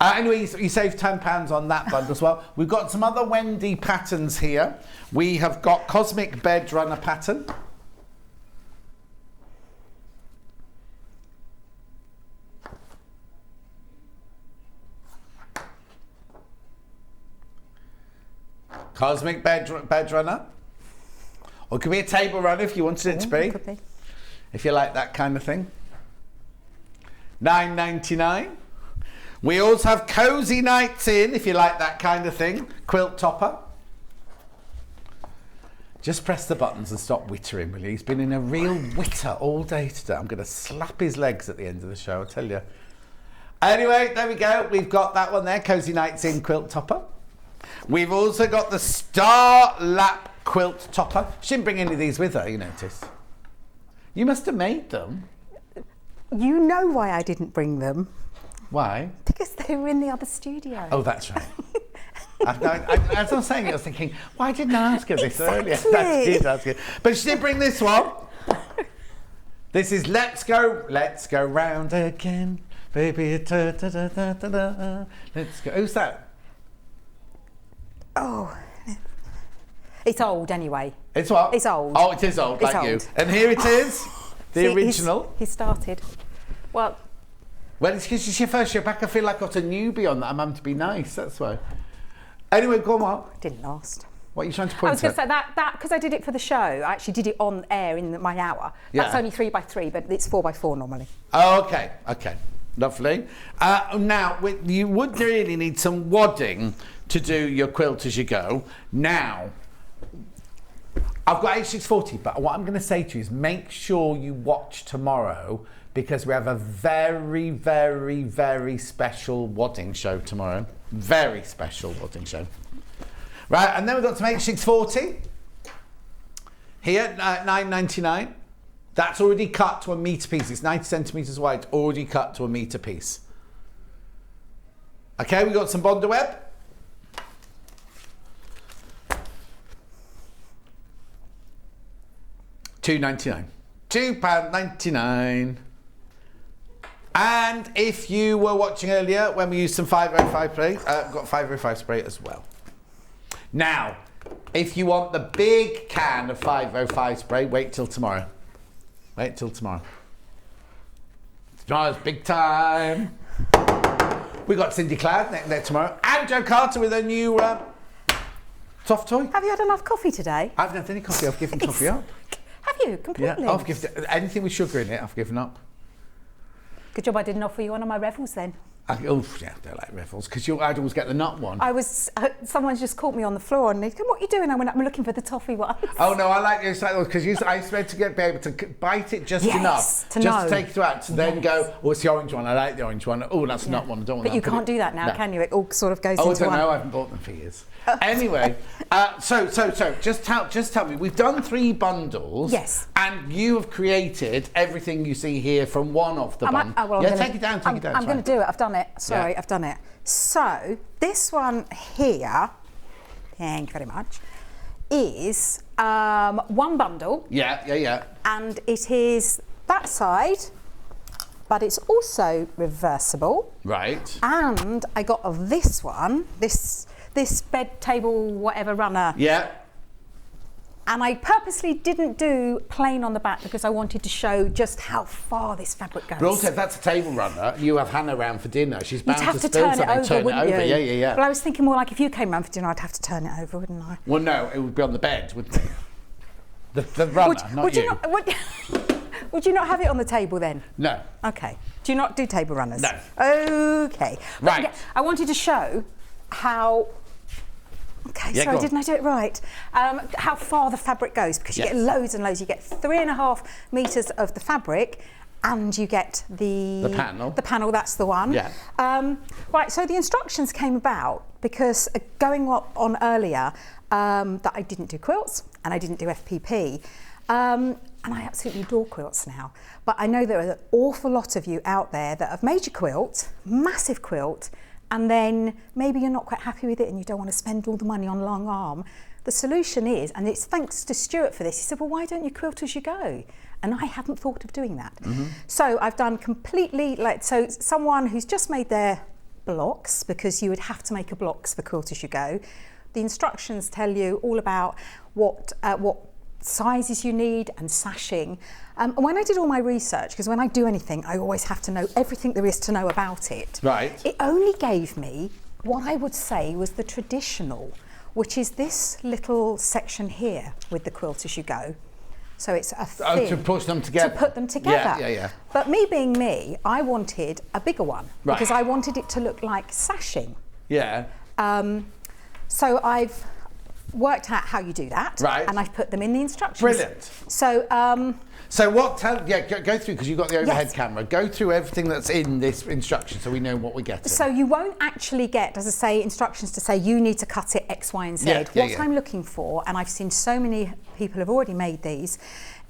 Anyway, you saved £10 on that bundle as well. We've got some other Wendy patterns here. We have got Cosmic Bed Runner pattern. Cosmic Bed Runner. Or it could be a table runner if you wanted it to be. Could be. If you like that kind of thing. $9.99. We also have Cozy Nights In, if you like that kind of thing. Quilt topper. Just press the buttons and stop wittering, will you? He's been in a real witter all day today. I'm going to slap his legs at the end of the show, I'll tell you. Anyway, there we go. We've got that one there, Cozy Nights In quilt topper. We've also got the Star Lap quilt topper. She didn't bring any of these with her, you notice. You must have made them. You know why I didn't bring them? Why? Because they were in the other studio. Oh, that's right. As I was saying it, I was thinking, why didn't I ask her this earlier? I did ask her. But she did bring this one. This is Let's Go Round Again. Baby, da, da, da, da, da, da. Let's go. Who's that? Oh. It's old anyway. It's what? It's old. Oh, it is old, It's like you. old. And here it is, the See, original. He started. Well, it's because it's your first year back. I feel like I've got a newbie on that. I'm having to be nice, that's why. Anyway, go on, Mark. Didn't last. What are you trying to point I was going at? to say that because I did it for the show. I actually did it on air in my hour. That's Yeah. only 3x3, but it's 4x4 normally. Oh, okay. Lovely. Now, you would really need some wadding to do your quilt as you go. Now, I've got H640, but what I'm going to say to you is make sure you watch tomorrow because we have a very, very, very special wadding show tomorrow. Very special wadding show. Right, and then we've got some H640. Here, $9.99. That's already cut to a metre piece. It's 90 centimetres wide, already cut to a metre piece. Okay, we've got some Bonder web. £2.99. £2.99. And if you were watching earlier when we used some 505 spray, we've got 505 spray as well. Now, if you want the big can of 505 spray, wait till tomorrow. Wait till tomorrow. Tomorrow's big time. We got Cindy Cloud there tomorrow, and Jo Carter with her new soft toy. Have you had enough coffee today? I haven't had any coffee. I've given coffee up. Have you completely? Yeah, I've given anything with sugar in it. I've given up. Good job I didn't offer you one of my Revels then. I don't like Revels because I'd always get the nut one. Someone's just caught me on the floor and they said, "What are you doing?" I went, "I'm looking for the toffee one." Oh no, I like those because I expect to be able to bite it just enough, to take it out, to then go, "Oh, it's the orange one. I like the orange one. Oh, that's the nut one. I don't want that." But you can't do that now, can you? It all sort of goes into one. Oh, I don't know. I haven't bought them for years. Anyway, so just tell me. We've done 3 bundles. Yes. And you have created everything you see here from one of the bundles. Take it down. I'm going to do it. I've done it. Sorry, I've done it. So this one here, thank you very much, is one bundle. Yeah. And it is that side, but it's also reversible. Right. And I got this one, this bed table whatever runner. Yeah. And I purposely didn't do plain on the back because I wanted to show just how far this fabric goes. But also, if that's a table runner, you have Hannah around for dinner. She's bound You'd have to to spill turn something. it over, wouldn't you? Yeah. Well, I was thinking more like if you came round for dinner, I'd have to turn it over, wouldn't I? Well, no, it would be on the bed, wouldn't it? The runner, not you. Would you not have it on the table then? No. Okay. Do you not do table runners? No. Okay. Right. Yeah, I wanted to show how... Okay, Yeah, sorry, didn't I do it right? How far the fabric goes, because you get loads and loads. You get 3.5 metres of the fabric, and you get the panel. The panel, that's the one. Yeah. Right, so the instructions came about because going on earlier that I didn't do quilts and I didn't do FPP. And I absolutely adore quilts now. But I know there are an awful lot of you out there that have made your quilt, massive quilt, and then maybe you're not quite happy with it and you don't want to spend all the money on long arm. The solution is, and it's thanks to Stuart for this, he said, well, why don't you quilt as you go? And I hadn't thought of doing that. Mm-hmm. So I've done completely, so someone who's just made their blocks, because you would have to make a blocks for quilt as you go. The instructions tell you all about what sizes you need and sashing. And when I did all my research, because when I do anything, I always have to know everything there is to know about it. Right. It only gave me what I would say was the traditional, which is this little section here with the quilt as you go. So it's a thing. To push them together. To put them together. Yeah. But me being me, I wanted a bigger one because I wanted it to look like sashing. Yeah. So I've worked out how you do that, right? And I've put them in the instructions. Brilliant. So, what? Go through, because you've got the overhead camera. Go through everything that's in this instruction so we know what we're getting. So you won't actually get, as I say, instructions to say you need to cut it X, Y, and Z. What I'm looking for, and I've seen so many people have already made these,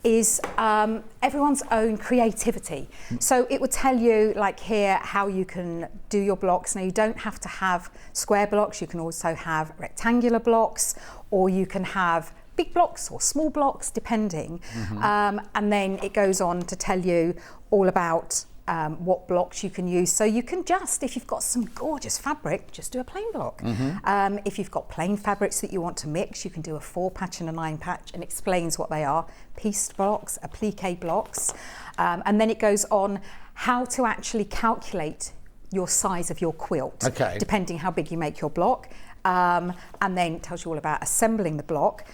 is everyone's own creativity. So it will tell you, like here, how you can do your blocks. Now you don't have to have square blocks, you can also have rectangular blocks, or you can have big blocks or small blocks, depending. And then it goes on to tell you all about what blocks you can use. So you can just, if you've got some gorgeous fabric, just do a plain block. If you've got plain fabrics that you want to mix, you can do a 4-patch and a 9-patch, and explains what they are. Pieced blocks, applique blocks. And then it goes on how to actually calculate your size of your quilt, depending how big you make your block. And then it tells you all about assembling the block.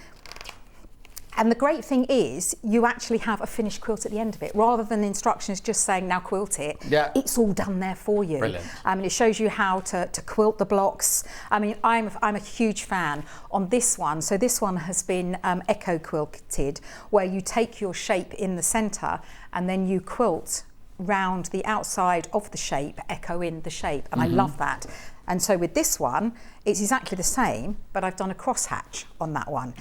And the great thing is you actually have a finished quilt at the end of it, rather than instructions just saying now quilt it. It's all done there for you. Brilliant. It shows you how to quilt the blocks. I mean, I'm a huge fan on this one. So this one has been echo quilted, where you take your shape in the centre and then you quilt round the outside of the shape, echo in the shape, and I love that. And so with this one, it's exactly the same, but I've done a crosshatch on that one.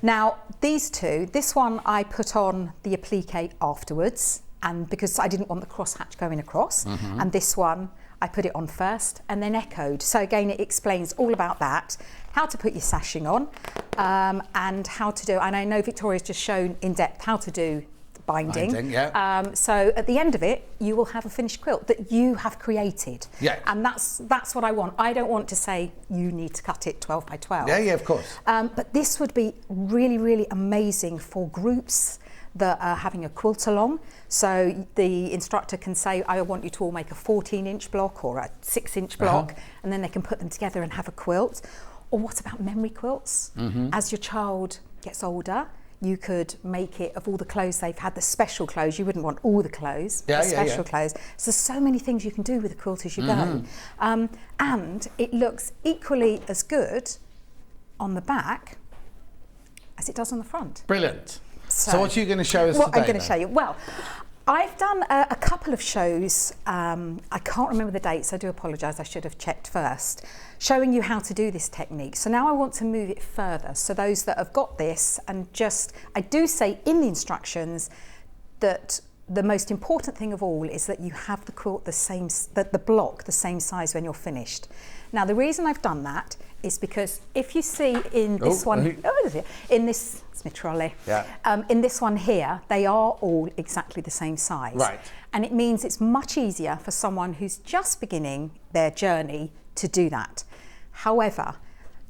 Now, these two, this one I put on the applique afterwards, and because I didn't want the crosshatch going across, and this one I put it on first and then echoed. So again, it explains all about that, how to put your sashing on, and how to do, and I know Victoria's just shown in depth how to do binding. So at the end of it, you will have a finished quilt that you have created. And that's what I want. I don't want to say you need to cut it 12 by 12. Of course. But this would be really, really amazing for groups that are having a quilt along. So the instructor can say, I want you to all make a 14-inch block or a 6-inch block, and then they can put them together and have a quilt. Or what about memory quilts? As your child gets older, you could make it of all the clothes they've had, the special clothes. You wouldn't want all the clothes, the special clothes. So there's so many things you can do with a quilt as you go. And it looks equally as good on the back as it does on the front. Brilliant. So what are you going to show us today? What I'm going to show you? Well, I've done a couple of shows, I can't remember the dates, I do apologise, I should have checked first, showing you how to do this technique. So now I want to move it further. So those that have got this, and just, I do say in the instructions that the most important thing of all is that you have the quilt the same, the block the same size when you're finished. Now the reason I've done that is because if you see in this in this, it's my trolley, in this one here, they are all exactly the same size. And it means it's much easier for someone who's just beginning their journey to do that. However,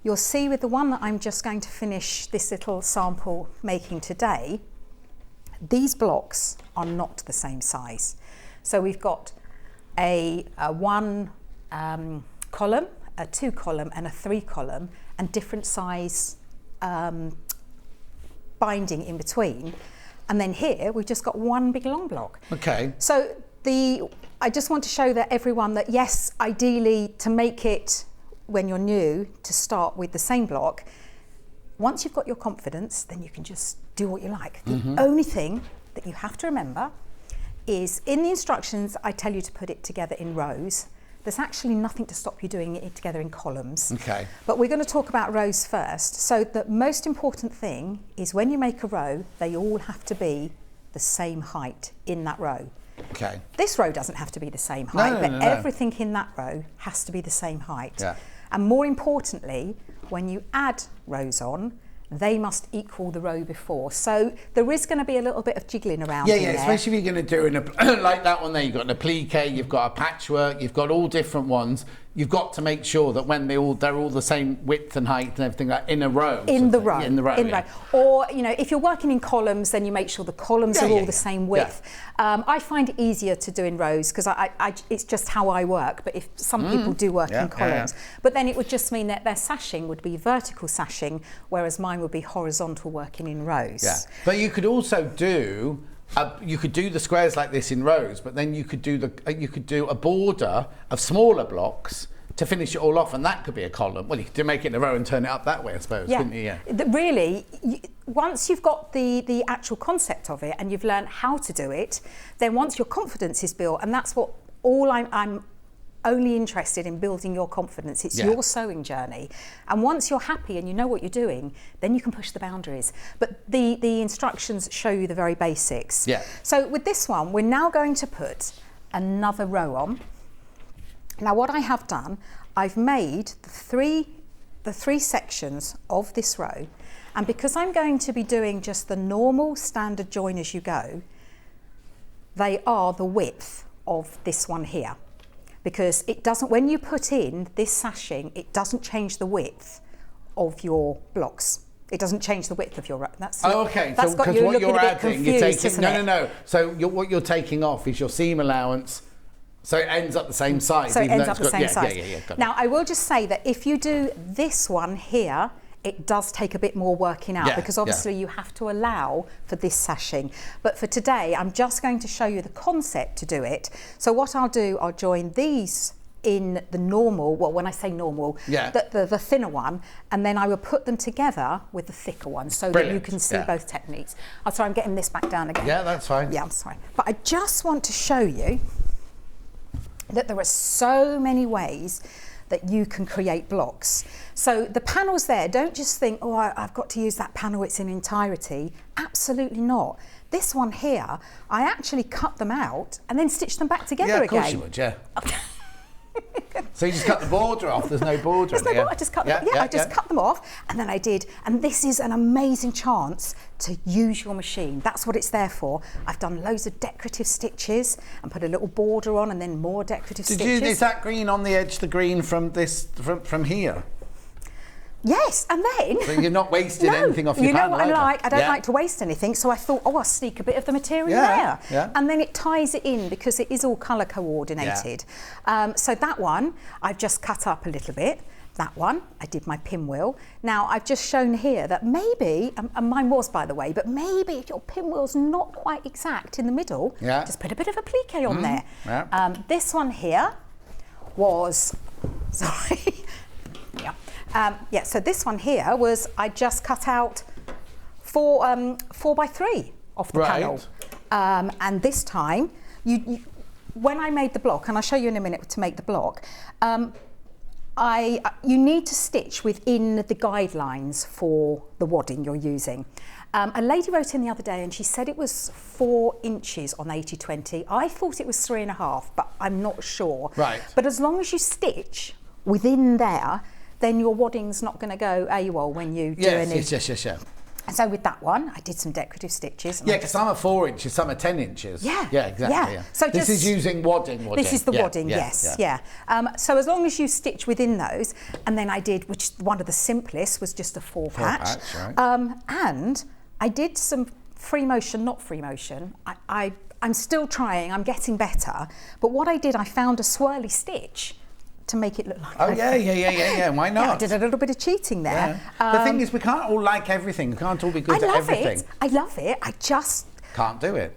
you'll see with the one that I'm just going to finish this little sample making today, these blocks are not the same size. So we've got a 1 column, a 2 column and a 3 column, and different size binding in between. And then here we've just got one big long block. So I just want to show that everyone that yes, ideally to make it when you're new, to start with the same block. Once you've got your confidence, then you can just do what you like. The only thing that you have to remember is in the instructions, I tell you to put it together in rows. There's actually nothing to stop you doing it together in columns. But we're going to talk about rows first. So the most important thing is when you make a row, they all have to be the same height in that row. This row doesn't have to be the same height, but everything in that row has to be the same height. And more importantly, when you add rows on, they must equal the row before. So there is going to be a little bit of jiggling around in there. Especially if you're going to do like that one there, you've got an applique, you've got a patchwork, you've got all different ones. You've got to make sure that when they're all the same width and height and everything like in a row. In the row. Or, you know, if you're working in columns, then you make sure the columns are all the same width. I find it easier to do in rows because it's just how I work. But if some people do work in columns, but then it would just mean that their sashing would be vertical sashing, whereas mine would be horizontal working in rows. But you could also do. You could do the squares like this in rows, but then you could do a border of smaller blocks to finish it all off, and that could be a column. Well, you could make it in a row and turn it up that way, I suppose, couldn't you? Really, once you've got the actual concept of it and you've learned how to do it, then once your confidence is built, and that's what all I'm only interested in building your confidence. It's your sewing journey. And once you're happy and you know what you're doing, then you can push the boundaries. But the instructions show you the very basics. Yeah. So with this one, we're now going to put another row on. Now what I have done, I've made the three sections of this row, and because I'm going to be doing just the normal standard join as you go, they are the width of this one here. Because it doesn't, when you put in this sashing, it doesn't change the width of your blocks. It doesn't change the width of your row. That's okay. That's So got because you what looking you're a bit adding, confused, you're taking isn't it? no. So what you're taking off is your seam allowance. So it ends up the same size. So it even ends though up it's the got- same size. got it. Now I will just say that if you do this one here, it does take a bit more working out because obviously you have to allow for this sashing. But for today, I'm just going to show you the concept to do it. So what I'll do, I'll join these in the normal, well, when I say normal, the thinner one, and then I will put them together with the thicker one so that you can see both techniques. I'm sorry, I'm getting this back down again. Yeah, that's fine. Yeah, I'm sorry. But I just want to show you that there are so many ways that you can create blocks. So the panels there, don't just think, oh, I've got to use that panel, it's in entirety. Absolutely not. This one here, I actually cut them out and then stitch them back together again. Yeah, of course you would, yeah. So you just cut the border off, there's no border. There's no border, I just cut them, I just cut them off, and then I did, and this is an amazing chance to use your machine. That's what it's there for. I've done loads of decorative stitches and put a little border on and then more decorative stitches. Is that green on the edge, the green from this, from here? Yes, and then... So you're not wasting anything off your you know panel what either. I like? I don't like to waste anything, so I thought, oh, I'll sneak a bit of the material there. Yeah. And then it ties it in because it is all colour coordinated. So that one, I've just cut up a little bit. That one, I did my pinwheel. Now, I've just shown here that maybe, and mine was, by the way, but maybe if your pinwheel's not quite exact in the middle, just put a bit of applique on there. Yeah. This one here was... Sorry. So this one here was, I just cut out 4x3 off the panel. And this time, when I made the block, and I'll show you in a minute to make the block, you need to stitch within the guidelines for the wadding you're using. A lady wrote in the other day and she said it was 4 inches on 80-20. I thought it was 3.5, but I'm not sure. Right. But as long as you stitch within there, then your wadding's not going to go AWOL when you do any... Yes. And so with that one, I did some decorative stitches. Yeah, because some are 4 inches, some are 10 inches. Yeah. Yeah, exactly. Yeah. So this is using wadding. This is the wadding, yes. So as long as you stitch within those, and then I did, which one of the simplest was just a 4-patch. Right. And I did some free motion, not free motion. I'm still trying, I'm getting better. But what I did, I found a swirly stitch to make it look like... Oh, yeah. Why not? Yeah, I did a little bit of cheating there. Yeah. The thing is, we can't all like everything. We can't all be good at everything. I love it. I just... Can't do it.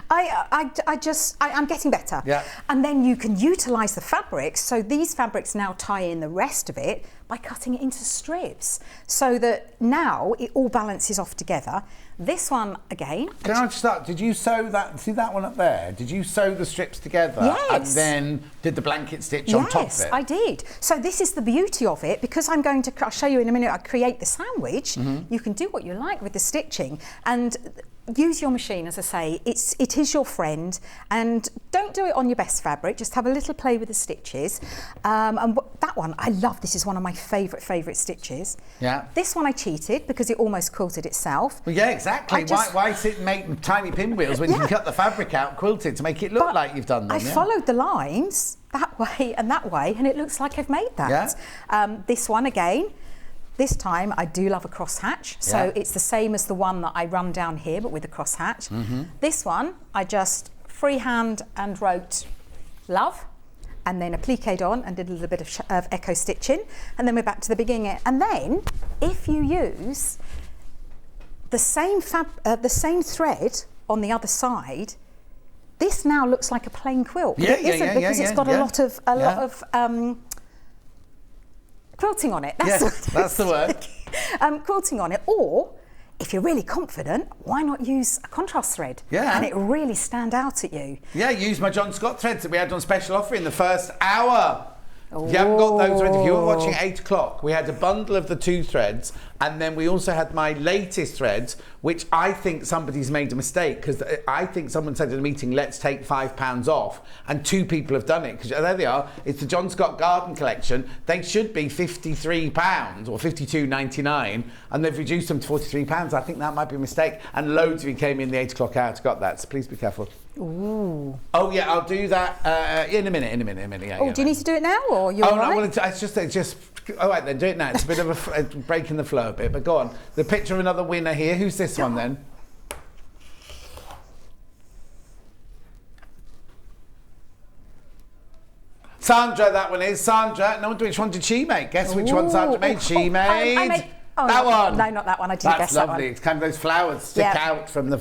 I'm getting better. Yeah. And then you can utilise the fabrics. So these fabrics now tie in the rest of it by cutting it into strips so that now it all balances off together. This one, again... Can I just start? Did you sew that? See that one up there? Did you sew the strips together? Yes. And then did the blanket stitch on top of it? Yes, I did. So this is the beauty of it, because I'll show you in a minute, I create the sandwich. You can do what you like with the stitching and use your machine, as I say. It is your friend, and don't do it on your best fabric. Just have a little play with the stitches. And that one, I love. This is one of my favourite stitches. Yeah. This one I cheated because it almost quilted itself. Well, yeah, exactly. Why sit and make tiny pinwheels when you can cut the fabric out, quilt it to make it look like you've done them? I followed the lines that way, and it looks like I've made that. Yeah. This one again. This time I do love a crosshatch, so it's the same as the one that I run down here, but with a crosshatch. This one I just freehand and wrote love, and then appliqued on and did a little bit of echo stitching, and then we're back to the beginning. And then if you use the same thread on the other side, this now looks like a plain quilt. But it isn't, because it's got a lot of quilting on it. That's the word. Quilting on it. Or if you're really confident, why not use a contrast thread? Yeah. And it really stand out at you. Yeah, use my John Scott threads that we had on special offer in the first hour. If you haven't got those threads, if you were watching at 8 o'clock, we had a bundle of the 2 threads, and then we also had my latest threads, which I think somebody's made a mistake, because I think someone said in a meeting, let's take £5 off, and 2 people have done it, because there they are. It's the John Scott Garden Collection. They should be £53 or £52.99, and they've reduced them to £43. I think that might be a mistake, and loads of you came in the 8 o'clock hour to got that, so please be careful. Ooh. Oh yeah, I'll do that in a minute. Yeah, do you need to do it now, or you're all right? I wanted to, it's just. All right, then do it now. It's a bit of a break in the flow a bit, but go on. The picture of another winner here. Who's this one then? Sandra, that one is. Sandra. No, which one did she make? Guess which one Sandra made? She made. I made that one. No, not that one. I didn't guess that one. That's lovely. It's kind of those flowers stick out from the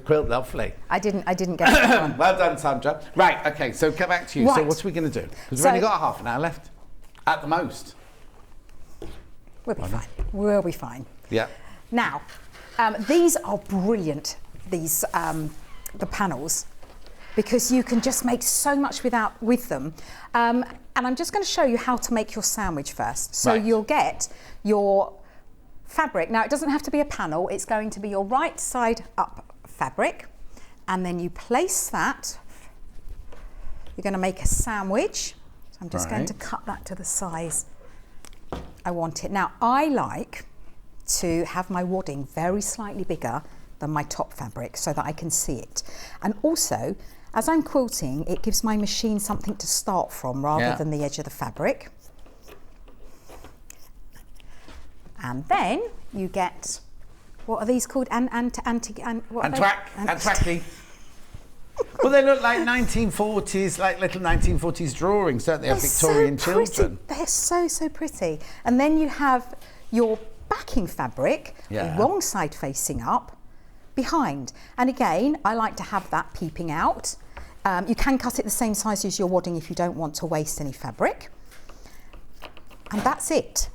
quilt. Lovely. I didn't guess that one. Well done, Sandra. Right. Okay. So come back to you. Right. So what are we going to do? Because we've only got half an hour left, at the most. We'll be fine. We'll be fine. Yeah. Now, these are brilliant. These the panels, because you can just make so much with them. And I'm just going to show you how to make your sandwich first. So you'll get your fabric. Now, it doesn't have to be a panel. It's going to be your right side up fabric, and then you place that. You're going to make a sandwich. So I'm just going to cut that to the size I want it. Now, I like to have my wadding very slightly bigger than my top fabric so that I can see it. And also, as I'm quilting, it gives my machine something to start from rather than the edge of the fabric. And then you get, what are these called? Antwacky. Well, they look like 1940s, like little 1940s drawings, don't they, of Victorian children? They're so pretty. And then you have your backing fabric, wrong side facing up, behind. And again, I like to have that peeping out. You can cut it the same size as your wadding if you don't want to waste any fabric. And that's it.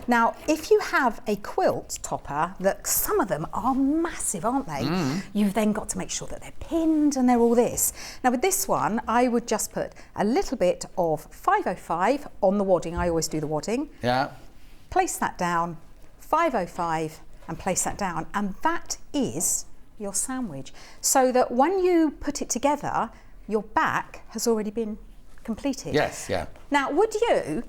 Now, if you have a quilt topper, that some of them are massive, aren't they? You've then got to make sure that they're pinned and they're all this. Now, with this one, I would just put a little bit of 505 on the wadding. I always do the wadding. Yeah. Place that down, 505, and place that down. And that is your sandwich. So that when you put it together, your back has already been completed. Yes, yeah. Now, would you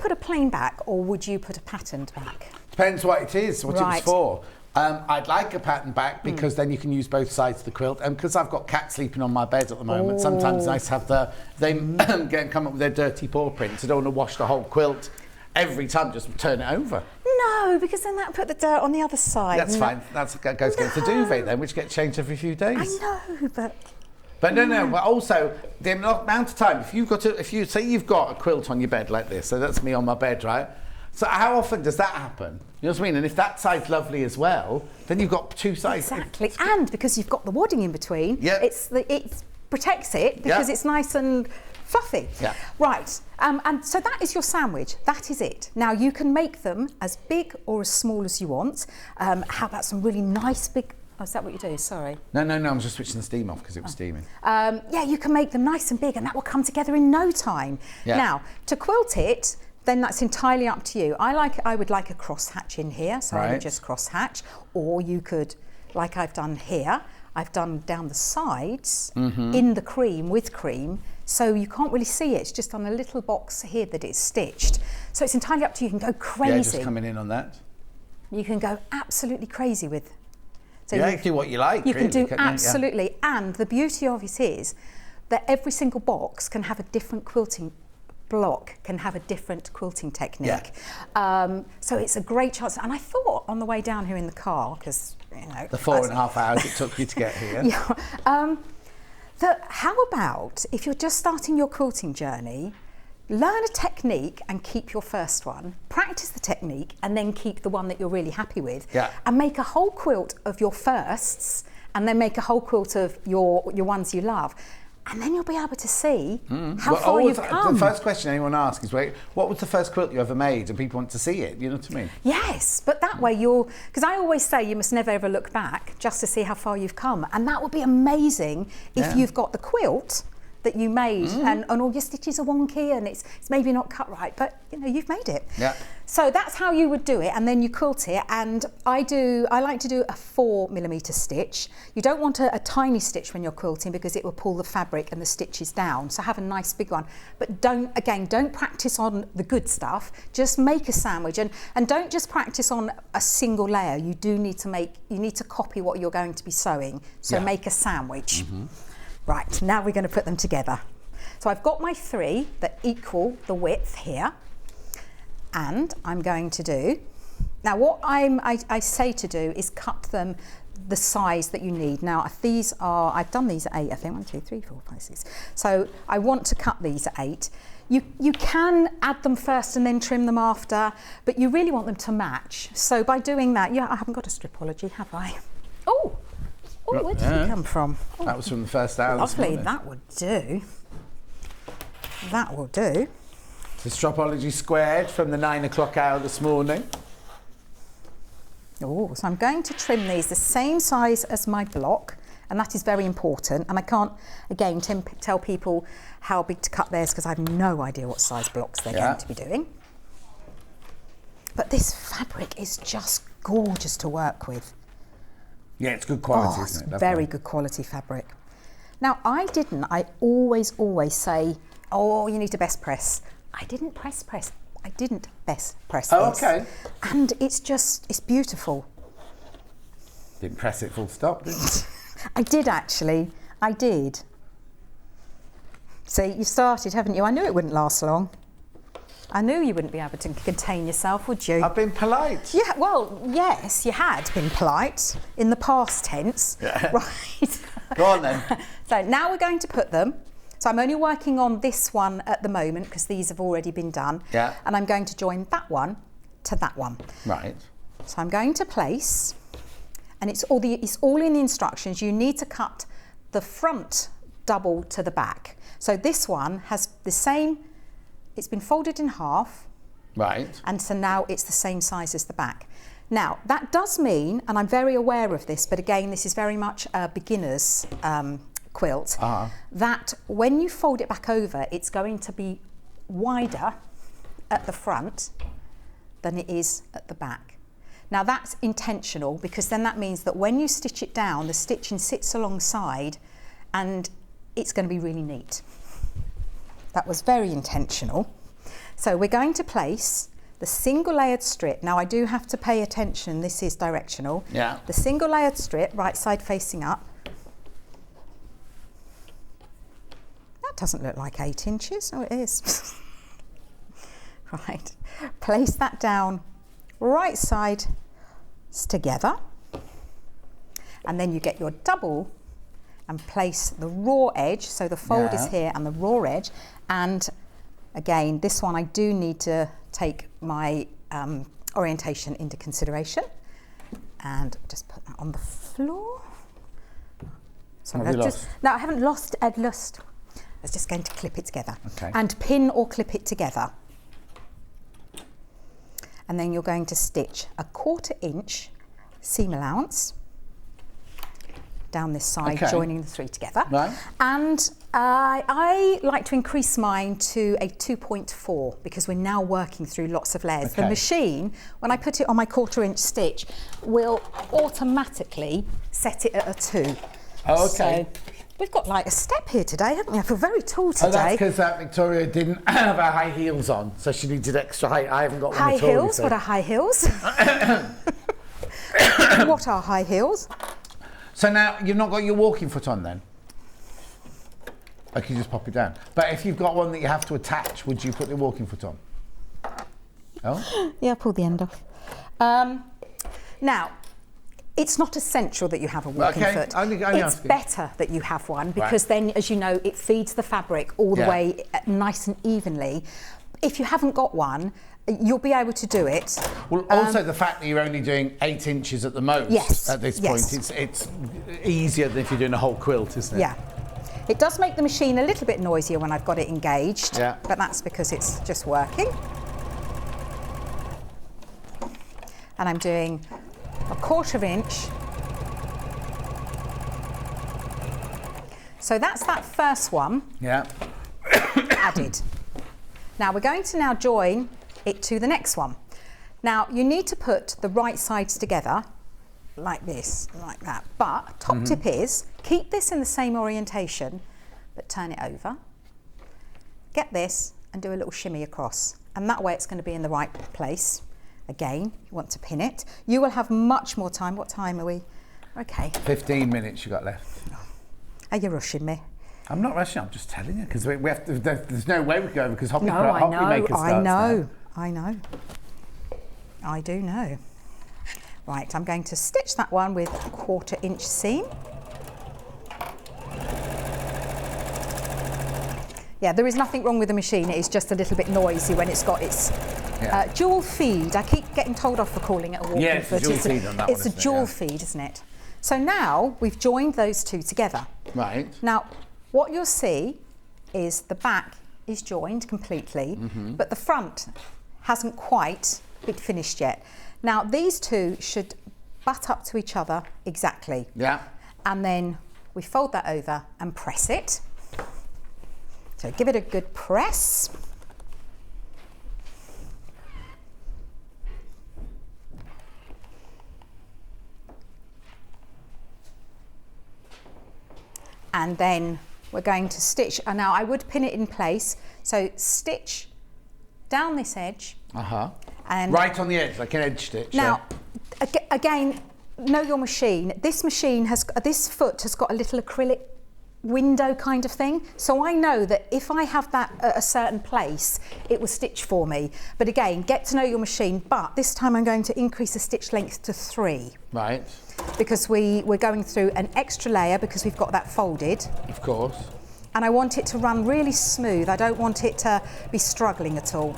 put a plain back or would you put a patterned back? Depends what it is, what it was for. I'd like a pattern back because then you can use both sides of the quilt. And because I've got cats sleeping on my bed at the moment, sometimes it's nice to have they come up with their dirty paw prints. I don't want to wash the whole quilt every time, just turn it over. No, because then that put the dirt on the other side. That's fine. That goes against the duvet then, which gets changed every few days. I know, but... But no. But also the amount of time. If you say you've got a quilt on your bed like this, so that's me on my bed, right? So how often does that happen? You know what I mean? And if that side's lovely as well, then you've got two sides. Exactly, and because you've got the wadding in between, it protects it because it's nice and fluffy. Yeah. Right, and so that is your sandwich. That is it. Now you can make them as big or as small as you want. How about some really nice big... Oh, is that what you do? Sorry. No, I'm just switching the steam off because it was steaming. Yeah, you can make them nice and big and that will come together in no time. Yeah. Now, to quilt it, then that's entirely up to you. I would like a cross hatch in here, so I would just cross hatch. Or you could, like I've done here, I've done down the sides in the cream, with cream, so you can't really see it. It's just on a little box here that it's stitched. So it's entirely up to you. You can go crazy. Yeah, just coming in on that. You can go absolutely crazy with... So you do what you like. You can do absolutely, and the beauty of it is that every single box can have a different quilting block, can have a different quilting technique. Yeah. So it's a great chance. And I thought on the way down here in the car, because you know the 4.5 hours it took you to get here. That how about if you're just starting your quilting journey? Learn a technique and keep your first one, practice the technique and then keep the one that you're really happy with, and make a whole quilt of your firsts and then make a whole quilt of your ones you love. and then you'll be able to see how far you've come. The first question anyone asks is, wait, what was the first quilt you ever made? And people want to see it, you know what I mean? Yes, but that way because I always say you must never ever look back just to see how far you've come. And that would be amazing if you've got the quilt that you made and all your stitches are wonky and it's maybe not cut right, but you know, you've made it. Yeah. So that's how you would do it, and then you quilt it. And I like to do a 4mm stitch. You don't want a tiny stitch when you're quilting because it will pull the fabric and the stitches down. So have a nice big one. But don't practice on the good stuff. Just make a sandwich, and don't just practice on a single layer. You need to copy what you're going to be sewing. So make a sandwich. Right, now we're going to put them together. So I've got my 3 that equal the width here. And I'm going to do, now what I say to do is cut them the size that you need. Now I've done these at 8, I think, 1, 2, 3, 4, 5, 6. So I want to cut these at 8. You can add them first and then trim them after, but you really want them to match. So by doing that, I haven't got a stripology, have I? Oh, where did it come from? Oh, that was from the first hour. Lovely, that would do. That will do. The Stropology squared from the 9 o'clock hour this morning. Oh, so I'm going to trim these the same size as my block, and that is very important. And I can't, again, tell people how big to cut theirs because I have no idea what size blocks they're going to be doing. But this fabric is just gorgeous to work with. Yeah, it's good quality, isn't it? It's very good quality fabric. Now, I always say, oh, you need to best press. I didn't best press this. Oh, okay. And it's beautiful. Didn't press it full stop, did you? I did actually, I did. See, you started, haven't you? I knew it wouldn't last long. I knew you wouldn't be able to contain yourself, would you? I've been polite. Yeah, well, yes, you had been polite in the past tense. Yeah. Right. Go on then. So now we're going to put them. So I'm only working on this one at the moment because these have already been done. Yeah. And I'm going to join that one to that one. Right. So I'm going to place, and it's all in the instructions. You need to cut the front double to the back. So this one has the same, it's been folded in half. Right. And so now it's the same size as the back. Now that does mean, and I'm very aware of this, but again, this is very much a beginner's quilt, that when you fold it back over, it's going to be wider at the front than it is at the back. Now that's intentional because then that means that when you stitch it down, the stitching sits alongside and it's going to be really neat. That was very intentional. So we're going to place the single layered strip. Now I do have to pay attention, this is directional. Yeah. The single layered strip, right side facing up. That doesn't look like 8 inches. Oh, it is. Right. Place that down right side together. And then you get your double and place the raw edge. So the fold is here and the raw edge. And again, this one I do need to take my orientation into consideration. And just put that on the floor. So Have you lost? No, I haven't lost Ed Lust. I was just going to clip it together. Okay. And pin or clip it together. And then you're going to stitch a 1/4 inch seam allowance down this side, joining the 3 together. Right. And I like to increase mine to a 2.4 because we're now working through lots of layers. Okay. The machine, when I put it on my 1/4 inch stitch, will automatically set it at a 2. Oh, okay. So we've got like a step here today, haven't we? I feel very tall today. Oh, that's because Victoria didn't have her high heels on, so she needed extra height. I haven't got one High at all. heels? What are high heels? What are high heels? So now you've not got your walking foot on then? I can just pop it down. But if you've got one that you have to attach, would you put the walking foot on? Oh? Yeah, pull the end off. Now, it's not essential that you have a walking foot. It's better that you have one because then, as you know, it feeds the fabric all the way nice and evenly. If you haven't got one, you'll be able to do it. Well, also the fact that you're only doing 8 inches at the most at this point, it's easier than if you're doing a whole quilt, isn't it? Yeah. It does make the machine a little bit noisier when I've got it engaged, Yeah. but that's because it's just working. And I'm doing a 1/4 inch. So that's that first one Yeah. added. Now we're going to now join it to the next one. Now you need to put the right sides together like this, like that. But top tip is, keep this in the same orientation, but turn it over. Get this and do a little shimmy across. And that way it's going to be in the right place. Again, you want to pin it. You will have much more time. What time are we? Okay. 15 minutes you got left. Are you rushing me? I'm not rushing, I'm just telling you, because we have to, there's no way we can go over, because Hobby Maker starts I know. now. I do know. Right, I'm going to stitch that one with a 1/4 inch seam. Yeah, there is nothing wrong with the machine, it is just a little bit noisy when it's got its dual feed. I keep getting told off for calling it a walking it's a foot. dual feed on that one, It's a isn't it? dual Yeah. feed, isn't it? So now we've joined those two together. Right. Now, what you'll see is the back is joined completely, but the front hasn't quite been finished yet. Now, these two should butt up to each other exactly. Yeah. And then we fold that over and press it. So give it a good press. And then we're going to stitch, and now I would pin it in place. So stitch down this edge. And Right on the edge, like an edge stitch. now, again, know your machine. This machine has, this foot has got a little acrylic window kind of thing. So I know that if I have that at a certain place, it will stitch for me. But again, get to know your machine. But this time I'm going to increase the stitch length to 3. Right. Because we're going through an extra layer because we've got that folded. Of course. And I want it to run really smooth. I don't want it to be struggling at all.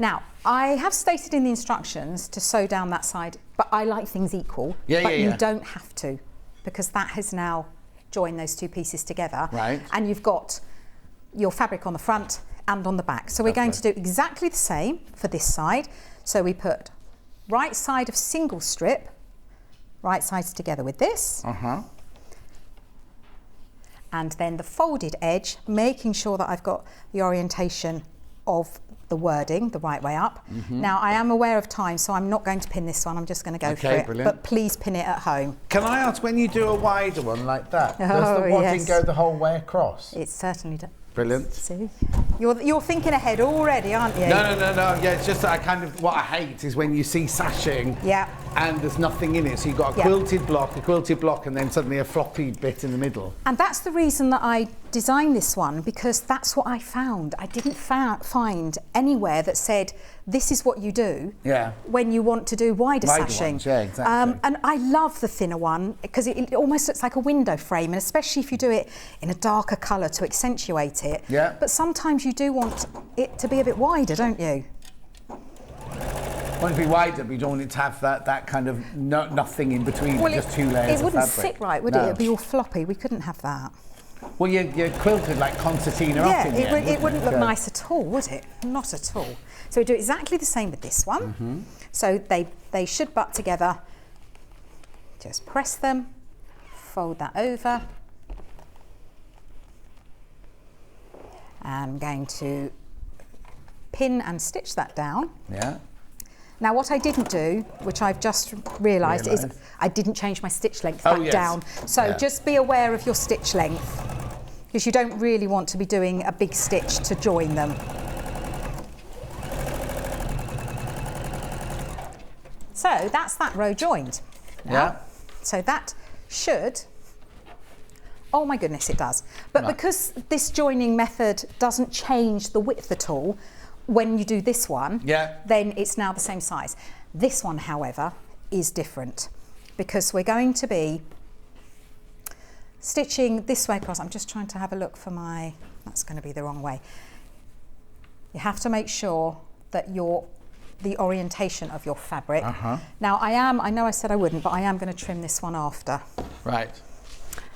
Now, I have stated in the instructions to sew down that side, but I like things equal. But you don't have to, because that has now joined those two pieces together. Right. And you've got your fabric on the front and on the back. So we're going to do exactly the same for this side. So we put right side of single strip, right sides together with this. And then the folded edge, making sure that I've got the orientation of the wording the right way up. Now I am aware of time, so I'm not going to pin this one, I'm just going to go for it. Brilliant. But please pin it at home. Can I ask, when you do a wider one like that, does Oh, the wadding yes. go the whole way across? It certainly does. Brilliant. See, you're thinking ahead already, aren't you? No. Yeah, it's just that I kind of, what I hate is when you see sashing and there's nothing in it. So you've got a quilted block, and then suddenly a floppy bit in the middle. And that's the reason that I designed this one, because that's what I found. I didn't find anywhere that said, this is what you do when you want to do wider sashing. Ones, yeah, exactly. And I love the thinner one because it almost looks like a window frame, and especially if you do it in a darker colour to accentuate it. Yeah. But sometimes you do want it to be a bit wider, don't you? Want it to be wider, but you don't want it to have that kind of nothing in between, just two layers it wouldn't of fabric. sit right, would it? It'd be all floppy. We couldn't have that. Well, you're quilted like concertina up in the end, it wouldn't look nice at all, would it? Not at all. So we do exactly the same with this one. So they should butt together. Just press them, fold that over. I'm going to pin and stitch that down. Yeah. Now what I didn't do, which I've just realised, is I didn't change my stitch length back down. So just be aware of your stitch length, because you don't really want to be doing a big stitch to join them. So that's that row joined. Now. So that should, oh my goodness, it does. But because this joining method doesn't change the width at all, when you do this one, then it's now the same size. This one, however, is different because we're going to be stitching this way across. I'm just trying to have a look for my, that's going to be the wrong way. You have to make sure that your the orientation of your fabric. Now I know I said I wouldn't, but I am going to trim this one after. Right.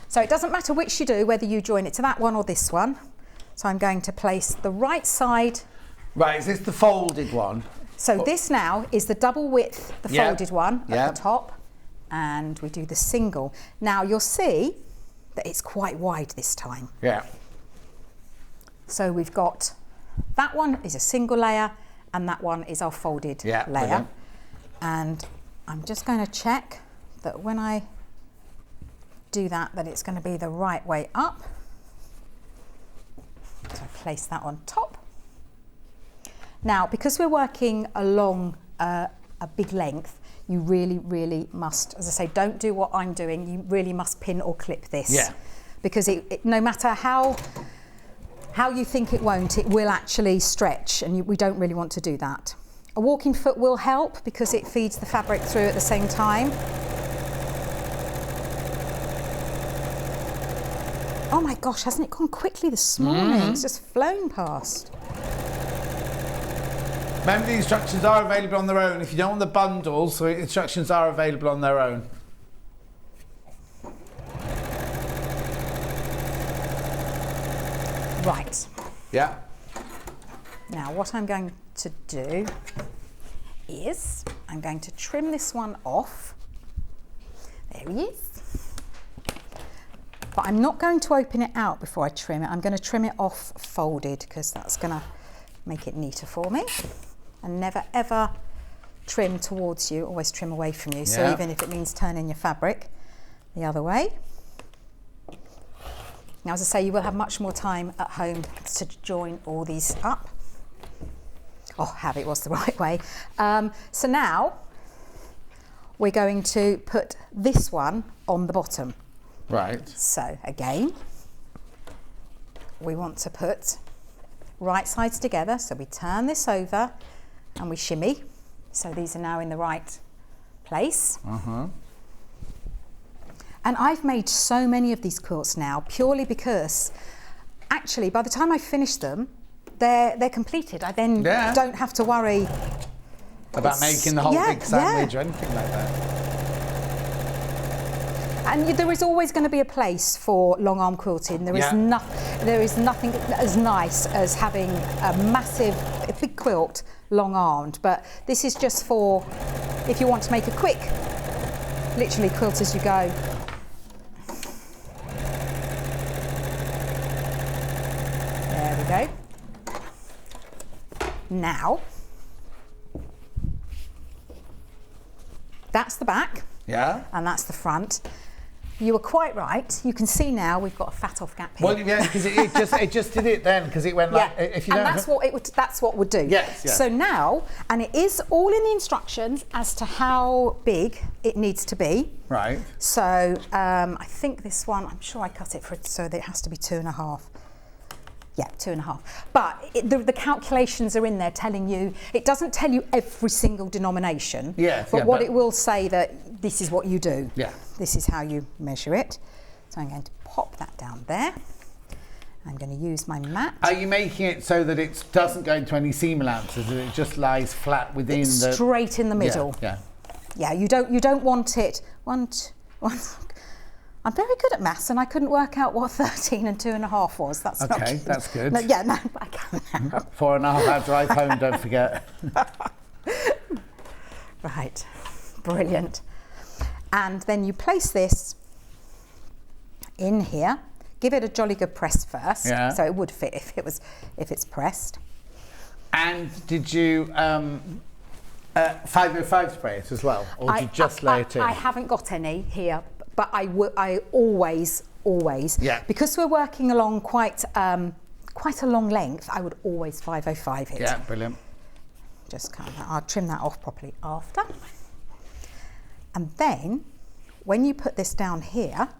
So it doesn't matter which you do, whether you join it to that one or this one. So I'm going to place the right side. Right, is this the folded one? So this now is the double width, the folded one at the top, and we do the single. Now you'll see that it's quite wide this time. Yeah. So we've got, that one is a single layer and that one is our folded layer. Brilliant. And I'm just going to check that when I do that it's going to be the right way up. So place that on top. Now, because we're working along a big length, you really must, as I say, don't do what I'm doing. You really must pin or clip this. Yeah. Because it no matter how you think it won't, it will actually stretch, and we don't really want to do that. A walking foot will help because it feeds the fabric through at the same time. Oh my gosh, hasn't it gone quickly this morning? It's just flown past. Remember, the instructions are available on their own. If you don't want the bundles, the instructions are available on their own. Right. Yeah. Now what I'm going to do is I'm going to trim this one off. There he is. But I'm not going to open it out before I trim it. I'm going to trim it off folded because that's going to make it neater for me. And never ever trim towards you, always trim away from you. Yeah. So even if it means turning your fabric the other way. Now, as I say, you will have much more time at home to join all these up. Oh, how it was the right way. So now we're going to put this one on the bottom. Right. So again, we want to put right sides together. So we turn this over and we shimmy. So these are now in the right place. And I've made so many of these quilts now purely because actually by the time I finish them, they're completed. I then don't have to worry about making the whole big sandwich or anything like that. And there is always going to be a place for long arm quilting. There is nothing as nice as having a big quilt long armed, but this is just for if you want to make a quick, literally quilt as you go. There we go. Now, that's the back. Yeah. And that's the front. You were quite right. You can see now we've got a fat off gap here. Well, yeah, because it just did it then, because it went like. If you and don't that's what it would. That's what would do. Yes. So now, and it is all in the instructions as to how big it needs to be. Right. So I think this one. I'm sure I cut it so that it has to be 2.5. Yeah, 2.5. But the calculations are in there telling you. It doesn't tell you every single denomination. Yes. But what it will say that this is what you do. Yeah. This is how you measure it. So I'm going to pop that down there. I'm going to use my mat. Are you making it so that it doesn't go into any seam allowances, that it just lies flat within straight in the middle? Yeah. Yeah. You don't want it. One. I'm very good at maths, and I couldn't work out what 13 and 2.5 was. That's not good. That's good. No, I can't. 4.5 hour drive home. Don't forget. Right. Brilliant. And then you place this in here. Give it a jolly good press first, so it would fit if it's pressed. And did you 505 spray it as well, or did you just lay it in? I haven't got any here, but I always, because we're working along quite a long length, I would always 505 it. Yeah, brilliant. Just kind of, I'll trim that off properly after. And then, when you put this down here,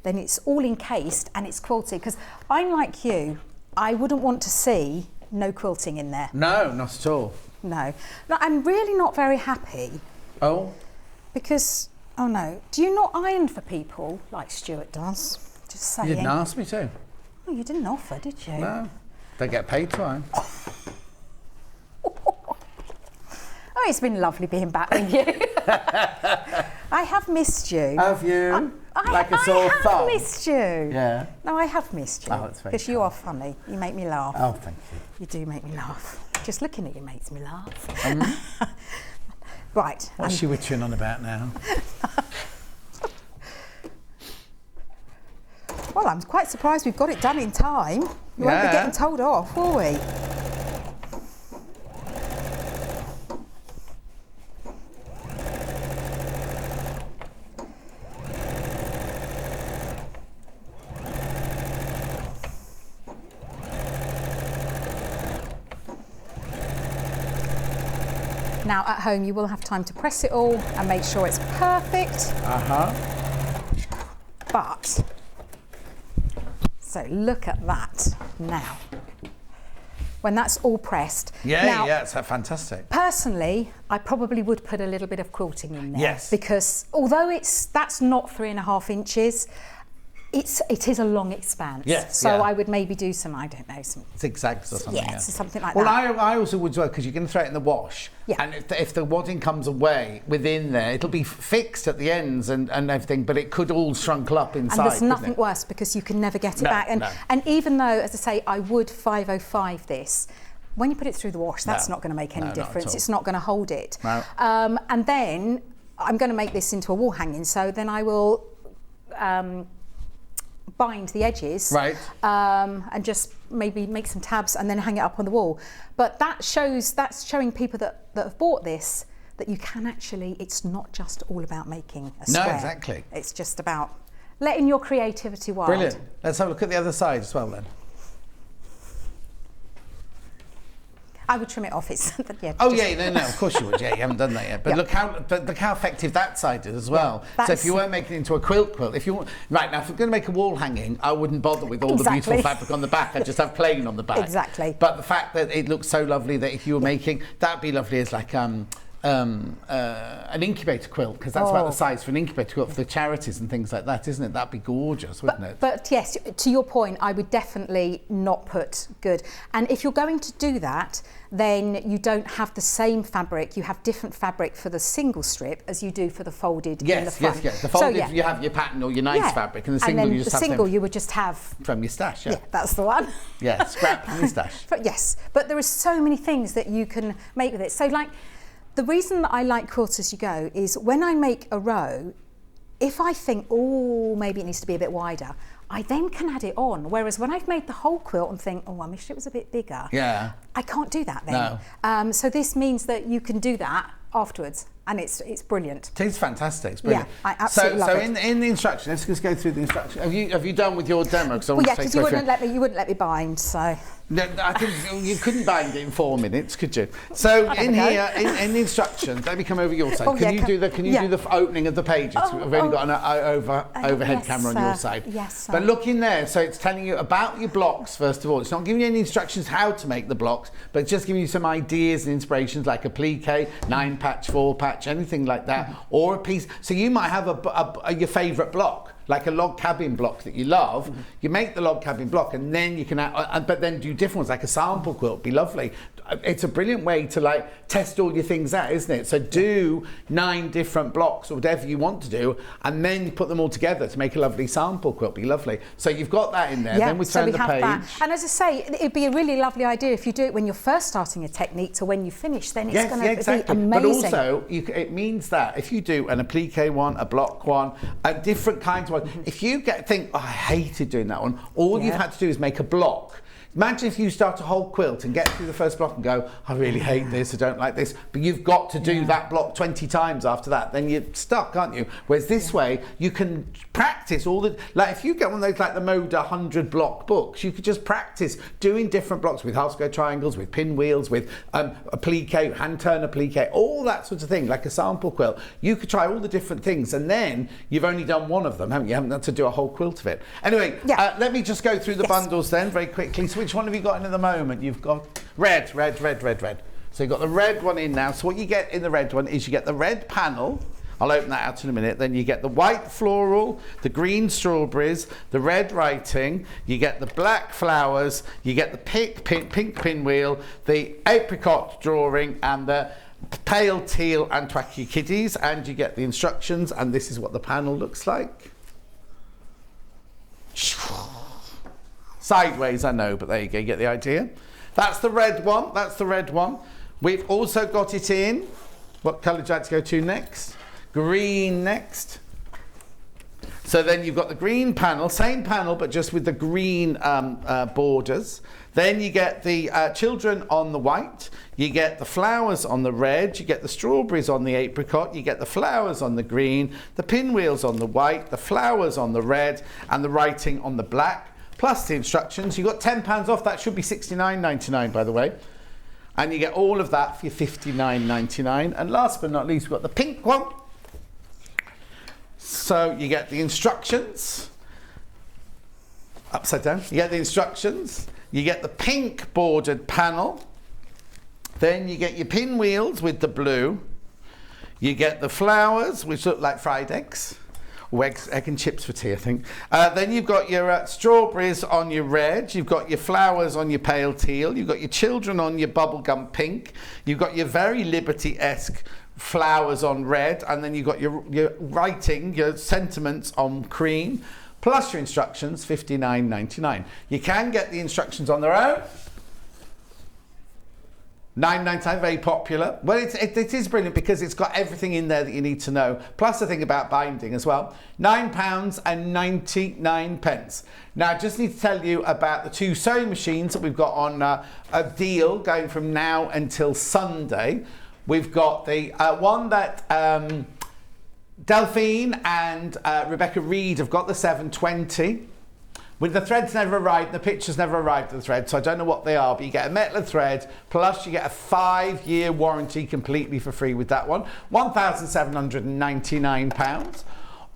then it's all encased and it's quilted. Because I'm like you, I wouldn't want to see no quilting in there. No, not at all. No. I'm really not very happy. Oh? Because, oh no, do you not iron for people like Stuart does? Just saying. You didn't ask me to. Oh, you didn't offer, did you? No. They get paid to iron. Oh, it's been lovely being back with you. I have missed you. Have you? I have missed you. Yeah. No, I have missed you. Oh, that's very Because you are funny. You make me laugh. Oh, thank you. You do make me laugh. Just looking at you makes me laugh. Right. What's she witching on about now? Well, I'm quite surprised we've got it done in time. We won't be getting told off, will we? Now at home you will have time to press it all and make sure it's perfect. But, so look at that now. When that's all pressed. Yeah, it's fantastic. Personally, I probably would put a little bit of quilting in there. Yes. Because although that's not 3.5 inches, it is a long expanse. Yes, so I would maybe do some, I don't know, some zigzags or something. Yeah, so something like that. Well, I also would as well, because you're going to throw it in the wash. Yeah. And if the wadding comes away within there, it'll be fixed at the ends and everything, but it could all shrinkle up inside. And there's nothing worse because you can never get it back. And even though, as I say, I would 505 this, when you put it through the wash, that's not going to make any difference. It's not going to hold it. No. And then I'm going to make this into a wall hanging. So then I will bind the edges, and just maybe make some tabs and then hang it up on the wall. But that's showing people that have bought this that you can actually, it's not just all about making a square. No, exactly. It's just about letting your creativity wild. Brilliant. Let's have a look at the other side as well then. I would trim it off. It's of course you would. Yeah, you haven't done that yet. But look how effective that side is as well. So if you weren't making it into a quilt, if you now if you're going to make a wall hanging, I wouldn't bother with all the beautiful fabric on the back. I'd just have plain on the back. Exactly. But the fact that it looks so lovely that if you were making, that'd be lovely as like an incubator quilt, because that's about the size for an incubator quilt for the charities and things like that, isn't it? That'd be gorgeous, wouldn't it? But yes, to your point, I would definitely not put good. And if you're going to do that, then you don't have the same fabric. You have different fabric for the single strip as you do for the folded in the front. Yes. The folded, you have your pattern or your nice fabric, and the single you just have you would just have from your stash. Yeah, that's the one. Yeah, scrap from your stash. But yes, but there are so many things that you can make with it. So like, the reason that I like Quilt As You Go is when I make a row, if I think, oh, maybe it needs to be a bit wider, I then can add it on. Whereas when I've made the whole quilt and think, oh, I wish it was a bit bigger, I can't do that then. No. So this means that you can do that afterwards, and it's brilliant. It's fantastic. It's brilliant. Yeah, I absolutely love it. So in the instruction, let's just go through the instruction. Have you done with your demo? Because you wouldn't let me bind, so. No, I think you couldn't bind it in 4 minutes, could you? So in here, in the instructions, let me come over your side. Can you do the opening of the pages? We've only got an overhead camera on your side. Yes. But look in there. So it's telling you about your blocks first of all. It's not giving you any instructions how to make the blocks, but it's just giving you some ideas and inspirations like a plique, 9-patch, 4-patch, anything like that, or a piece. So you might have your favourite block, like a log cabin block that you love. You make the log cabin block, and then you can add, but then do different ones, like a sample quilt. Be lovely. It's a brilliant way to like test all your things out, isn't it? So do 9 different blocks or whatever you want to do, and then you put them all together to make a lovely sample quilt. Be lovely. So you've got that in there. Then we turn the page. That. And as I say, it'd be a really lovely idea if you do it when you're first starting a technique to when you finish. Then it's going to be amazing. But also, it means that if you do an applique one, a block one, a different kinds of one, if you think, oh, I hated doing that one, all you've had to do is make a block. Imagine if you start a whole quilt and get through the first block and go, I really hate this, I don't like this, but you've got to do that block 20 times after that, then you're stuck, aren't you? Whereas this way, you can practice all the, like if you get one of those like the Moda 100 block books, you could just practice doing different blocks with half square triangles, with pinwheels, with applique, hand turn applique, all that sort of thing, like a sample quilt. You could try all the different things, and then you've only done one of them, haven't you? You haven't had to do a whole quilt of it. Anyway, let me just go through the bundles then very quickly. So which one have you got in at the moment? You've got red. So you've got the red one in now. So what you get in the red one is you get the red panel. I'll open that out in a minute. Then you get the white floral, the green strawberries, the red writing, you get the black flowers, you get the pink pinwheel, the apricot drawing, and the pale teal and twacky kiddies, and you get the instructions, and this is what the panel looks like. Sideways, I know, but there you go, you get the idea. That's the red one, that's the red one. We've also got it in, what colour would you like to go to next? Green next. So then you've got the green panel, same panel, but just with the green borders. Then you get the children on the white, you get the flowers on the red, you get the strawberries on the apricot, you get the flowers on the green, the pinwheels on the white, the flowers on the red, and the writing on the black, plus the instructions. You've got £10 off, that should be $69.99 by the way. And you get all of that for your $59.99. And last but not least, we've got the pink one. So you get the instructions, upside down, you get the instructions. You get the pink bordered panel, then you get your pinwheels with the blue, you get the flowers which look like fried eggs, or egg and chips for tea I think. Then you've got your strawberries on your red, you've got your flowers on your pale teal, you've got your children on your bubblegum pink, you've got your very Liberty-esque flowers on red, and then you've got your writing, your sentiments on cream, plus your instructions, $59.99. You can get the instructions on their own. $9.99, very popular. Well, it is brilliant because it's got everything in there that you need to know, plus the thing about binding as well. £9.99. Now, I just need to tell you about the 2 sewing machines that we've got on a deal going from now until Sunday. We've got the one that Delphine and Rebecca Reed have got, the 720. With the threads never arrived, the pictures never arrived at the thread, so I don't know what they are, but you get a metal thread, plus you get a 5-year warranty completely for free with that one. £1,799.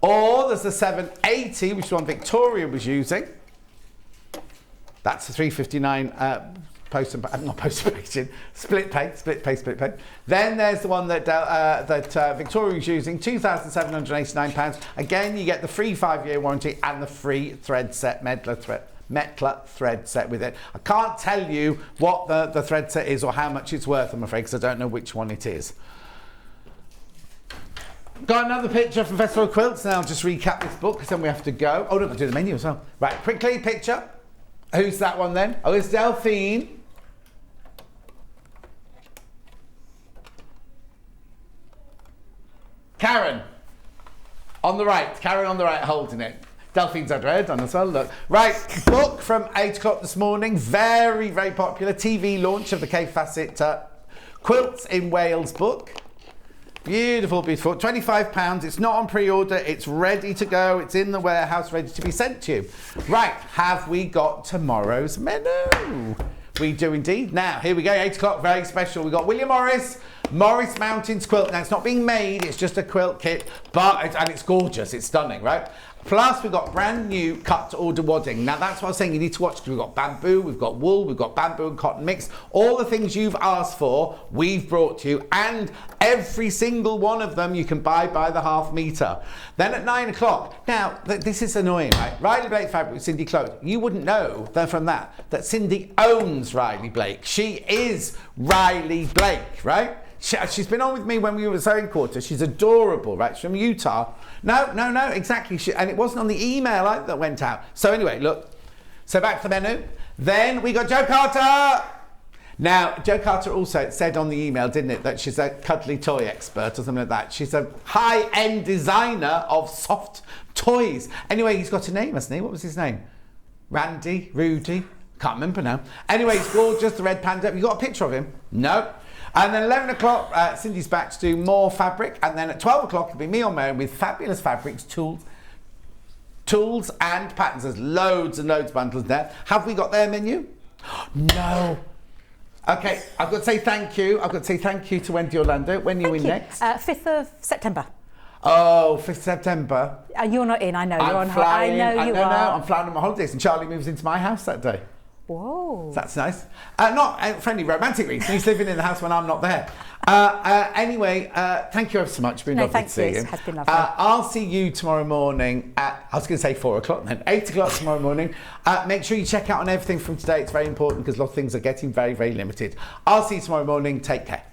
Or there's the 780, which is one Victoria was using. That's the £359 split pay. Then there's the one that Victoria is using, £2,789. Again, you get the free 5-year warranty and the free thread set, Metla thread set with it. I can't tell you what the thread set is or how much it's worth, I'm afraid, because I don't know which one it is. Got another picture from Festival of Quilts. Now I'll just recap this book because then we have to go. Oh, no, I'll do the menu as well. Right, quickly, picture. Who's that one then? Oh, it's Delphine. Karen on the right, holding it. Delphine's had red on as well, look. Right, book from 8 o'clock this morning, very, very popular TV launch of the Fassett Quilts in Wales book. Beautiful, beautiful, £25. It's not on pre-order, it's ready to go, it's in the warehouse, ready to be sent to you. Right, have we got tomorrow's menu? We do indeed. Now, here we go, 8 o'clock, very special. We've got William Morris Mountains quilt. Now, it's not being made, it's just a quilt kit, and it's gorgeous, it's stunning, right? Plus, we've got brand new cut to order wadding. Now, that's what I was saying you need to watch, because we've got bamboo, we've got wool, we've got bamboo and cotton mix. All the things you've asked for, we've brought to you, and every single one of them you can buy by the half metre. Then at 9 o'clock, now, this is annoying, right? Riley Blake Fabric, Cindy Close. You wouldn't know from that Cindy owns Riley Blake. She is Riley Blake, right? She's been on with me when we were at Sewing Quarter. She's adorable, right? She's from Utah. No, exactly. And it wasn't on the email either that went out. So anyway, look. So back to the menu. Then we got Jo Carter. Now, Jo Carter also said on the email, didn't it, that she's a cuddly toy expert or something like that. She's a high-end designer of soft toys. Anyway, he's got a name, hasn't he? What was his name? Randy? Rudy? Can't remember now. Anyway, he's gorgeous, the red panda. Have you got a picture of him? No. And then 11 o'clock, Cindy's back to do more fabric. And then at 12 o'clock, it'll be me on my own with fabulous fabrics, tools and patterns. There's loads and loads of bundles there. Have we got their menu? No. Okay, I've got to say thank you. I've got to say thank you to Wendy Orlando. When are you in next? 5th of September. Oh, 5th September. You're not in, I know. You're on holiday. I know you are. No, I'm flying on my holidays and Charlie moves into my house that day. Whoa. That's nice. Not friendly romantic reasons. He's living in the house when I'm not there. Anyway, thank you ever so much. It's been lovely to see you. It has been lovely. I'll see you tomorrow morning at, I was going to say 4 o'clock then, 8 o'clock tomorrow morning. Make sure you check out on everything from today. It's very important because a lot of things are getting very, very limited. I'll see you tomorrow morning. Take care.